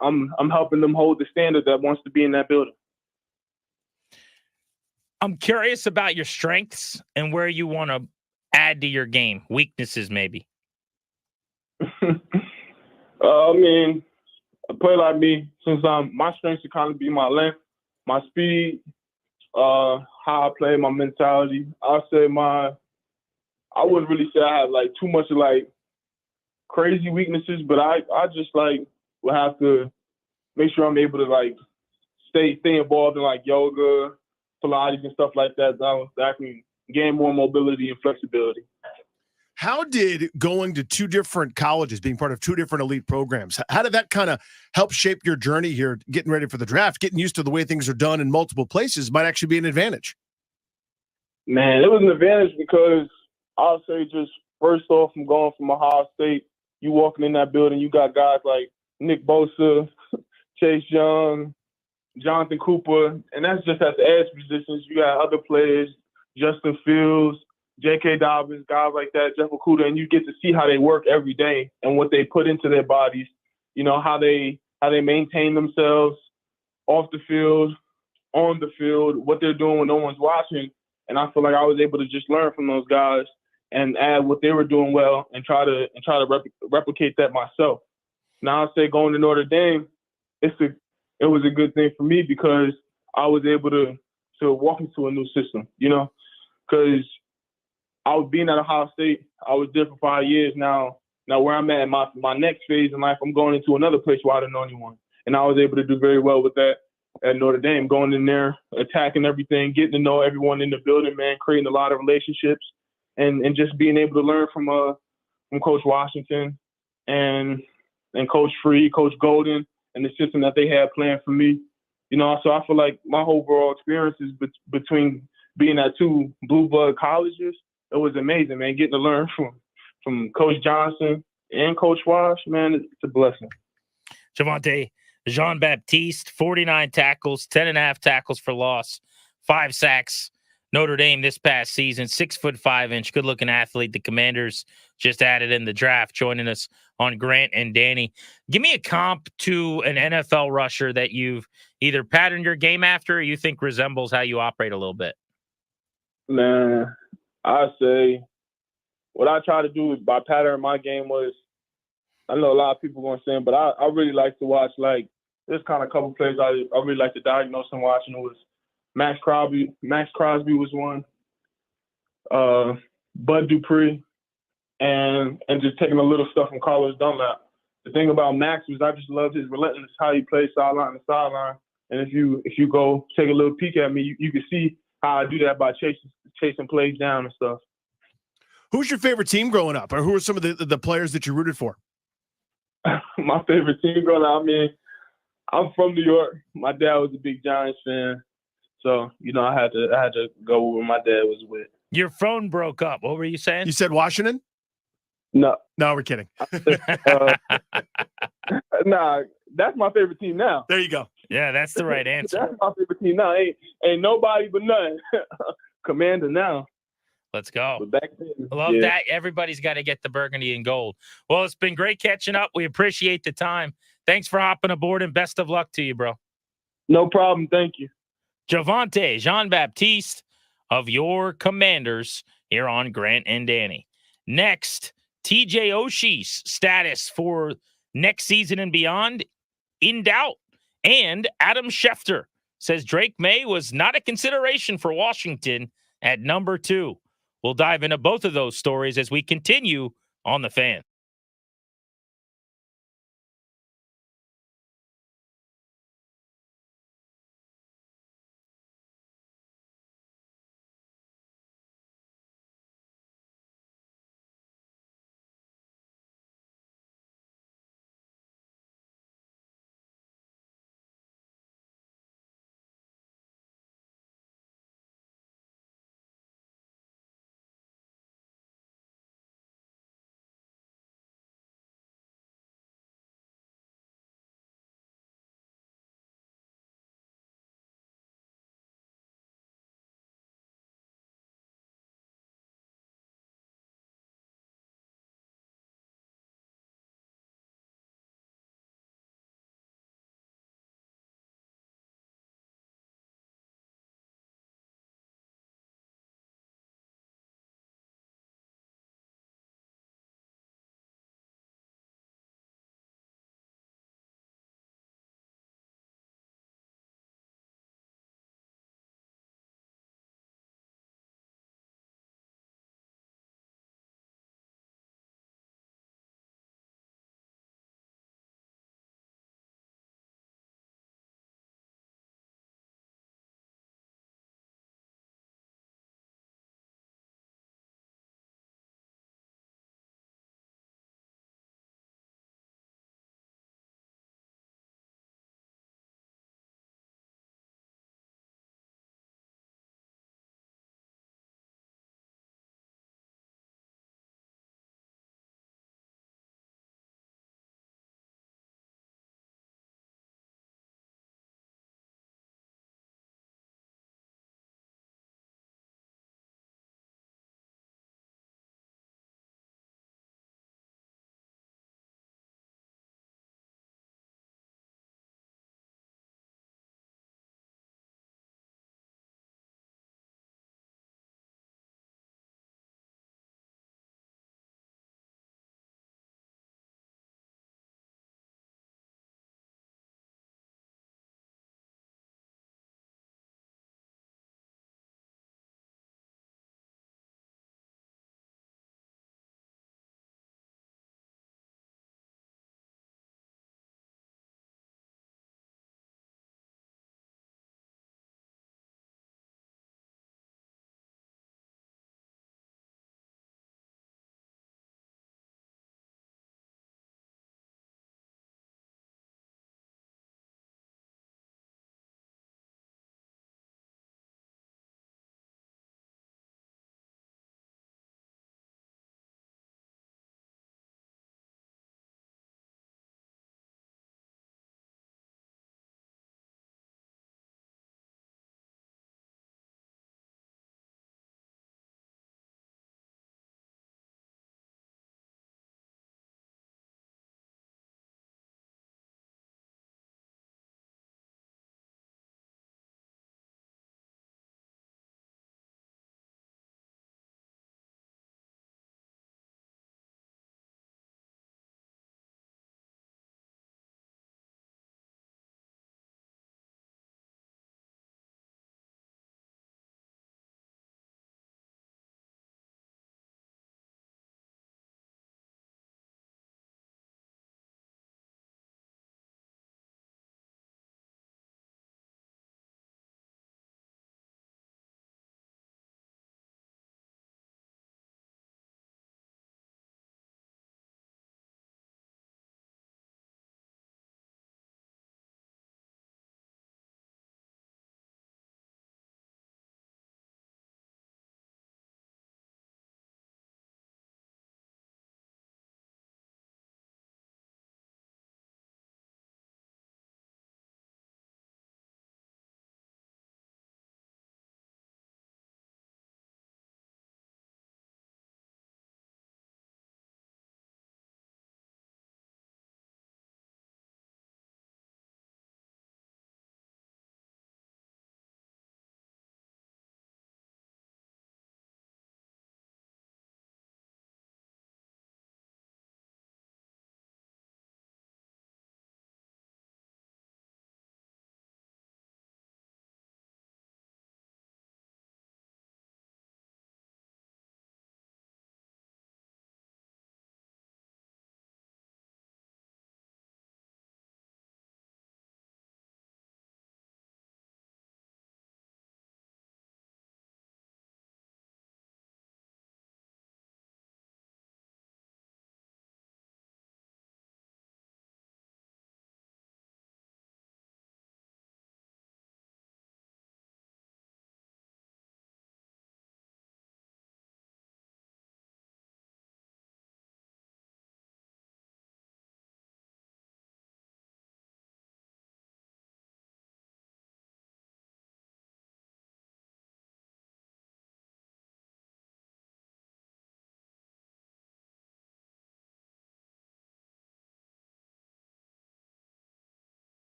I'm helping them hold the standard that wants to be in that building. I'm curious about your strengths and where you want to add to your game. Weaknesses, maybe. I mean, a player like me, since my strengths would kind of be my length, my speed, how I play, my mentality. I wouldn't really say I have like too much of like crazy weaknesses, but I just like will have to make sure I'm able to like stay involved in like yoga, Pilates and stuff like that. That I can gain more mobility and flexibility. How did going to 2 different colleges, being part of 2 different elite programs, how did that kind of help shape your journey here, getting ready for the draft, getting used to the way things are done in multiple places might actually be an advantage? Man, it was an advantage because I'll say just first off, from going from Ohio State, you walking in that building, you got guys like Nick Bosa, Chase Young, Jonathan Cooper, and that's just at the edge positions. You got other players, Justin Fields, J.K. Dobbins, guys like that, Jeff Okuda, and you get to see how they work every day and what they put into their bodies. You know, how they maintain themselves off the field, on the field, what they're doing when no one's watching. And I feel like I was able to just learn from those guys and add what they were doing well and try to replicate that myself. Now I say going to Notre Dame, it was a good thing for me because I was able to walk into a new system, you know, because I was being at Ohio State, I was there for 5 years now. Now where I'm at in my next phase in life, I'm going into another place where I don't know anyone. And I was able to do very well with that at Notre Dame, going in there, attacking everything, getting to know everyone in the building, man, creating a lot of relationships and just being able to learn from Coach Washington and Coach Free, Coach Golden, and the system that they had planned for me. You know, so I feel like my whole overall experiences between being at two blue blood colleges, it was amazing, man. Getting to learn from Coach Johnson and Coach Wash, man, it's a blessing. Javonte, Jean-Baptiste, 49 tackles, 10.5 tackles for loss, 5 sacks. Notre Dame this past season, 6'5" good-looking athlete. The Commanders just added in the draft, joining us on Grant and Danny. Give me a comp to an NFL rusher that you've either patterned your game after or you think resembles how you operate a little bit. Man, I say what I try to do by pattern my game was, I know a lot of people going to say it, but I really like to watch, like, there's kind of a couple plays I really like to diagnose and watch, and it was Max Crosby was one, Bud Dupree, and just taking a little stuff from Carlos Dunlap. The thing about Max was I just loved his relentless, how he plays sideline to sideline. And if you go take a little peek at me, you can see how I do that by chasing plays down and stuff. Who's your favorite team growing up, or who are some of the players that you rooted for? My favorite team growing up, I mean, I'm from New York. My dad was a big Giants fan, so you know I had to go where my dad was with. Your phone broke up. What were you saying? You said Washington? No, we're kidding. Nah, that's my favorite team now. There you go. Yeah, that's the right answer. That's my favorite team now. Ain't nobody but none. Commander now. Let's go. But back then, I love that. Everybody's got to get the burgundy and gold. Well, it's been great catching up. We appreciate the time. Thanks for hopping aboard, and best of luck to you, bro. No problem. Thank you. Javonte Jean-Baptiste of your Commanders here on Grant and Danny. Next, TJ Oshie's status for next season and beyond in doubt. And Adam Schefter says Drake May was not a consideration for Washington at number 2. We'll dive into both of those stories as we continue on The Fan.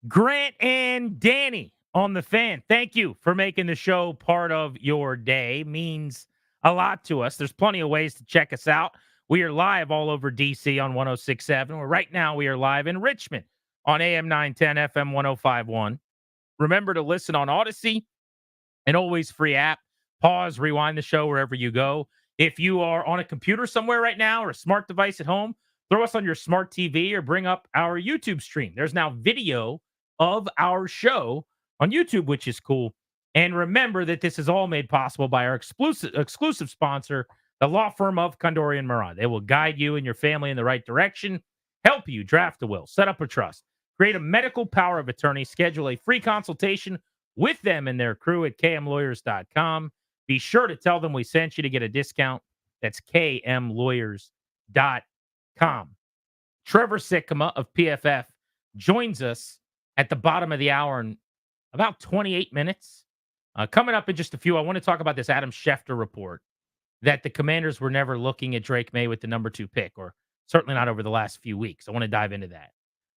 Grant and Danny on the Fan. Thank you for making the show part of your day. Means a lot to us. There's plenty of ways to check us out. We are live all over DC on 106.7. Right now, we are live in Richmond on AM 910, FM 105.1. Remember to listen on Odyssey, an always free app. Pause, rewind the show wherever you go. If you are on a computer somewhere right now or a smart device at home, throw us on your smart TV or bring up our YouTube stream. There's now video of our show on YouTube, which is cool. And remember that this is all made possible by our exclusive sponsor, the law firm of Condori and Moran. They will guide you and your family in the right direction, help you draft a will, set up a trust, create a medical power of attorney, schedule a free consultation with them and their crew at kmlawyers.com. Be sure to tell them we sent you to get a discount. That's kmlawyers.com. Trevor Sikkema of PFF joins us at the bottom of the hour in about 28 minutes. Coming up in just a few, I want to talk about this Adam Schefter report that the Commanders were never looking at Drake May with the number 2 pick, or certainly not over the last few weeks. I want to dive into that.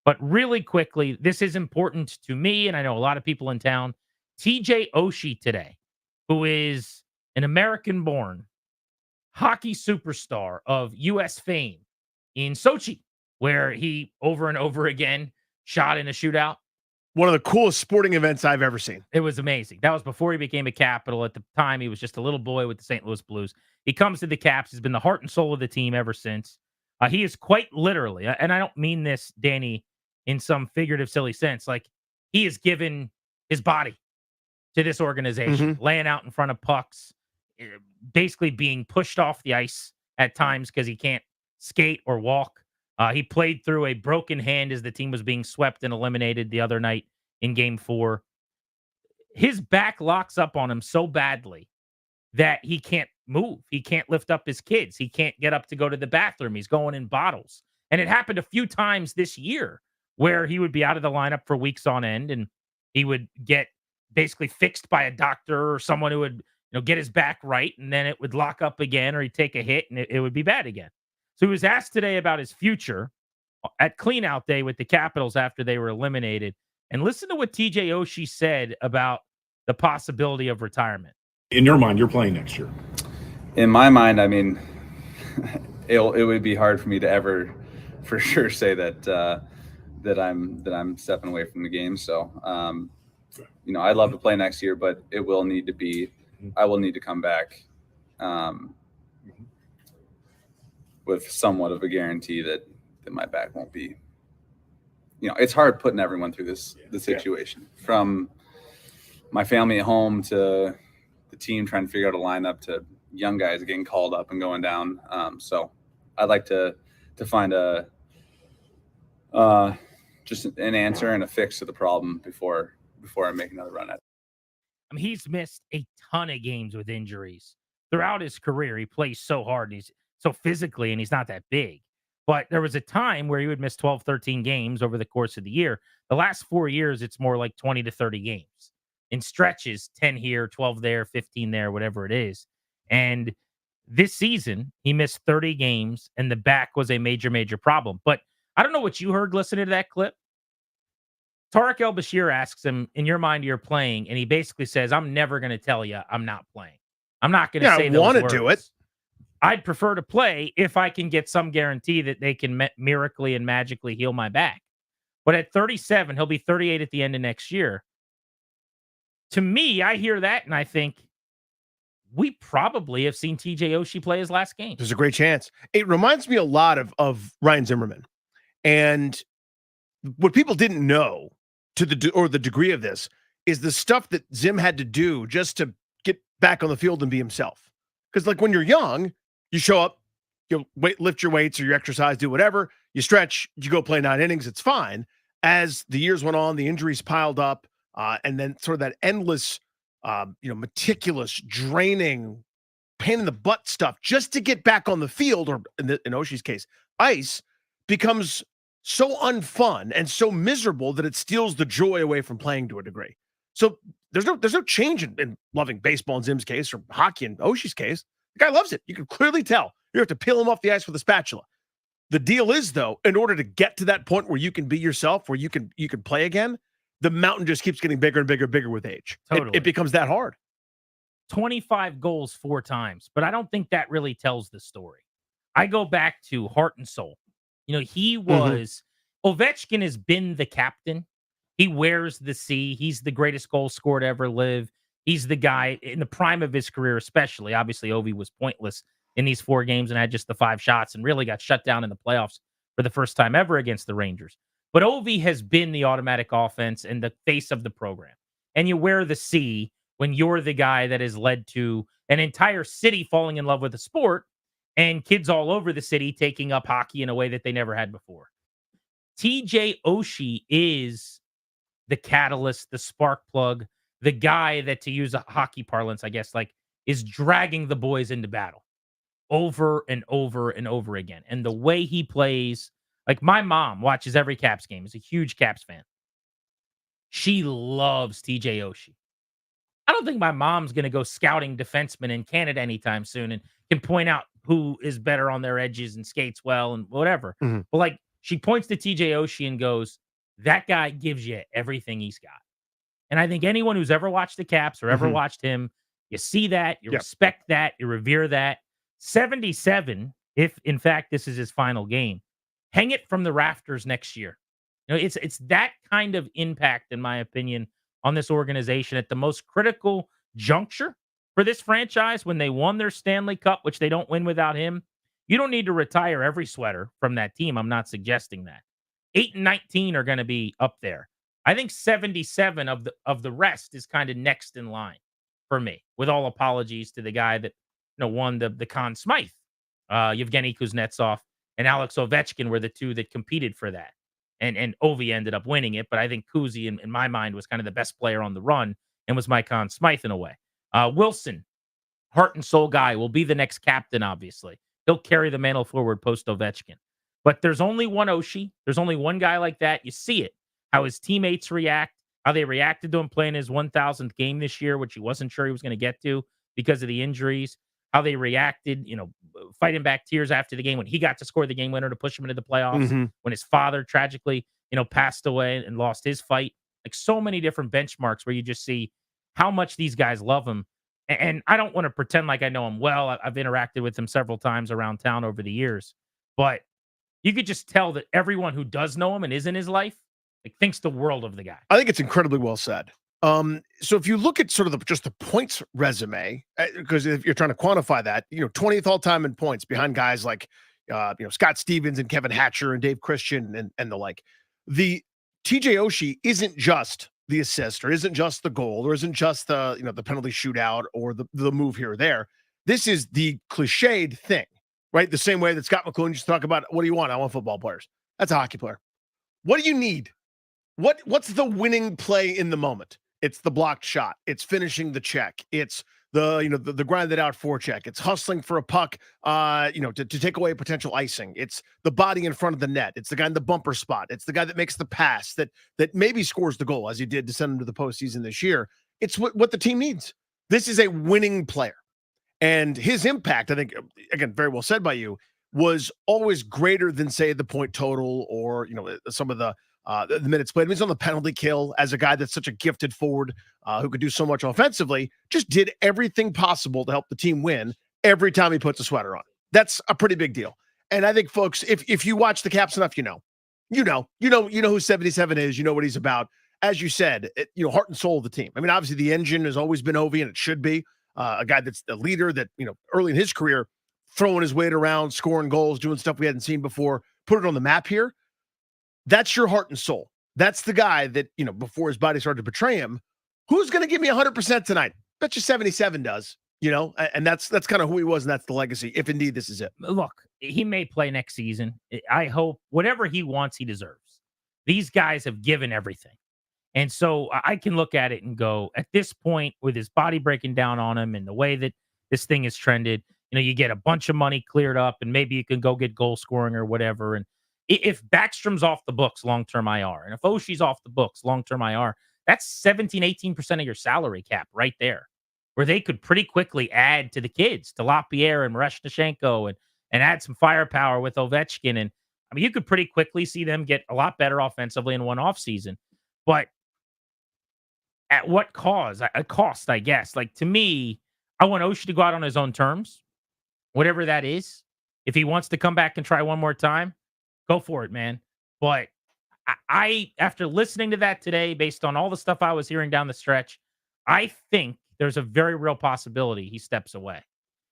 But really quickly, this is important to me, and I know a lot of people in town. TJ Oshie today, who is an American-born hockey superstar of U.S. fame in Sochi, where he over and over again shot in a shootout. One of the coolest sporting events I've ever seen. It was amazing. That was before he became a Capital. At the time, he was just a little boy with the St. Louis Blues. He comes to the Caps. He's been the heart and soul of the team ever since. He is quite literally, and I don't mean this, Danny, in some figurative, silly sense. Like, he has given his body to this organization, laying out in front of pucks, basically being pushed off the ice at times because he can't skate or walk. He played through a broken hand as the team was being swept and eliminated the other night in Game 4. His back locks up on him so badly that he can't move. He can't lift up his kids. He can't get up to go to the bathroom. He's going in bottles. And it happened a few times this year where he would be out of the lineup for weeks on end, and he would get basically fixed by a doctor or someone who would, get his back right, and then it would lock up again, or he'd take a hit and it would be bad again. So he was asked today about his future at cleanout day with the Capitals after they were eliminated. And listen to what TJ Oshie said about the possibility of retirement. In your mind, you're playing next year. In my mind, I mean, it would be hard for me to ever for sure say that I'm stepping away from the game. So, I'd love to play next year, but I will need to come back with somewhat of a guarantee that my back won't be, it's hard putting everyone through the situation, from my family at home to the team trying to figure out a lineup to young guys getting called up and going down. So I'd like to find just an answer and a fix to the problem before I make another run at it. I mean, he's missed a ton of games with injuries throughout his career. He plays so hard, and he's so physically, and he's not that big. But there was a time where he would miss 12, 13 games over the course of the year. The last 4 years, it's more like 20 to 30 games. In stretches, 10 here, 12 there, 15 there, whatever it is. And this season, he missed 30 games, and the back was a major, major problem. But I don't know what you heard listening to that clip. Tarek El-Bashir asks him, in your mind, you're playing, and he basically says, I'm never going to tell you I'm not playing. I'm not going to say those words. I want to do it. I'd prefer to play if I can get some guarantee that they can miraculously and magically heal my back. But at 37, he'll be 38 at the end of next year. To me, I hear that, and I think we probably have seen TJ Oshie play his last game. There's a great chance. It reminds me a lot of Ryan Zimmerman. And what people didn't know to the degree of this is the stuff that Zim had to do just to get back on the field and be himself. Because like when you're young, you show up, lift your weights or your exercise, do whatever, you stretch, you go play 9 innings, it's fine. As the years went on, the injuries piled up, and then sort of that endless, meticulous, draining, pain in the butt stuff just to get back on the field, or in Oshie's case, ice, becomes so unfun and so miserable that it steals the joy away from playing to a degree. So there's no change in loving baseball in Zim's case or hockey in Oshie's case. The guy loves it. You can clearly tell. You have to peel him off the ice with a spatula. The deal is, though, in order to get to that point where you can be yourself, where you can play again, the mountain just keeps getting bigger and bigger and bigger with age. Totally. It becomes that hard. 25 goals 4 times, but I don't think that really tells the story. I go back to heart and soul. He was Ovechkin has been the captain. He wears the C. He's the greatest goal scorer to ever live. He's the guy in the prime of his career, especially. Obviously, Ovi was pointless in these 4 games and had just the 5 shots and really got shut down in the playoffs for the first time ever against the Rangers. But Ovi has been the automatic offense and the face of the program. And you wear the C when you're the guy that has led to an entire city falling in love with the sport and kids all over the city taking up hockey in a way that they never had before. TJ Oshie is the catalyst, the spark plug, the guy that, to use a hockey parlance, I guess, is dragging the boys into battle over and over and over again. And the way he plays, my mom watches every Caps game, is a huge Caps fan. She loves TJ Oshie. I don't think my mom's going to go scouting defensemen in Canada anytime soon and can point out who is better on their edges and skates well and whatever. Mm-hmm. But she points to TJ Oshie and goes, that guy gives you everything he's got. And I think anyone who's ever watched the Caps or ever watched him, you see that, you respect that, you revere that. 77, if in fact this is his final game, hang it from the rafters next year. It's that kind of impact, in my opinion, on this organization at the most critical juncture for this franchise when they won their Stanley Cup, which they don't win without him. You don't need to retire every sweater from that team. I'm not suggesting that. 8 and 19 are going to be up there. I think 77 of the rest is kind of next in line for me, with all apologies to the guy that won the Conn Smythe. Yevgeny Kuznetsov and Alex Ovechkin were the two that competed for that. And Ovi ended up winning it, but I think Kuzi, in my mind, was kind of the best player on the run and was my Conn Smythe in a way. Wilson, heart and soul guy, will be the next captain, obviously. He'll carry the mantle forward post-Ovechkin. But there's only one Oshie. There's only one guy like that. You see it, how his teammates react, how they reacted to him playing his 1,000th game this year, which he wasn't sure he was going to get to because of the injuries, how they reacted, fighting back tears after the game when he got to score the game winner to push him into the playoffs, when his father tragically, passed away and lost his fight. So many different benchmarks where you just see how much these guys love him. And I don't want to pretend like I know him well. I've interacted with him several times around town over the years, but you could just tell that everyone who does know him and is in his life thinks the world of the guy. I think it's incredibly well said. So if you look at sort of just the points resume, because if you're trying to quantify that, 20th all time in points behind guys like, Scott Stevens and Kevin Hatcher and Dave Christian and the like. The TJ Oshie isn't just the assist or isn't just the goal or isn't just the, the penalty shootout or the move here or there. This is the cliched thing, right? The same way that Scott McLuhan used to talk about, what do you want? I want football players. That's a hockey player. What do you need? What's the winning play in the moment? It's the blocked shot. It's finishing the check. It's the grinded out forecheck. It's hustling for a puck, to take away potential icing. It's the body in front of the net. It's the guy in the bumper spot. It's the guy that makes the pass that maybe scores the goal, as he did to send him to the postseason this year. It's what the team needs. This is a winning player. And his impact, I think, again, very well said by you, was always greater than, say, the point total or, some of the minutes played. I mean, he's on the penalty kill as a guy that's such a gifted forward who could do so much offensively, just did everything possible to help the team win every time he puts a sweater on. That's a pretty big deal. And I think, folks, if you watch the Caps enough, you know who 77 is, you know what he's about. As you said, heart and soul of the team. I mean, obviously the engine has always been Ovi, and it should be a guy that's the leader that, early in his career, throwing his weight around, scoring goals, doing stuff we hadn't seen before, put it on the map here. That's your heart and soul. That's the guy that, before his body started to betray him, who's going to give me 100% tonight? Bet you 77 does, and that's kind of who he was. And that's the legacy. If indeed this is it. Look, he may play next season. I hope whatever he wants, he deserves. These guys have given everything. And so I can look at it and go, at this point, with his body breaking down on him and the way that this thing has trended, you get a bunch of money cleared up and maybe you can go get goal scoring or whatever. And if Backstrom's off the books, long-term IR, and if Oshie's off the books, long-term IR, that's 17, 18% of your salary cap right there, where they could pretty quickly add to the kids, to LaPierre and Mareshchenko and add some firepower with Ovechkin. And I mean, you could pretty quickly see them get a lot better offensively in one offseason. But at what cost, I guess. Like, to me, I want Oshie to go out on his own terms, whatever that is. If he wants to come back and try one more time, go for it, man. But I after listening to that today, based on all the stuff I was hearing down the stretch, I think there's a very real possibility he steps away.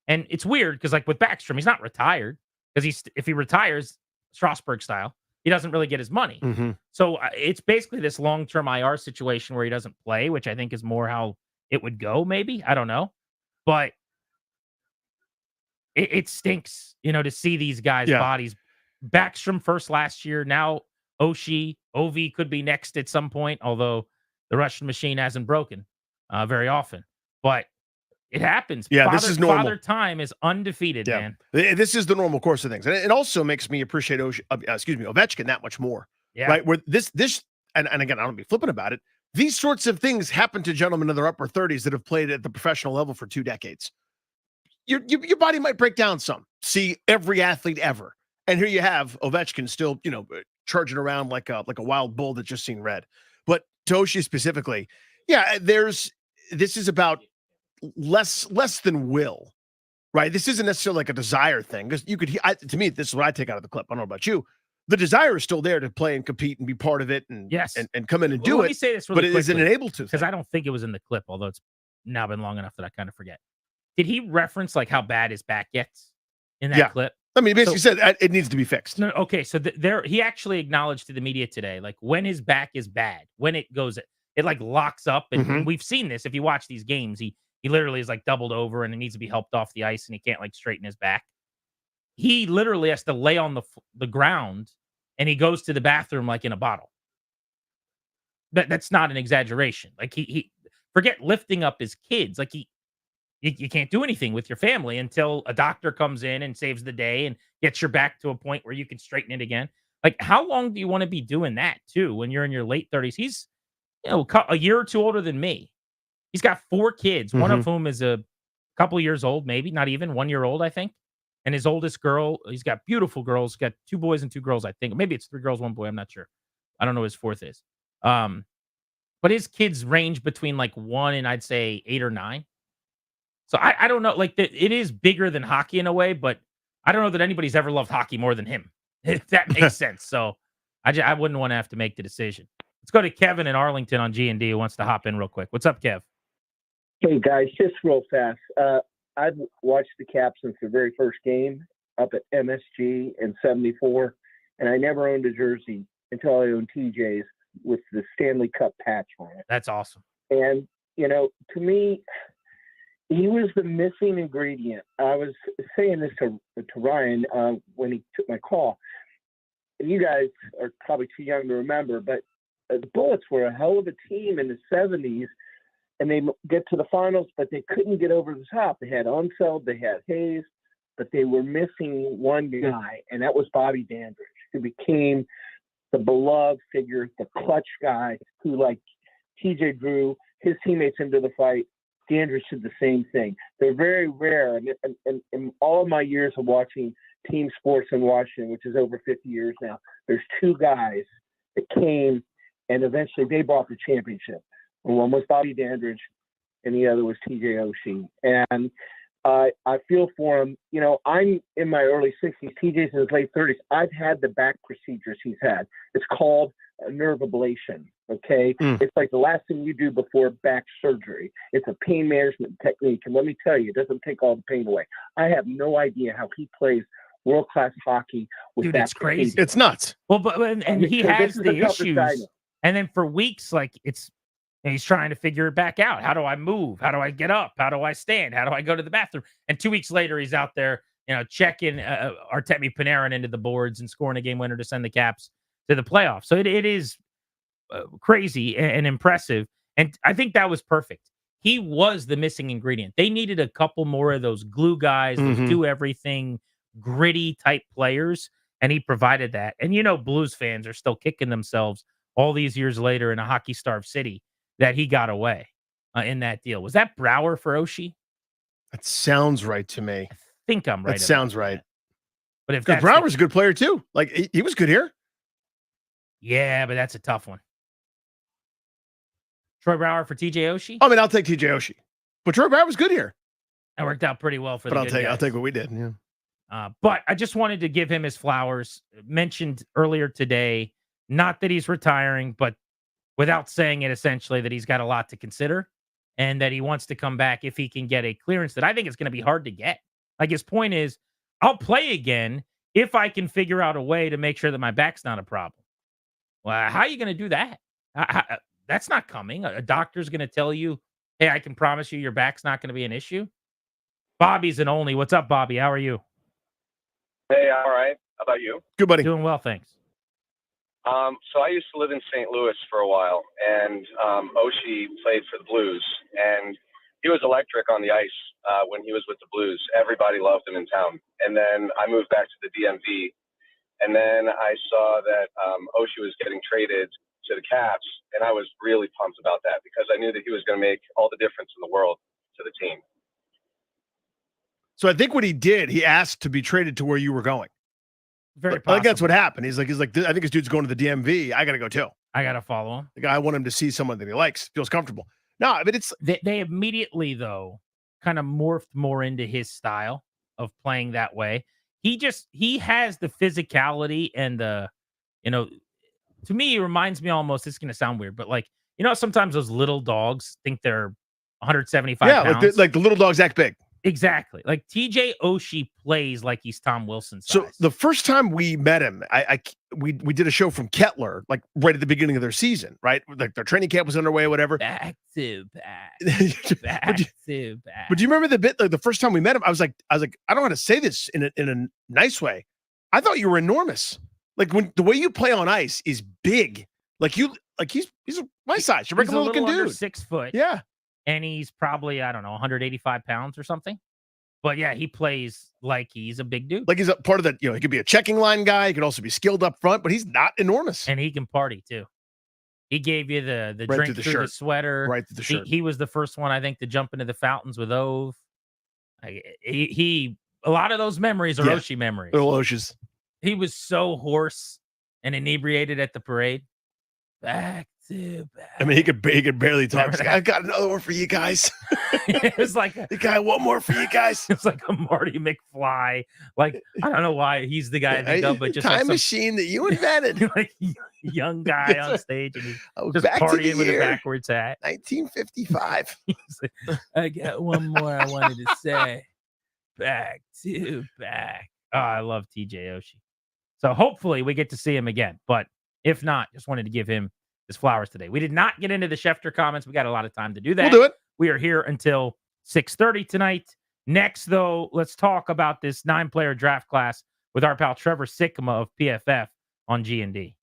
And it's weird because, like, with Backstrom, he's not retired, because if he retires Strasburg style, he doesn't really get his money. Mm-hmm. So it's basically this long-term IR situation where he doesn't play, which I think is more how it would go, maybe. I don't know. But it stinks, to see these guys' bodies. Backstrom first last year. Now Oshie, Ovi could be next at some point, although the Russian machine hasn't broken very often. But it happens. Yeah, this is normal. Father Time is undefeated, man. This is the normal course of things. And it also makes me appreciate Ovechkin that much more. Yeah. Right? Where this and again, I don't be flippant about it. These sorts of things happen to gentlemen in their upper 30s that have played at the professional level for 2 decades. Your body might break down some. See every athlete ever. And here you have Ovechkin still, charging around like a wild bull that just seen red. But to Oshie specifically, this is about less than will, right? This isn't necessarily like a desire thing, because to me, this is what I take out of the clip. I don't know about you. The desire is still there to play and compete and be part of it, and and come in and do it. Let me say this really but isn't it able to? Because I don't think it was in the clip, although it's now been long enough that I kind of forget. Did he reference like how bad his back gets in that clip? I mean, he basically said it needs to be fixed. No, okay, so he actually acknowledged to the media today, like, when his back is bad, when it goes, it like locks up, and we've seen this. If you watch these games, he literally is like doubled over, and it needs to be helped off the ice, and he can't like straighten his back. He literally has to lay on the ground, and he goes to the bathroom like in a bottle. That's not an exaggeration. Like, he forget lifting up his kids. Like, you can't do anything with your family until a doctor comes in and saves the day and gets your back to a point where you can straighten it again. Like, how long do you want to be doing that too when you're in your late 30s? He's, a year or two older than me. He's got 4 kids, one of whom is a couple years old, maybe not even 1 year old, I think. And his oldest girl, he's got beautiful girls. He's got 2 boys and 2 girls, I think. Maybe it's 3 girls, 1 boy. I'm not sure. I don't know what his 4th is. But his kids range between like 1 and I'd say 8 or 9. So I don't know, like, it is bigger than hockey in a way, but I don't know that anybody's ever loved hockey more than him, if that makes sense. So I wouldn't want to have to make the decision. Let's go to Kevin in Arlington on G&D, who wants to hop in real quick. What's up, Kev? Hey, guys, just real fast. I've watched the Caps since their very first game up at MSG in '74, and I never owned a jersey until I owned TJ's with the Stanley Cup patch on it. That's awesome. And, to me, he was the missing ingredient. I was saying this to Ryan when he took my call. You guys are probably too young to remember, but the Bullets were a hell of a team in the 70s, and they get to the finals, but they couldn't get over the top. They had Unseld, they had Hayes, but they were missing one guy, and that was Bobby Dandridge, who became the beloved figure, the clutch guy who, like TJ, drew his teammates into the fight. Dandridge did the same thing. They're very rare. And in all of my years of watching team sports in Washington, which is over 50 years now, there's 2 guys that came and eventually they brought the championship. One was Bobby Dandridge and the other was TJ Oshie. And I feel for him. I'm in my early 60s. TJ's in his late 30s. I've had the back procedures he's had. It's called a nerve ablation. Okay. It's like the last thing you do before back surgery. It's a pain management technique. And let me tell you, it doesn't take all the pain away. I have no idea how he plays world-class hockey with that. It's crazy. It's nuts. Well, but he has the issues. And then for weeks, like, he's trying to figure it back out. How do I move? How do I get up? How do I stand? How do I go to the bathroom? And 2 weeks later, he's out there, checking Artemi Panarin into the boards and scoring a game winner to send the Caps to the playoffs. So it is crazy and impressive. And I think that was perfect. He was the missing ingredient. They needed a couple more of those glue guys, those do everything, gritty type players. And he provided that. And, Blues fans are still kicking themselves all these years later in a hockey-starved city that he got away in that deal. Was that Brouwer for Oshie? That sounds right to me. I think I'm right. That sounds right. But if Brouwer's a good player too. Like, he was good here. Yeah, but that's a tough one. Troy Brower for TJ Oshie? I mean, I'll take TJ Oshie. But Troy Brower was good here. That worked out pretty well for But the I'll good take guys. I'll take what we did. Yeah. But I just wanted to give him his flowers. Mentioned earlier today, not that he's retiring, but without saying it, essentially that he's got a lot to consider and that he wants to come back if he can get a clearance that I think is going to be hard to get. Like his point is, I'll play again if I can figure out a way to make sure that my back's not a problem. Well, how are you going to do that? That's not coming. A doctor's going to tell you, hey, I can promise you your back's not going to be an issue. Bobby's an only. What's up, Bobby? How are you? Hey, all right. How about you? Good, buddy. Doing well, thanks. So I used to live in St. Louis for a while, and Oshie played for the Blues, and he was electric on the ice when he was with the Blues. Everybody loved him in town. And then I moved back to the DMV, and then I saw that Oshie was getting traded to the Caps, and I was really pumped about that because I knew that he was going to make all the difference in the world to the team. So I think what he did, he asked to be traded to where you were going. Very I think that's what happened. He's like, I think this dude's going to the DMV. I got to go too. I got to follow him. The guy, I want him to see someone that he likes, feels comfortable. No, I mean, it's they immediately though kind of morphed more into his style of playing that way. He has the physicality and the, to me, it reminds me almost, it's going to sound weird, but like, sometimes those little dogs think they're 175 pounds. like the little dogs act big. Exactly. Like TJ Oshie plays like he's Tom Wilson size. So the first time we met him, we did a show from Kettler, like right at the beginning of their season, right? Like their training camp was underway, whatever. Back to back. But do you remember the bit? Like the first time we met him, I was like, I don't know how to say this in a nice way. I thought you were enormous. Like when the way you play on ice is big. He's my size. You're a regular looking under dude. 6 foot. Yeah. And he's probably, 185 pounds or something. But yeah, he plays like he's a big dude. Like he's a part of that, he could be a checking line guy. He could also be skilled up front, but he's not enormous. And he can party too. He gave you the Right drink through through the the sweater. Right through the shirt. He was the first one, I think, to jump into the fountains with Ove. A lot of those memories are Oshie memories. Little Oshies. He was so hoarse and inebriated at the parade. Back to back. I mean, he could barely talk. Like, I got another one for you guys. It was like the guy, one more for you guys. It's like a Marty McFly. Like, I don't know why he's the guy I think of, but just time like machine that you invented. like young guy on stage and he's just back to the partying with a year backwards hat. 1955. Like, I got one more I wanted to say. Back to back. Oh, I love TJ Oshie. So hopefully we get to see him again. But if not, just wanted to give him his flowers today. We did not get into the Schefter comments. We got a lot of time to do that. We'll do it. We are here until 6:30 tonight. Next, though, let's talk about this 9-player draft class with our pal Trevor Sikkema of PFF on G&D.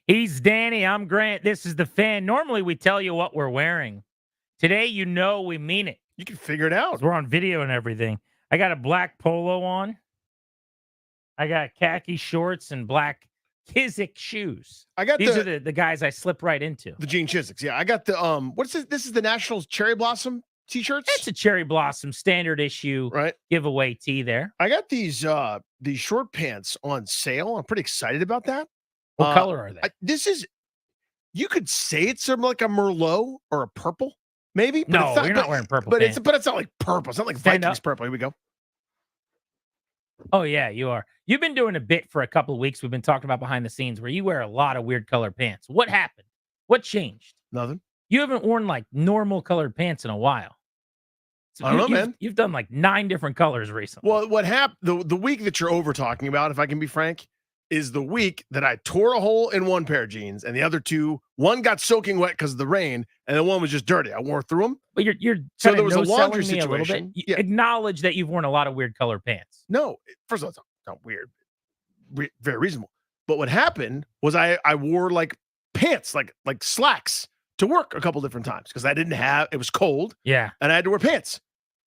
He's Danny. I'm Grant. This is the Fan. Normally, we tell you what we're wearing. Today, you know we mean it. You can figure it out. We're on video and everything. I got a black polo on. I got khaki shorts and black Chiswick shoes. These are the guys I slip right into. The jean Chiswicks. Yeah, I got the what's this? This is the Nationals Cherry Blossom t-shirts. It's a Cherry Blossom standard issue giveaway tee there. I got these short pants on sale. I'm pretty excited about that. What color are they? This is, you could say it's like a Merlot or a purple, maybe. But No, it's not, you're not wearing purple But pants. it's not like purple. It's not like Stand Vikings up. purple. Here we go. Oh, yeah, you are. You've been doing a bit for a couple of weeks. We've been talking about behind the scenes where you wear a lot of weird colored pants. What happened? What changed? Nothing. You haven't worn like normal colored pants in a while. So I don't know, man. You've done like 9 different colors recently. Well, what happened, the week that you're over talking about, if I can be frank, is the week that I tore a hole in one pair of jeans and the other two, one got soaking wet because of the rain and the one was just dirty. I wore through them. But you're so there was a laundry no-selling me a little situation. bit. Acknowledge that you've worn a lot of weird colored pants. No, first of all, it's not weird. Very reasonable. But what happened was I wore like pants, like slacks to work a couple different times because I didn't have, it was cold. Yeah. And I had to wear pants.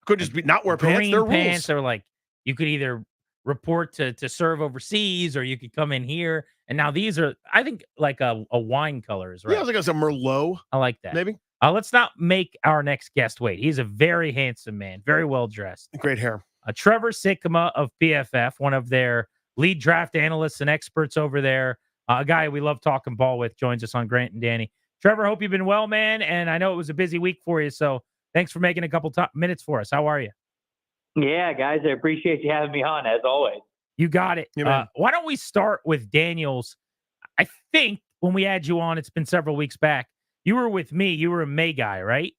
Couldn't just not wear pants. Green There are pants rules. are like, you could either report to serve overseas or you could come in here. And now these are, I think, like a wine colors, right? Yeah, I was like, it was a Merlot. I like that. Maybe. Let's not make our next guest wait. He's a very handsome man, very well dressed. Great hair. Trevor Sikkema of PFF, one of their lead draft analysts and experts over there. A guy we love talking ball with, joins us on Grant and Danny. Trevor, hope you've been well, man. And I know it was a busy week for you, so thanks for making a couple minutes for us. How are you? Yeah, guys, I appreciate you having me on, as always. You got it. Why don't we start with Daniels? I think when we had you on, it's been several weeks back, you were with me. You were a May guy, right?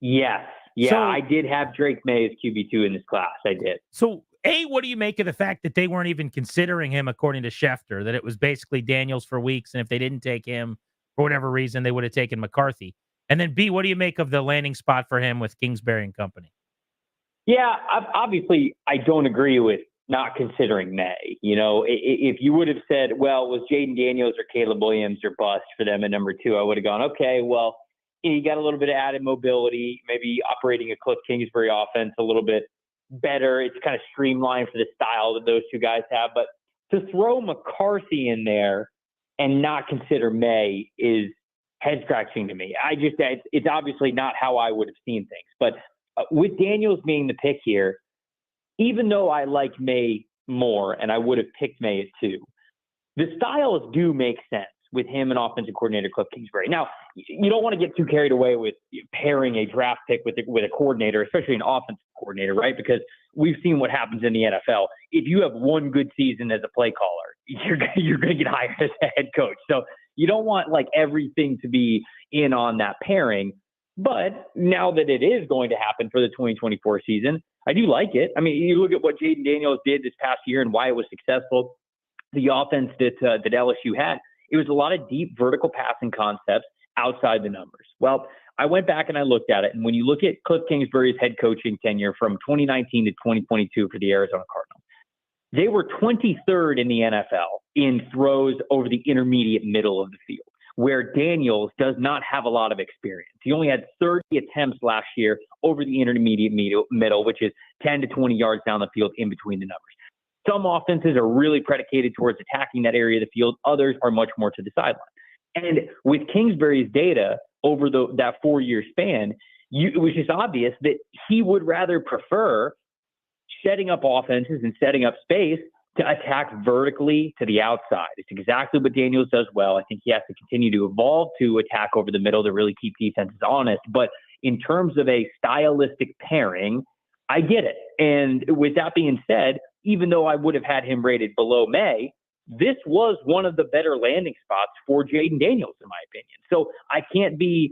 Yes. Yeah, So- I did have Drake May as QB2 in this class. I did. So, A, what do you make of the fact that they weren't even considering him, according to Schefter, that it was basically Daniels for weeks, and if they didn't take him for whatever reason, they would have taken McCarthy? And then B, what do you make of the landing spot for him with Kingsbury and company? Yeah, obviously, I don't agree with not considering May. You know, if you would have said, well, was Jaden Daniels or Caleb Williams or bust for them at number 2, I would have gone, okay, well, you got a little bit of added mobility, maybe operating a Cliff Kingsbury offense a little bit better. It's kind of streamlined for the style that those two guys have. But to throw McCarthy in there and not consider May is head-scratching to me. It's obviously not how I would have seen things. But with Daniels being the pick here, even though I like May more and I would have picked May at 2, the styles do make sense with him and offensive coordinator Cliff Kingsbury. Now, you don't want to get too carried away with pairing a draft pick with a coordinator, especially an offensive coordinator, right? Because we've seen what happens in the NFL. If you have one good season as a play caller, you're going to get hired as a head coach. So you don't want like everything to be in on that pairing. But now that it is going to happen for the 2024 season, I do like it. I mean, you look at what Jaden Daniels did this past year and why it was successful. The offense that LSU had, it was a lot of deep vertical passing concepts outside the numbers. Well, I went back and I looked at it. And when you look at Cliff Kingsbury's head coaching tenure from 2019 to 2022 for the Arizona Cardinals, they were 23rd in the NFL in throws over the intermediate middle of the field, where Daniels does not have a lot of experience. He only had 30 attempts last year over the intermediate middle, which is 10 to 20 yards down the field in between the numbers. Some offenses are really predicated towards attacking that area of the field. Others are much more to the sideline. And with Kingsbury's data over that 4-year span, it was just obvious that he would rather prefer setting up offenses and setting up space to attack vertically to the outside. It's exactly what Daniels does well. I think he has to continue to evolve to attack over the middle to really keep defenses honest. But in terms of a stylistic pairing, I get it. And with that being said, even though I would have had him rated below May, this was one of the better landing spots for Jaden Daniels, in my opinion. So I can't be,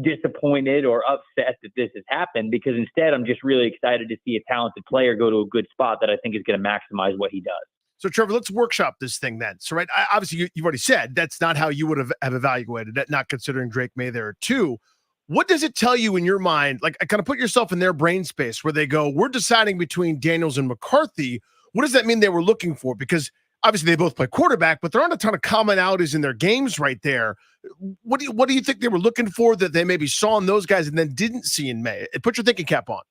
disappointed or upset that this has happened, because instead I'm just really excited to see a talented player go to a good spot that I think is going to maximize what he does. So, Trevor, let's workshop this thing then. So, right, obviously, you've already said that's not how you would have evaluated it, not considering Drake May there too. What does it tell you in your mind? Like, kind of put yourself in their brain space where they go, we're deciding between Daniels and McCarthy. What does that mean they were looking for? Because obviously they both play quarterback, but there aren't a ton of commonalities in their games right there. What do you think they were looking for that they maybe saw in those guys and then didn't see in May? Put your thinking cap on.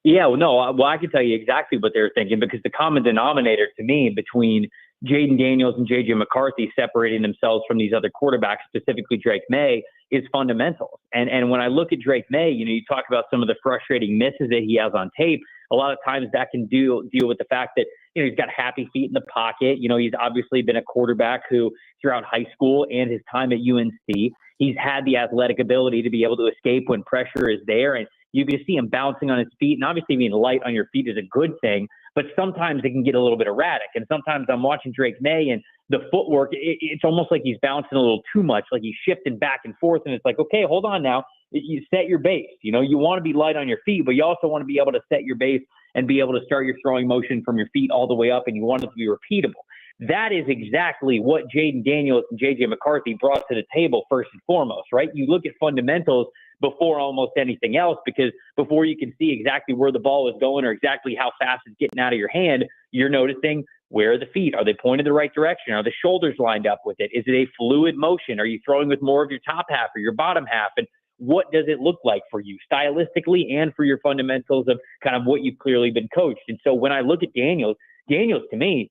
Yeah, well, no, well, I can tell you exactly what they were thinking, because the common denominator to me between Jaden Daniels and J.J. McCarthy separating themselves from these other quarterbacks, specifically Drake May, is fundamentals. And when I look at Drake May, you talk about some of the frustrating misses that he has on tape. A lot of times that can deal with the fact that, he's got happy feet in the pocket. He's obviously been a quarterback who throughout high school and his time at UNC, he's had the athletic ability to be able to escape when pressure is there. And you can see him bouncing on his feet. And obviously being light on your feet is a good thing, but sometimes it can get a little bit erratic. And sometimes I'm watching Drake May and the footwork, it's almost like he's bouncing a little too much, like he's shifting back and forth. And it's like, okay, hold on now. You set your base. You want to be light on your feet, but you also want to be able to set your base and be able to start your throwing motion from your feet all the way up, and you want it to be repeatable. That is exactly what Jaden Daniels and J.J. McCarthy brought to the table first and foremost, right? You look at fundamentals before almost anything else, because before you can see exactly where the ball is going or exactly how fast it's getting out of your hand, you're noticing, where are the feet? Are they pointed the right direction? Are the shoulders lined up with it? Is it a fluid motion? Are you throwing with more of your top half or your bottom half? And what does it look like for you stylistically and for your fundamentals of kind of what you've clearly been coached? And so when I look at Daniels to me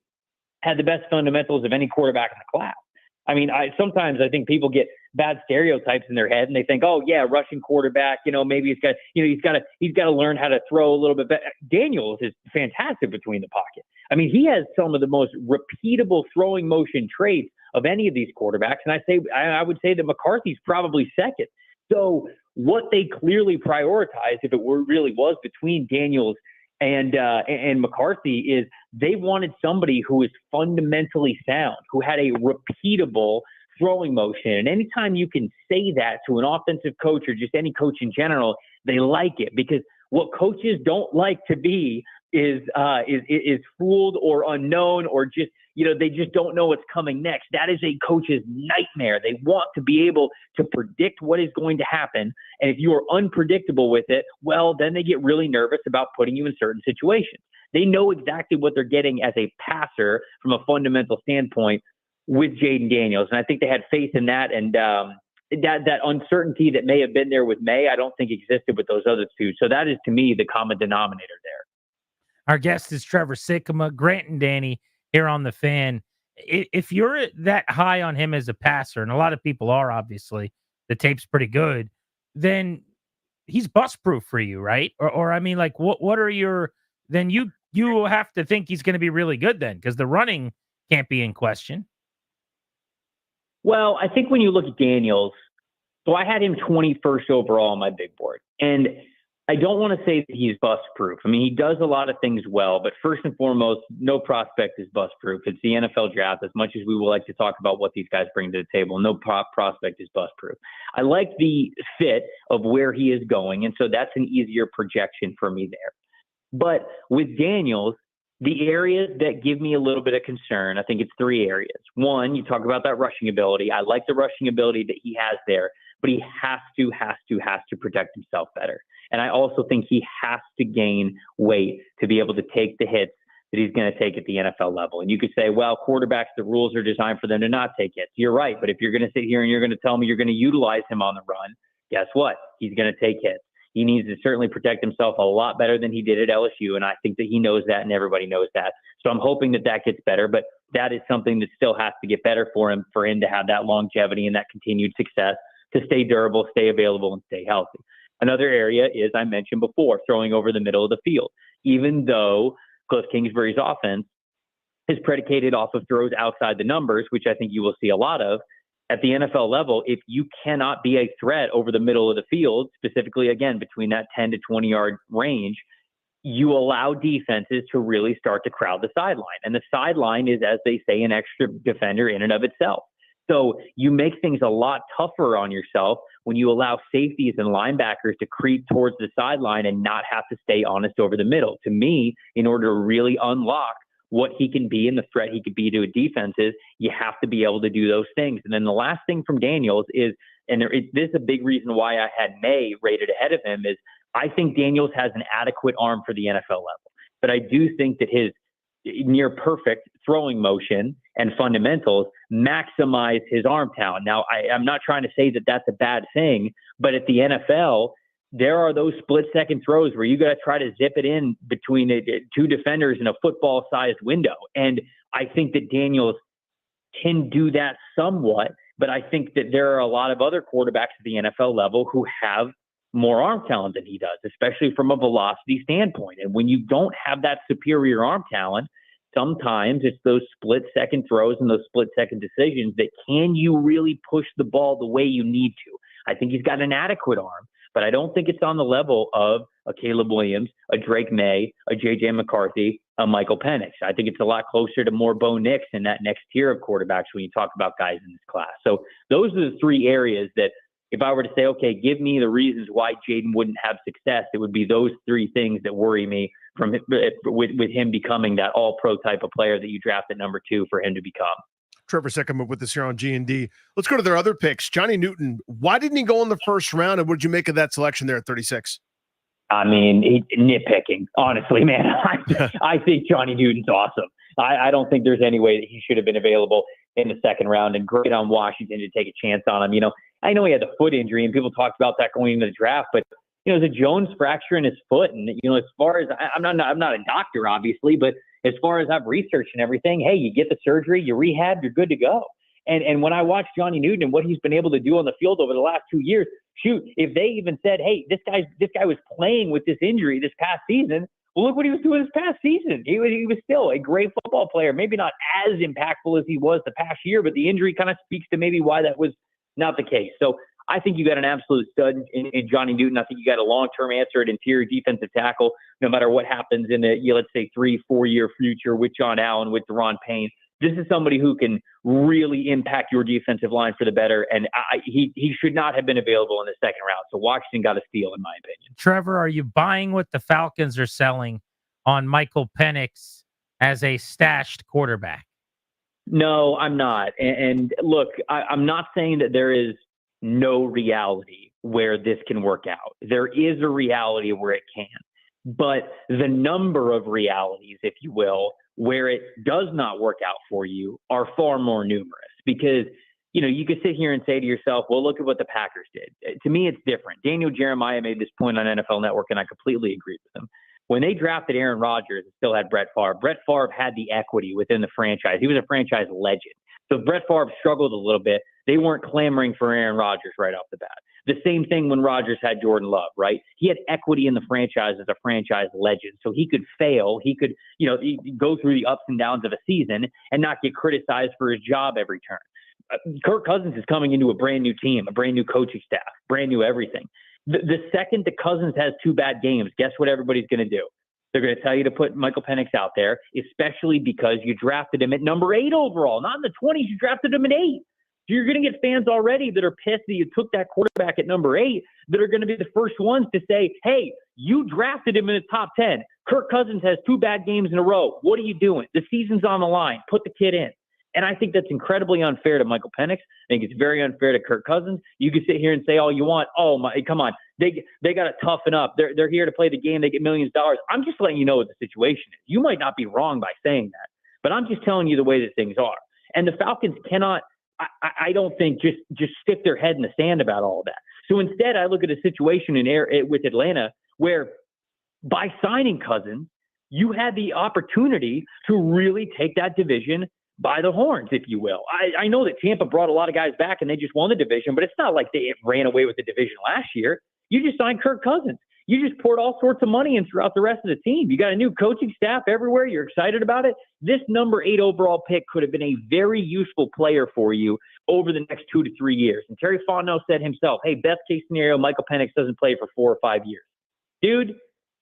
had the best fundamentals of any quarterback in the class. I mean, sometimes I think people get bad stereotypes in their head and they think, oh yeah, Russian quarterback, maybe he's got to learn how to throw a little bit better. Daniels is fantastic between the pocket. I mean, he has some of the most repeatable throwing motion traits of any of these quarterbacks. And I would say that McCarthy's probably second. So what they clearly prioritized, if it really was between Daniels and McCarthy, is they wanted somebody who is fundamentally sound, who had a repeatable throwing motion. And anytime you can say that to an offensive coach or just any coach in general, they like it, because what coaches don't like to be is fooled or unknown, or just, they just don't know what's coming next. That is a coach's nightmare. They want to be able to predict what is going to happen. And if you are unpredictable with it, well, then they get really nervous about putting you in certain situations. They know exactly what they're getting as a passer from a fundamental standpoint with Jaden Daniels. And I think they had faith in that. And that uncertainty that may have been there with May, I don't think existed with those other two. So that is, to me, the common denominator there. Our guest is Trevor Sikkema, Grant and Danny here on The Fan. If you're that high on him as a passer, and a lot of people are, obviously, the tape's pretty good, then he's bust-proof for you, right? Or I mean, like, what are your – then you have to think he's going to be really good then, because the running can't be in question. Well, I think when you look at Daniels, so I had him 21st overall on my big board. And I don't want to say that he's bust-proof. I mean, he does a lot of things well, but first and foremost, no prospect is bust-proof. It's the NFL draft. As much as we would like to talk about what these guys bring to the table, no prospect is bust-proof. I like the fit of where he is going, and so that's an easier projection for me there. But with Daniels, the areas that give me a little bit of concern, I think it's three areas. One, you talk about that rushing ability. I like the rushing ability that he has there, but he has to protect himself better. And I also think he has to gain weight to be able to take the hits that he's going to take at the NFL level. And you could say, well, quarterbacks, the rules are designed for them to not take hits. You're right. But if you're going to sit here and you're going to tell me you're going to utilize him on the run, guess what? He's going to take hits. He needs to certainly protect himself a lot better than he did at LSU. And I think that he knows that, and everybody knows that. So I'm hoping that gets better, but that is something that still has to get better for him to have that longevity and that continued success, to stay durable, stay available, and stay healthy. Another area is, I mentioned before, throwing over the middle of the field. Even though Cliff Kingsbury's offense is predicated off of throws outside the numbers, which I think you will see a lot of, at the NFL level, if you cannot be a threat over the middle of the field, specifically, again, between that 10 to 20-yard range, you allow defenses to really start to crowd the sideline. And the sideline is, as they say, an extra defender in and of itself. So you make things a lot tougher on yourself when you allow safeties and linebackers to creep towards the sideline and not have to stay honest over the middle. To me, in order to really unlock what he can be and the threat he could be to defenses, you have to be able to do those things. And then the last thing from Daniels is, and this is a big reason why I had May rated ahead of him, is I think Daniels has an adequate arm for the NFL level. But I do think that his near perfect throwing motion and fundamentals, maximize his arm talent. Now, I'm not trying to say that that's a bad thing, but at the NFL, there are those split-second throws where you got to try to zip it in between two defenders in a football-sized window. And I think that Daniels can do that somewhat, but I think that there are a lot of other quarterbacks at the NFL level who have more arm talent than he does, especially from a velocity standpoint. And when you don't have that superior arm talent, sometimes it's those split-second throws and those split-second decisions that can you really push the ball the way you need to. I think he's got an adequate arm, but I don't think it's on the level of a Caleb Williams, a Drake May, a J.J. McCarthy, a Michael Penix. I think it's a lot closer to more Bo Nix in that next tier of quarterbacks when you talk about guys in this class. So those are the three areas that if I were to say, okay, give me the reasons why Jaden wouldn't have success, it would be those three things that worry me from with him becoming that all-pro type of player that you draft at number 2 for him to become. Trevor Second with us here on G&D. Let's go to their other picks. Johnny Newton, why didn't he go in the first round, and what did you make of that selection there at 36? I mean, nitpicking, honestly, man. I think Johnny Newton's awesome. I don't think there's any way that he should have been available in the second round, and great on Washington to take a chance on him. You know, I know he had the foot injury, and people talked about that going into the draft, but you know, there's a Jones fracture in his foot, and you know, as far as I'm not a doctor, obviously, but as far as I've researched and everything, hey, you get the surgery, you rehab, you're good to go. And when I watch Johnny Newton and what he's been able to do on the field over the last 2 years, shoot, if they even said, hey, this guy was playing with this injury this past season, well, look what he was doing this past season. He was still a great football player, maybe not as impactful as he was the past year, but the injury kind of speaks to maybe why that was not the case. So I think you got an absolute stud in Johnny Newton. I think you got a long-term answer at interior defensive tackle, no matter what happens in the, let's say, 3-4 year future with John Allen, with Deron Payne. This is somebody who can really impact your defensive line for the better, and he should not have been available in the second round. So Washington got a steal, in my opinion. Trevor, are you buying what the Falcons are selling on Michael Penix as a stashed quarterback? No, I'm not. And look, I'm not saying that there is no reality where this can work out. There is a reality where it can. But the number of realities, if you will, where it does not work out for you are far more numerous. Because, you know, you could sit here and say to yourself, well, look at what the Packers did. To me, it's different. Daniel Jeremiah made this point on NFL Network, and I completely agree with him. When they drafted Aaron Rodgers, it still had Brett Favre had the equity within the franchise. He was a franchise legend. So if Brett Favre struggled a little bit, they weren't clamoring for Aaron Rodgers right off the bat. The same thing when Rodgers had Jordan Love, right? He had equity in the franchise as a franchise legend. So he could fail. He could, you know, go through the ups and downs of a season and not get criticized for his job every turn. Kirk Cousins is coming into a brand new team, a brand new coaching staff, brand new everything. The second that Cousins has 2 bad games, guess what everybody's going to do? They're going to tell you to put Michael Penix out there, especially because you drafted him at number 8 overall. Not in the 20s, you drafted him at 8. So you're going to get fans already that are pissed that you took that quarterback at number 8 that are going to be the first ones to say, hey, you drafted him in the top 10. Kirk Cousins has 2 bad games in a row. What are you doing? The season's on the line. Put the kid in. And I think that's incredibly unfair to Michael Penix. I think it's very unfair to Kirk Cousins. You can sit here and say all you want. Oh, my, come on. They got to toughen up. They're here to play the game. They get millions of dollars. I'm just letting you know what the situation is. You might not be wrong by saying that, but I'm just telling you the way that things are. And the Falcons cannot, I don't think, just stick their head in the sand about all of that. So instead, I look at a situation with Atlanta where by signing Cousins, you had the opportunity to really take that division by the horns, if you will. I know that Tampa brought a lot of guys back and they just won the division, but it's not like they ran away with the division last year. You just signed Kirk Cousins. You just poured all sorts of money in throughout the rest of the team. You got a new coaching staff everywhere. You're excited about it. This number 8 overall pick could have been a very useful player for you over the next 2 to 3 years. And Terry Fontenot said himself, hey, best case scenario, Michael Penix doesn't play for 4 or 5 years. Dude,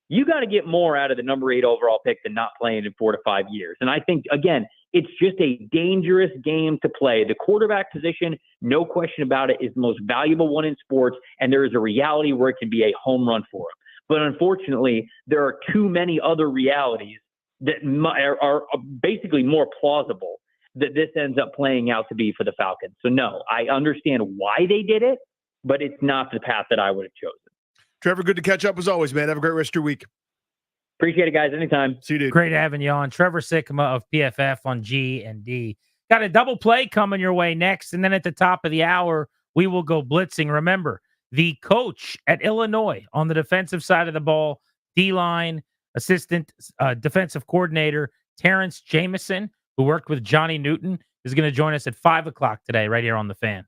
you got to get more out of the number 8 overall pick than not playing in 4 to 5 years. And I think, again, it's just a dangerous game to play. The quarterback position, no question about it, is the most valuable one in sports, and there is a reality where it can be a home run for him. But unfortunately, there are too many other realities that are basically more plausible that this ends up playing out to be for the Falcons. So, no, I understand why they did it, but it's not the path that I would have chosen. Trevor, good to catch up as always, man. Have a great rest of your week. Appreciate it, guys. Anytime. See you, dude. Great having you on. Trevor Sikkema of PFF on G and D. Got a double play coming your way next. And then at the top of the hour, we will go blitzing. Remember, the coach at Illinois on the defensive side of the ball, D-line, assistant defensive coordinator, Terrence Jameson, who worked with Johnny Newton, is going to join us at 5 o'clock today right here on The Fan.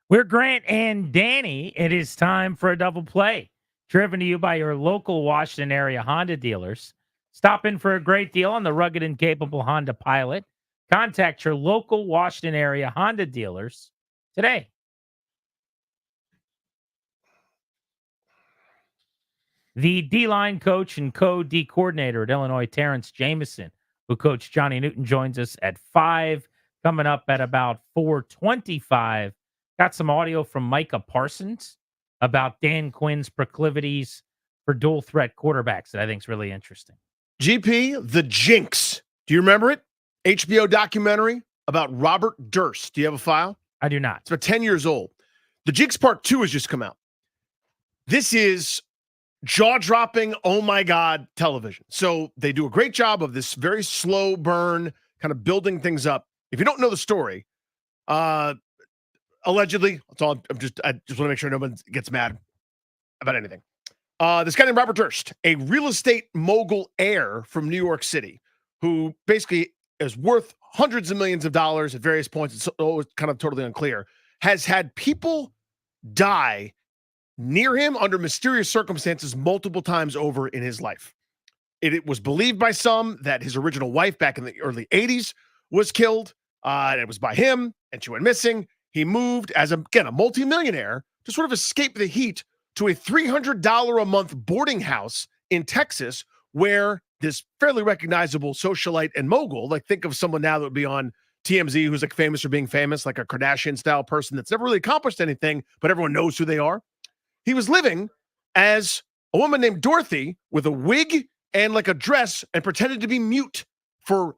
We're Grant and Danny. It is time for a double play. Driven to you by your local Washington area Honda dealers. Stop in for a great deal on the rugged and capable Honda Pilot. Contact your local Washington area Honda dealers today. The D-line coach and co-D coordinator at Illinois, Terrence Jameson, who coached Johnny Newton, joins us at 5. Coming up at about 4:25. Got some audio from Micah Parsons about Dan Quinn's proclivities for dual threat quarterbacks that I think is really interesting. GP, The Jinx. Do you remember it? HBO documentary about Robert Durst. Do you have a file? I do not. It's about 10 years old. The Jinx Part 2 has just come out. This is jaw-dropping, oh my God, television. So they do a great job of this very slow burn, kind of building things up. If you don't know the story, allegedly, that's all. I just want to make sure nobody gets mad about anything. This guy named Robert Durst, a real estate mogul heir from New York City, who basically is worth hundreds of millions of dollars at various points. It's always kind of totally unclear. Has had people die near him under mysterious circumstances multiple times over in his life. It was believed by some that his original wife back in the early 80s was killed. And it was by him, and she went missing. He moved as, a multimillionaire to sort of escape the heat to a $300 a month boarding house in Texas, where this fairly recognizable socialite and mogul, like think of someone now that would be on TMZ who's like famous for being famous, like a Kardashian-style person that's never really accomplished anything, but everyone knows who they are. He was living as a woman named Dorothy with a wig and like a dress and pretended to be mute for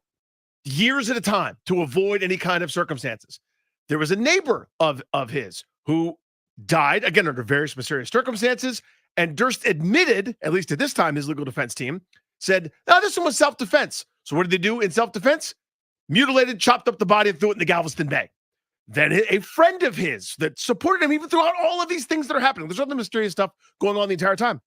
years at a time to avoid any kind of circumstances. There was a neighbor of his who died, again, under various mysterious circumstances, and Durst admitted, at least at this time, his legal defense team said, no, this one was self-defense. So what did they do in self-defense? Mutilated, chopped up the body, and threw it in the Galveston Bay. Then a friend of his that supported him even throughout all of these things that are happening. There's other mysterious stuff going on the entire time.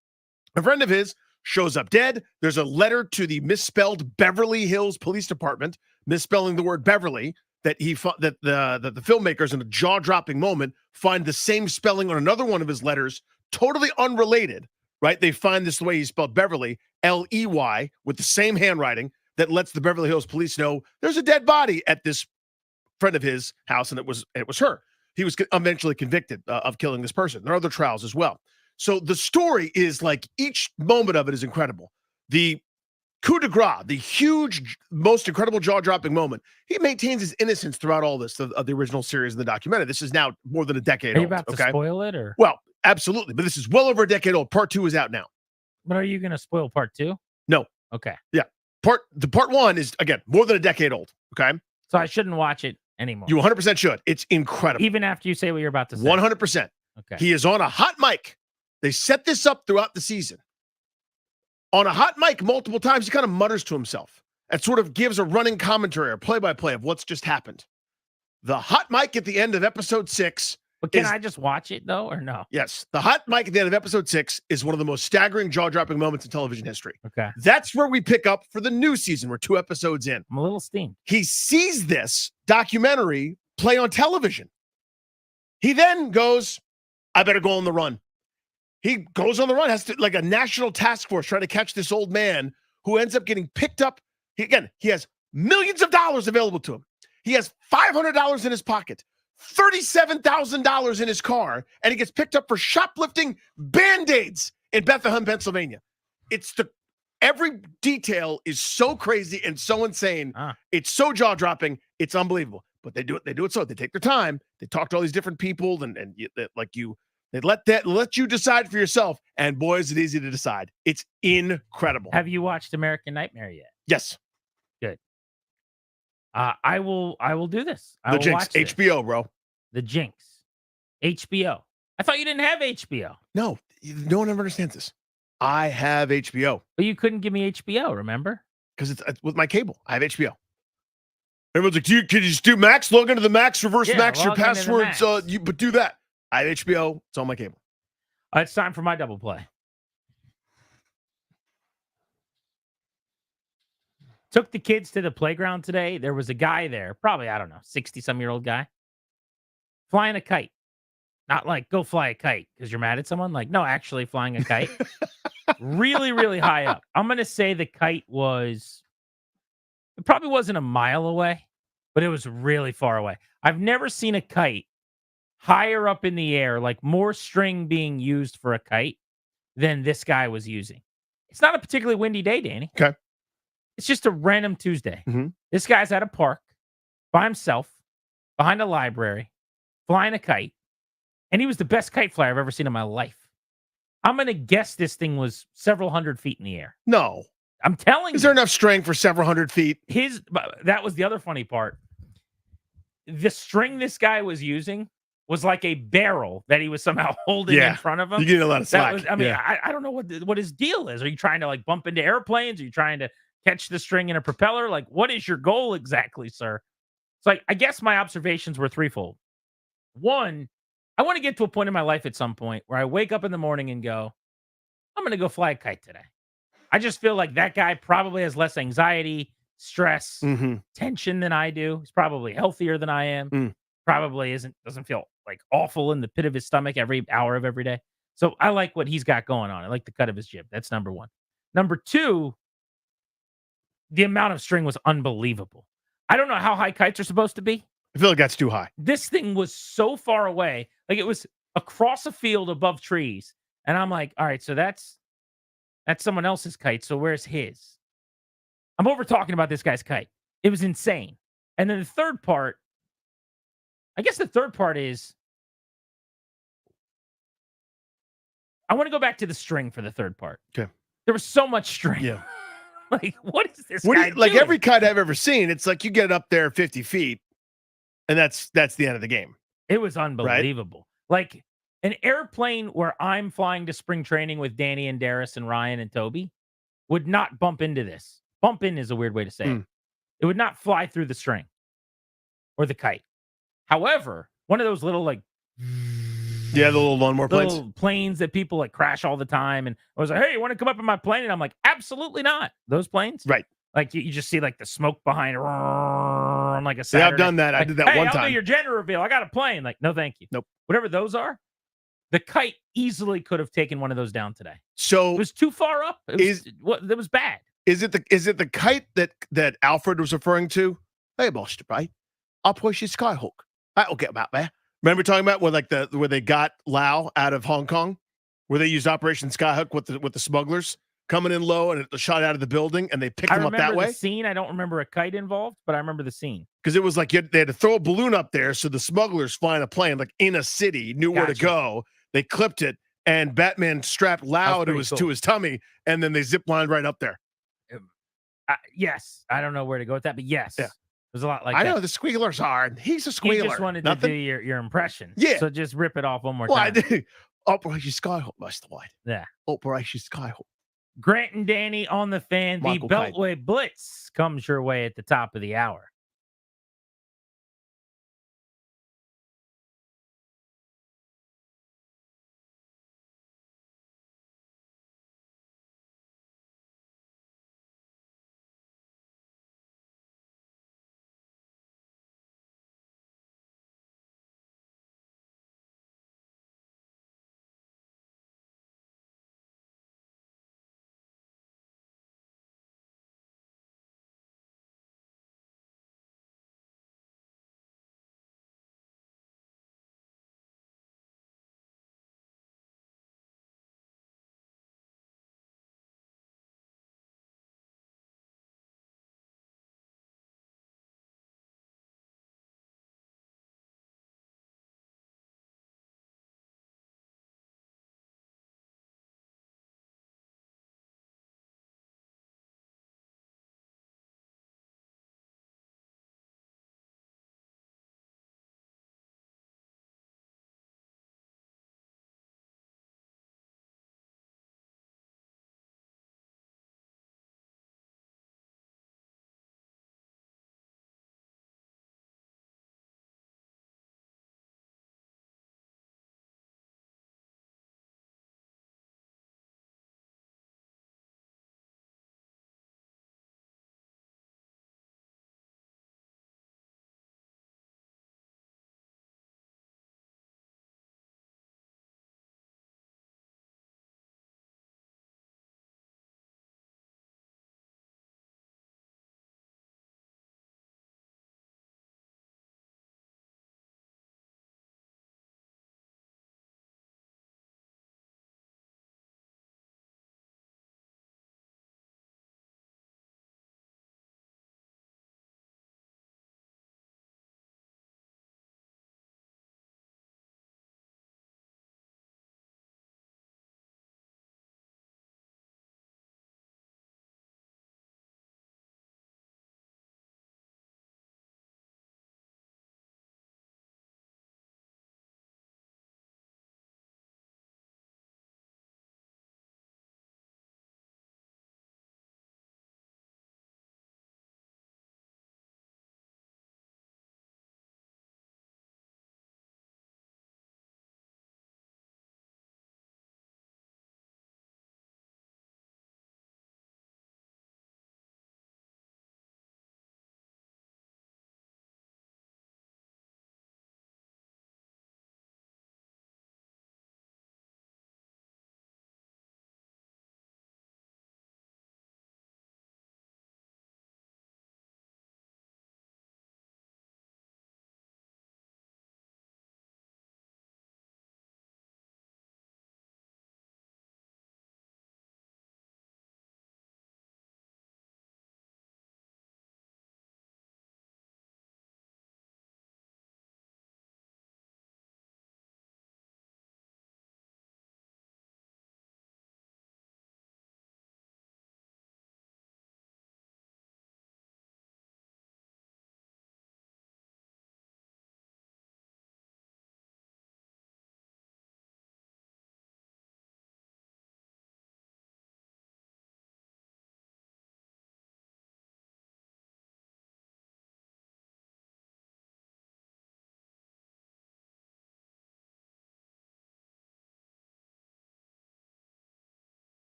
A friend of his shows up dead. There's a letter to the misspelled Beverly Hills Police Department, misspelling the word Beverly, that the filmmakers in a jaw-dropping moment find the same spelling on another one of his letters, totally unrelated, right? They find this the way he spelled Beverly, L-E-Y, with the same handwriting that lets the Beverly Hills police know there's a dead body at this friend of his house, and it was her. He was eventually convicted of killing this person. There are other trials as well. So the story is like each moment of it is incredible. The coup de grace, the huge, most incredible jaw-dropping moment. He maintains his innocence throughout all this of the original series and the documentary. This is now more than a decade Are you old. about to spoil it, or? Well, absolutely. But this is well over a decade old. Part 2 is out now. But are you going to spoil part 2? No. Okay. Yeah. Part 1 is, again, more than a decade old. Okay. So I shouldn't watch it anymore. You 100% should. It's incredible. Even after you say what you're about to say. 100%. Okay. He is on a hot mic. They set this up throughout the season. On a hot mic multiple times, he kind of mutters to himself and sort of gives a running commentary or play-by-play of what's just happened. The hot mic at the end of episode 6. But can I just watch it, though, or no? Yes. The hot mic at the end of episode 6 is one of the most staggering, jaw-dropping moments in television history. Okay. That's where we pick up for the new season. We're 2 episodes in. I'm a little steamed. He sees this documentary play on television. He then goes, I better go on the run. He goes on the run, has to, like a national task force trying to catch this old man who ends up getting picked up. He has millions of dollars available to him. He has $500 in his pocket, $37,000 in his car, and he gets picked up for shoplifting Band-Aids in Bethlehem, Pennsylvania. Every detail is so crazy and so insane. It's so jaw-dropping. It's unbelievable. But they do it so they take their time. They talk to all these different people, they let you decide for yourself. And boy, is it easy to decide. It's incredible. Have you watched American Nightmare yet? Yes. Good. I will do this. I The will Jinx, watch this. HBO, bro. The Jinx, HBO. I thought you didn't have HBO. No one ever understands this. I have HBO. But you couldn't give me HBO, remember? Because it's with my cable. I have HBO. Everyone's like, can you just do Max? Log into the Max, reverse Max your passwords. But do that. I have HBO. It's on my cable. It's time for my double play. Took the kids to the playground today. There was a guy there, probably, 60-some-year-old guy, flying a kite. Not like go fly a kite because you're mad at someone. Like, no, actually flying a kite. Really, really high up. I'm going to say the kite it probably wasn't a mile away, but it was really far away. I've never seen a kite higher up in the air, like more string being used for a kite than this guy was using. It's not a particularly windy day, Danny. Okay. It's just a random Tuesday. Mm-hmm. This guy's at a park by himself, behind a library, flying a kite, and he was the best kite flyer I've ever seen in my life. I'm going to guess this thing was several hundred feet in the air. No. I'm telling you. Is there enough strength for several hundred feet? That was the other funny part. The string this guy was using was like a barrel that he was somehow holding in front of him. You get a lot of slack. I don't know what his deal is. Are you trying to like bump into airplanes? Are you trying to catch the string in a propeller? Like, what is your goal exactly, sir? It's like, I guess my observations were threefold. One, I want to get to a point in my life at some point where I wake up in the morning and go, I'm going to go fly a kite today. I just feel like that guy probably has less anxiety, stress, tension than I do. He's probably healthier than I am. Probably doesn't feel like awful in the pit of his stomach every hour of every day. So I like what he's got going on. I like the cut of his jib. That's number one. Number two, the amount of string was unbelievable. I don't know how high kites are supposed to be. I feel like that's too high. This thing was so far away. Like it was across a field above trees. And I'm like, all right, so that's someone else's kite. So where's his? I'm over talking about this guy's kite. It was insane. And then the third part, I guess the third part is, I want to go back to the string for the third part. Okay. There was so much string. Yeah. Like, what is this guy doing? Like every kite I've ever seen, it's like you get up there 50 feet, and that's the end of the game. It was unbelievable. Right? Like an airplane where I'm flying to spring training with Danny and Darius and Ryan and Toby would not bump into this. Bump in is a weird way to say it. It would not fly through the string or the kite. However, one of those little like the little lawnmower planes. Little planes that people like crash all the time. And I was like, hey, you want to come up in my plane? And I'm like, absolutely not. Those planes? Right. Like you just see like the smoke behind on like a Saturday. Yeah, I've done that. I did that hey, one I'll time. do your gender reveal. I got a plane. Like, no, thank you. Nope. Whatever those are, the kite easily could have taken one of those down today. So it was too far up. It was bad. Is it the kite that Alfred was referring to? Hey, Master Bray, I'll push your skyhook. That'll get about there. Remember talking about where they got Lau out of Hong Kong, where they used Operation Skyhook with the smugglers coming in low and it shot out of the building, and they picked them up that way. I remember the scene. I don't remember a kite involved, but I remember the scene. Because it was like they had to throw a balloon up there, so the smugglers flying a plane like in a city knew where to go. They clipped it, and Batman strapped Lau to his tummy, and then they zip lined right up there. Yes, I don't know where to go with that, but yes, there's a lot like I that. know the squealer's hard. He's a squealer. You just wanted to do your impression. Yeah. So just rip it off one more Well, time. I did. Operation Skyhook, Master White. Yeah. Operation Skyhook. Grant and Danny on the Fan. Michael The Beltway Blitz comes your way at the top of the hour.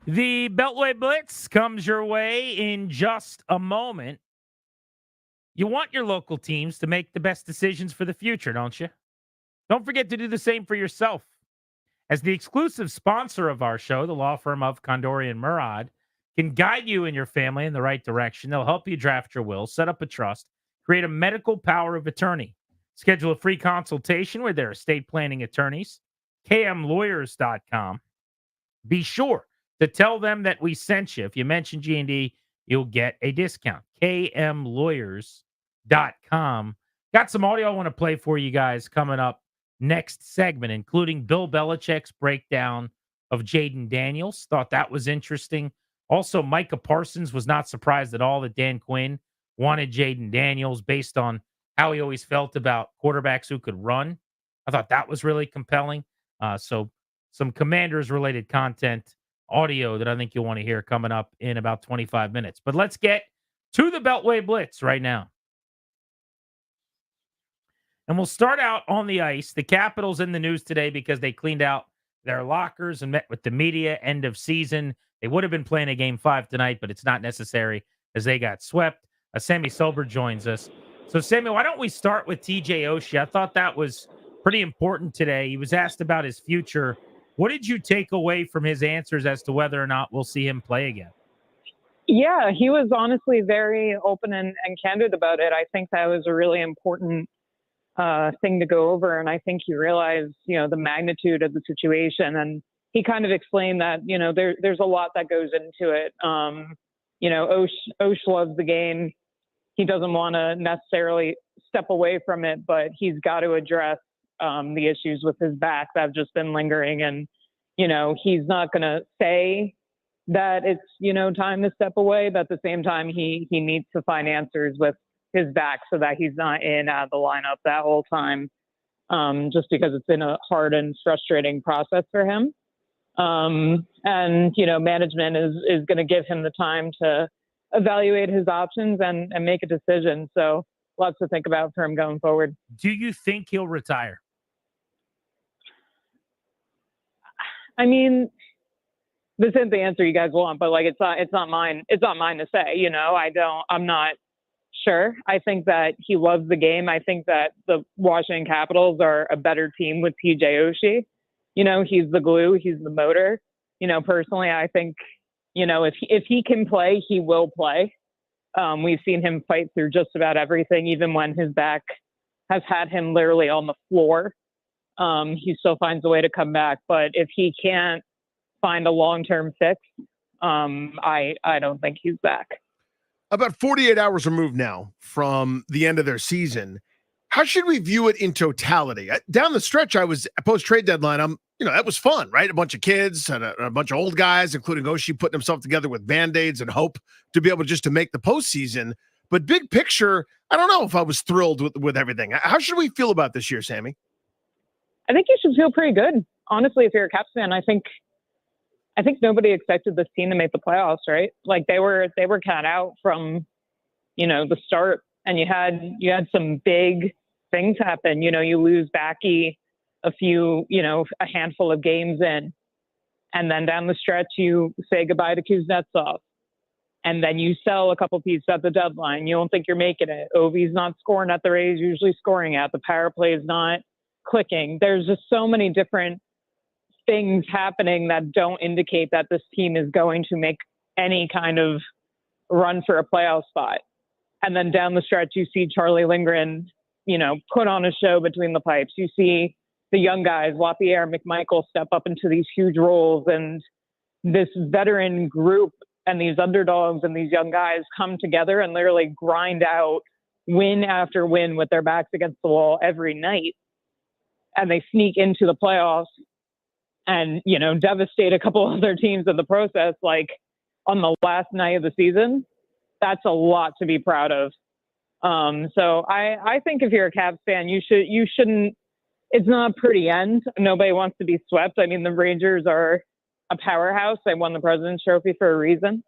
The Beltway Blitz comes your way in just a moment. You want your local teams to make the best decisions for the future, don't you? Don't forget to do the same for yourself. As the exclusive sponsor of our show, the law firm of Condori and Murad can guide you and your family in the right direction. They'll help you draft your will, set up a trust, create a medical power of attorney. Schedule a free consultation with their estate planning attorneys, kmlawyers.com. Be sure to tell them that we sent you. If you mention G&D, you'll get a discount. kmlawyers.com. Got some audio I want to play for you guys coming up next segment, including Bill Belichick's breakdown of Jaden Daniels. Thought that was interesting. Also, Micah Parsons was not surprised at all that Dan Quinn wanted Jaden Daniels based on how he always felt about quarterbacks who could run. I thought that was really compelling. So some Commanders-related content, audio that I think you'll want to hear coming up in about 25 minutes. But let's get to the Beltway Blitz right now. And we'll start out on the ice. The Capitals in the news today because they cleaned out their lockers and met with the media end of season. They would have been playing a Game 5 tonight, but it's not necessary as they got swept. Sammy Sober joins us. So, Sammy, why don't we start with TJ Oshie? I thought that was pretty important today. He was asked about his future. What did you take away from his answers as to whether or not we'll see him play again? Yeah, he was honestly very open and candid about it. I think that was a really important thing to go over. And I think he realized, the magnitude of the situation. And he kind of explained that, there's a lot that goes into it. Osh loves the game. He doesn't want to necessarily step away from it, but he's got to address the issues with his back that have just been lingering. And, he's not going to say that it's, time to step away, but at the same time, he needs to find answers with his back so that he's not in the lineup that whole time, just because it's been a hard and frustrating process for him. And, management is going to give him the time to evaluate his options and make a decision. So lots to think about for him going forward. Do you think he'll retire? I mean, this isn't the answer you guys want, but it's not mine to say, I'm not sure. I think that he loves the game. I think that the Washington Capitals are a better team with TJ Oshie. He's the glue, he's the motor. Personally, I think, if he can play, he will play. We've seen him fight through just about everything, even when his back has had him literally on the floor. He still finds a way to come back. But if he can't find a long-term fix, I don't think he's back. About 48 hours removed now from the end of their season. How should we view it in totality? Down the stretch, I was post-trade deadline. That was fun, right? A bunch of kids and a bunch of old guys, including Oshie, putting himself together with Band-Aids and hope to be able just to make the postseason. But big picture, I don't know if I was thrilled with everything. How should we feel about this year, Sammy? I think you should feel pretty good. Honestly, if you're a Caps fan, I think nobody expected this team to make the playoffs, right? Like they were cut out from, the start, and you had some big things happen. You lose Backy a handful of games in, and then down the stretch you say goodbye to Kuznetsov, and then you sell a couple pieces at the deadline. You don't think you're making it. Ovi's not scoring at the rate he's usually scoring at. The power play is not clicking. There's just so many different things happening that don't indicate that this team is going to make any kind of run for a playoff spot. And then down the stretch, you see Charlie Lindgren, put on a show between the pipes. You see the young guys, Lapierre, McMichael, step up into these huge roles, and this veteran group and these underdogs and these young guys come together and literally grind out win after win with their backs against the wall every night. And they sneak into the playoffs and, devastate a couple other teams in the process, like on the last night of the season. That's a lot to be proud of. So I think if you're a Cavs fan, you shouldn't, it's not a pretty end. Nobody wants to be swept. I mean, the Rangers are a powerhouse. They won the President's Trophy for a reason.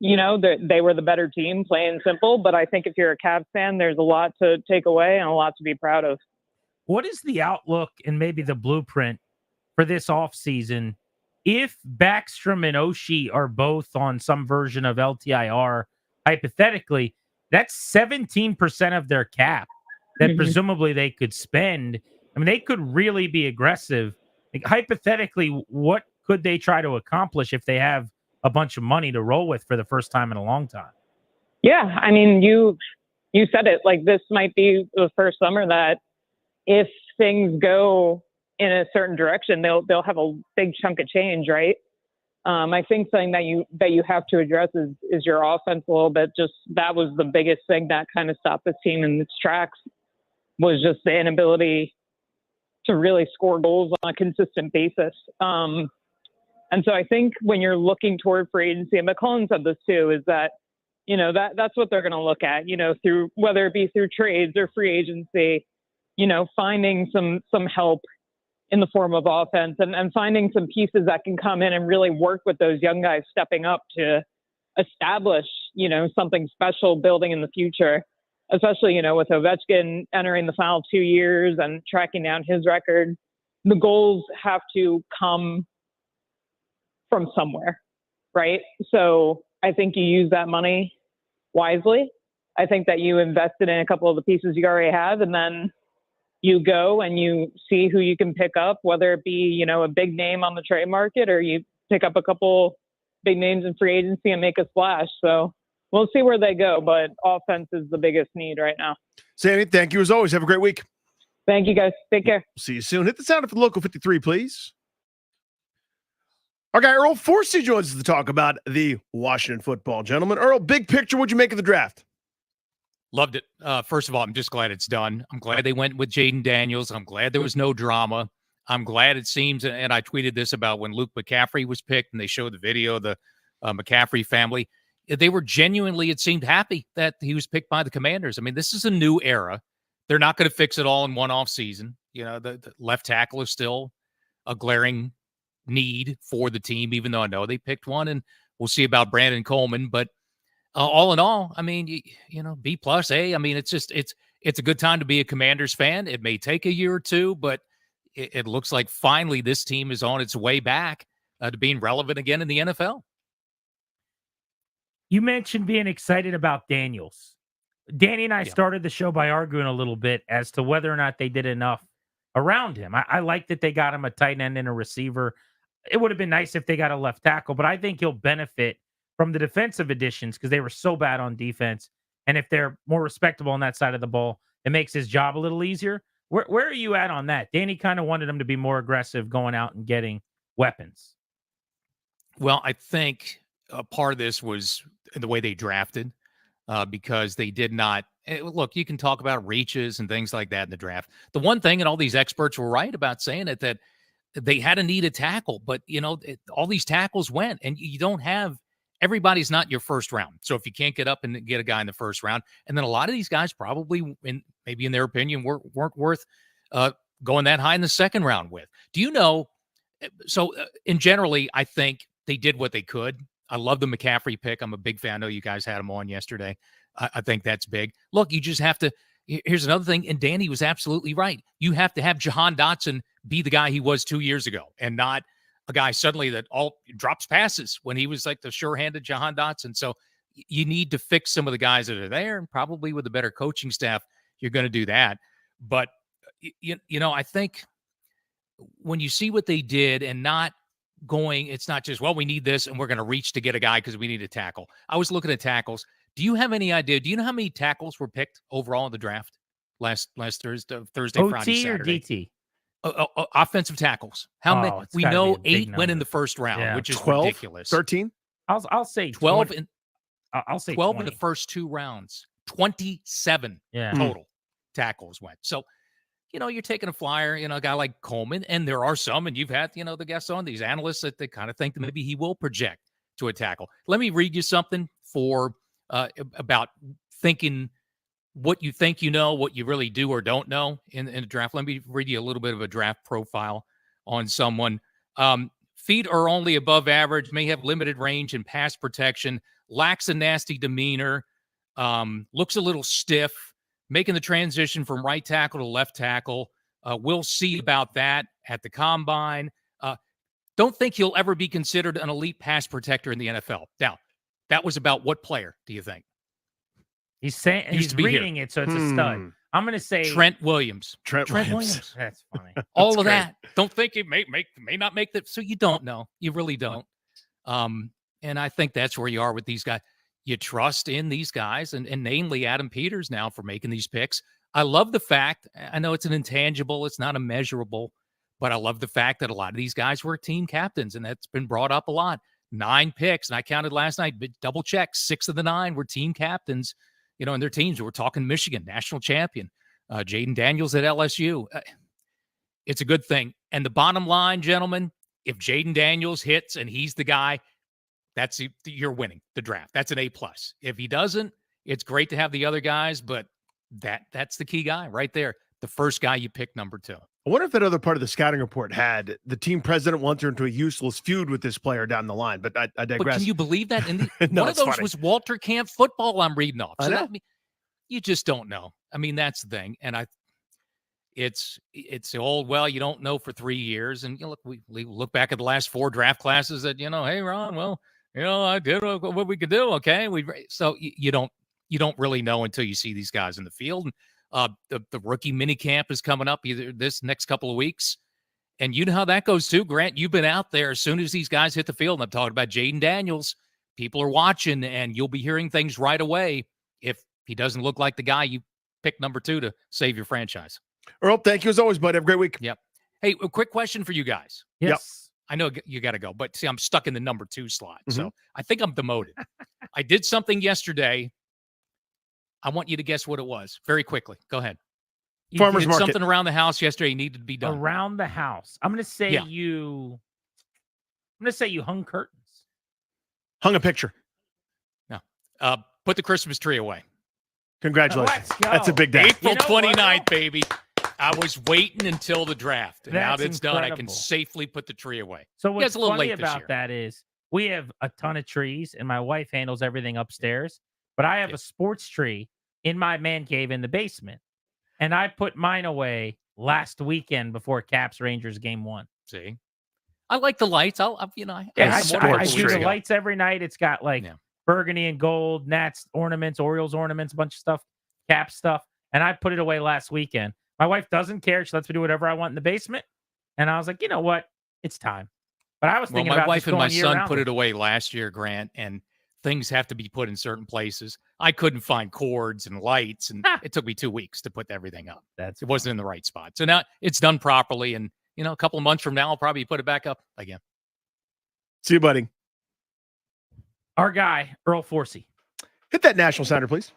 They were the better team, plain and simple. But I think if you're a Cavs fan, there's a lot to take away and a lot to be proud of. What is the outlook and maybe the blueprint for this offseason if Backstrom and Oshie are both on some version of LTIR, hypothetically, that's 17% of their cap that presumably they could spend. I mean, they could really be aggressive. Like, hypothetically, what could they try to accomplish if they have a bunch of money to roll with for the first time in a long time? Yeah, I mean, you said it. Like, this might be the first summer that if things go in a certain direction, they'll have a big chunk of change, right? I think something that you have to address is your offense a little bit. Just that was the biggest thing that kind of stopped this team in its tracks, was just the inability to really score goals on a consistent basis. And so I think when you're looking toward free agency, and McClellan said this too, is that, you know, that's what they're going to look at, you know, through, whether it be through trades or free agency, you know, finding some help in the form of offense and finding some pieces that can come in and really work with those young guys stepping up to establish, you know, something special building in the future, especially, you know, with Ovechkin entering the final 2 years and tracking down his record. The goals have to come from somewhere, right? So I think you use that money wisely. I think that you invested in a couple of the pieces you already have, and then you go and you see who you can pick up, whether it be, you know, a big name on the trade market, or you pick up a couple big names in free agency and make a splash. So we'll see where they go, but offense is the biggest need right now. Sammy, thank you as always. Have a great week. Thank you, guys. Take care. See you soon. Hit the sound of the local 53, please. Our guy Earl Forsey joins us to talk about the Washington football. Gentlemen, Earl, big picture, what'd you make of the draft? Loved it. First of all, I'm just glad it's done. I'm glad they went with Jaden Daniels. I'm glad there was no drama. I'm glad it seems, and I tweeted this about when Luke McCaffrey was picked and they showed the video of the McCaffrey family. They were genuinely, it seemed, happy that he was picked by the Commanders. I mean, this is a new era. They're not going to fix it all in one off season. You know, the left tackle is still a glaring need for the team, even though I know they picked one, and we'll see about Brandon Coleman. But all in all, I mean, you know, B plus A. I mean, it's a good time to be a Commanders fan. It may take a year or two, but it looks like finally this team is on its way back to being relevant again in the NFL. You mentioned being excited about Daniels. Danny and I started the show by arguing a little bit as to whether or not they did enough around him. I like that they got him a tight end and a receiver. It would have been nice if they got a left tackle, but I think he'll benefit from the defensive additions because they were so bad on defense. And if they're more respectable on that side of the ball, it makes his job a little easier. Where are you at on that? Danny kind of wanted him to be more aggressive going out and getting weapons. Well, I think part of this was the way they drafted because they did not look. You can talk about reaches and things like that in the draft. The one thing, and all these experts were right about saying it, that they had to need a tackle, but you know, all these tackles went, and you don't have everybody's not your first round. So if you can't get up and get a guy in the first round, and then a lot of these guys probably, maybe in their opinion, weren't worth going that high in the second round with. Do you know? So in generally, I think they did what they could. I love the McCaffrey pick. I'm a big fan. I know you guys had him on yesterday. I think that's big. Look, you just have to. Here's another thing, and Danny was absolutely right. You have to have Jahan Dotson be the guy he was 2 years ago, and not a guy suddenly that all drops passes when he was like the sure-handed Jahan Dotson. So you need to fix some of the guys that are there, and probably with a better coaching staff, you're going to do that. But you know, I think when you see what they did and not going, it's not just, well, we need this and we're going to reach to get a guy because we need a tackle. I was looking at tackles. Do you have any idea? Do you know how many tackles were picked overall in the draft last Thursday, OT Friday, Saturday? or DT? Offensive tackles. How many? We know 8 went in the first round, which is 12, ridiculous. 13? I'll say 12. 20. I'll say 12 20. in the first 2 rounds. 27 total tackles went. So, you know, you're taking a flyer, you know, a guy like Coleman, and there are some, and you've had, you know, the guests on, these analysts that they kind of think that maybe he will project to a tackle. Let me read you something for about thinking what you think you know, what you really do or don't know in the draft. Let me read you a little bit of a draft profile on someone. Feet are only above average, may have limited range and pass protection, lacks a nasty demeanor, looks a little stiff, making the transition from right tackle to left tackle. We'll see about that at the combine. don't think he'll ever be considered an elite pass protector in the NFL. Now, that was about what player, do you think? He's saying he's reading it, so it's a stud. I'm going to say Trent Williams. Trent Williams. That's funny. All of that. Don't think he may not make that. So you don't know. You really don't. And I think that's where you are with these guys. You trust in these guys, and namely Adam Peters now for making these picks. I love the fact, I know it's an intangible, it's not a measurable, but I love the fact that a lot of these guys were team captains, and that's been brought up a lot. 9 picks, and I counted last night, but double check, 6 of the 9 were team captains, in their teams. We're talking Michigan, national champion, Jaden Daniels at LSU. It's a good thing. And the bottom line, gentlemen, if Jaden Daniels hits and he's the guy, you're winning the draft. That's an A+. If he doesn't, it's great to have the other guys, but that's the key guy right there. The first guy you pick, number 2. I wonder if that other part of the scouting report had the team president wants her into a useless feud with this player down the line, but I digress. But can you believe that? And No, one of it's those funny. was Walter Camp football I'm reading off. So I know. you just don't know. I mean, that's the thing. And it's the old, well, you don't know for 3 years. And look, we look back at the last 4 draft classes that, hey, Ron, well, I did what we could do. Okay. So you don't really know until you see these guys in the field. The rookie mini camp is coming up either this next couple of weeks. And you know how that goes too, Grant. You've been out there. As soon as these guys hit the field, and I'm talking about Jaden Daniels, people are watching, and you'll be hearing things right away if he doesn't look like the guy you picked number 2 to save your franchise. Earl, thank you as always, bud. Have a great week. Yep. Hey, a quick question for you guys. Yes. Yep. I know you got to go, but see, I'm stuck in the number 2 slot. So I think I'm demoted. I did something yesterday. I want you to guess what it was very quickly. Go ahead. You Farmer's did market. something around the house yesterday needed to be done. Around the house. I'm going to say you hung curtains. Hung a picture. No. Put the Christmas tree away. Congratulations. Let's go. That's a big day. April You know what, 29th, baby. I was waiting until the draft. And now that That's it's done, I can incredible. safely put the tree away. So Yeah, what's it's a little funny late this about year. that is we have a ton of trees, and my wife handles everything upstairs. But I have a sports tree in my man cave in the basement, and I put mine away last weekend before Caps Rangers game 1. See, I like the lights. I I do do the lights every night. It's got burgundy and gold, Nats ornaments, Orioles ornaments, a bunch of stuff, Cap stuff, and I put it away last weekend. My wife doesn't care. She lets me do whatever I want in the basement. And I was like, you know what? It's time. But I was thinking my about wife just and my going son year-round put with it away last year, Grant, and things have to be put in certain places. I couldn't find cords and lights, and it took me 2 weeks to put everything up. It wasn't in the right spot. So now it's done properly, and a couple of months from now, I'll probably put it back up again. See you, buddy. Our guy, Earl Forsey. Hit that national sounder, please.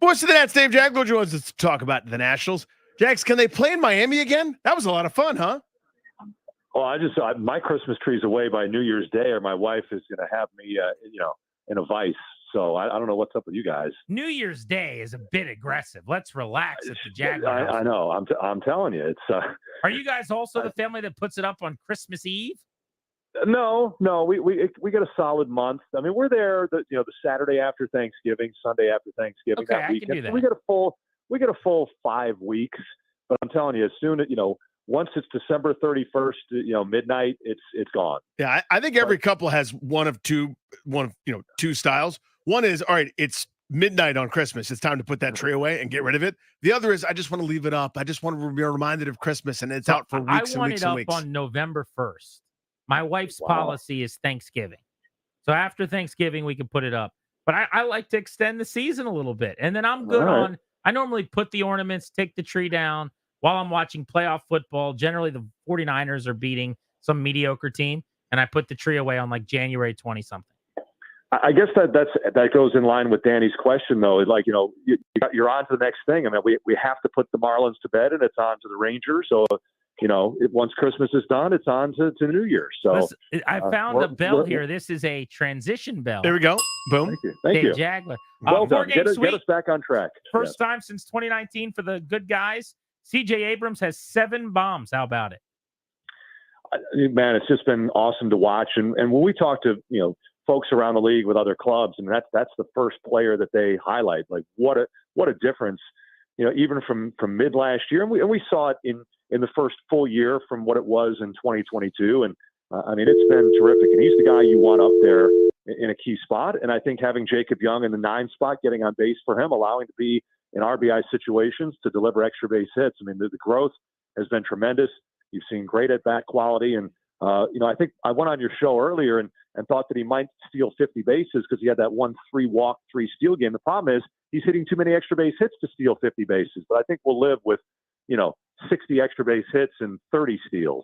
Voice of the Nats, Dave Jackler joins us to talk about the Nationals. Jax, can they play in Miami again? That was a lot of fun, huh? Well, my Christmas tree's away by New Year's Day, or my wife is going to have me, in a vice. So I don't know what's up with you guys. New Year's Day is a bit aggressive. Let's relax at the Jaguar house. I know. I'm telling you, it's. Are you guys also the family that puts it up on Christmas Eve? No. We get a solid month. I mean, we're there. The Saturday after Thanksgiving, Sunday after Thanksgiving. Okay, that I can weekend. do that. We get a full 5 weeks. But I'm telling you, as soon as once it's December 31st, midnight, it's gone. Yeah, I think every couple has one of two styles. One is, all right, it's midnight on Christmas. It's time to put that tree away and get rid of it. The other is, I just want to leave it up. I just want to be reminded of Christmas, and it's out for weeks and weeks and weeks. I want it up on November 1st. My wife's policy is Thanksgiving. So after Thanksgiving, we can put it up. But I like to extend the season a little bit. And then I'm good on, I normally put the ornaments, take the tree down while I'm watching playoff football. Generally, the 49ers are beating some mediocre team. And I put the tree away on like January 20-something. I guess that goes in line with Danny's question, though. Like, you're on to the next thing. I mean, we have to put the Marlins to bed, and it's on to the Rangers. So, once Christmas is done, it's on to New Year's. So listen, I found a bell here. This is a transition bell. There we go. Boom. Thank you. Jaguar. Well done. Get us back on track. First time since 2019 for the good guys. CJ Abrams has 7 bombs. How about it? Man, it's just been awesome to watch. And when we talk to, folks around the league with other clubs, and that's the first player that they highlight. Like what a difference, even from mid last year, and we saw it in the first full year from what it was in 2022. And I mean, it's been terrific. And he's the guy you want up there in a key spot. And I think having Jacob Young in the 9 spot, getting on base for him, allowing to be in RBI situations to deliver extra base hits. I mean, the growth has been tremendous. You've seen great at bat quality. And, I think I went on your show earlier and thought that he might steal 50 bases because he had that 1 3 walk, 3 steal game. The problem is he's hitting too many extra base hits to steal 50 bases. But I think we'll live with, 60 extra base hits and 30 steals.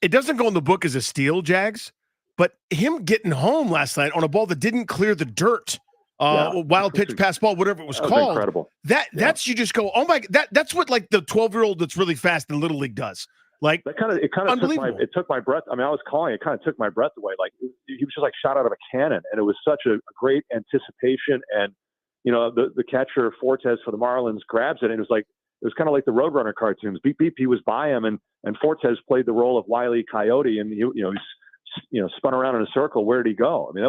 It doesn't go in the book as a steal, Jags, but him getting home last night on a ball that didn't clear the dirt, wild pitch, pass ball, whatever it was called. Incredible. That's you just go, oh my, that's what like the 12-year-old that's really fast in Little League does. Like it kind of took my breath. I mean, I was calling, it kind of took my breath away. Like he was just like shot out of a cannon, and it was such a great anticipation. And the catcher Fortes for the Marlins grabs it, and it was kind of like the Roadrunner cartoons. Beep beep, he was by him, and Fortes played the role of Wile E. Coyote, and he spun around in a circle. Where did he go? I mean,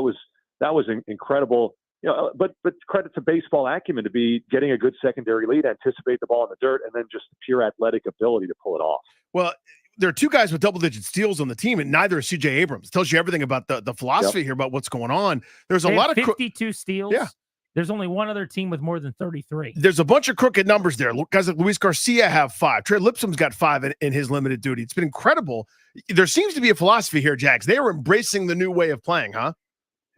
that was incredible. But credit to baseball acumen to be getting a good secondary lead, anticipate the ball in the dirt, and then just pure athletic ability to pull it off. Well, there are 2 guys with double-digit steals on the team, and neither is C.J. Abrams. It tells you everything about the philosophy here about what's going on. There's a lot of 52 steals. Yeah. There's only one other team with more than 33. There's a bunch of crooked numbers there. Guys like Luis Garcia have 5. Trey Lipsom's got 5 in his limited duty. It's been incredible. There seems to be a philosophy here, Jags. They are embracing the new way of playing, huh?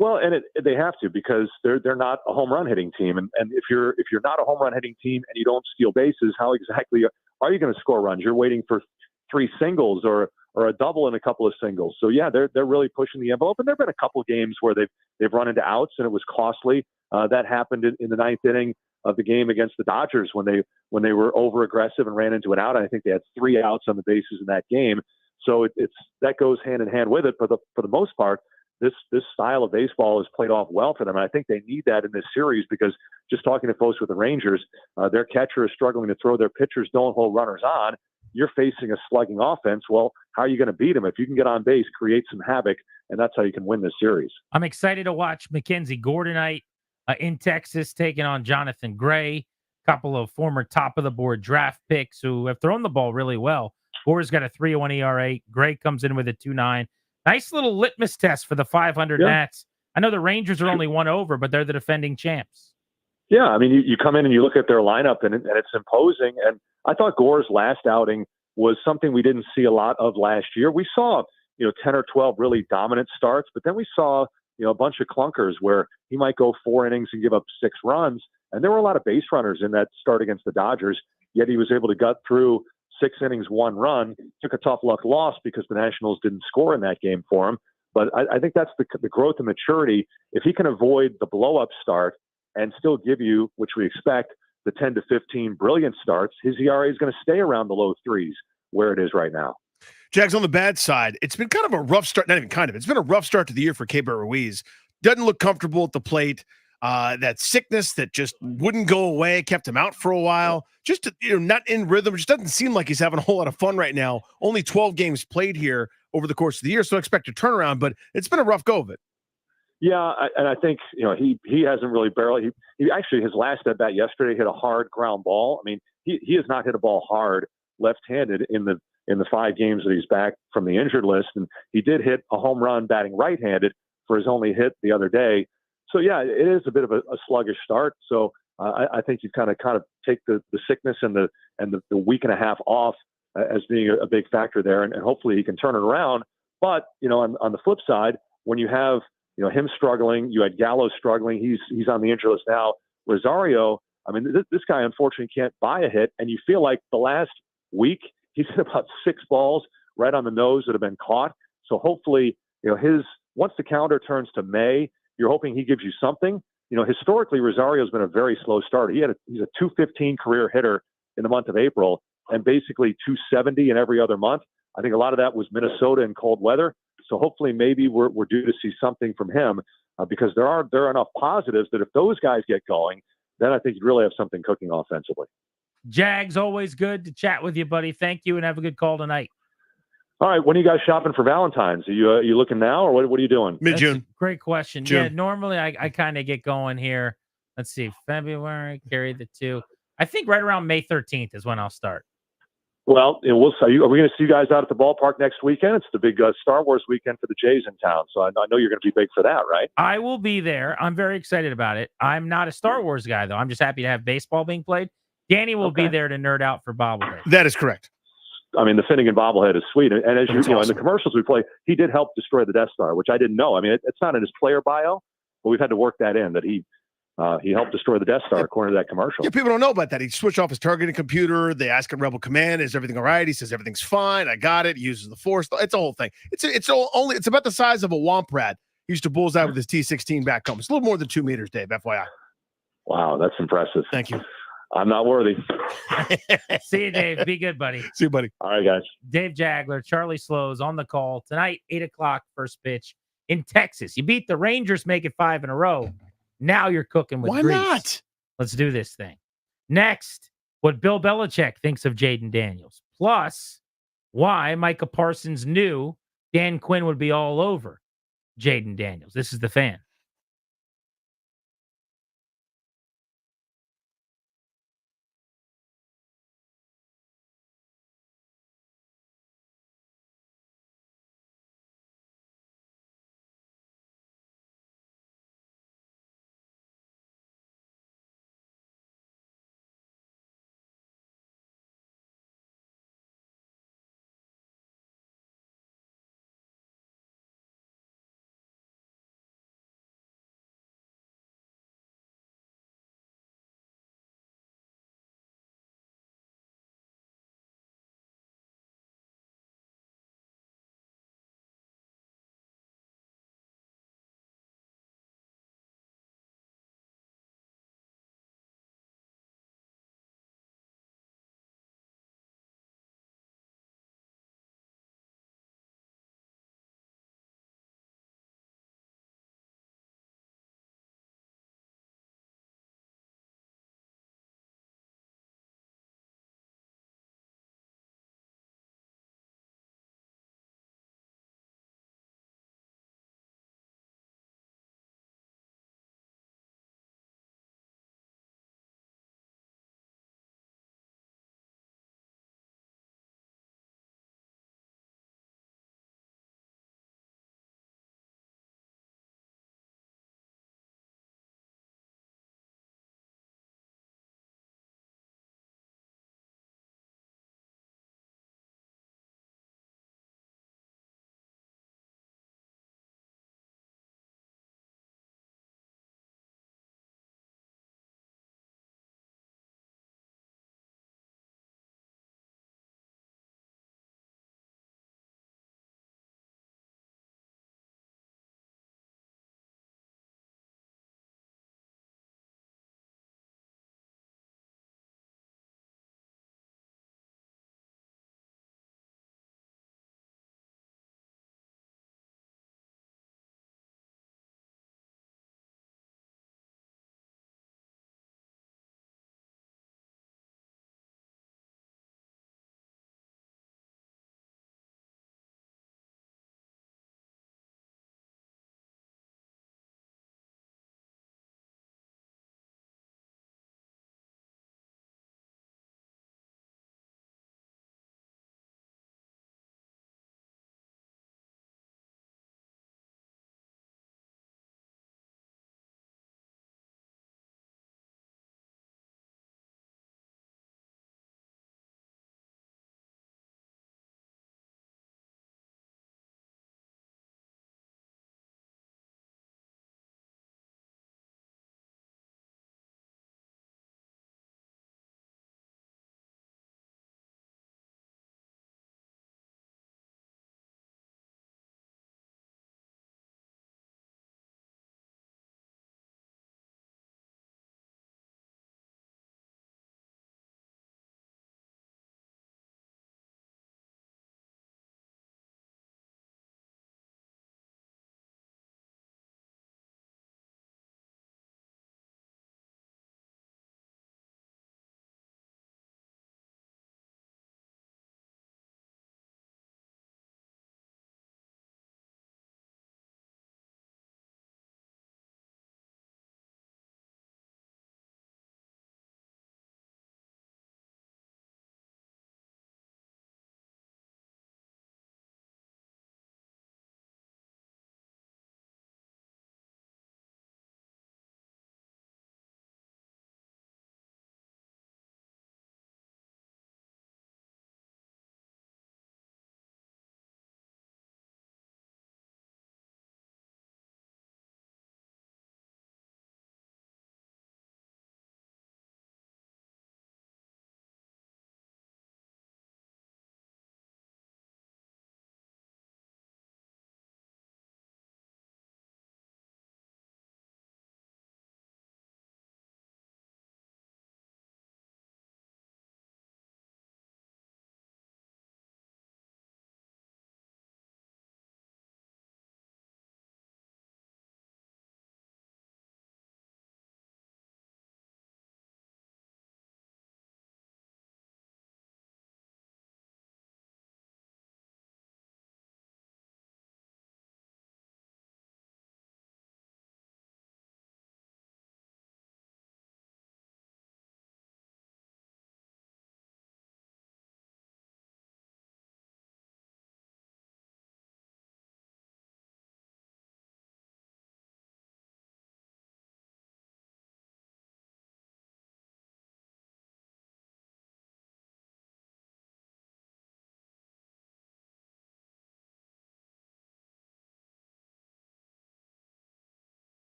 Well, and they have to, because they're not a home run hitting team, and if you're not a home run hitting team and you don't steal bases, how exactly are you going to score runs? You're waiting for 3 singles or a double and a couple of singles. So yeah, they're really pushing the envelope, and there've been a couple of games where they've run into outs and it was costly. That happened in the 9th inning of the game against the Dodgers when they were over aggressive and ran into an out. I think they had 3 outs on the bases in that game. So it's that goes hand in hand with it. For the most part, this style of baseball has played off well for them. And I think they need that in this series, because just talking to folks with the Rangers, their catcher is struggling to throw. Their pitchers don't hold runners on. You're facing a slugging offense. Well, how are you going to beat them? If you can get on base, create some havoc, and that's how you can win this series. I'm excited to watch Mackenzie Gordonite in Texas taking on Jonathan Gray, a couple of former top-of-the-board draft picks who have thrown the ball really well. Gore's got a 3.01 ERA. Gray comes in with a 2.9. Nice little litmus test for the 500 Nats. I know the Rangers are only 1 over, but they're the defending champs. Yeah, I mean, you come in and you look at their lineup, and it's imposing. And I thought Gore's last outing was something we didn't see a lot of last year. We saw, 10 or 12 really dominant starts, but then we saw, a bunch of clunkers where he might go 4 innings and give up 6 runs. And there were a lot of base runners in that start against the Dodgers, yet he was able to gut through 6 innings, 1 run, took a tough luck loss because the Nationals didn't score in that game for him. But I think that's the growth and maturity. If he can avoid the blow-up start and still give you, which we expect, the 10 to 15 brilliant starts, his ERA is going to stay around the low 3s where it is right now. Jags, on the bad side, it's been kind of a rough start. Not even kind of. It's been a rough start to the year for Keibert Ruiz. Doesn't look comfortable at the plate. That sickness that just wouldn't go away, kept him out for a while. Just not in rhythm. It just doesn't seem like he's having a whole lot of fun right now. Only 12 games played here over the course of the year, so I expect a turnaround, but it's been a rough go of it. Yeah, and I think he hasn't really barely. He actually, his last at bat yesterday hit a hard ground ball. I mean, he has not hit a ball hard left-handed in the 5 games that he's back from the injured list, and he did hit a home run batting right-handed for his only hit the other day. So yeah, it is a bit of a sluggish start. So I think you kind of take the sickness and the week and a half off as being a big factor there, and hopefully he can turn it around. But on the flip side, when you have him struggling, you had Gallo struggling. He's on the injured list now. Rosario, I mean, this guy unfortunately can't buy a hit, and you feel like the last week he's hit about 6 balls right on the nose that have been caught. So hopefully, once the calendar turns to May, you're hoping he gives you something. Historically, Rosario's been a very slow starter. He's a 215 career hitter in the month of April, and basically 270 in every other month. I think a lot of that was Minnesota and cold weather. So hopefully, maybe we're due to see something from him because there are enough positives that if those guys get going, then I think you'd really have something cooking offensively. Jags, always good to chat with you, buddy. Thank you, and have a good call tonight. All right, when are you guys shopping for Valentine's? Are you looking now, or what are you doing? Mid-June. Great question. June. Yeah, normally I kind of get going here. Let's see, February, carry the 2. I think right around May 13th is when I'll start. Well, we'll see. Are we going to see you guys out at the ballpark next weekend? It's the big Star Wars weekend for the Jays in town, so I know you're going to be big for that, right? I will be there. I'm very excited about it. I'm not a Star Wars guy, though. I'm just happy to have baseball being played. Danny will be there to nerd out for bobblehead. That is correct. I mean, the Finnegan bobblehead is sweet, and as you know, awesome. in the commercials we play, he did help destroy the Death Star, which I didn't know. I mean, it's not in his player bio, but we've had to work that in that he helped destroy the Death Star according to that commercial. Yeah, people don't know about that. He switched off his targeting computer. They ask him Rebel Command, is everything all right? He says everything's fine. I got it. He uses the Force. It's a whole thing. It's about the size of a womp rat. He used to bullseye with his T-16 back home. It's a little more than 2 meters, Dave, FYI. Wow, that's impressive. Thank you. I'm not worthy. See you, Dave. Be good, buddy. See you, buddy. All right, guys. Dave Jagler, Charlie Slows on the call tonight, 8 o'clock, first pitch in Texas. You beat the Rangers, make it 5 in a row. Now you're cooking with Why grease. not? Let's do this thing. Next, what Bill Belichick thinks of Jaden Daniels. Plus, why Micah Parsons knew Dan Quinn would be all over Jaden Daniels. This is The Fan.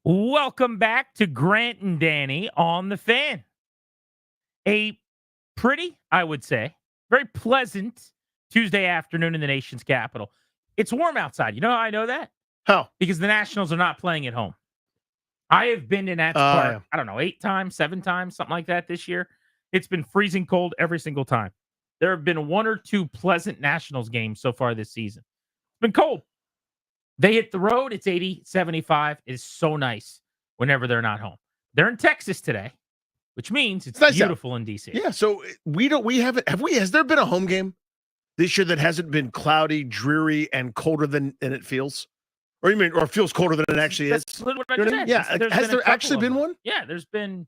Welcome back to Grant and Danny on the Fan. A pretty, I would say, very pleasant Tuesday afternoon in the nation's capital. It's warm outside. You know how I know that? How? Because the Nationals are not playing at home. I have been to Nats Park, Yeah. I don't know, 8 times, 7 times, something like that this year. It's been freezing cold every single time. There have been 1 or 2 pleasant Nationals games so far this season. It's been cold. They hit the road. It's 80, 75. It is so nice whenever they're not home. They're in Texas today, which means it's nice beautiful in DC. Yeah, so has there been a home game this year that hasn't been cloudy, dreary, and colder than it feels? Or you mean, or feels colder than it actually is? That's what I You know what I said. mean? Yeah, has there actually been one? Yeah, there's been,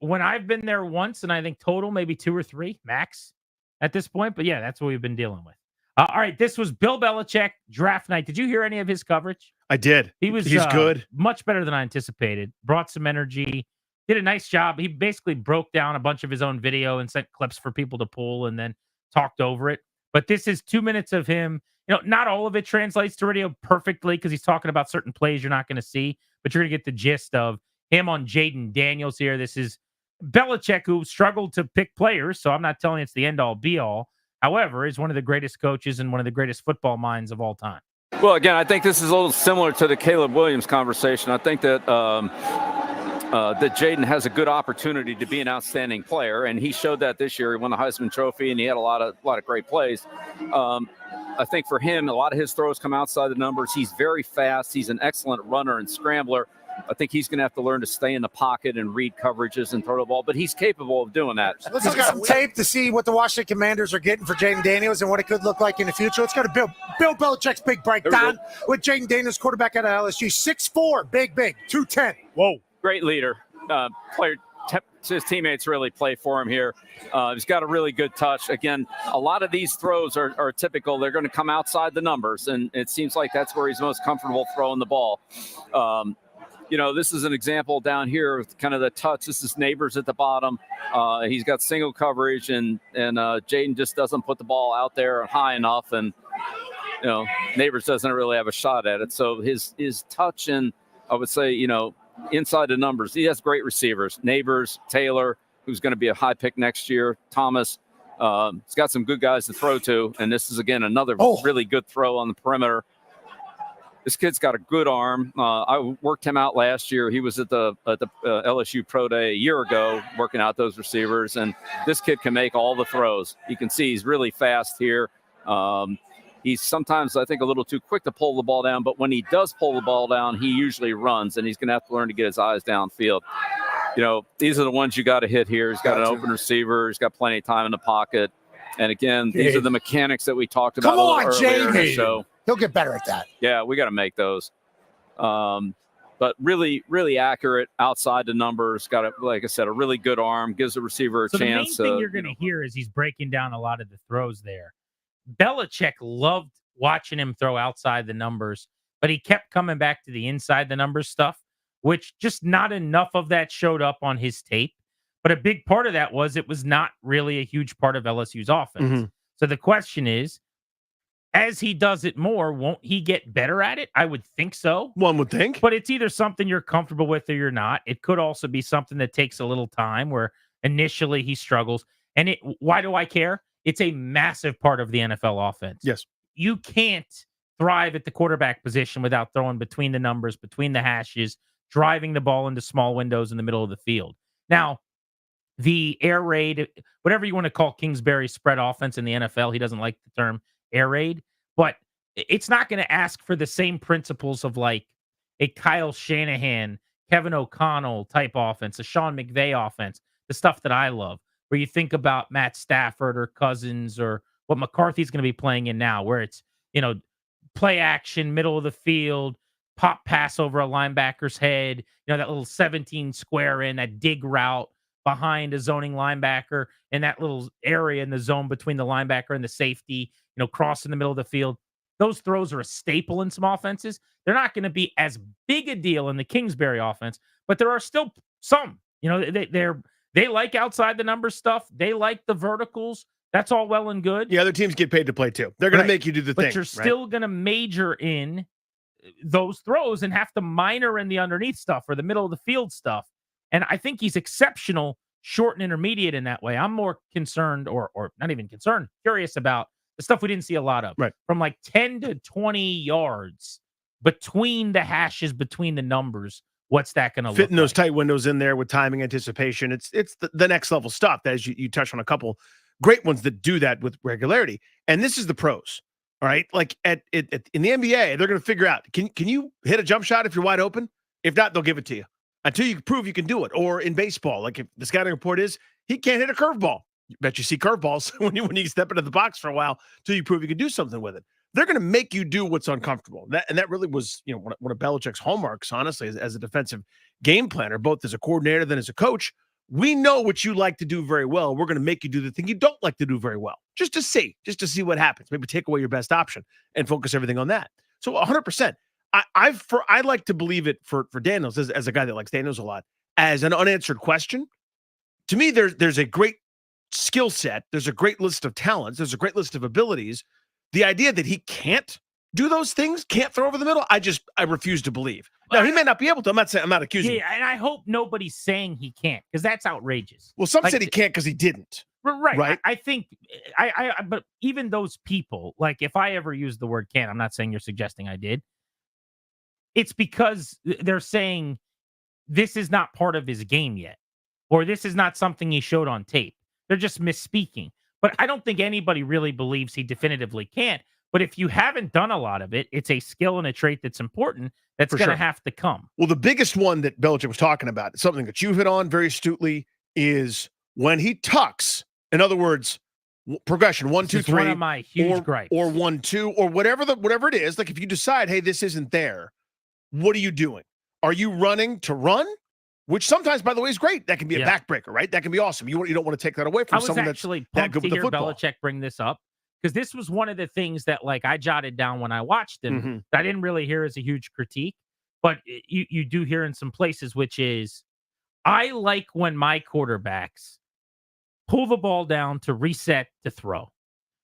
when I've been there once, and I think total maybe 2 or 3 max at this point. But yeah, that's what we've been dealing with. All right, this was Bill Belichick draft night. Did you hear any of his coverage? I did. He's good. Much better than I anticipated. Brought some energy. Did a nice job. He basically broke down a bunch of his own video and sent clips for people to pull and then talked over it. But this is 2 minutes of him. You know, not all of it translates to radio perfectly because he's talking about certain plays you're not going to see, but you're going to get the gist of him on Jaden Daniels here. This is Belichick, who struggled to pick players, so I'm not telling you it's the end-all, be-all. However, is one of the greatest coaches and one of the greatest football minds of all time. Well, again, I think this is a little similar to the Caleb Williams conversation. I think that that Jaden has a good opportunity to be an outstanding player, and he showed that this year. He won the Heisman Trophy, and he had a lot of great plays. I think for him, a lot of his throws come outside the numbers. He's very fast. He's an excellent runner and scrambler. I think he's going to have to learn to stay in the pocket and read coverages and throw the ball, but he's capable of doing that. Let's look at some tape to see what the Washington Commanders are getting for Jaden Daniels and what it could look like in the future. Let's go to Bill Belichick's big breakdown with Jaden Daniels, quarterback out of LSU. 6'4", big, 210. Whoa. Great leader. His teammates really play for him here. He's got a really good touch. Again, a lot of these throws are typical. They're going to come outside the numbers, and it seems like that's where he's most comfortable throwing the ball. You know, this is an example down here with kind of the touch. This is Neighbors at the bottom. He's got single coverage, and Jaden just doesn't put the ball out there high enough, and you know, Neighbors doesn't really have a shot at it. So his touch, and I would say, you know, inside the numbers, he has great receivers. Neighbors, Taylor, who's going to be a high pick next year, Thomas. He's got some good guys to throw to, and this is again another really good throw on the perimeter. This kid's got a good arm. I worked him out last year. He was at the LSU Pro Day a year ago working out those receivers, and this kid can make all the throws. You can see he's really fast here. He's sometimes, I think, a little too quick to pull the ball down, but when he does pull the ball down, he usually runs, and he's going to have to learn to get his eyes downfield. You know, these are the ones you got to hit here. He's got an open receiver. He's got plenty of time in the pocket. And again, these are the mechanics that we talked about earlier in the show. He'll get better at that. Yeah, we got to make those. But really, really accurate outside the numbers. Got, like I said, a really good arm. Gives the receiver a chance. The main thing you're going to hear is he's breaking down a lot of the throws there. Belichick loved watching him throw outside the numbers, but he kept coming back to the inside the numbers stuff, which just not enough of that showed up on his tape. But a big part of that was it was not really a huge part of LSU's offense. So the question is, as he does it more, won't he get better at it? I would think so. One would think. But it's either something you're comfortable with or you're not. It could also be something that takes a little time where initially he struggles. And why do I care? It's a massive part of the NFL offense. Yes. You can't thrive at the quarterback position without throwing between the numbers, between the hashes, driving the ball into small windows in the middle of the field. Now, the air raid, whatever you want to call Kingsbury's spread offense in the NFL, he doesn't like the term air raid, but it's not going to ask for the same principles of like a Kyle Shanahan, Kevin O'Connell type offense, a Sean McVay offense, the stuff that I love, where you think about Matt Stafford or Cousins or what McCarthy's going to be playing in now, where it's, you know, play action, middle of the field, pop pass over a linebacker's head, you know, that little 17 square in, that dig route behind a zoning linebacker in that little area in the zone between the linebacker and the safety, you know, cross in the middle of the field. Those throws are a staple in some offenses. They're not going to be as big a deal in the Kingsbury offense, but there are still some, you know, they like outside the numbers stuff. They like the verticals. That's all well and good. Yeah, other teams get paid to play too. They're going to make you do the thing. But you're still going to major in those throws and have to minor in the underneath stuff or the middle of the field stuff. And I think he's exceptional short and intermediate in that way. I'm more concerned or not even concerned, curious about the stuff we didn't see a lot of. Right. From like 10 to 20 yards between the hashes, between the numbers. What's that going to look like? Fitting those tight windows in there with timing, anticipation. It's the next level stuff. As you touched on a couple great ones that do that with regularity. And this is the pros. All right. Like in the NBA, they're going to figure out, can you hit a jump shot if you're wide open? If not, they'll give it to you until you prove you can do it. Or in baseball, like if the scouting report is he can't hit a curveball. You bet you see curveballs when you step into the box for a while till you prove you can do something with it. They're going to make you do what's uncomfortable. That really was, one of Belichick's hallmarks, honestly, as a defensive game planner, both as a coordinator then as a coach. We know what you like to do very well. We're going to make you do the thing you don't like to do very well, just to see what happens. Maybe take away your best option and focus everything on that. So 100%. I like to believe it for Daniels as a guy that likes Daniels a lot as an unanswered question. To me, there's a great skill set. There's a great list of talents. There's a great list of abilities. The idea that he can't do those things, can't throw over the middle, I refuse to believe. Now, he may not be able to. I'm not accusing him. And I hope nobody's saying he can't, because that's outrageous. Well, some said he can't because he didn't. Right. I think but even those people, like if I ever use the word can't, I'm not saying you're suggesting I did. It's because they're saying this is not part of his game yet, or this is not something he showed on tape. They're just misspeaking. But I don't think anybody really believes he definitively can't. But if you haven't done a lot of it, it's a skill and a trait that's important that's going to have to come. Well, the biggest one that Belichick was talking about, something that you hit on very astutely, is when he tucks. In other words, progression 1, 2, 3, one of my huge gripes, or 1, 2, or whatever it is. Like if you decide, hey, this isn't there, what are you doing? Are you running to run? Which sometimes, by the way, is great. That can be a backbreaker, right? That can be awesome. You don't want to take that away from someone that's that good with the football. Belichick bring this up, because this was one of the things that I jotted down when I watched him that I didn't really hear as a huge critique, but you do hear in some places, which is I like when my quarterbacks pull the ball down to reset to throw,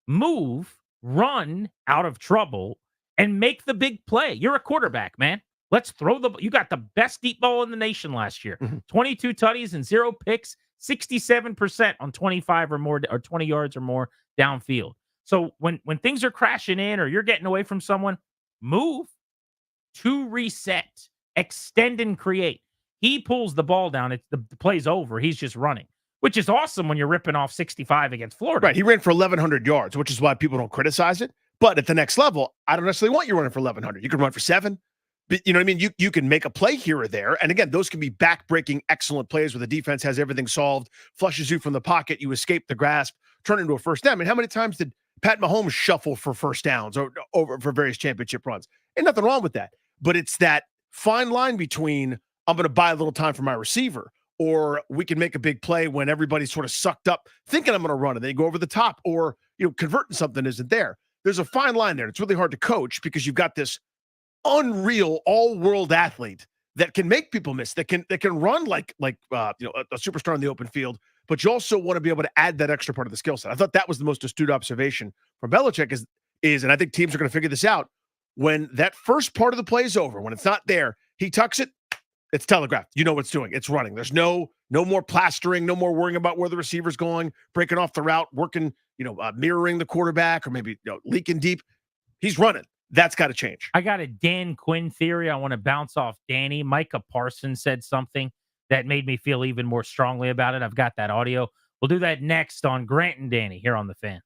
move, run out of trouble, and make the big play. You're a quarterback, man. Let's throw you got the best deep ball in the nation last year. 22 tutties and 0 picks, 67% on 25 or more, or 20 yards or more downfield. So when things are crashing in or you're getting away from someone, move to reset, extend and create. He pulls the ball down. The play's over. He's just running, which is awesome when you're ripping off 65 against Florida. Right. He ran for 1,100 yards, which is why people don't criticize it. But at the next level, I don't necessarily want you running for 1,100. You can run for 7. But you know what I mean? You can make a play here or there. And again, those can be back-breaking, excellent plays where the defense has everything solved, flushes you from the pocket, you escape the grasp, turn into a first down. I mean, how many times did Pat Mahomes shuffle for first downs or over for various championship runs? Ain't nothing wrong with that. But it's that fine line between I'm going to buy a little time for my receiver, or we can make a big play when everybody's sort of sucked up thinking I'm going to run and they go over the top, or converting something isn't there. There's a fine line there. It's really hard to coach because you've got this unreal all-world athlete that can make people miss, that can run like a superstar in the open field, but you also want to be able to add that extra part of the skill set. I thought that was the most astute observation from Belichick is, and I think teams are going to figure this out, when that first part of the play is over, when it's not there, he tucks it, it's telegraphed. You know what it's doing. It's running. There's no more plastering, no more worrying about where the receiver's going, breaking off the route, working, mirroring the quarterback, or maybe leaking deep. He's running. That's got to change. I got a Dan Quinn theory. I want to bounce off Danny. Micah Parsons said something that made me feel even more strongly about it. I've got that audio. We'll do that next on Grant and Danny here on The Fan.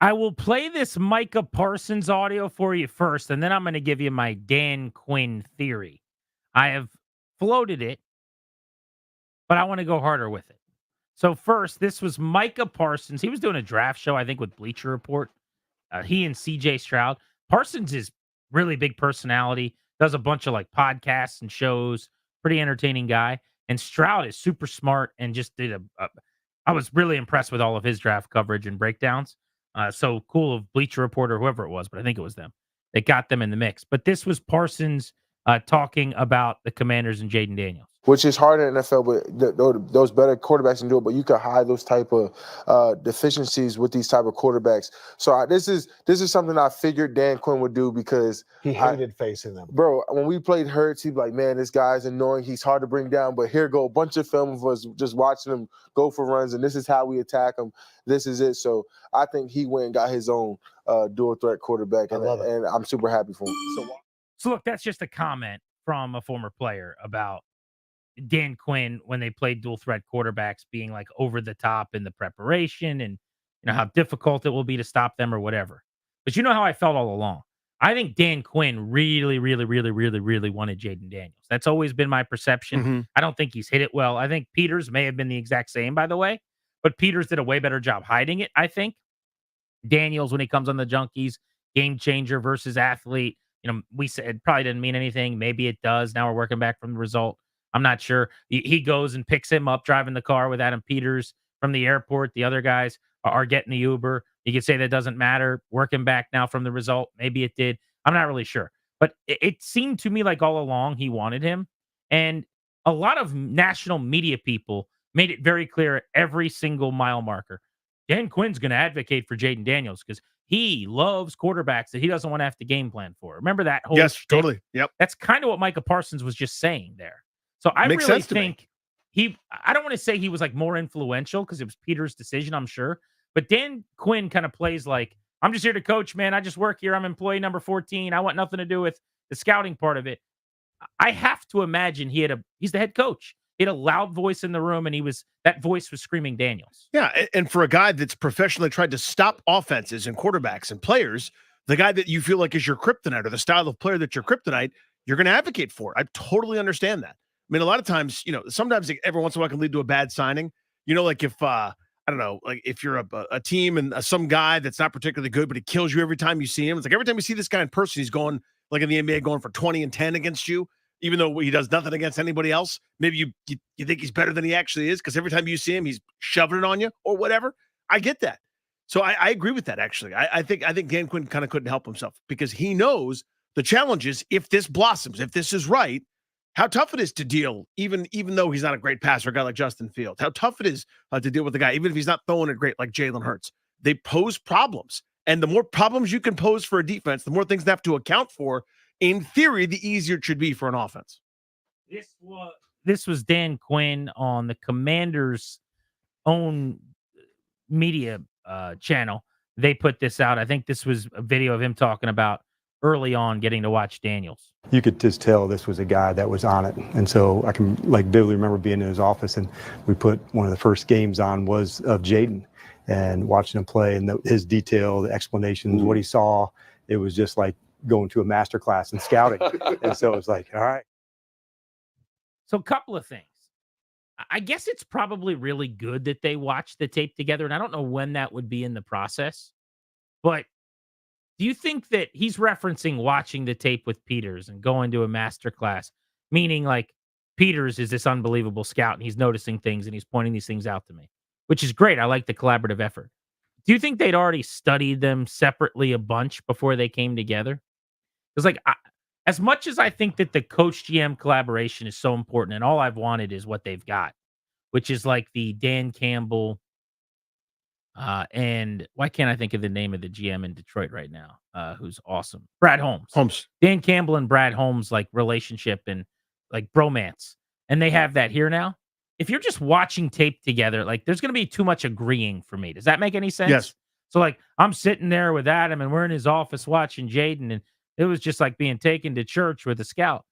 I will play this Micah Parsons audio for you first, and then I'm going to give you my Dan Quinn theory. I have floated it, but I want to go harder with it. So first, this was Micah Parsons. He was doing a draft show, I think, with Bleacher Report. He and CJ Stroud. Parsons is really big personality, does a bunch of like podcasts and shows, pretty entertaining guy. And Stroud is super smart and just did I was really impressed with all of his draft coverage and breakdowns. So cool of Bleacher Report or whoever it was, but I think it was them. They got them in the mix. But this was Parsons talking about the Commanders and Jaden Daniels. Which is hard in the NFL, but those better quarterbacks can do it. But you can hide those type of deficiencies with these type of quarterbacks. So this is something I figured Dan Quinn would do because he hated facing them. Bro, when we played Hurts, he'd be like, man, this guy's annoying. He's hard to bring down. But here go a bunch of film of us just watching him go for runs, and this is how we attack him. This is it. So I think he went and got his own dual threat quarterback, and I'm super happy for him. So look, that's just a comment from a former player about Dan Quinn when they played dual threat quarterbacks being like over the top in the preparation and how difficult it will be to stop them or whatever. But you know how I felt all along. I think Dan Quinn really, really, really, really, really wanted Jaden Daniels. That's always been my perception. Mm-hmm. I don't think he's hit it well. I think Peters may have been the exact same, by the way, but Peters did a way better job hiding it, I think. Daniels, when he comes on the Junkies, game changer versus athlete. We said it probably didn't mean anything. Maybe it does. Now we're working back from the result. I'm not sure. He goes and picks him up driving the car with Adam Peters from the airport. The other guys are getting the Uber. You could say that doesn't matter. Working back now from the result. Maybe it did. I'm not really sure. But it seemed to me like all along he wanted him. And a lot of national media people made it very clear at every single mile marker. Dan Quinn's going to advocate for Jaden Daniels because he loves quarterbacks that he doesn't want to have to game plan for. Remember that whole Yes, shtick? totally. Yep. That's kind of what Micah Parsons was just saying there. So I Makes really sense to me. think I don't want to say he was like more influential because it was Peter's decision, I'm sure. But Dan Quinn kind of plays like, I'm just here to coach, man. I just work here. I'm employee number 14. I want nothing to do with the scouting part of it. I have to imagine he's the head coach. He had a loud voice in the room, and that voice was screaming Daniels. Yeah, and for a guy that's professionally tried to stop offenses and quarterbacks and players, the guy that you feel like is your kryptonite or the style of player that's your kryptonite, you're going to advocate for. I totally understand that. I mean, a lot of times, sometimes every once in a while can lead to a bad signing. Like if, I don't know, like if you're a team and some guy that's not particularly good, but he kills you every time you see him. It's like every time you see this guy in person, he's going, like in the NBA, going for 20 and 10 against you, even though he does nothing against anybody else. Maybe you think he's better than he actually is because every time you see him, he's shoving it on you or whatever. I get that. So I agree with that, actually. I think Dan Quinn kind of couldn't help himself because he knows the challenges if this blossoms, if this is right, how tough it is to deal, even though he's not a great passer, a guy like Justin Fields, how tough it is to deal with a guy, even if he's not throwing it great like Jalen Hurts. They pose problems. And the more problems you can pose for a defense, the more things they have to account for. In theory, the easier it should be for an offense. This was Dan Quinn on the Commanders' own media channel. They put this out. I think this was a video of him talking about early on getting to watch Daniels. You could just tell this was a guy that was on it. And so I can vividly remember being in his office, and we put one of the first games on was of Jaden and watching him play, and his detail, the explanations, what he saw. It was just like going to a master class in scouting. And so it was like, all right. So a couple of things. I guess it's probably really good that they watched the tape together, and I don't know when that would be in the process, but do you think that he's referencing watching the tape with Peters and going to a master class, meaning like Peters is this unbelievable scout and he's noticing things and he's pointing these things out to me, which is great. I like the collaborative effort. Do you think they'd already studied them separately a bunch before they came together? Because as much as I think that the coach GM collaboration is so important and all I've wanted is what they've got, which is like the Dan Campbell, and why can't I think of the name of the GM in Detroit right now? Who's awesome? Brad Holmes. Dan Campbell and Brad Holmes, like relationship and like bromance. And they have that here now. If you're just watching tape together, like there's going to be too much agreeing for me. Does that make any sense? Yes. So like I'm sitting there with Adam and we're in his office watching Jaden, and it was just like being taken to church with a scout.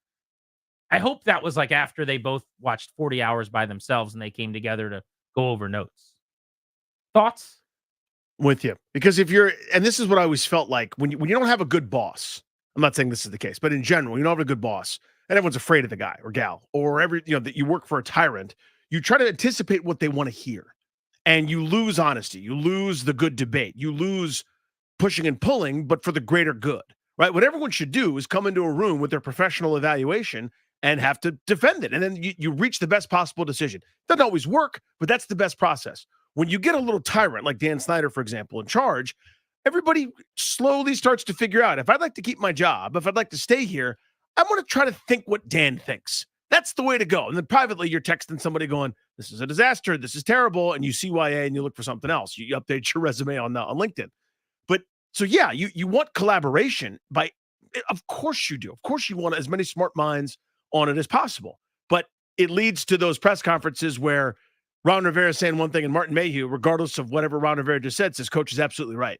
I hope that was like after they both watched 40 hours by themselves and they came together to go over notes. Thoughts? with you, because if you're, and this is what I always felt like when you don't have a good boss. I'm not saying this is the case, but in general, you don't have a good boss, and everyone's afraid of the guy or gal, or that you work for a tyrant. You try to anticipate what they want to hear, and you lose honesty. You lose the good debate. You lose pushing and pulling, but for the greater good, right? What everyone should do is come into a room with their professional evaluation and have to defend it, and then you reach the best possible decision. Doesn't always work, but that's the best process. When you get a little tyrant like Dan Snyder, for example, in charge, everybody slowly starts to figure out, if I'd like to keep my job, if I'd like to stay here, I'm going to try to think what Dan thinks. That's the way to go. And then privately, you're texting somebody going, this is a disaster, this is terrible, and you CYA and you look for something else. You update your resume on LinkedIn. But so, yeah, you want collaboration. Of course you do. Of course you want as many smart minds on it as possible. But it leads to those press conferences where Ron Rivera saying one thing and Martin Mayhew, regardless of whatever Ron Rivera just said, says coach is absolutely right,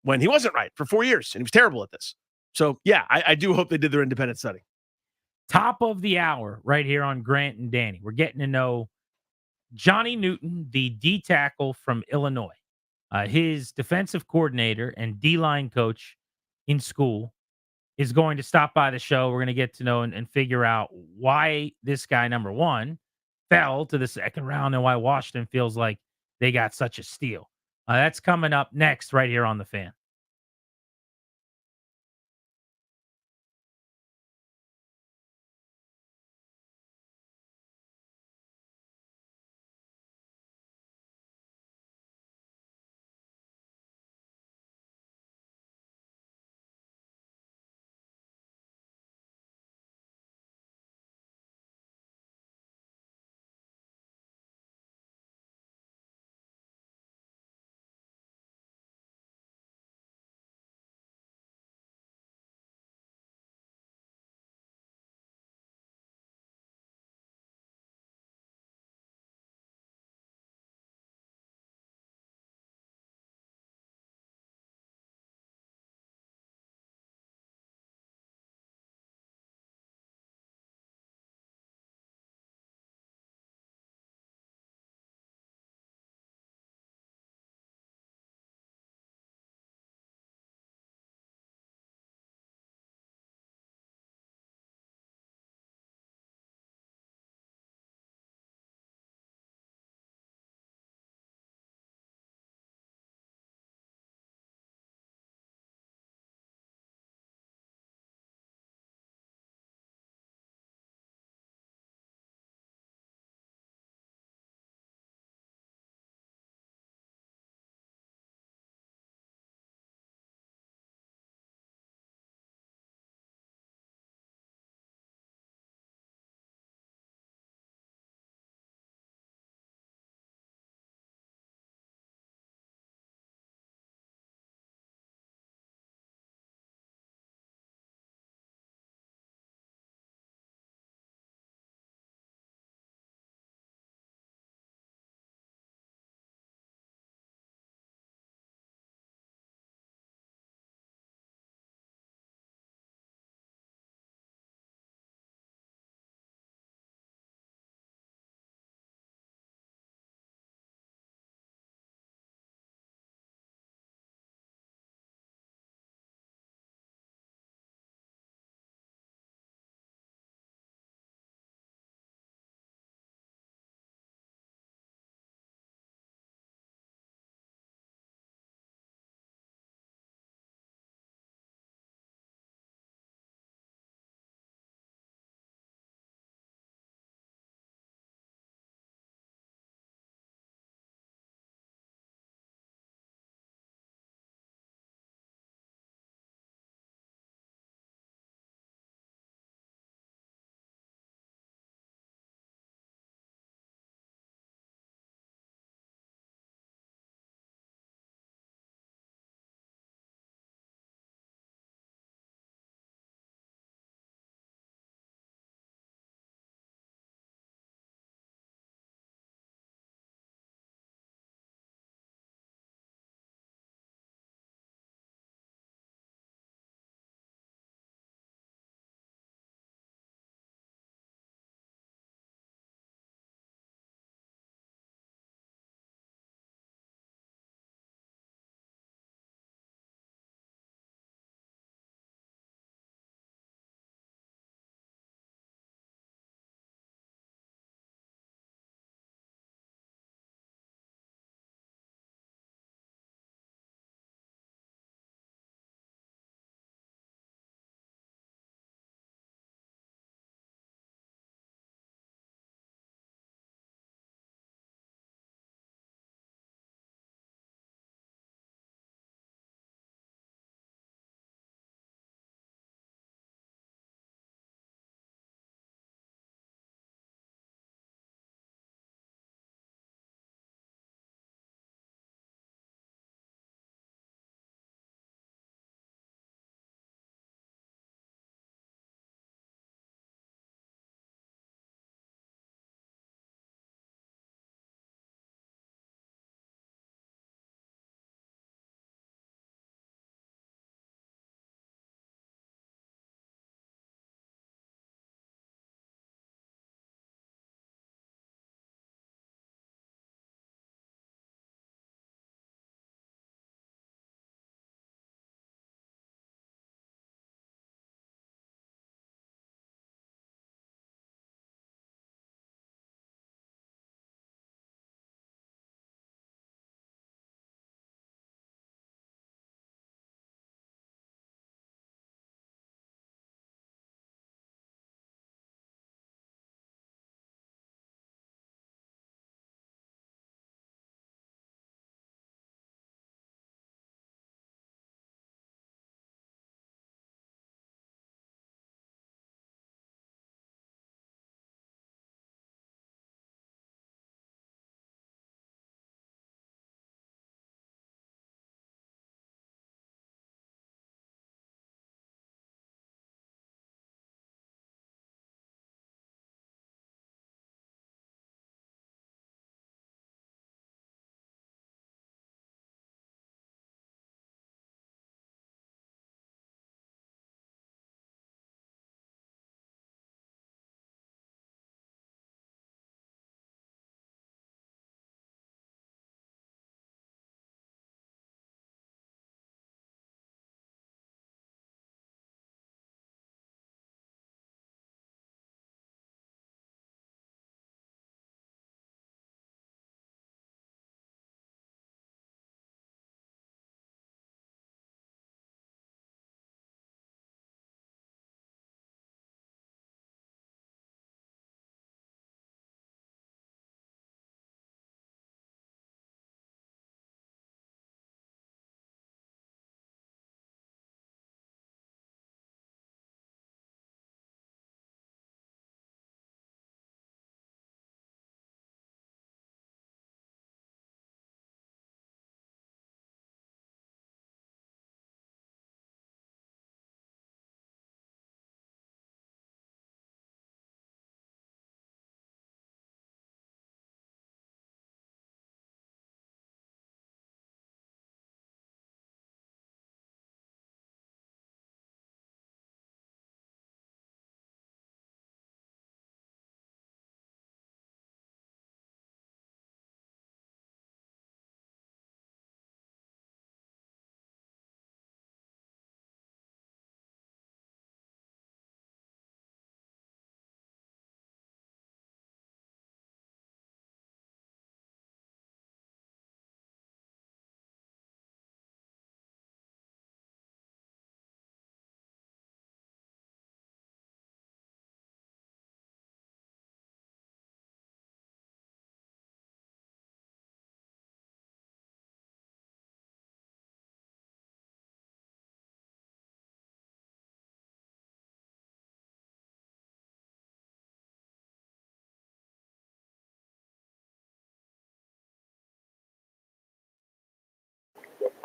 when he wasn't right for 4 years and he was terrible at this. So, yeah, I do hope they did their independent study. Top of the hour right here on Grant and Danny. We're getting to know Johnny Newton, the D tackle from Illinois, his defensive coordinator and D-line coach in school is going to stop by the show. We're going to get to know and figure out why this guy, number one, fell to the second round and why Washington feels like they got such a steal. That's coming up next right here on The Fan.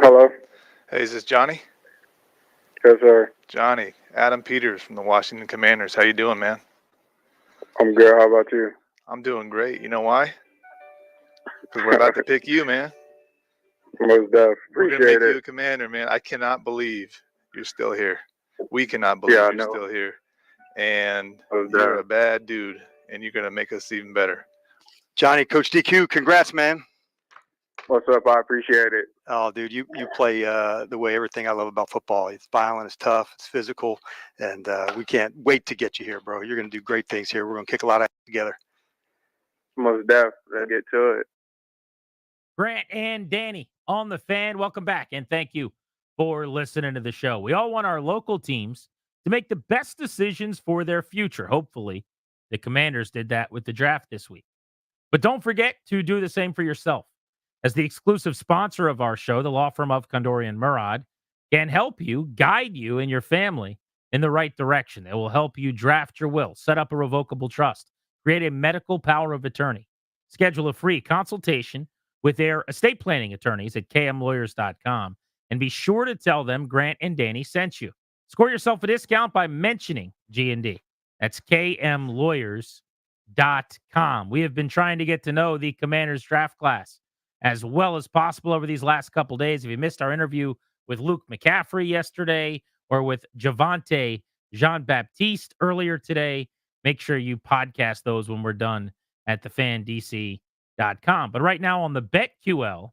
Hello. Hey, is this Johnny? Yes, sir. Johnny, Adam Peters from the Washington Commanders. How you doing, man? I'm good. How about you? I'm doing great. You know why? Because we're about to pick you, man. Most def. We're going to Appreciate make you it. a Commander, man. I cannot believe you're still here. We cannot believe Yeah, I you're know. still here. And Most you're a def. bad dude, and you're going to make us even better. Johnny, Coach DQ, congrats, man. What's up? I appreciate it. Oh, dude, you play the way everything I love about football. It's violent, it's tough, it's physical, and we can't wait to get you here, bro. You're going to do great things here. We're going to kick a lot of ass together. Most def. Let's get to it. Grant and Danny on the Fan. Welcome back, and thank you for listening to the show. We all want our local teams to make the best decisions for their future. Hopefully, the Commanders did that with the draft this week. But don't forget to do the same for yourself. As the exclusive sponsor of our show, the law firm of Condori and Murad can help you, guide you and your family in the right direction. It will help you draft your will, set up a revocable trust, create a medical power of attorney, schedule a free consultation with their estate planning attorneys at kmlawyers.com, and be sure to tell them Grant and Danny sent you. Score yourself a discount by mentioning G&D. That's kmlawyers.com. We have been trying to get to know the Commanders draft class as well as possible over these last couple days. If you missed our interview with Luke McCaffrey yesterday or with Javante Jean-Baptiste earlier today, make sure you podcast those when we're done at thefandc.com. But right now on the BetQL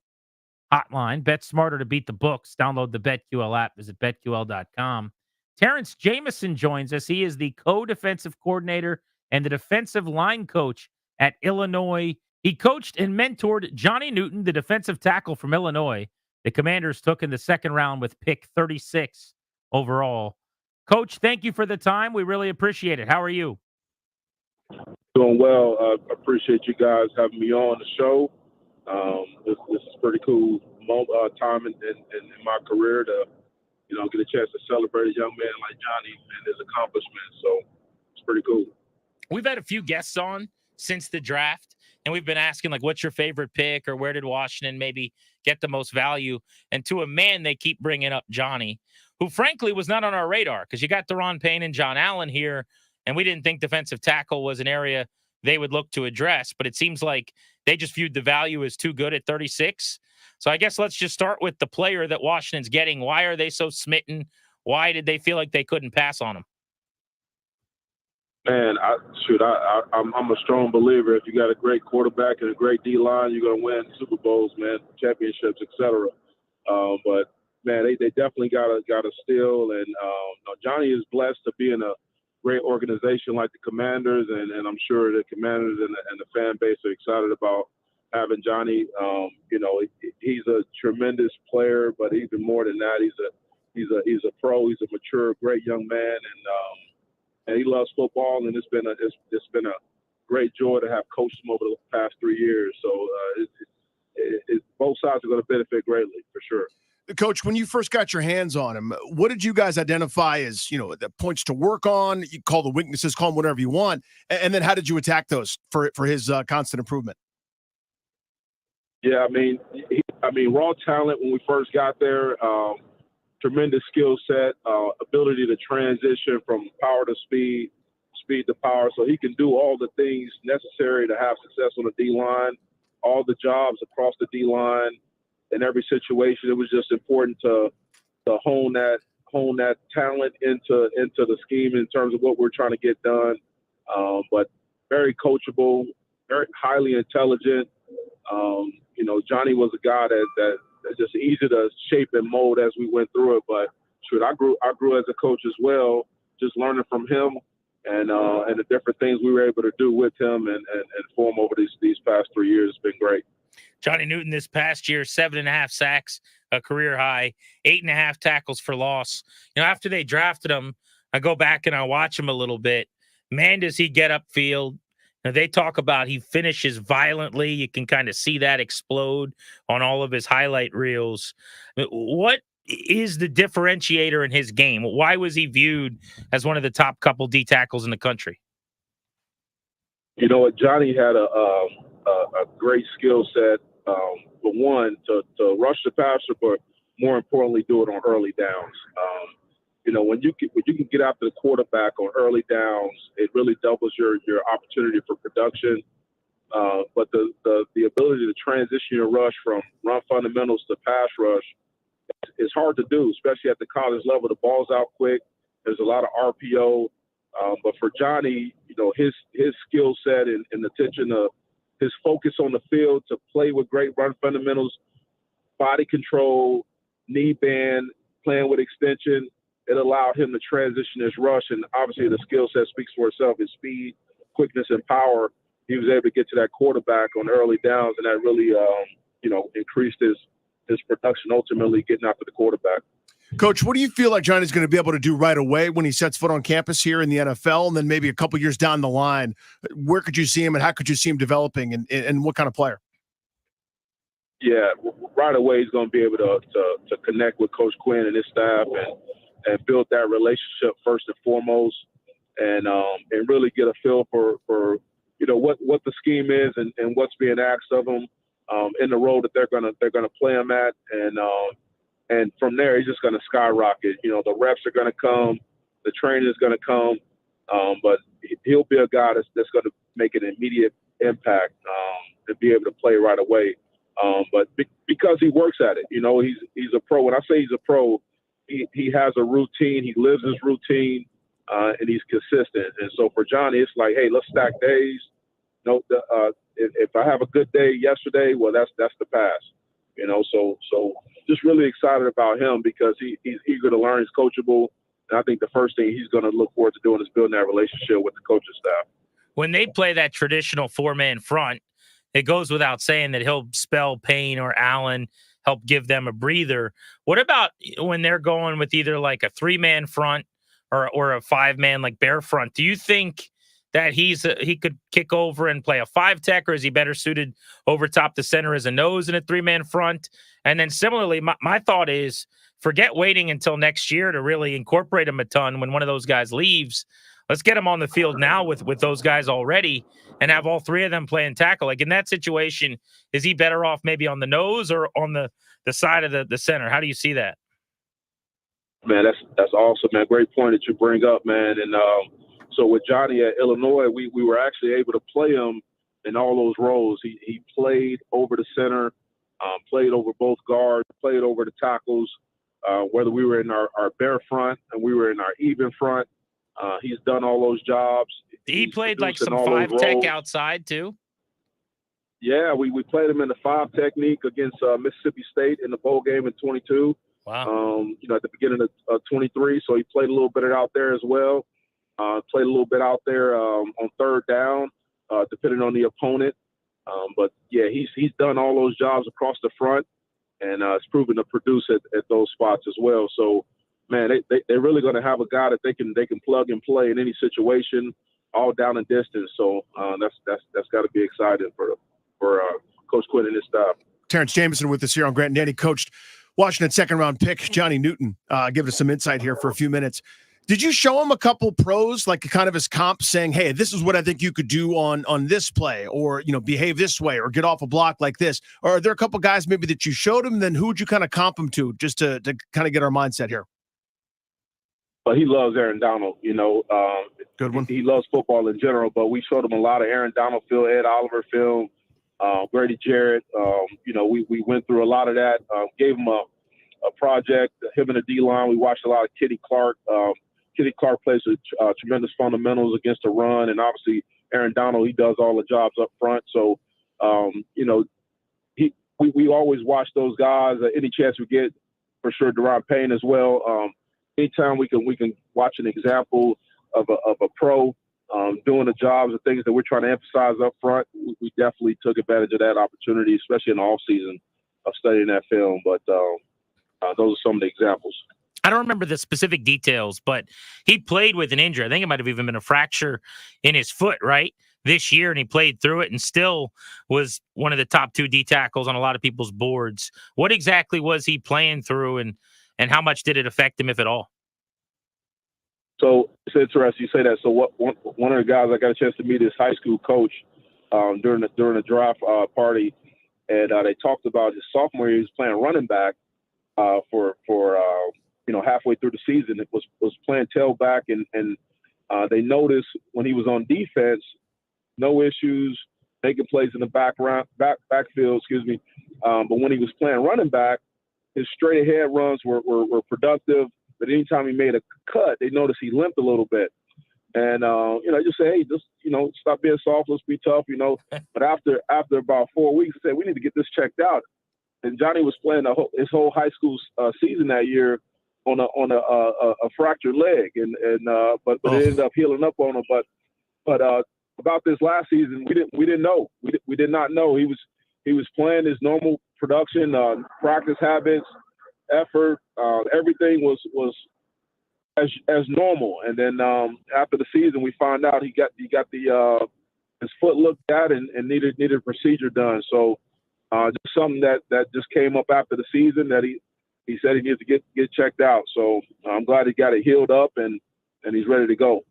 hotline, bet smarter to beat the books. Download the BetQL app. Visit betql.com. Terrence Jamison joins us. He is the co-defensive coordinator and the defensive line coach at Illinois. He coached and mentored Johnny Newton, the defensive tackle from Illinois. The Commanders took in the second round with pick 36 overall. Coach, thank you for the time. We really appreciate it. How are you? Doing well. Appreciate you guys having me on the show. This is pretty cool time in my career to, get a chance to celebrate a young man like Johnny and his accomplishments. So it's pretty cool. We've had a few guests on since the draft, and we've been asking, like, what's your favorite pick or where did Washington maybe get the most value? And to a man, they keep bringing up Johnny, who frankly was not on our radar because you got Deron Payne and John Allen here, and we didn't think defensive tackle was an area they would look to address, but it seems like they just viewed the value as too good at 36. So I guess let's just start with the player that Washington's getting. Why are they so smitten? Why did they feel like they couldn't pass on him? Man, I'm a strong believer. If you got a great quarterback and a great D-line, you're going to win Super Bowls, man, championships, etc. But, man, they definitely got a steal. And Johnny is blessed to be in a great organization like the Commanders, and I'm sure the Commanders and the fan base are excited about having Johnny. He's a tremendous player, but even more than that, he's a pro. He's a mature, great young man, and he loves football. And it's been a great joy to have coached him over the past 3 years. So both sides are going to benefit greatly for sure. Coach, when you first got your hands on him, what did you guys identify as, the points to work on? You call the weaknesses, call them whatever you want. And then how did you attack those for his constant improvement? Yeah, raw talent when we first got there, tremendous skill set, ability to transition from power to speed to power. So he can do all the things necessary to have success on the D-line, all the jobs across the D-line. In every situation, it was just important to hone that talent into the scheme in terms of what we're trying to get done. But very coachable, very highly intelligent. Johnny was a guy that's just easy to shape and mold as we went through it. But I grew as a coach as well, just learning from him and the different things we were able to do with him and for him over these past 3 years. It's been great. Johnny Newton this past year, 7.5 sacks, a career high, 8.5 tackles for loss. After they drafted him, I go back and I watch him a little bit. Man, does he get upfield. They talk about he finishes violently. You can kind of see that explode on all of his highlight reels. What is the differentiator in his game? Why was he viewed as one of the top couple D tackles in the country? Johnny had a great skill set, for one, to rush the passer, but more importantly, do it on early downs. When you can get after the quarterback on early downs, it really doubles your opportunity for production. But the ability to transition your rush from run fundamentals to pass rush is hard to do, especially at the college level. The ball's out quick. There's a lot of RPO. But for Johnny, his skill set and attention to his focus on the field to play with great run fundamentals, body control, knee bend, playing with extension, it allowed him to transition his rush. And obviously the skill set speaks for itself, his speed, quickness, and power. He was able to get to that quarterback on early downs, and that really, increased his production, ultimately getting after the quarterback. Coach, what do you feel like Johnny's going to be able to do right away when he sets foot on campus here in the NFL, and then maybe a couple years down the line? Where could you see him, and how could you see him developing, and what kind of player? Yeah, right away he's going to be able to connect with Coach Quinn and his staff and build that relationship first and foremost, and really get a feel for what the scheme is and what's being asked of him in the role that they're gonna play him at, and from there he's just gonna skyrocket. The reps are gonna come, the training is gonna come, but he'll be a guy that's gonna make an immediate impact and be able to play right away. But because he works at it, he's a pro. When I say he's a pro, he has a routine, he lives his routine, and he's consistent. And so for Johnny, it's like, hey, let's stack days. If I have a good day yesterday, well, that's the pass. So just really excited about him because he's eager to learn, he's coachable, and I think the first thing he's going to look forward to doing is building that relationship with the coaching staff. When they play that traditional 4-man front, it goes without saying that he'll spell Payne or Allen, help give them a breather. What about when they're going with either like a 3-man front or a 5-man like Bear front? Do you think that he could kick over and play a 5-tech, or is he better suited over top the center as a nose in a 3-man front? And then similarly, my thought is forget waiting until next year to really incorporate him a ton when one of those guys leaves. Let's get him on the field now with those guys already and have all three of them playing tackle. Like in that situation, is he better off maybe on the nose or on the side of the center? How do you see that? Man, that's awesome, man. Great point that you bring up, man. And so with Johnny at Illinois, we were actually able to play him in all those roles. He played over the center, played over both guards, played over the tackles, whether we were in our bear front and we were in our even front. He's done all those jobs. He played like some 5-tech outside too? Yeah, we played him in the 5 technique against Mississippi State in the bowl game in 22. Wow. At the beginning of 23. So he played a little bit out there as well. Played a little bit out there on third down, depending on the opponent. But yeah, he's done all those jobs across the front, and it's proven to produce at those spots as well. So, man, they're really going to have a guy that they can plug and play in any situation, all down and distance. So that's got to be exciting for Coach Quinn and his staff. Terrence Jameson with us here on Grant and Danny. Coached Washington second-round pick Johnny Newton, giving us some insight here for a few minutes. Did you show him a couple pros, like kind of his comp, saying, hey, this is what I think you could do on this play, or, behave this way, or get off a block like this? Or are there a couple guys maybe that you showed him, then who would you kind of comp him to, just to kind of get our mindset here? Well, he loves Aaron Donald, Good one. He loves football in general, but we showed him a lot of Aaron Donald film, Ed Oliver film, Grady Jarrett. We went through a lot of that, gave him a project, him and the D-line. We watched a lot of Kitty Clark. Kitty Clark plays with tremendous fundamentals against the run, and obviously Aaron Donald, he does all the jobs up front. So, we always watch those guys. Any chance we get, for sure, Deron Payne as well. Anytime we can watch an example of a pro doing the jobs and things that we're trying to emphasize up front, we definitely took advantage of that opportunity, especially in the off season of studying that film. But those are some of the examples. I don't remember the specific details, but he played with an injury. I think it might have even been a fracture in his foot, right, this year, and he played through it and still was one of the top 2 D tackles on a lot of people's boards. What exactly was he playing through, and how much did it affect him, if at all? So it's interesting you say that. So one of the guys I got a chance to meet, his high school coach during the draft party, and they talked about his sophomore year. He was playing running back. halfway through the season. It was playing tailback, and they noticed when he was on defense, no issues making plays in the backfield. But when he was playing running back, his straight ahead runs were productive. But anytime he made a cut, they noticed he limped a little bit. And just say, hey, just stop being soft. Let's be tough. But after about 4 weeks, I said we need to get this checked out. And Johnny was playing his whole high school season that year on a fractured leg, but it ended up healing up on him. But about this last season, we didn't know. We did not know he was playing his normal production, practice habits, effort, everything was as normal. And then after the season, we found out he got his foot looked at and needed a procedure done. So just something that just came up after the season that he said he needs to get checked out. So I'm glad he got it healed up and he's ready to go.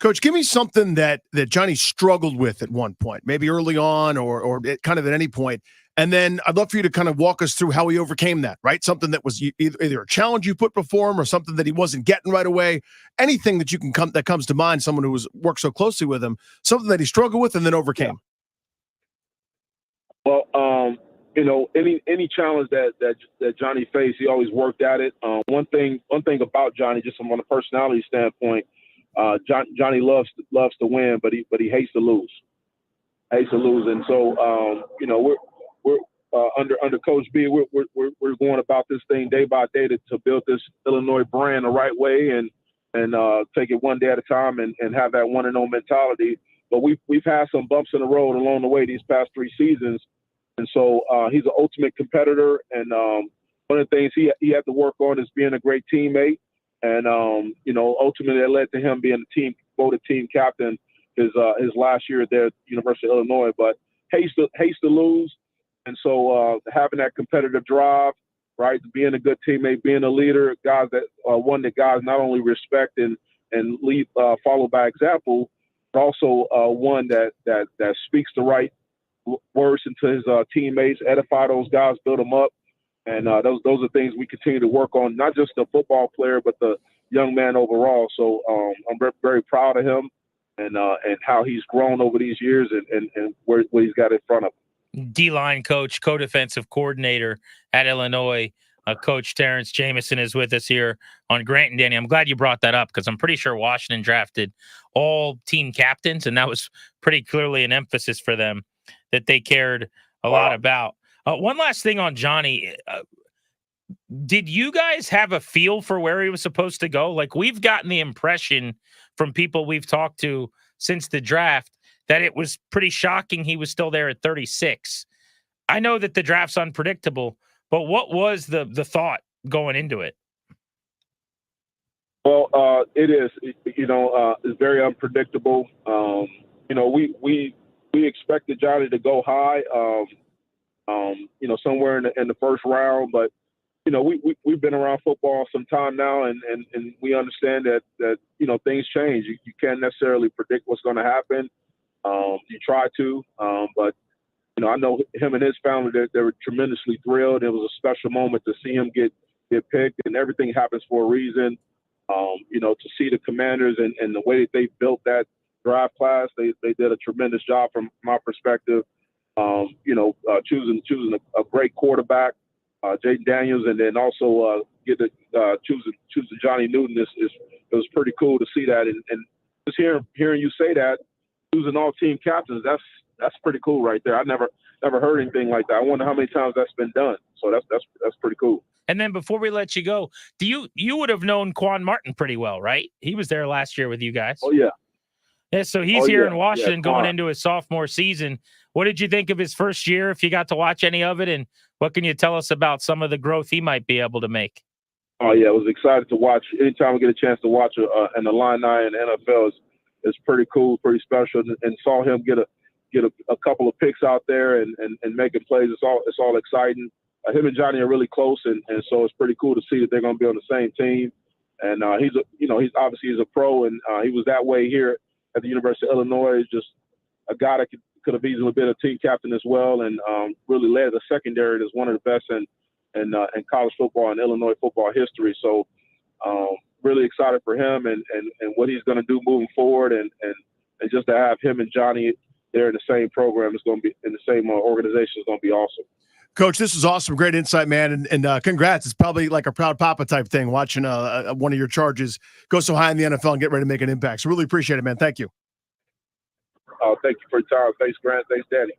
Coach, give me something that Johnny struggled with at one point, maybe early on or kind of at any point. And then I'd love for you to kind of walk us through how he overcame that, right? Something that was either a challenge you put before him or something that he wasn't getting right away. Anything that that comes to mind, someone who worked so closely with him, something that he struggled with and then overcame. Yeah. Well, any challenge that Johnny faced, he always worked at it. One thing about Johnny, just from a personality standpoint, Johnny loves to win, but he hates to lose. And so we're under Coach B, we're going about this thing day by day to build this Illinois brand the right way and take it one day at a time and have that 1-0 mentality. But we've had some bumps in the road along the way these past 3 seasons. And so he's an ultimate competitor. And one of the things he had to work on is being a great teammate. And, ultimately it led to him being voted team captain his last year there at the University of Illinois. But hates to lose. And so having that competitive drive, right, being a good teammate, being a leader, guys that guys not only respect and lead, follow by example, but also one that speaks the right words into his teammates, edify those guys, build them up. And those are things we continue to work on, not just the football player, but the young man overall. So I'm very proud of him and how he's grown over these years and where he's got in front of him. D-line coach, co-defensive coordinator at Illinois, Coach Terrence Jamison is with us here on Grant and Danny. I'm glad you brought that up because I'm pretty sure Washington drafted all team captains, and that was pretty clearly an emphasis for them that they cared a lot about. One last thing on Johnny. Did you guys have a feel for where he was supposed to go? Like, we've gotten the impression from people we've talked to since the draft that it was pretty shocking he was still there at 36. I know that the draft's unpredictable, but what was the thought going into it? Well, it is. It's very unpredictable. We expected Johnny to go high, somewhere in the first round, but we've been around football some time now, and we understand that things change. You can't necessarily predict what's going to happen. You try to, but I know him and his family, they were tremendously thrilled. It was a special moment to see him get picked, and everything happens for a reason. To see the Commanders and the way that they built that draft class, they did a tremendous job from my perspective. Choosing a great quarterback, Jaden Daniels, and then also choosing Johnny Newton it was pretty cool to see that, and just hearing you say that, choosing all team captains, that's pretty cool right there. I never heard anything like that. I wonder how many times that's been done. So that's pretty cool. And then before we let you go, you would have known Quan Martin pretty well, right? He was there last year with you guys. Oh yeah. Yeah, so he's here in Washington going into his sophomore season. What did you think of his first year, if you got to watch any of it? And what can you tell us about some of the growth he might be able to make? Oh, yeah, I was excited to watch. Anytime I get a chance to watch an Illini in the NFL, it's pretty cool, pretty special. And saw him get a couple of picks out there and making plays. It's all exciting. Him and Johnny are really close, and so it's pretty cool to see that they're going to be on the same team. And he's obviously a pro, and he was that way here at the University of Illinois. Just a guy that could have easily been a team captain as well, and really led the secondary as one of the best in college football and Illinois football history. So really excited for him and what he's going to do moving forward, and just to have him and Johnny there in the same program is going to be in the same organization is going to be awesome. Coach, this is awesome. Great insight, man. And congrats. It's probably like a proud papa type thing watching one of your Chargers go so high in the NFL and get ready to make an impact. So really appreciate it, man. Thank you. Thank you for your time. Thanks, Grant. Thanks, Danny.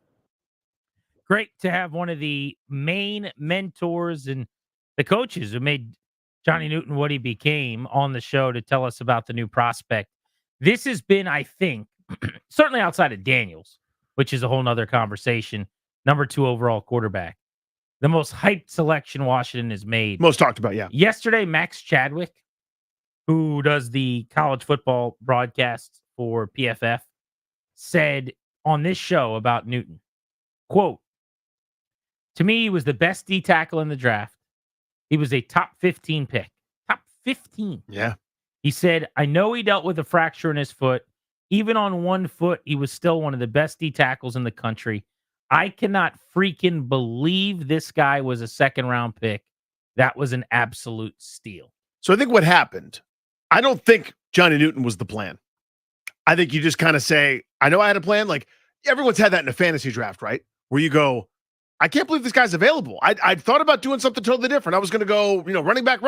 Great to have one of the main mentors and the coaches who made Johnny Newton what he became on the show to tell us about the new prospect. This has been, I think, certainly outside of Daniels, which is a whole nother conversation, number 2 overall quarterback. The most hyped selection Washington has made. Most talked about, yeah. Yesterday, Max Chadwick, who does the college football broadcasts for PFF, said on this show about Newton, quote, "To me, he was the best D tackle in the draft. He was a top 15 pick. Top 15. Yeah. He said, I know he dealt with a fracture in his foot. Even on one foot, he was still one of the best D tackles in the country. I cannot freaking believe this guy was a second-round pick. That was an absolute steal." So I think what happened, I don't think Johnny Newton was the plan. I think you just kind of say, I know I had a plan. Like everyone's had that in a fantasy draft, right? Where you go, I can't believe this guy's available. I'd thought about doing something totally different. I was going to go, running back,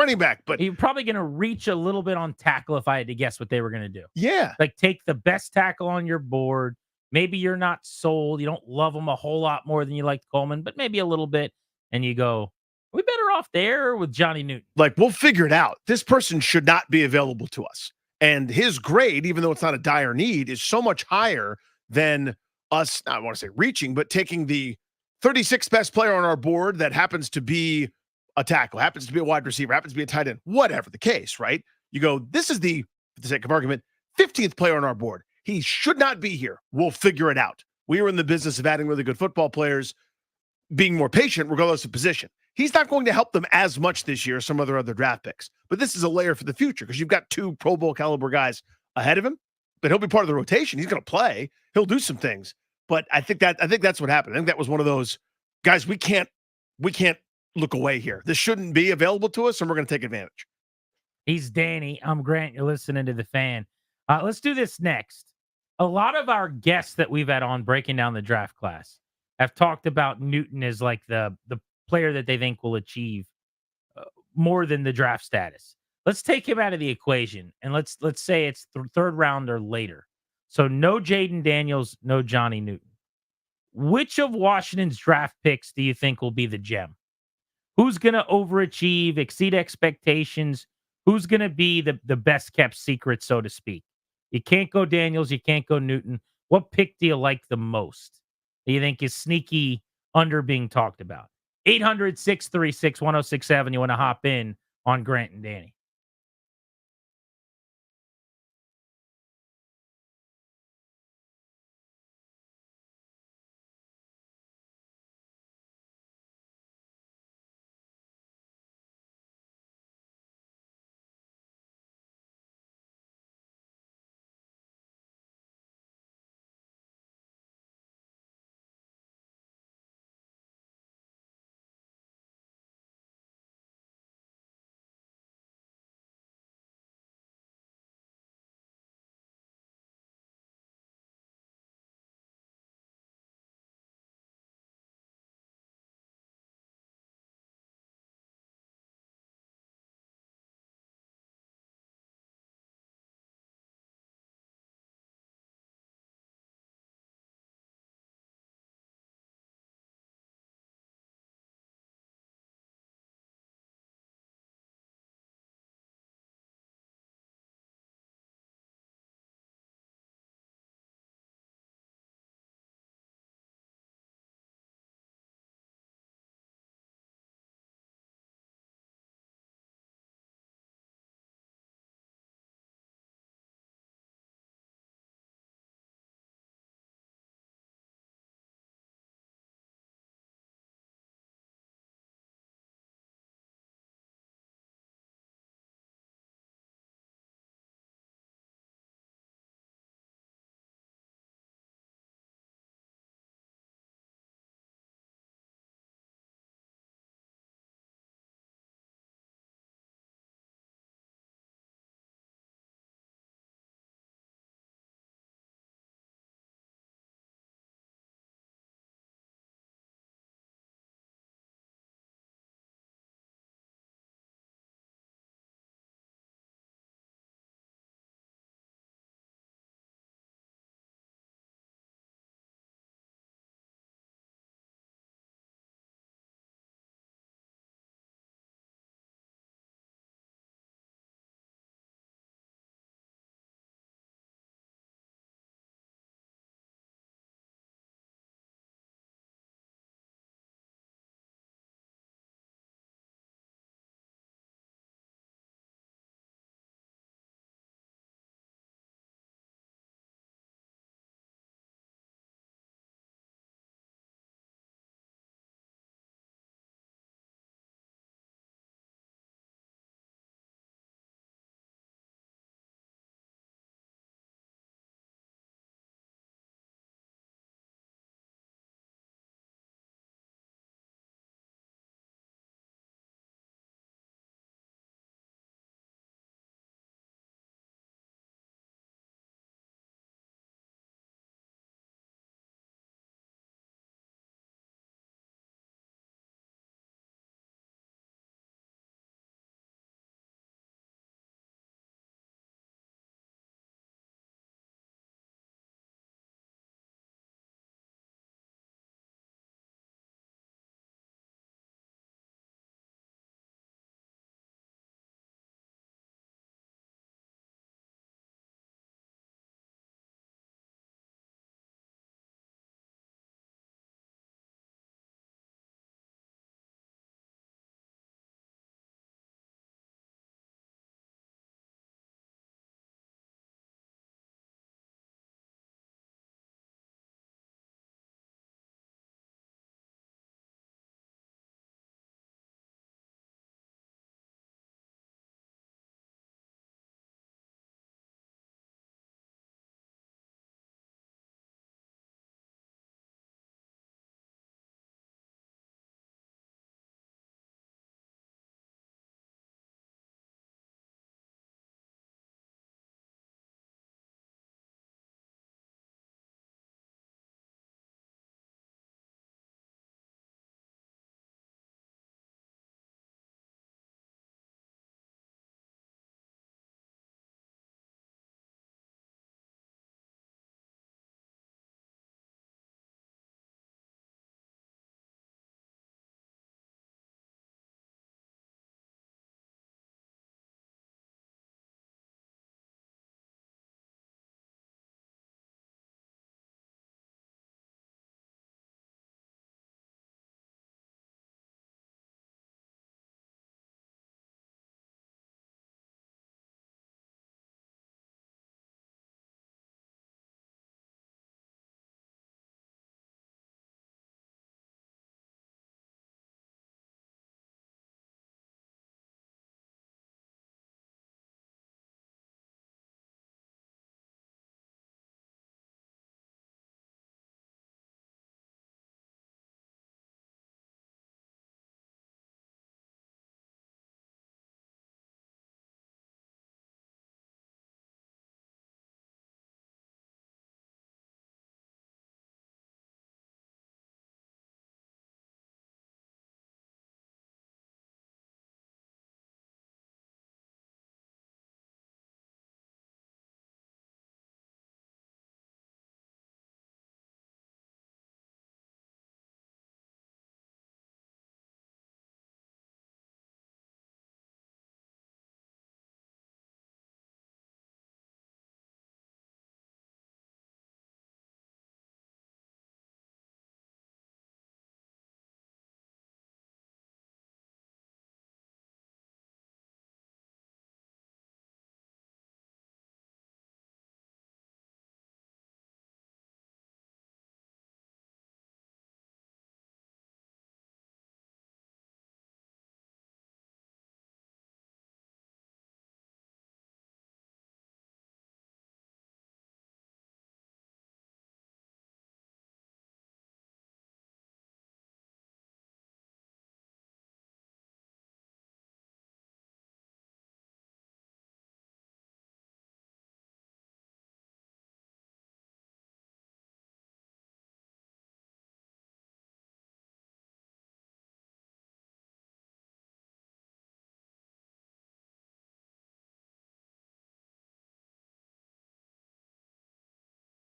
but you're probably going to reach a little bit on tackle if I had to guess what they were going to do. Yeah. Like take the best tackle on your board. Maybe you're not sold. You don't love him a whole lot more than you liked Coleman, but maybe a little bit. And you go, are we better off there with Johnny Newton? Like, we'll figure it out. This person should not be available to us. And his grade, even though it's not a dire need, is so much higher than us, I want to say reaching, but taking the 36th best player on our board that happens to be a tackle, happens to be a wide receiver, happens to be a tight end, whatever the case, right? You go, this is the, for the sake of argument, 15th player on our board. He should not be here. We'll figure it out. We are in the business of adding really good football players, being more patient regardless of position. He's not going to help them as much this year as some other draft picks. But this is a layer for the future because you've got 2 Pro Bowl caliber guys ahead of him, but he'll be part of the rotation. He's going to play. He'll do some things. But I think that's what happened. I think that was one of those guys, we can't look away here. This shouldn't be available to us, and we're going to take advantage. He's Danny. I'm Grant. You're listening to The Fan. Let's do this next. A lot of our guests that we've had on breaking down the draft class have talked about Newton as like the player that they think will achieve more than the draft status. Let's take him out of the equation, and let's say it's third round or later. So no Jaden Daniels, no Johnny Newton. Which of Washington's draft picks do you think will be the gem? Who's going to overachieve, exceed expectations? Who's going to be the best kept secret, so to speak? You can't go Daniels. You can't go Newton. What pick do you like the most? Do you think is sneaky under being talked about? 800-636-1067. You want to hop in on Grant and Danny.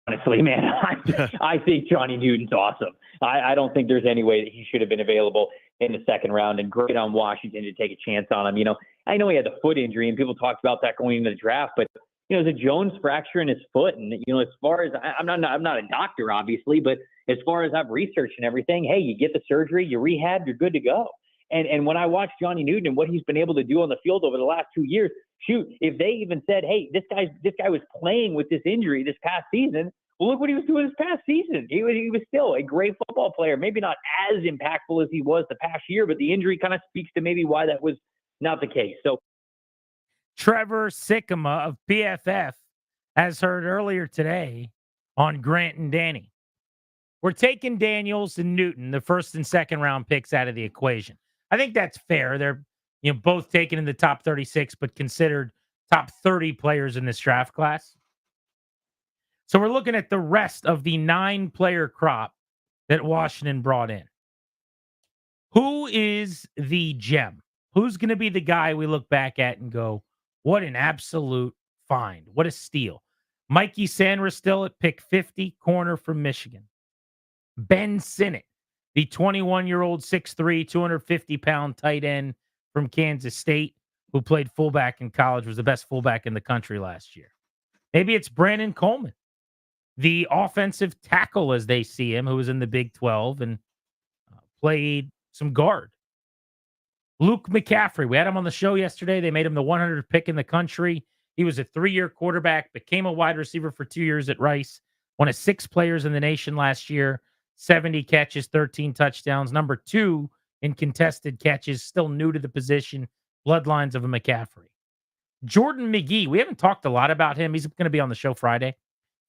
honestly, man. I think Johnny Newton's awesome. I don't think there's any way that he should have been available in the second round, and great on Washington to take a chance on him. I know he had the foot injury, and people talked about that going into the draft, but there's a Jones fracture in his foot. And, as far as I'm not a doctor, obviously, but as far as I've researched and everything, hey, you get the surgery, you rehab, you're good to go. And when I watch Johnny Newton and what he's been able to do on the field over the last 2 years, shoot, if they even said, hey, this guy was playing with this injury this past season, well, look what he was doing this past season. He was still a great football player, maybe not as impactful as he was the past year, but the injury kind of speaks to maybe why that was not the case. So Trevor Sikkema of PFF has heard earlier today on Grant and Danny. We're taking Daniels and Newton, the first and second round picks, out of the equation. I think that's fair. They're both taken in the top 36, but considered top 30 players in this draft class. So we're looking at the rest of the 9-player crop that Washington brought in. Who is the gem? Who's going to be the guy we look back at and go, what an absolute find. What a steal. Mikey Sanders still at pick 50, corner from Michigan. Ben Sinnott, the 21-year-old 6'3", 250-pound tight end from Kansas State, who played fullback in college, was the best fullback in the country last year. Maybe it's Brandon Coleman, the offensive tackle as they see him, who was in the Big 12 and played some guard. Luke McCaffrey, we had him on the show yesterday. They made him the 100th pick in the country. He was a 3-year quarterback, became a wide receiver for 2 years at Rice, one of 6 players in the nation last year, 70 catches, 13 touchdowns, number 2 in contested catches, still new to the position, bloodlines of a McCaffrey. Jordan McGee, we haven't talked a lot about him. He's going to be on the show Friday.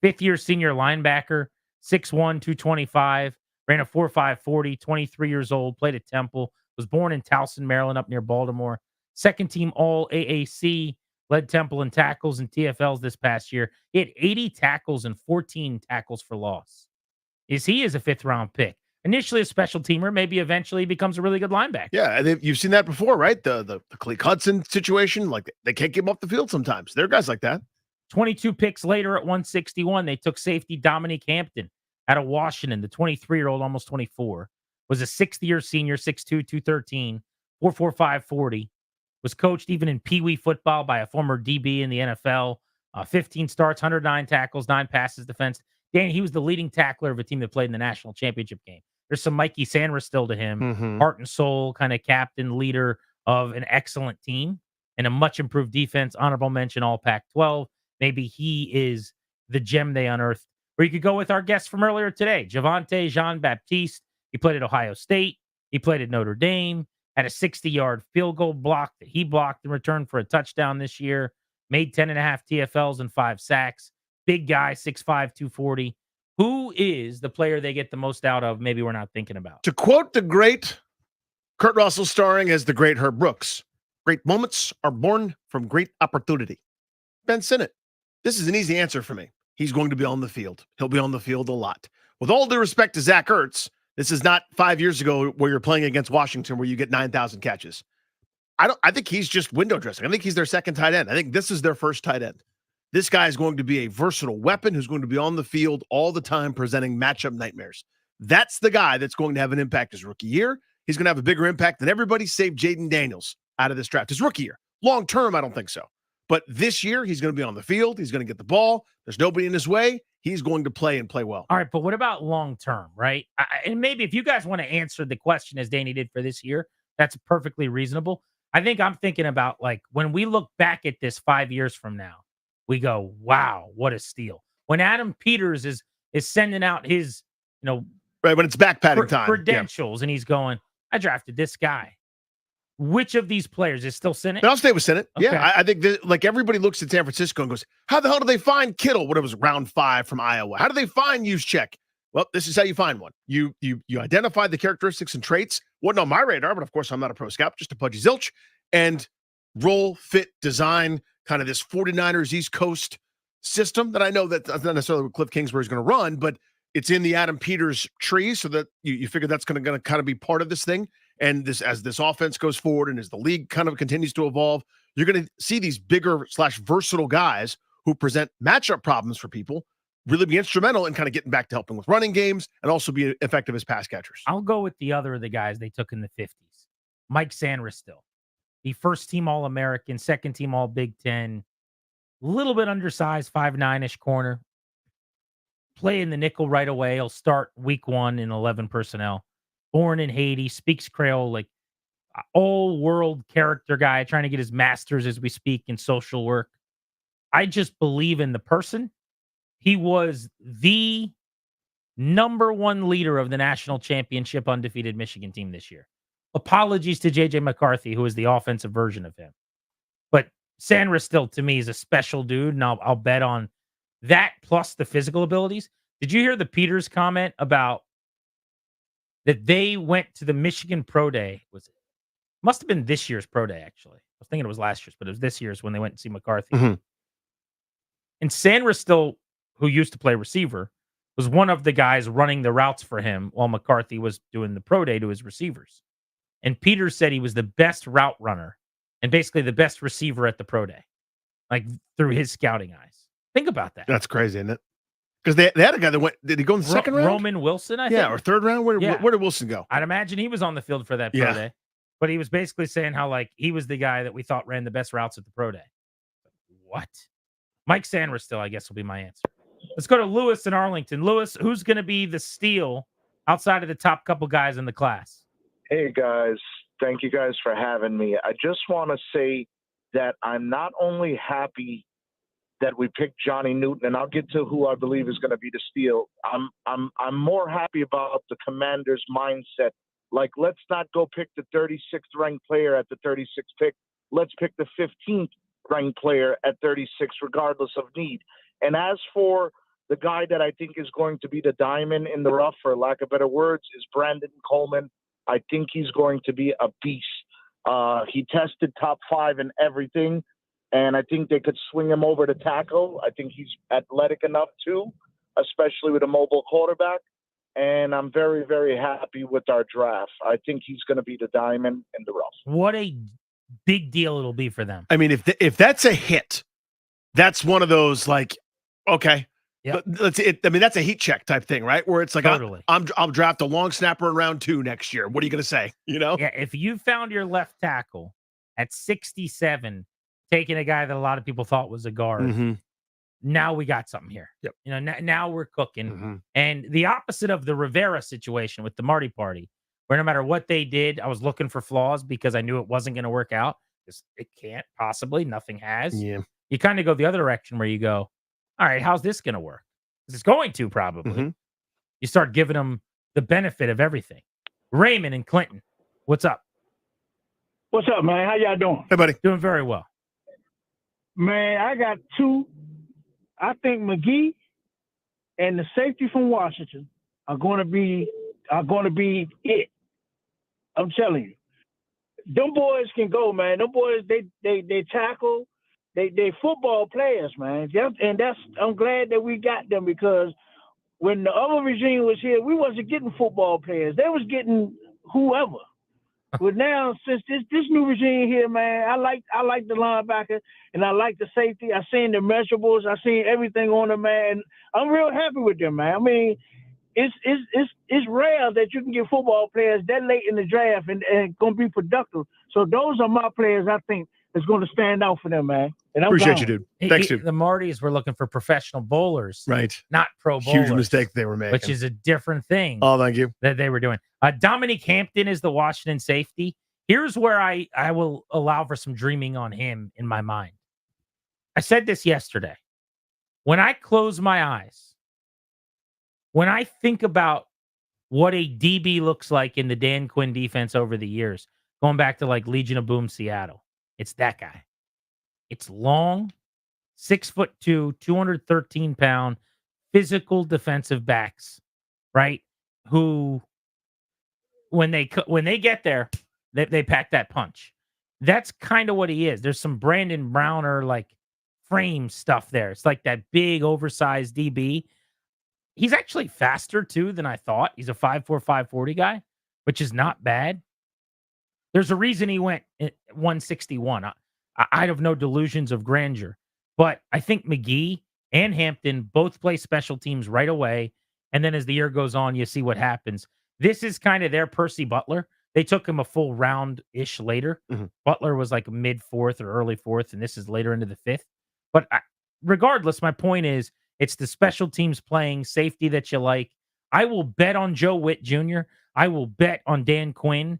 5th-year senior linebacker, 6'1", 225, ran a 4.5 40, 23 years old, played at Temple, was born in Towson, Maryland, up near Baltimore. Second-team All-AAC, led Temple in tackles and TFLs this past year. He had 80 tackles and 14 tackles for loss. He is a 5th-round pick. Initially a special teamer, maybe eventually becomes a really good linebacker. Yeah, you've seen that before, right? The Khaleke Hudson situation, like they can't get him off the field sometimes. There are guys like that. 22 picks later at 161, they took safety Dominique Hampton out of Washington, the 23-year-old, almost 24. Was a 6th-year senior, 6'2", 213, 4.45 40. Was coached even in Pee Wee football by a former DB in the NFL. 15 starts, 109 tackles, 9 passes defense. Danny, he was the leading tackler of a team that played in the national championship game. There's some Mikey Sanders still to him. Heart and soul, kind of captain, leader of an excellent team and a much improved defense. Honorable mention, all Pac-12. Maybe he is the gem they unearthed. Or you could go with our guest from earlier today, Javonte Jean-Baptiste. He played at Ohio State. He played at Notre Dame. Had a 60-yard field goal block that he blocked in return for a touchdown this year. Made 10.5 TFLs and 5 sacks. Big guy, 6'5", 240. Who is the player they get the most out of? Maybe we're not thinking about. To quote the great Kurt Russell, starring as the great Herb Brooks, great moments are born from great opportunity. Ben Sinnott. This is an easy answer for me. He's going to be on the field. He'll be on the field a lot. With all due respect to Zach Ertz, this is not 5 years ago where you're playing against Washington where you get 9,000 catches. I think he's just window dressing. I think he's their second tight end. I think this is their first tight end. This guy is going to be a versatile weapon who's going to be on the field all the time presenting matchup nightmares. That's the guy that's going to have an impact his rookie year. He's going to have a bigger impact than everybody save Jaden Daniels out of this draft. His rookie year. Long term, I don't think so. But this year, he's going to be on the field. He's going to get the ball. There's nobody in his way. He's going to play and play well. All right, but what about long term, right? And maybe if you guys want to answer the question as Danny did for this year, that's perfectly reasonable. I think I'm thinking about, like, when we look back at this 5 years from now, we go, wow, what a steal. When Adam Peters is sending out his, right, when it's back padding time, credentials, and he's going, I drafted this guy. Which of these players is still Sinnott? I'll stay with Sinnott. Okay. Yeah, I think like everybody looks at San Francisco and goes, how the hell do they find Kittle? What it was round 5 from Iowa. How do they find Juszczyk? Well, this is how you find one. You identify the characteristics and traits. Wasn't on my radar, but of course I'm not a pro scout, just a pudgy zilch. And roll, fit, design, kind of this 49ers East Coast system that I know that's not necessarily what Cliff Kingsbury is going to run, but it's in the Adam Peters tree, so that you figure that's going to kind of be part of this thing. And this, as this offense goes forward and as the league kind of continues to evolve, you're going to see these bigger / versatile guys who present matchup problems for people, really be instrumental in kind of getting back to helping with running games and also be effective as pass catchers. I'll go with the other of the guys they took in the 50s. Mike Sanderstill, the first team All-American, second team All-Big Ten, a little bit undersized, 5'9"-ish corner. Play in the nickel right away. He'll start week 1 in 11 personnel. Born in Haiti, speaks Creole, like all-world character guy, trying to get his master's as we speak in social work. I just believe in the person. He was the number 1 leader of the national championship undefeated Michigan team this year. Apologies to J.J. McCarthy, who is the offensive version of him. But Sanderstill, to me, is a special dude, and I'll bet on that plus the physical abilities. Did you hear the Peters comment about that they went to the Michigan Pro Day? Must have been this year's Pro Day, actually. I was thinking it was last year's, but it was this year's when they went to see McCarthy. Mm-hmm. And Sanderstill, who used to play receiver, was one of the guys running the routes for him while McCarthy was doing the Pro Day to his receivers. And Peters said he was the best route runner and basically the best receiver at the Pro Day, like through his scouting eyes. Think about that. That's crazy, isn't it? Because they had a guy that went. Did he go in the second round? Roman Wilson, I think. Yeah, or third round. Where did Wilson go? I'd imagine he was on the field for that Pro Day. But he was basically saying how like he was the guy that we thought ran the best routes at the Pro Day. What? Mike Sanderstill, I guess, will be my answer. Let's go to Lewis in Arlington. Lewis, who's going to be the steal outside of the top couple guys in the class? Hey, guys. Thank you guys for having me. I just want to say that I'm not only happy that we picked Johnny Newton, and I'll get to who I believe is going to be the steal. I'm more happy about the Commanders' mindset. Like, let's not go pick the 36th ranked player at the 36th pick. Let's pick the 15th ranked player at 36, regardless of need. And as for the guy that I think is going to be the diamond in the rough, for lack of better words, is Brandon Coleman. I think he's going to be a beast. He tested top 5 in everything, and I think they could swing him over to tackle. I think he's athletic enough too, especially with a mobile quarterback. And I'm very, very happy with our draft. I think he's going to be the diamond in the rough. What a big deal it'll be for them. I mean, if that's a hit, that's one of those like, okay, that's it. I mean, that's a heat check type thing, right? Where it's like, Totally. I'll draft a long snapper in round 2 next year. What are you going to say? You know? Yeah, if you found your left tackle at 67, taking a guy that a lot of people thought was a guard, now we got something here. Yep. You know, now we're cooking. And the opposite of the Rivera situation with the Marty Party, where no matter what they did, I was looking for flaws because I knew it wasn't going to work out. It can't possibly. Nothing has. Yeah. You kind of go the other direction where you go, all right, how's this going to work? It's going to probably. You start giving them the benefit of everything. Raymond and Clinton, what's up? What's up, man? How y'all doing? Hey, buddy. Doing very well. Man, I got 2. I think McGee and the safety from Washington are going to be it. I'm telling you, them boys can go, man. Them boys, they tackle, they football players, man. I'm glad that we got them, because when the other regime was here, we wasn't getting football players. They was getting whoever. But now, since this new regime here, man, I like the linebacker and I like the safety. I seen the measurables. I seen everything on them, man. I'm real happy with them, man. I mean, it's rare that you can get football players that late in the draft and going to be productive. So those are my players I think is going to stand out for them, man. And I'm Appreciate you, dude. Thanks, dude. The Martys were looking for professional bowlers, Right. not pro bowlers. Huge mistake they were making. Which is a different thing. Oh, thank you. That they were doing. Dominique Hampton is the Washington safety. Here's where I will allow for some dreaming on him in my mind. I said this yesterday. When I close my eyes, when I think about what a DB looks like in the Dan Quinn defense over the years, going back to like Legion of Boom, Seattle, it's that guy. It's long, 6'2", 213-pound, physical defensive backs, right? Who, when they get there, they pack that punch. That's kind of what he is. There's some Brandon Browner like frame stuff there. It's like that big oversized DB. He's actually faster too than I thought. He's a 5'4", 540 guy, which is not bad. There's a reason he went at 161. I have no delusions of grandeur, but I think McGee and Hampton both play special teams right away. And then as the year goes on, you see what happens. This is kind of their Percy Butler. They took him a full round-ish later. Butler was like mid-4th or early 4th, and this is later into the 5th. But regardless, my point is it's the special teams playing safety that you like. I will bet on Joe Witt Jr. I will bet on Dan Quinn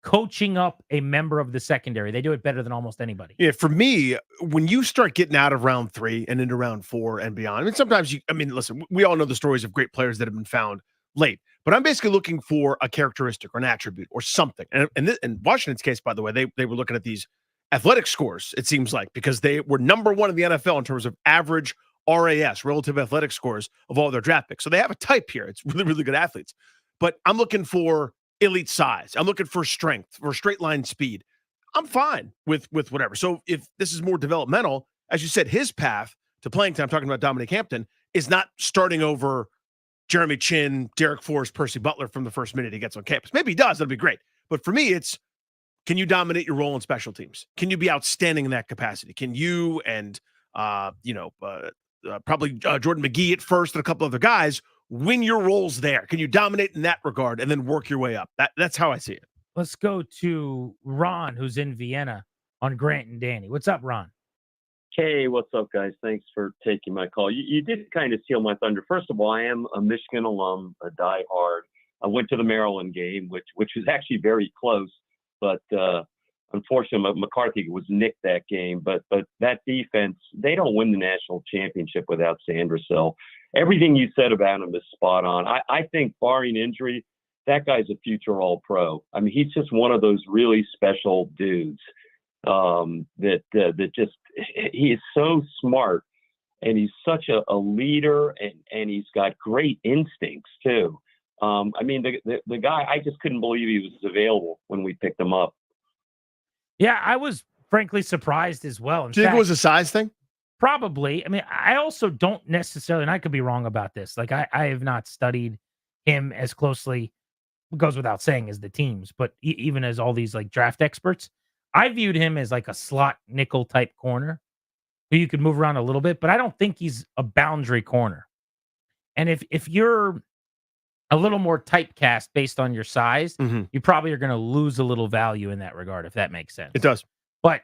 coaching up a member of the secondary. They do it better than almost anybody. Yeah, for me, when you start getting out of round 3 and into round 4 and beyond, I mean, sometimes listen, we all know the stories of great players that have been found late, but I'm basically looking for a characteristic or an attribute or something. And in Washington's case, by the way, they were looking at these athletic scores, it seems like, because they were number 1 in the NFL in terms of average RAS, relative athletic scores of all their draft picks. So they have a type here. It's really, really good athletes. But I'm looking for elite size. I'm looking for strength, for straight line speed. I'm fine with whatever. So if this is more developmental, as you said, his path to playing time, talking about Dominic Hampton, is not starting over Jeremy Chin, Derek Forrest, Percy Butler from the first minute he gets on campus. Maybe he does. That'd be great. But for me, it's, can you dominate your role in special teams? Can you be outstanding in that capacity? Can you and probably Jordan McGee at first and a couple other guys win your roles there? Can you dominate in that regard and then work your way up? That's how I see it. Let's go to Ron, who's in Vienna, on Grant and Danny. What's up, Ron? Hey, what's up, guys? Thanks for taking my call. You did kind of steal my thunder. First of all, I am a Michigan alum, a diehard. I went to the Maryland game, which was actually very close, but unfortunately, McCarthy was nicked that game. But that defense, they don't win the national championship without Sandersill. Everything you said about him is spot on. I think, barring injury, that guy's a future All-Pro. I mean, he's just one of those really special dudes that just he is so smart, and he's such a leader, and he's got great instincts too. I mean, the guy, I just couldn't believe he was available when we picked him up. Yeah, I was frankly surprised as well. Do you think it was a size thing? Probably. I mean, I also don't necessarily, and I could be wrong about this. Like, I have not studied him as closely, goes without saying, as the teams, but even as all these like draft experts, I viewed him as like a slot nickel type corner who you could move around a little bit, but I don't think he's a boundary corner. And if you're a little more typecast based on your size, you probably are going to lose a little value in that regard, if that makes sense. It does. But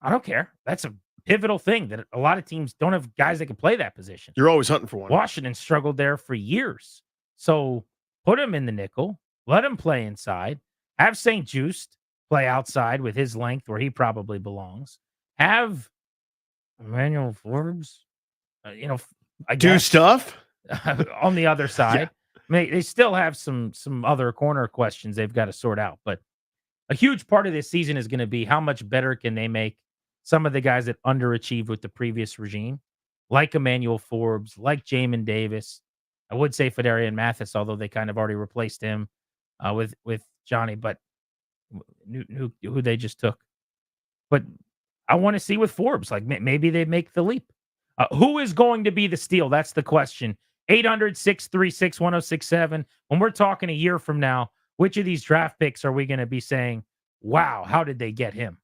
I don't care. That's a pivotal thing that a lot of teams don't have guys that can play that position. You're always hunting for one. Washington struggled there for years. So put him in the nickel, let him play inside, have St. Just play outside with his length where he probably belongs, have Emmanuel Forbes, I do guess, stuff on the other side. Yeah. I mean, they still have some other corner questions they've got to sort out, but a huge part of this season is going to be how much better can they make some of the guys that underachieved with the previous regime, like Emmanuel Forbes, like Jamin Davis. I would say Federian Mathis, although they kind of already replaced him with Johnny, but who they just took. But I want to see with Forbes, like maybe they make the leap. Who is going to be the steal? That's the question. 800-636-1067. When we're talking a year from now, which of these draft picks are we going to be saying, wow, how did they get him?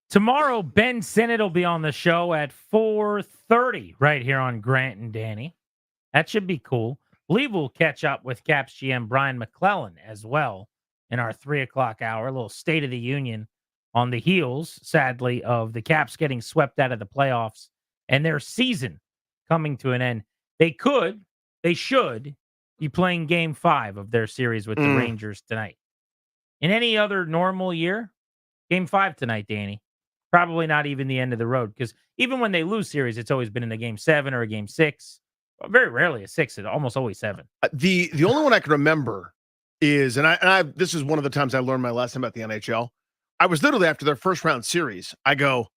Tomorrow, Ben Sinnott will be on the show at 4:30 right here on Grant and Danny. That should be cool. Believe we'll catch up with Caps GM Brian McClellan as well in our 3 o'clock hour. A little State of the Union on the heels, sadly, of the Caps getting swept out of the playoffs and their season coming to an end. They should be playing Game 5 of their series with the Rangers tonight. In any other normal year, Game 5 tonight, Danny. Probably not even the end of the road, because even when they lose series, it's always been in a Game 7 or a Game 6. Very rarely a 6. It's almost always 7. The only one I can remember is, and I this is one of the times I learned my lesson about the NHL. I was literally after their first round series. I go,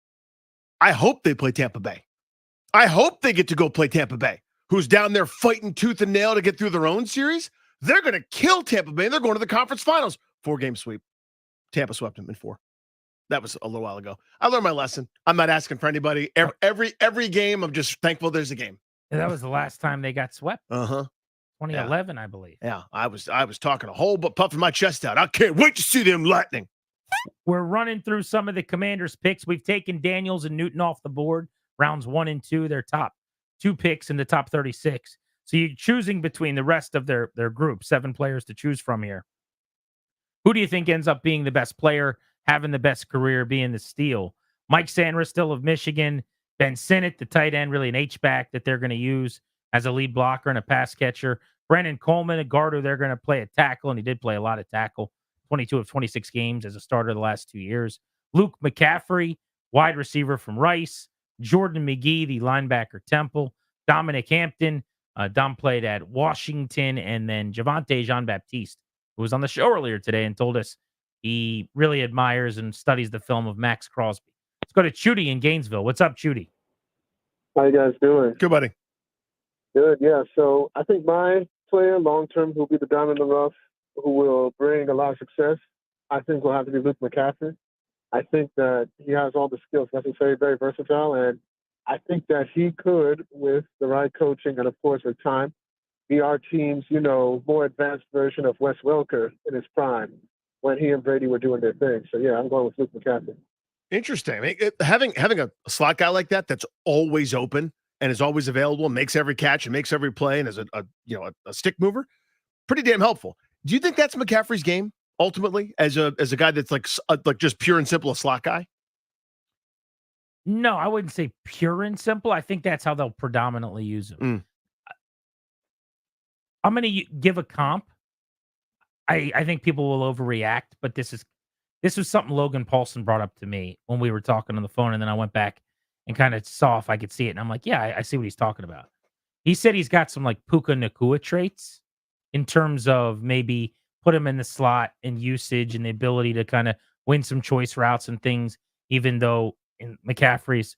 I hope they play Tampa Bay. I hope they get to go play Tampa Bay, who's down there fighting tooth and nail to get through their own series. They're going to kill Tampa Bay. They're going to the conference finals. 4-game sweep. Tampa swept them in 4. That was a little while ago. I learned my lesson. I'm not asking for anybody. Every game, I'm just thankful there's a game. And that was the last time they got swept. 2011, I believe. Yeah, I was talking a whole but puffing my chest out. I can't wait to see them Lightning. We're running through some of the Commanders' picks. We've taken Daniels and Newton off the board. Rounds 1 and 2, their top 2 picks in the top 36. So you're choosing between the rest of their group, 7 players to choose from here. Who do you think ends up being the best player, having the best career, being the steal? Mike Sanders, still of Michigan. Ben Sinnott, the tight end, really an H-back that they're going to use as a lead blocker and a pass catcher. Brennan Coleman, a guard who they're going to play a tackle, and he did play a lot of tackle. 22 of 26 games as a starter the last 2 years. Luke McCaffrey, wide receiver from Rice. Jordan McGee, the linebacker, Temple. Dominic Hampton, Dom played at Washington. And then Javonte Jean-Baptiste, who was on the show earlier today and told us he really admires and studies the film of Max Crosby. Let's go to Chudy in Gainesville. What's up, Chudy? How you guys doing? Good, buddy. Good, yeah. So I think my player long-term who'll be the diamond in the rough, who will bring a lot of success, I think will have to be Luke McCaffrey. I think that he has all the skills necessary, very versatile, and I think that he could, with the right coaching and, of course, with time, be our team's, more advanced version of Wes Welker in his prime when he and Brady were doing their thing. So, yeah, I'm going with Luke McCaffrey. Interesting. I mean, having a slot guy like that's always open and is always available, makes every catch and makes every play, and is a stick mover, pretty damn helpful. Do you think that's McCaffrey's game ultimately, as a guy that's like just pure and simple a slot guy? No, I wouldn't say pure and simple. I think that's how they'll predominantly use him. I'm going to give a comp. I think people will overreact, but this was something Logan Paulson brought up to me when we were talking on the phone, and then I went back and kind of saw if I could see it, and I'm like, yeah, I see what he's talking about. He said he's got some like Puka Nacua traits in terms of maybe put him in the slot and usage and the ability to kind of win some choice routes and things, even though in McCaffrey's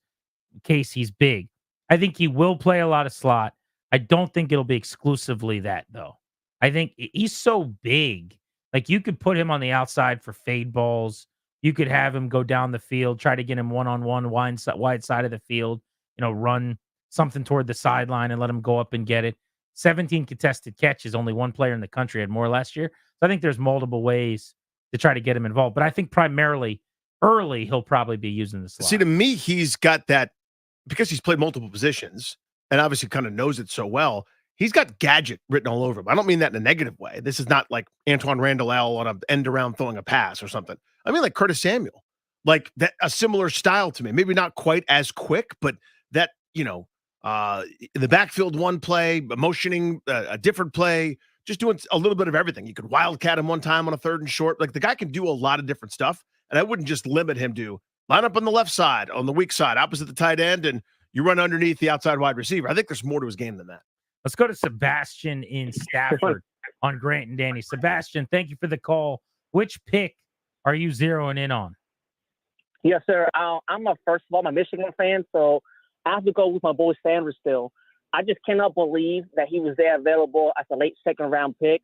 case, he's big. I think he will play a lot of slot. I don't think it'll be exclusively that, though. I think he's so big. Like, you could put him on the outside for fade balls. You could have him go down the field, try to get him one-on-one, wide side of the field, run something toward the sideline and let him go up and get it. 17 contested catches, only one player in the country had more last year. So I think there's multiple ways to try to get him involved. But I think primarily early, he'll probably be using the slot. See, to me, he's got that, because he's played multiple positions and obviously kind of knows it so well, he's got gadget written all over him. I don't mean that in a negative way. This is not like Antoine Randall on an end around throwing a pass or something. I mean like Curtis Samuel, like that, a similar style to me. Maybe not quite as quick, but that, in the backfield, one play, motioning a different play, just doing a little bit of everything. You could wildcat him one time on a 3rd and short. Like, the guy can do a lot of different stuff. And I wouldn't just limit him to line up on the left side, on the weak side, opposite the tight end, and you run underneath the outside wide receiver. I think there's more to his game than that. Let's go to Sebastian in Stafford on Grant and Danny. Sebastian, thank you for the call. Which pick are you zeroing in on? Yes, sir. I'm a Michigan fan, so I have to go with my boy Sanders still. I just cannot believe that he was there available as a late 2nd round pick.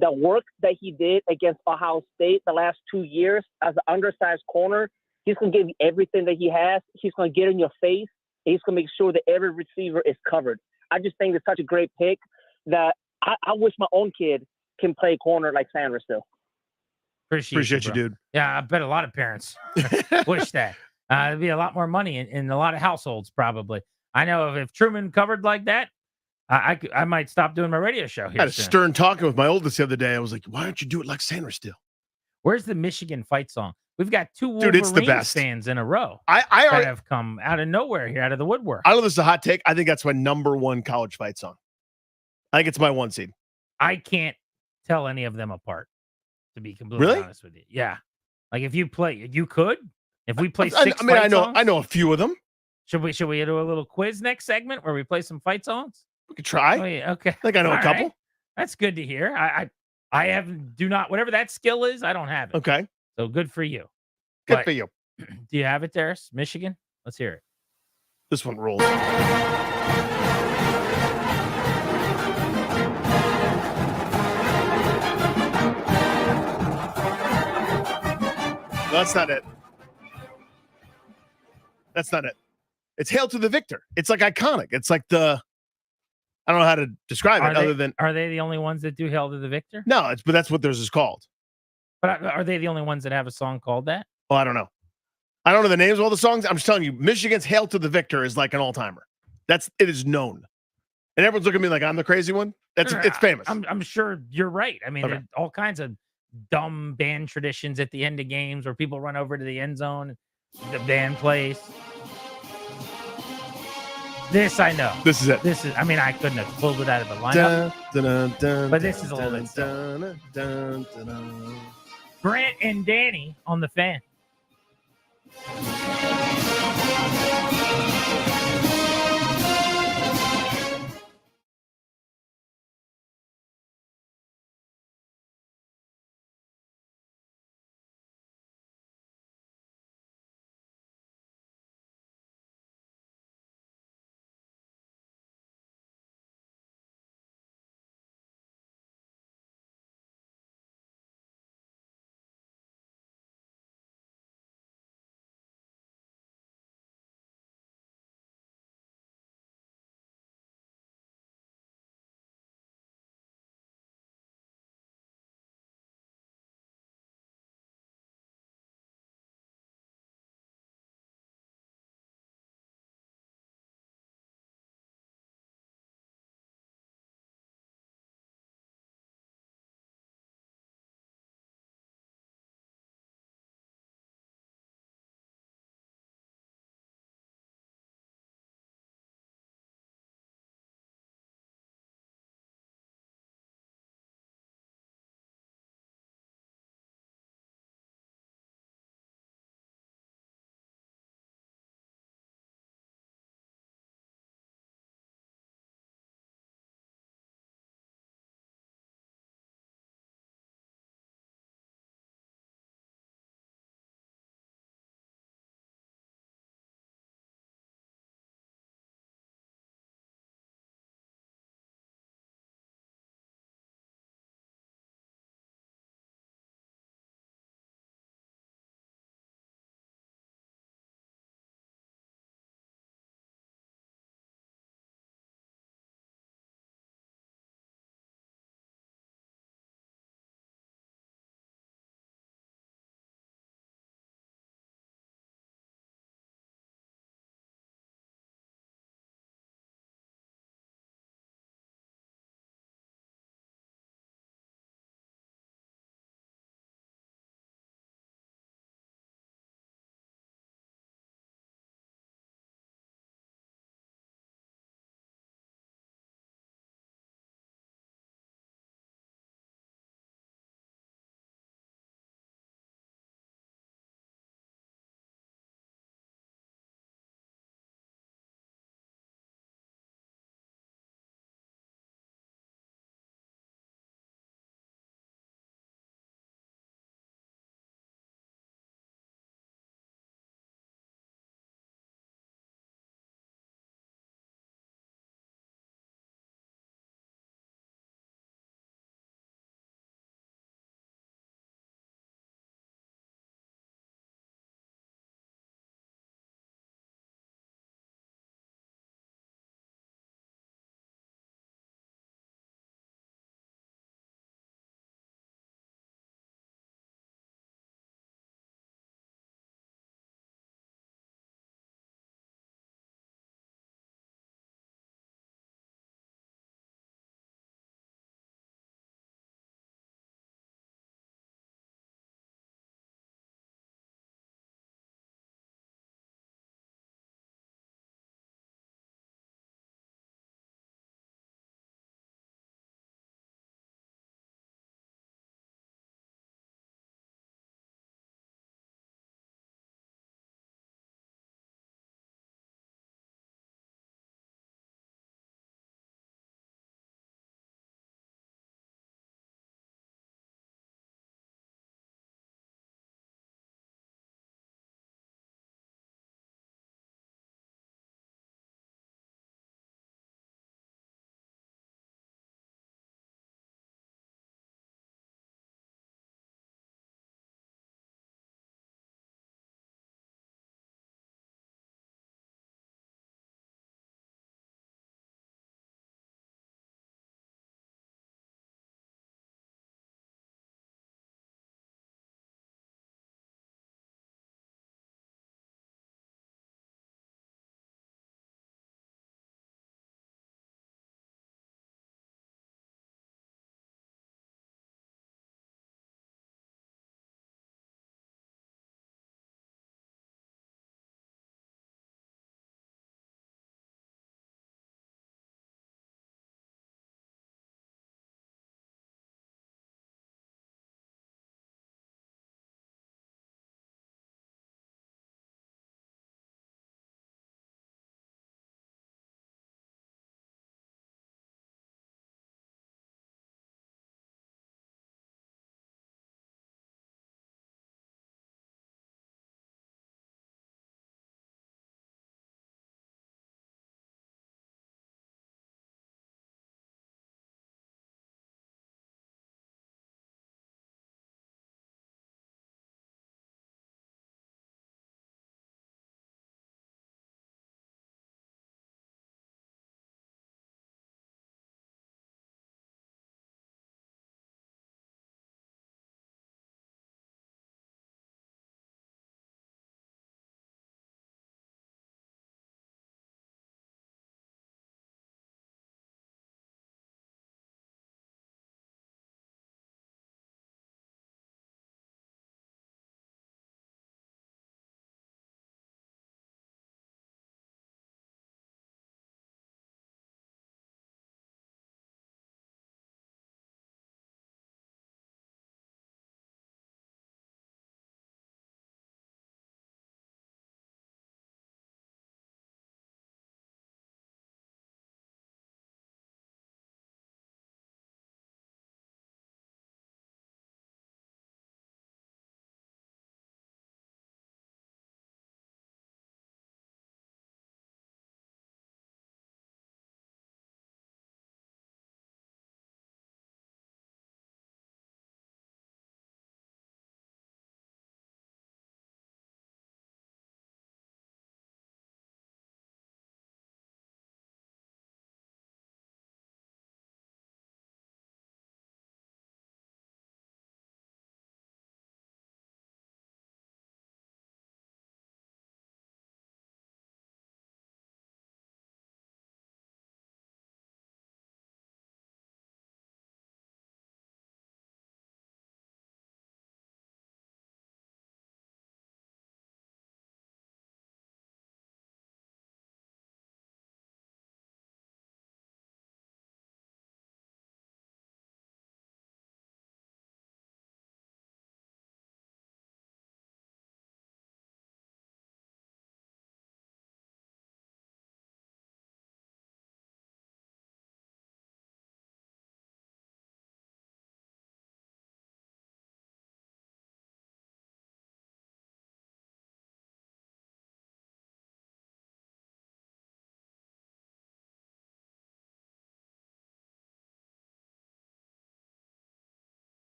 The work that he did against Ohio State the last 2 years as an undersized corner, he's going to give you everything that he has. He's going to get in your face, and he's going to make sure that every receiver is covered. I just think it's such a great pick that I wish my own kid can play corner like Sanders still. Appreciate you, dude. Yeah, I bet a lot of parents wish that. It'd be a lot more money in a lot of households, probably. I know if Truman covered like that, I might stop doing my radio show I here had a soon. stern talking with my oldest the other day. I was like, why don't you do it like Sanders still? Where's the Michigan fight song? We've got two Dude, it's the Wolverines best. fans in a row I that have come out of nowhere here, out of the woodwork. I know this is a hot take. I think that's my number one college fight song. I think it's my 1 seed. I can't tell any of them apart, to be completely Really? honest with you. Yeah. Like if you play, you could. If we play I six mean, fight I know songs, a few of them. Should we do a little quiz next segment where we play some fight songs? We could try. Oh, yeah, okay. I think I know All a couple. right. That's good to hear. I do not, whatever that skill is, I don't have it. Okay. So good for you. Good for you. Do you have it, Darius? Michigan? Let's hear it. This one rules. No, that's not it. That's not it. It's Hail to the Victor. It's like iconic. It's like I don't know how to describe it other than. Are they the only ones that do Hail to the Victor? No, but that's what theirs is called. But are they the only ones that have a song called that? Well, I don't know. I don't know the names of all the songs. I'm just telling you, Michigan's Hail to the Victor is like an all-timer. It is known. And everyone's looking at me like I'm the crazy one. It's famous. I'm sure you're right. I mean, Okay. there's all kinds of dumb band traditions at the end of games where people run over to the end zone, the band plays. This I know. This is it. I mean, I couldn't have pulled it out of the lineup. But this is a little bit silly. Grant and Danny on the Fan.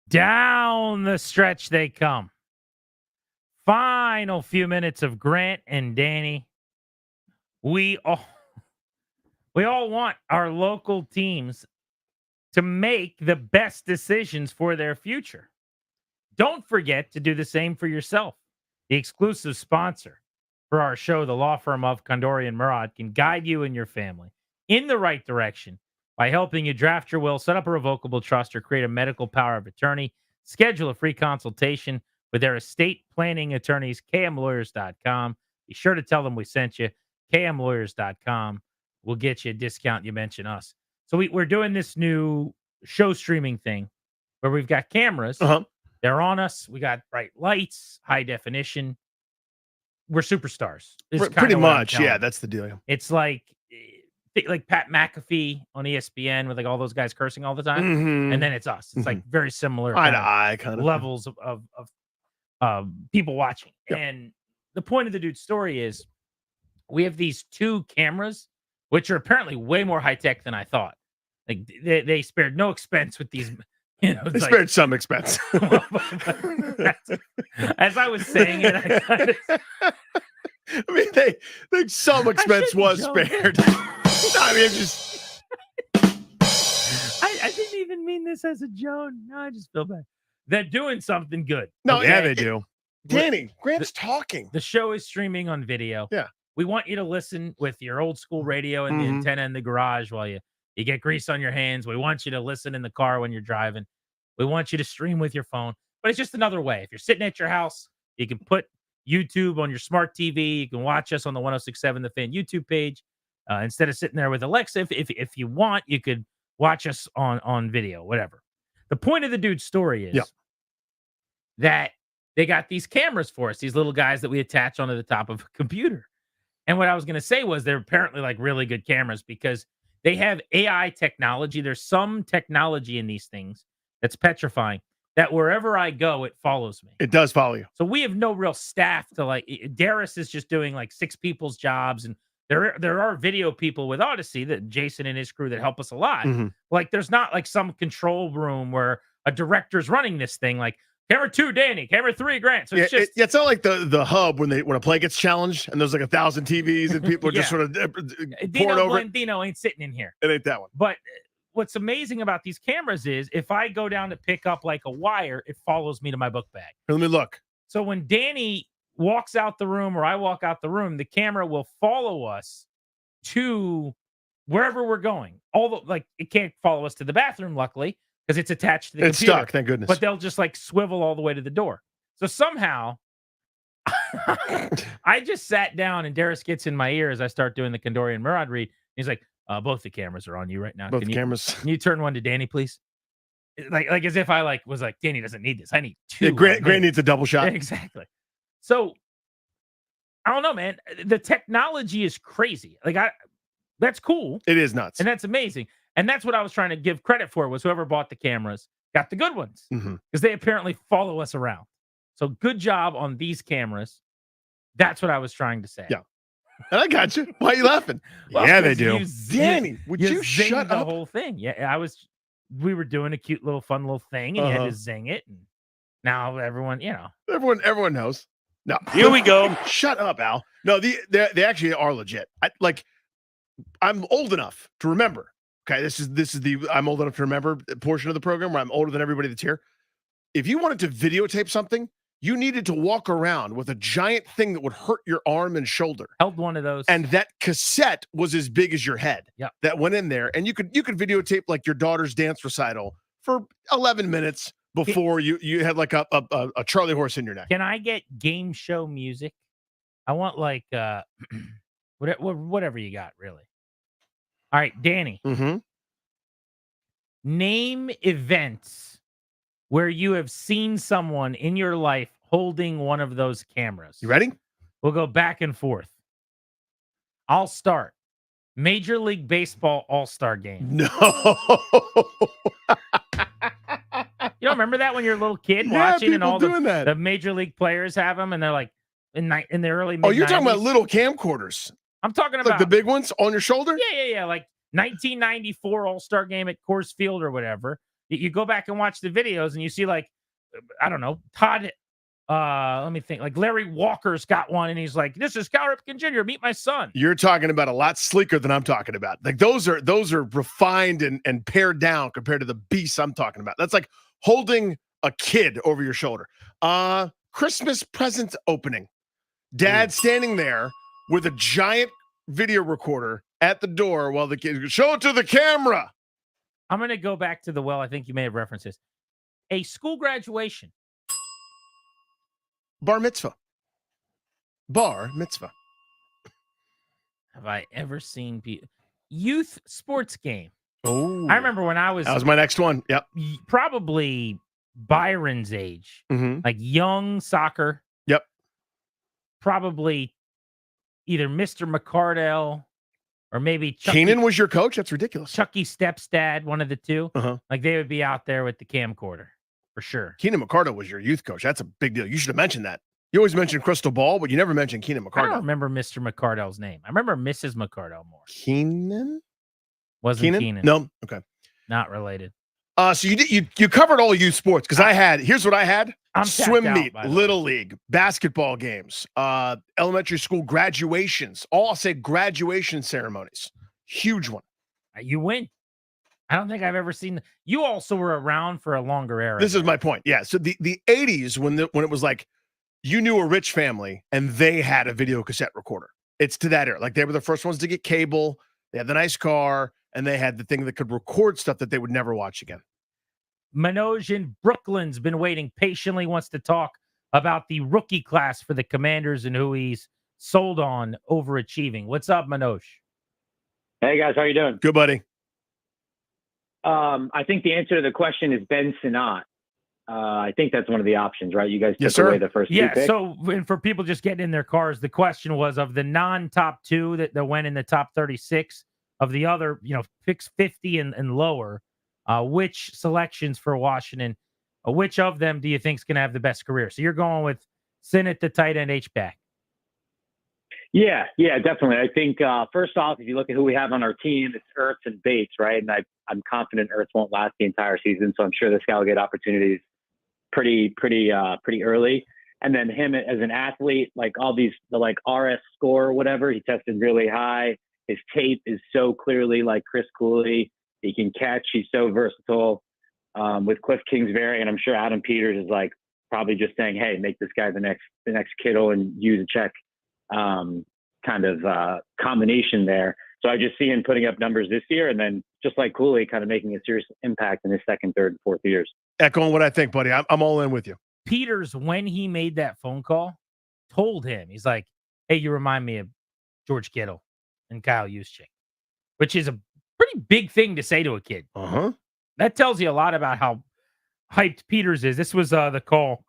Down the stretch they come. Final few minutes of Grant and Danny. We all want our local teams to make the best decisions for their future. Don't forget to do the same for yourself. The exclusive sponsor for our show, the law firm of Condori and Murad, can guide you and your family in the right direction by helping you draft your will, set up a revocable trust, or create a medical power of attorney. Schedule a free consultation with their estate planning attorneys, kmlawyers.com. Be sure to tell them we sent you. kmlawyers.com will get you a discount. You mention us. So we're doing this new show streaming thing where we've got cameras. They're on us. We got bright lights, high definition. We're superstars. Pretty much. Yeah, that's the deal. It's like Pat McAfee on ESPN with like all those guys cursing all the time. Mhm. And then it's us. It's like very similar Eye to eye kind of levels of people watching. Yep. And the point of the dude's story is we have these 2 cameras, which are apparently way more high tech than I thought. Like they spared no expense with these. You know, They spared some expense. As I was saying it, I mean, they some expense was spared. I mean, just I didn't even mean this as a joke. No, I just feel bad. They're doing something good. No, okay? yeah, they do. Danny, Grant's talking. The show is streaming on video. Yeah. We want you to listen with your old school radio and the antenna in the garage while you get grease on your hands. We want you to listen in the car when you're driving. We want you to stream with your phone. But it's just another way. If you're sitting at your house, you can put YouTube on your smart TV. You can watch us on the 106.7 The Fan YouTube page. Instead of sitting there with Alexa, if you want, you could watch us on video, whatever. The point of the dude's story is that they got these cameras for us, these little guys that we attach onto the top of a computer. And what I was going to say was they're apparently like really good cameras because they have AI technology. There's some technology in these things that's petrifying that wherever I go, it follows me. It does follow you. So we have no real staff to like, Darius is just doing like 6 people's jobs. And there are video people with Odyssey, that Jason and his crew, that help us a lot. Like there's not like some control room where a director's running this thing. Like camera 2, Danny, camera 3, Grant. So it's just, it's not like the hub when a play gets challenged and there's like 1,000 TVs and people are just sort of pouring over it. Dino ain't sitting in here. It ain't that one. But what's amazing about these cameras is if I go down to pick up like a wire, it follows me to my book bag. Let me look. So when Danny walks out the room or I walk out the room, the camera will follow us to wherever we're going. Although, like, it can't follow us to the bathroom, luckily, because it's attached to the It's computer. stuck, thank goodness. But they'll just like swivel all the way to the door. So somehow I just sat down and Darius gets in my ear as I start doing the Condori and Murad read. He's like, both the cameras are on you right now. Both cameras. Can you turn one to Danny, please? Like as if I was like, Danny doesn't need this. I need 2. Yeah, Grant needs a double shot. Exactly. So I don't know, man. The technology is crazy. That's cool. It is nuts. And that's amazing. And that's what I was trying to give credit for, was whoever bought the cameras got the good ones, because they apparently follow us around. So good job on these cameras. That's what I was trying to say. Yeah. And I got you. Why are you laughing? Well, yeah, they do. Danny, would you zinged shut the up? whole thing. Yeah, we were doing a cute little fun little thing and you had to zing it. And now everyone, Everyone knows. No. Here we go. Shut up, Al. No, they actually are legit. I'm old enough to remember. Okay, this is the I'm old enough to remember portion of the program where I'm older than everybody that's here. If you wanted to videotape something, you needed to walk around with a giant thing that would hurt your arm and shoulder. Held one of those. And that cassette was as big as your head. Yeah. That went in there. And you could videotape like your daughter's dance recital for 11 minutes before you had like a Charlie horse in your neck. Can I get game show music? I want like whatever you got, really. All right, Danny. Name events where you have seen someone in your life holding one of those cameras. You ready? We'll go back and forth. I'll start. Major League Baseball All-Star Game. No. You don't remember that when you're a little kid Yeah, watching and people all doing that. the Major League players have them and they're like in the early mid-90s? Oh, you're talking about little camcorders. I'm talking about like the big ones on your shoulder? Yeah. Like 1994 All-Star Game at Coors Field or whatever. You go back and watch the videos, and you see like, I don't know, Todd. Let me think. Like Larry Walker's got one, and he's like, "This is Cal Ripken Jr. Meet my son." You're talking about a lot sleeker than I'm talking about. Like those are refined and pared down compared to the beasts I'm talking about. That's like holding a kid over your shoulder. Christmas present opening. Dad standing there with a giant video recorder at the door while the kid show it to the camera. I'm going to go back to I think you may have referenced this. A school graduation. Bar mitzvah. Bar mitzvah. Have I ever seen youth sports game? Oh, I remember when I was. That was my next one. Yep. Probably Byron's age, like young soccer. Yep. Probably either Mr. McCardell or maybe Keenan was your coach. That's ridiculous. Chucky Stepstad, one of the two. Like they would be out there with the camcorder for sure. Keenan McCardell was your youth coach. That's a big deal. You should have mentioned that. You always mention Crystal Ball, but you never mentioned Keenan McCardell. I don't remember Mr. McCardell's name. I remember Mrs. McCardell more. Keenan? Wasn't Keenan? No. Okay. Not related. So you covered all youth sports because here's what I had. I'm swim meet, little league, basketball games, elementary school graduations, all I'll say graduation ceremonies. Huge one. You win. I don't think I've ever seen. You also were around for a longer era. This is my point. Yeah. So the 80s when it was like you knew a rich family and they had a video cassette recorder. It's to that era. Like they were the first ones to get cable. They had the nice car and they had the thing that could record stuff that they would never watch again. Manoj in Brooklyn's been waiting patiently, wants to talk about the rookie class for the Commanders and who he's sold on overachieving. What's up, Manoj? Hey, guys. How you doing? Good, buddy. I think the answer to the question is Ben Sinnott. I think that's one of the options, right? You guys Yes, took sir. away the first two picks. So and for people just getting in their cars, the question was of the non-top two that went in the top 36 of the other, picks 50 and lower, which selections for Washington, which of them do you think is going to have the best career? So you're going with Sinnott, the tight end, H-back. Yeah, definitely. I think first off, if you look at who we have on our team, it's Ertz and Bates, right? And I'm confident Ertz won't last the entire season, so I'm sure this guy will get opportunities pretty early. And then him as an athlete, like all these, the RS score or whatever, he tested really high. His tape is so clearly like Chris Cooley. He can catch. He's so versatile. With Cliff Kingsbury, and I'm sure Adam Peters is like probably just saying, "Hey, make this guy the next Kittle and use a check." Kind of combination there. So I just see him putting up numbers this year, and then just like Cooley, kind of making a serious impact in his second, third, and fourth years. Echoing what I think, buddy. I'm all in with you. Peters, when he made that phone call, told him, he's like, "Hey, you remind me of George Kittle and Kyle Juszczyk," which is a pretty big thing to say to a kid. That tells you a lot about how hyped Peters is. This was the call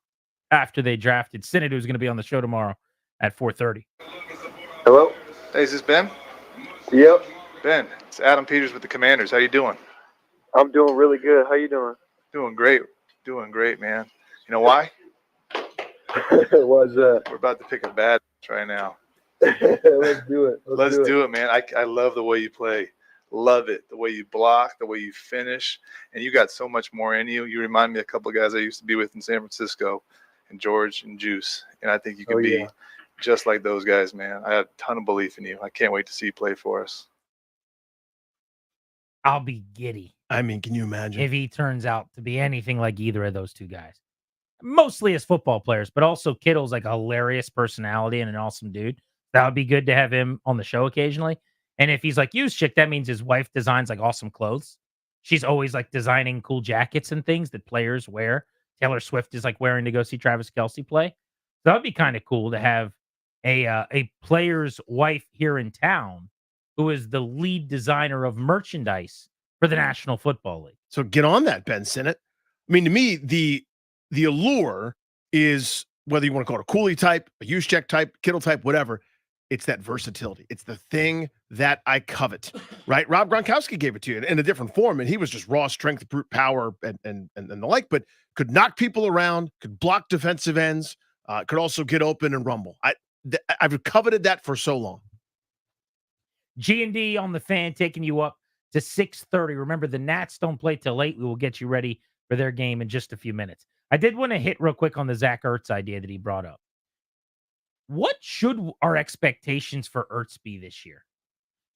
after they drafted Sinnott, who's going to be on the show tomorrow at 4:30. Hello? Hey, is this Ben? Yep. Ben, it's Adam Peters with the Commanders. How you doing? I'm doing really good. How you doing? Doing great. Doing great, man. You know why? What's that? We're about to pick a bad right now. Let's do it. Let's do it, man. I love the way you play. Love it. The way you block, the way you finish. And you got so much more in you. You remind me of a couple of guys I used to be with in San Francisco, and George and Juice. And I think you can be just like those guys, man. I have a ton of belief in you. I can't wait to see you play for us. I'll be giddy. I mean, can you imagine? If he turns out to be anything like either of those two guys. Mostly as football players, but also Kittle's like a hilarious personality and an awesome dude. That would be good to have him on the show occasionally. And if he's like Juszczyk, that means his wife designs like awesome clothes. She's always like designing cool jackets and things that players wear. Taylor Swift is like wearing to go see Travis Kelce play. So that would be kind of cool to have a player's wife here in town who is the lead designer of merchandise for the National Football League. So get on that, Ben Sinnott. I mean, to me, the allure is whether you want to call it a Cooley type, a Juszczyk type, Kittle type, whatever. It's that versatility. It's the thing that I covet, right? Rob Gronkowski gave it to you in a different form, and he was just raw strength, brute power, and the like, but could knock people around, could block defensive ends, could also get open and rumble. I've coveted that for so long. G&D on the Fan taking you up to 6:30. Remember, the Nats don't play till late. We will get you ready for their game in just a few minutes. I did want to hit real quick on the Zach Ertz idea that he brought up. What should our expectations for Ertz be this year?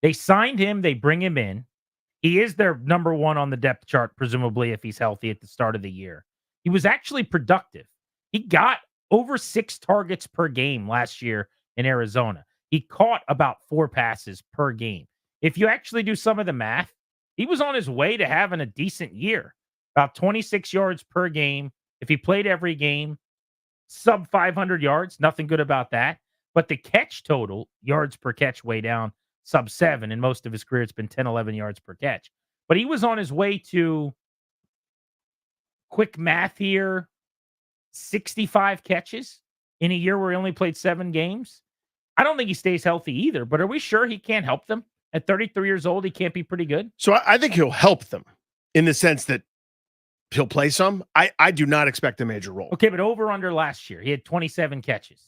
They signed him. They bring him in. He is their number one on the depth chart, presumably, if he's healthy at the start of the year. He was actually productive. He got over 6 targets per game last year in Arizona. He caught about 4 passes per game. If you actually do some of the math, he was on his way to having a decent year, about 26 yards per game. If he played every game, sub 500 yards, nothing good about that. But the catch total, yards per catch, way down, sub 7. In most of his career, it's been 10, 11 yards per catch. But he was on his way to, quick math here, 65 catches in a year where he only played 7 games. I don't think he stays healthy either, but are we sure he can't help them? At 33 years old, he can't be pretty good? So I think he'll help them in the sense that he'll play some. I do not expect a major role. Okay, but over under last year, he had 27 catches.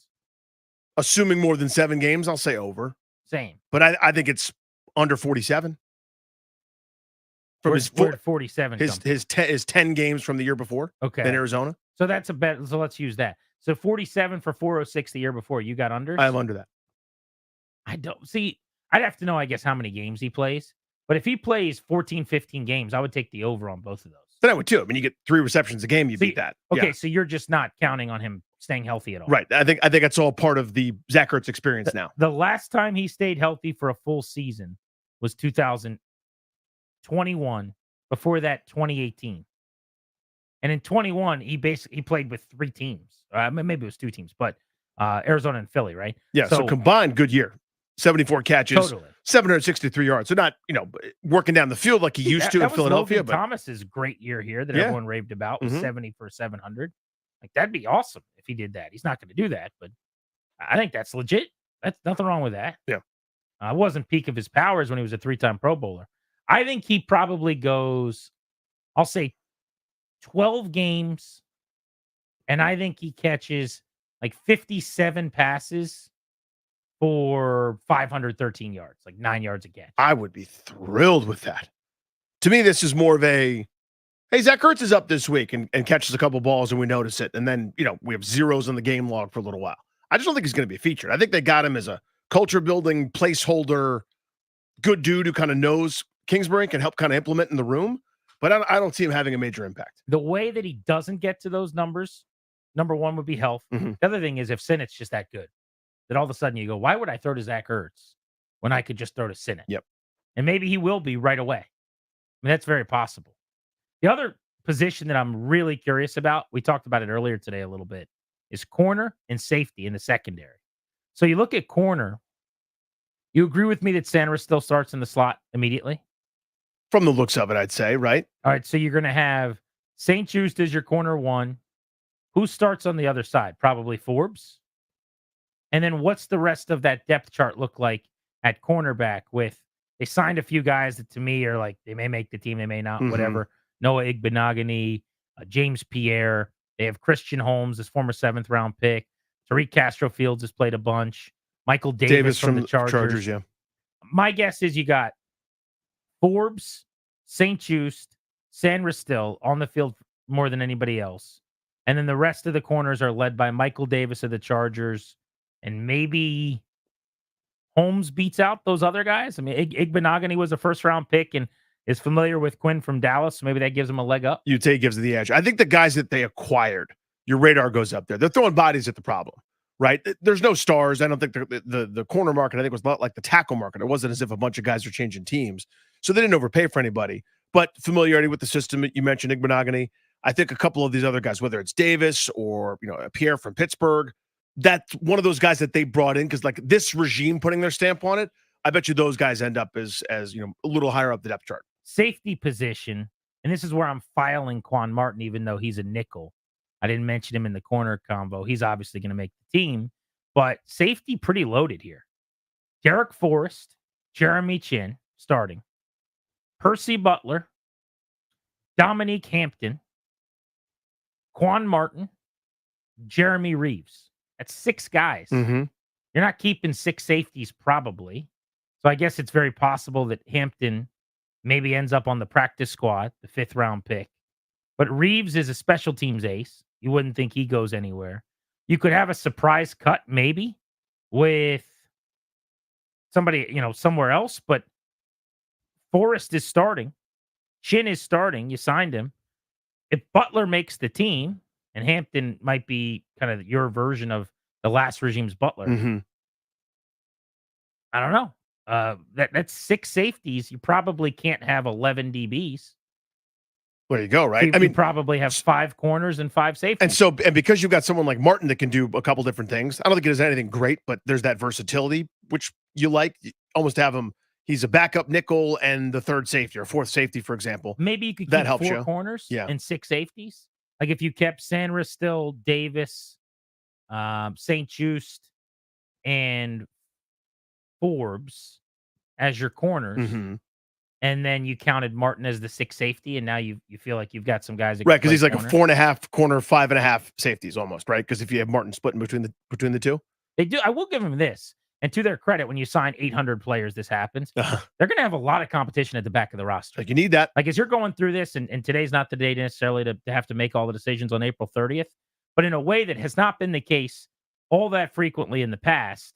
Assuming more than 7 games, I'll say over. Same. But I think it's under 47. From Where'd 47 come from? his 10 games from the year before. Okay. In Arizona. So that's a bet. So let's use that. So 47 for 406 the year before. You got under? I'm under that. I don't see. I'd have to know, I guess, how many games he plays. But if he plays 14, 15 games, I would take the over on both of those. But I would too. I mean, you get 3 receptions a game, you beat that. Okay, Yeah. so you're just not counting on him staying healthy at all. Right. I think that's all part of the Zach Ertz experience now. The last time he stayed healthy for a full season was 2021. Before that, 2018. And in 21, he played with 3 teams. Maybe it was 2 teams, but Arizona and Philly, right? Yeah. So combined, good year. 74 catches, Totally. 763 yards. So not, working down the field like he used to in Philadelphia. Logan Thomas's great year here that everyone raved about was 70 for 700. Like, that'd be awesome if he did that. He's not going to do that, but I think that's legit. That's nothing wrong with that. Yeah. Wasn't peak of his powers when he was a 3-time Pro Bowler. I think he probably goes, I'll say 12 games, and I think he catches like 57 passes for 513 yards, like 9 yards a catch. I would be thrilled with that. To me, this is more of a, hey, Zach Ertz is up this week and catches a couple balls and we notice it. And then, we have zeros on the game log for a little while. I just don't think he's going to be featured. I think they got him as a culture building placeholder, good dude who kind of knows Kingsbury, can help kind of implement in the room. But I don't see him having a major impact. The way that he doesn't get to those numbers, number one would be health. Mm-hmm. The other thing is if Sinnett's just that good, that all of a sudden you go, why would I throw to Zach Ertz when I could just throw to Sinnett? Yep. And maybe he will be right away. I mean, that's very possible. The other position that I'm really curious about, we talked about it earlier today a little bit, is corner and safety in the secondary. So you look at corner, you agree with me that Sanders still starts in the slot immediately? From the looks of it, I'd say, right? All right, so you're going to have St. Just as your corner 1. Who starts on the other side? Probably Forbes. And then what's the rest of that depth chart look like at cornerback with, they signed a few guys that to me are like, they may make the team, they may not, whatever. Noah Igbenogany, James Pierre. They have Christian Holmes, this former 7th-round pick. Tariq Castro-Fields has played a bunch. Michael Davis from the Chargers. Yeah. My guess is you got Forbes, St. Just, Sanders still on the field more than anybody else. And then the rest of the corners are led by Michael Davis of the Chargers. And maybe Holmes beats out those other guys. I mean, Igbenogany was a 1st-round pick and is familiar with Quinn from Dallas. So maybe that gives him a leg up. You'd say it gives the edge. I think the guys that they acquired, your radar goes up there. They're throwing bodies at the problem, right? There's no stars. I don't think the corner market, I think, was a lot like the tackle market. It wasn't as if a bunch of guys are changing teams. So they didn't overpay for anybody. But familiarity with the system, you mentioned Igbenogany. I think a couple of these other guys, whether it's Davis or Pierre from Pittsburgh, that's one of those guys that they brought in because like this regime putting their stamp on it. I bet you those guys end up as a little higher up the depth chart. Safety position, and this is where I'm filing Quan Martin, even though he's a nickel. I didn't mention him in the corner combo. He's obviously going to make the team, but safety pretty loaded here. Derek Forrest, Jeremy Chin starting, Percy Butler, Dominique Hampton, Quan Martin, Jeremy Reeves. That's 6 guys. Mm-hmm. You're not keeping 6 safeties probably. So I guess it's very possible that Hampton maybe ends up on the practice squad, the 5th round pick. But Reeves is a special teams ace. You wouldn't think he goes anywhere. You could have a surprise cut maybe with somebody, somewhere else, but Forrest is starting. Chin is starting. You signed him. If Butler makes the team, and Hampton might be kind of your version of the last regime's Butler, I don't know. That's 6 safeties. You probably can't have 11 DBs. There you go, right? You probably have 5 corners and 5 safeties. And because you've got someone like Martin that can do a couple different things, I don't think it does anything great, but there's that versatility, which you like. You almost have him. He's a backup nickel and the 3rd safety or 4th safety, for example. Maybe you could that keep helps 4 you. corners and 6 safeties. Like if you kept Sandra still, Davis, St. Just, and Forbes as your corners. And then you counted Martin as the 6th safety, and now you feel like you've got some guys that right, because he's like corner. a 4.5 corner, 5.5 safeties almost, right? Because if you have Martin splitting between the two, they do. I will give him this, and to their credit, when you sign 800 players, this happens. They're going to have a lot of competition at the back of the roster. Like you need that. Like as you're going through this, and today's not the day necessarily to have to make all the decisions on April 30th, but in a way that has not been the case all that frequently in the past,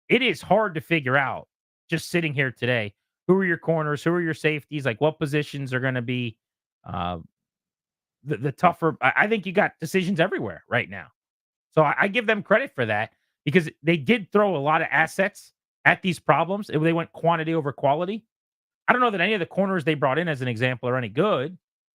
it is hard to figure out just sitting here today. Who are your corners? Who are your safeties? Like what positions are going to be the tougher? I think you got decisions everywhere right now. So I give them credit for that because they did throw a lot of assets at these problems. They went quantity over quality. I don't know that any of the corners they brought in as an example are any good,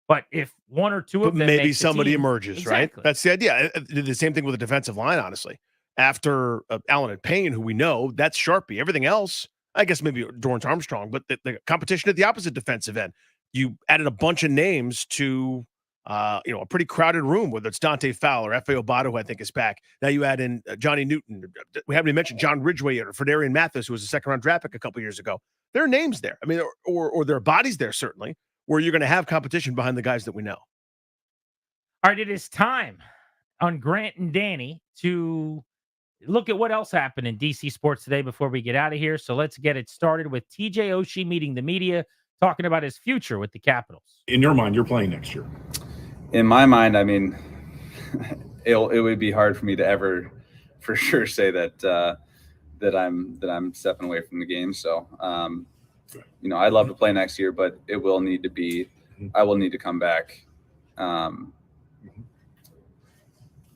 but if 1 or 2 of them maybe make the somebody team, emerges, exactly. right? That's the idea. The same thing with the defensive line, honestly. After Allen and Payne, who we know, that's Sharpie. Everything else, I guess maybe Dorrance Armstrong, but the competition at the opposite defensive end. You added a bunch of names to a pretty crowded room, whether it's Dante Fowler, F.A. Obata, who I think is back. Now you add in Johnny Newton. We haven't even mentioned John Ridgway or Ferdarian Mathis, who was a 2nd-round draft pick a couple years ago. There are names there. I mean, or there are bodies there, certainly, where you're going to have competition behind the guys that we know. All right, it is time on Grant and Danny to look at what else happened in DC sports today before we get out of here. So let's get it started with TJ Oshie meeting the media, talking about his future with the Capitals. In your mind, you're playing next year. In my mind, I mean, it would be hard for me to ever, for sure, say that I'm stepping away from the game. So, I'd love to play next year, but it will need to be. I will need to come back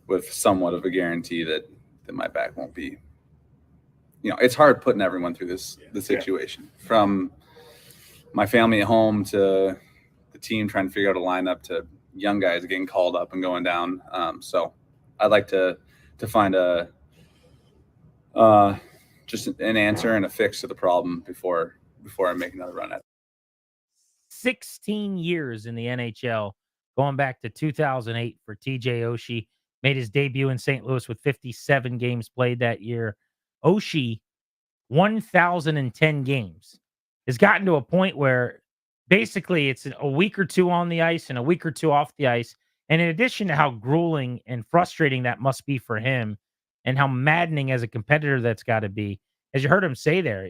with somewhat of a guarantee that my back won't be. It's hard putting everyone through the situation, from my family at home to the team trying to figure out a lineup to young guys getting called up and going down. So I'd like to find just an answer and a fix to the problem before I make another run at it. 16 years in the NHL, going back to 2008 for TJ Oshie. Made his debut in St. Louis with 57 games played that year. Oshie, 1,010 games. Has gotten to a point where basically it's a week or 2 on the ice and a week or 2 off the ice. And in addition to how grueling and frustrating that must be for him and how maddening as a competitor that's got to be, as you heard him say there,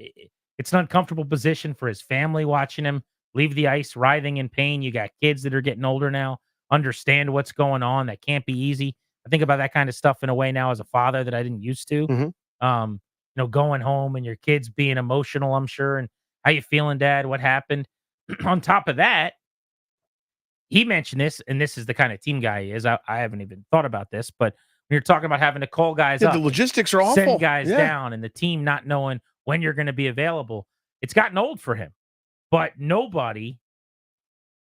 it's an uncomfortable position for his family watching him leave the ice writhing in pain. You got kids that are getting older now, understand what's going on. That can't be easy. I think about that kind of stuff in a way now as a father that I didn't used to. Going home and your kids being emotional, I'm sure. And how you feeling, Dad? What happened? On top of that, he mentioned this, and this is the kind of team guy he is. I haven't even thought about this, but when you're talking about having to call guys up, the logistics are awful. Send guys down, and the team not knowing when you're going to be available, it's gotten old for him. But nobody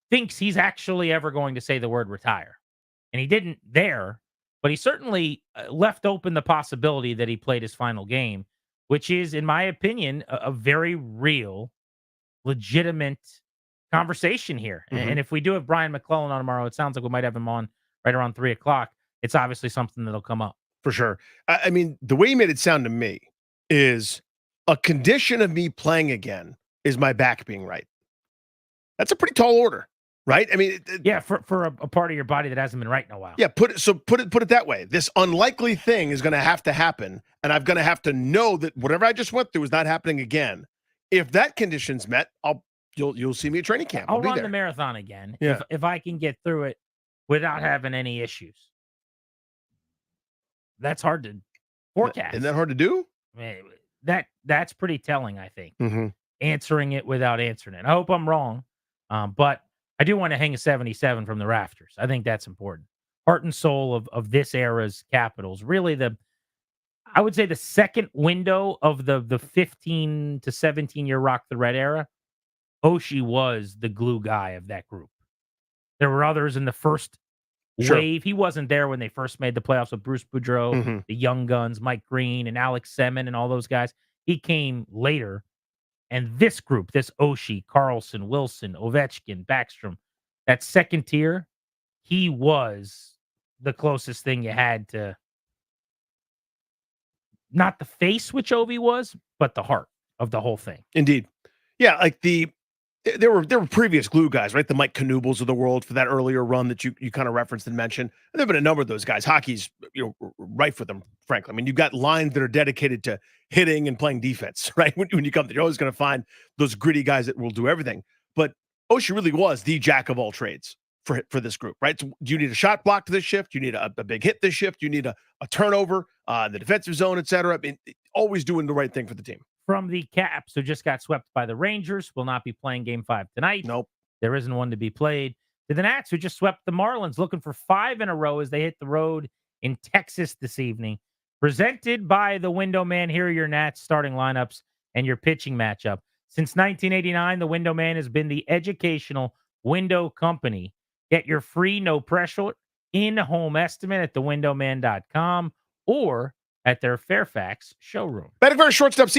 thinks he's actually ever going to say the word retire. And he didn't there, but he certainly left open the possibility that he played his final game, which is, in my opinion, a very real, legitimate conversation here. And if we do have Brian McClellan on tomorrow, it sounds like we might have him on right around 3:00. It's obviously something that'll come up. For sure. I mean, the way he made it sound to me is a condition of me playing again is my back being right. That's a pretty tall order, right? I mean, for a part of your body that hasn't been right in a while. Yeah, put it that way. This unlikely thing is going to have to happen, and I'm going to have to know that whatever I just went through is not happening again. If that condition's met, I'll You'll see me at training camp. I'll be run there. the marathon again Yeah. if I can get through it without having any issues. That's hard to forecast. Isn't that hard to do? I mean, that's pretty telling, I think. Mm-hmm. Answering it without answering it. I hope I'm wrong, but I do want to hang a 77 from the rafters. I think that's important. Heart and soul of this era's Capitals. Really, I would say the second window of the 15 to 17-year Rock the Red era, Oshie was the glue guy of that group. There were others in the first wave. He wasn't there when they first made the playoffs with Bruce Boudreau, the Young Guns, Mike Green, and Alex Semin, and all those guys. He came later. And this group, this Oshie, Carlson, Wilson, Ovechkin, Backstrom, that second tier, he was the closest thing you had to not the face, which Ovi was, but the heart of the whole thing. Indeed. Yeah, like there were previous glue guys, right? The Mike Knubles of the world for that earlier run that you kind of referenced and mentioned. And there have been a number of those guys. Hockey's rife with them, frankly. I mean, you've got lines that are dedicated to hitting and playing defense, right? When you come there, you're always going to find those gritty guys that will do everything. But Oshie really was the jack of all trades for this group, right? So do you need a shot block to this shift? You need a big hit this shift? You need a turnover, the defensive zone, et cetera. I mean, always doing the right thing for the team. From the Caps, who just got swept by the Rangers, will not be playing Game 5 tonight. Nope. There isn't one to be played. To the Nats, who just swept the Marlins, looking for 5 in a row as they hit the road in Texas this evening. Presented by the Window Man. Here are your Nats starting lineups and your pitching matchup. Since 1989, the Window Man has been the educational window company. Get your free, no pressure in-home estimate at thewindowman.com or at their Fairfax showroom. Batting first, shortstop,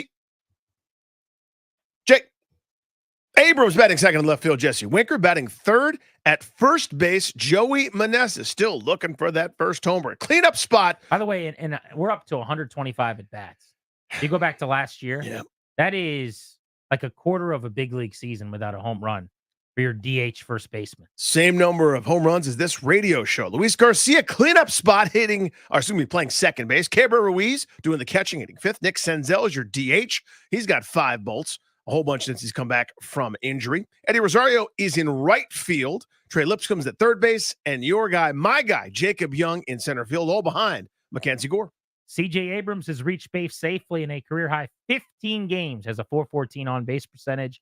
Jake Abrams batting second in left field. Jesse Winker batting third at first base. Joey Meneses still looking for that first homer. Cleanup spot. By the way, and we're up to 125 at bats. You go back to last year. That is like a quarter of a big league season without a home run for your DH first baseman. Same number of home runs as this radio show. Luis Garcia cleanup spot playing second base. Cabrera Ruiz doing the catching, hitting fifth. Nick Senzel is your DH. He's got 5 bolts. A whole bunch since he's come back from injury. Eddie Rosario is in right field. Trey Lipscomb's at third base. And your guy, my guy, Jacob Young in center field, all behind Mackenzie Gore. C.J. Abrams has reached base safely in a career-high 15 games, has a .414 on-base percentage,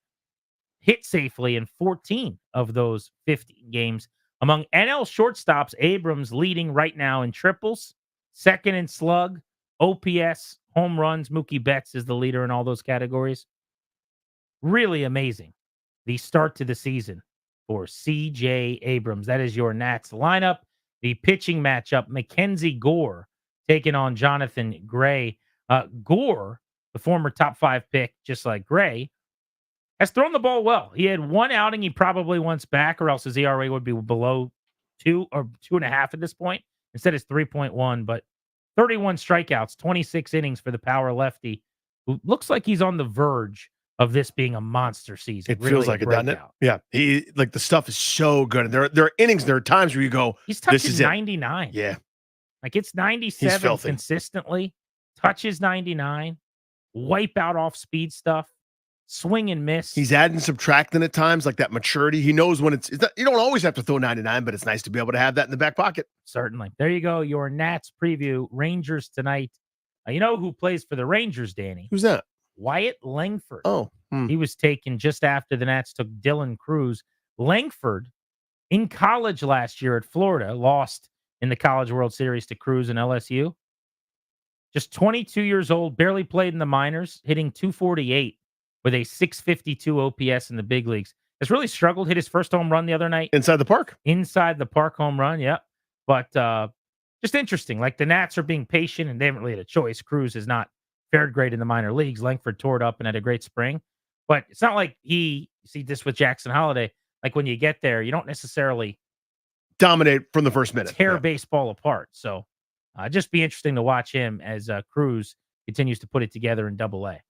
hit safely in 14 of those 15 games. Among NL shortstops, Abrams leading right now in triples, second in slug, OPS, home runs. Mookie Betts is the leader in all those categories. Really amazing. The start to the season for C.J. Abrams. That is your Nats lineup. The pitching matchup, Mackenzie Gore taking on Jonathan Gray. Gore, the former top 5 pick, just like Gray, has thrown the ball well. He had one outing he probably wants back, or else his ERA would be below 2 or 2.5 at this point. Instead, it's 3.1, but 31 strikeouts, 26 innings for the power lefty, who looks like he's on the verge of this being a monster season. It feels like it, doesn't it? Yeah. The stuff is so good. And there are innings, there are times where you go, he's touching this is 99. Yeah. Like it's 97 consistently, touches 99, wipe out off speed stuff, swing and miss. He's adding, subtracting at times, like that maturity. He knows when it's not, you don't always have to throw 99, but it's nice to be able to have that in the back pocket. Certainly. There you go. Your Nats preview. Rangers tonight. You know who plays for the Rangers, Danny? Who's that? Wyatt Langford. Oh. He was taken just after the Nats took Dylan Cruz. Langford, in college last year at Florida, lost in the College World Series to Cruz and LSU. Just 22 years old, barely played in the minors, hitting .248 with a .652 OPS in the big leagues. Has really struggled. Hit his first home run the other night. Inside the park. Inside the park home run, yeah. But just interesting. Like the Nats are being patient, and they haven't really had a choice. Cruz has not fared great in the minor leagues. Langford tore it up and had a great spring. But it's not like you see this with Jackson Holiday. Like when you get there, you don't necessarily dominate from the first minute. Tear baseball apart. So just be interesting to watch him as Cruz continues to put it together in Double-A.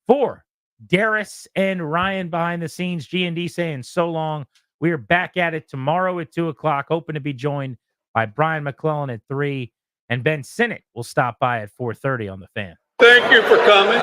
For Darius and Ryan behind the scenes, G&D saying so long. We are back at it tomorrow at 2:00. Hoping to be joined by Brian McClellan at 3, and Ben Sinnott will stop by at 4:30 on the Fan. Thank you for coming.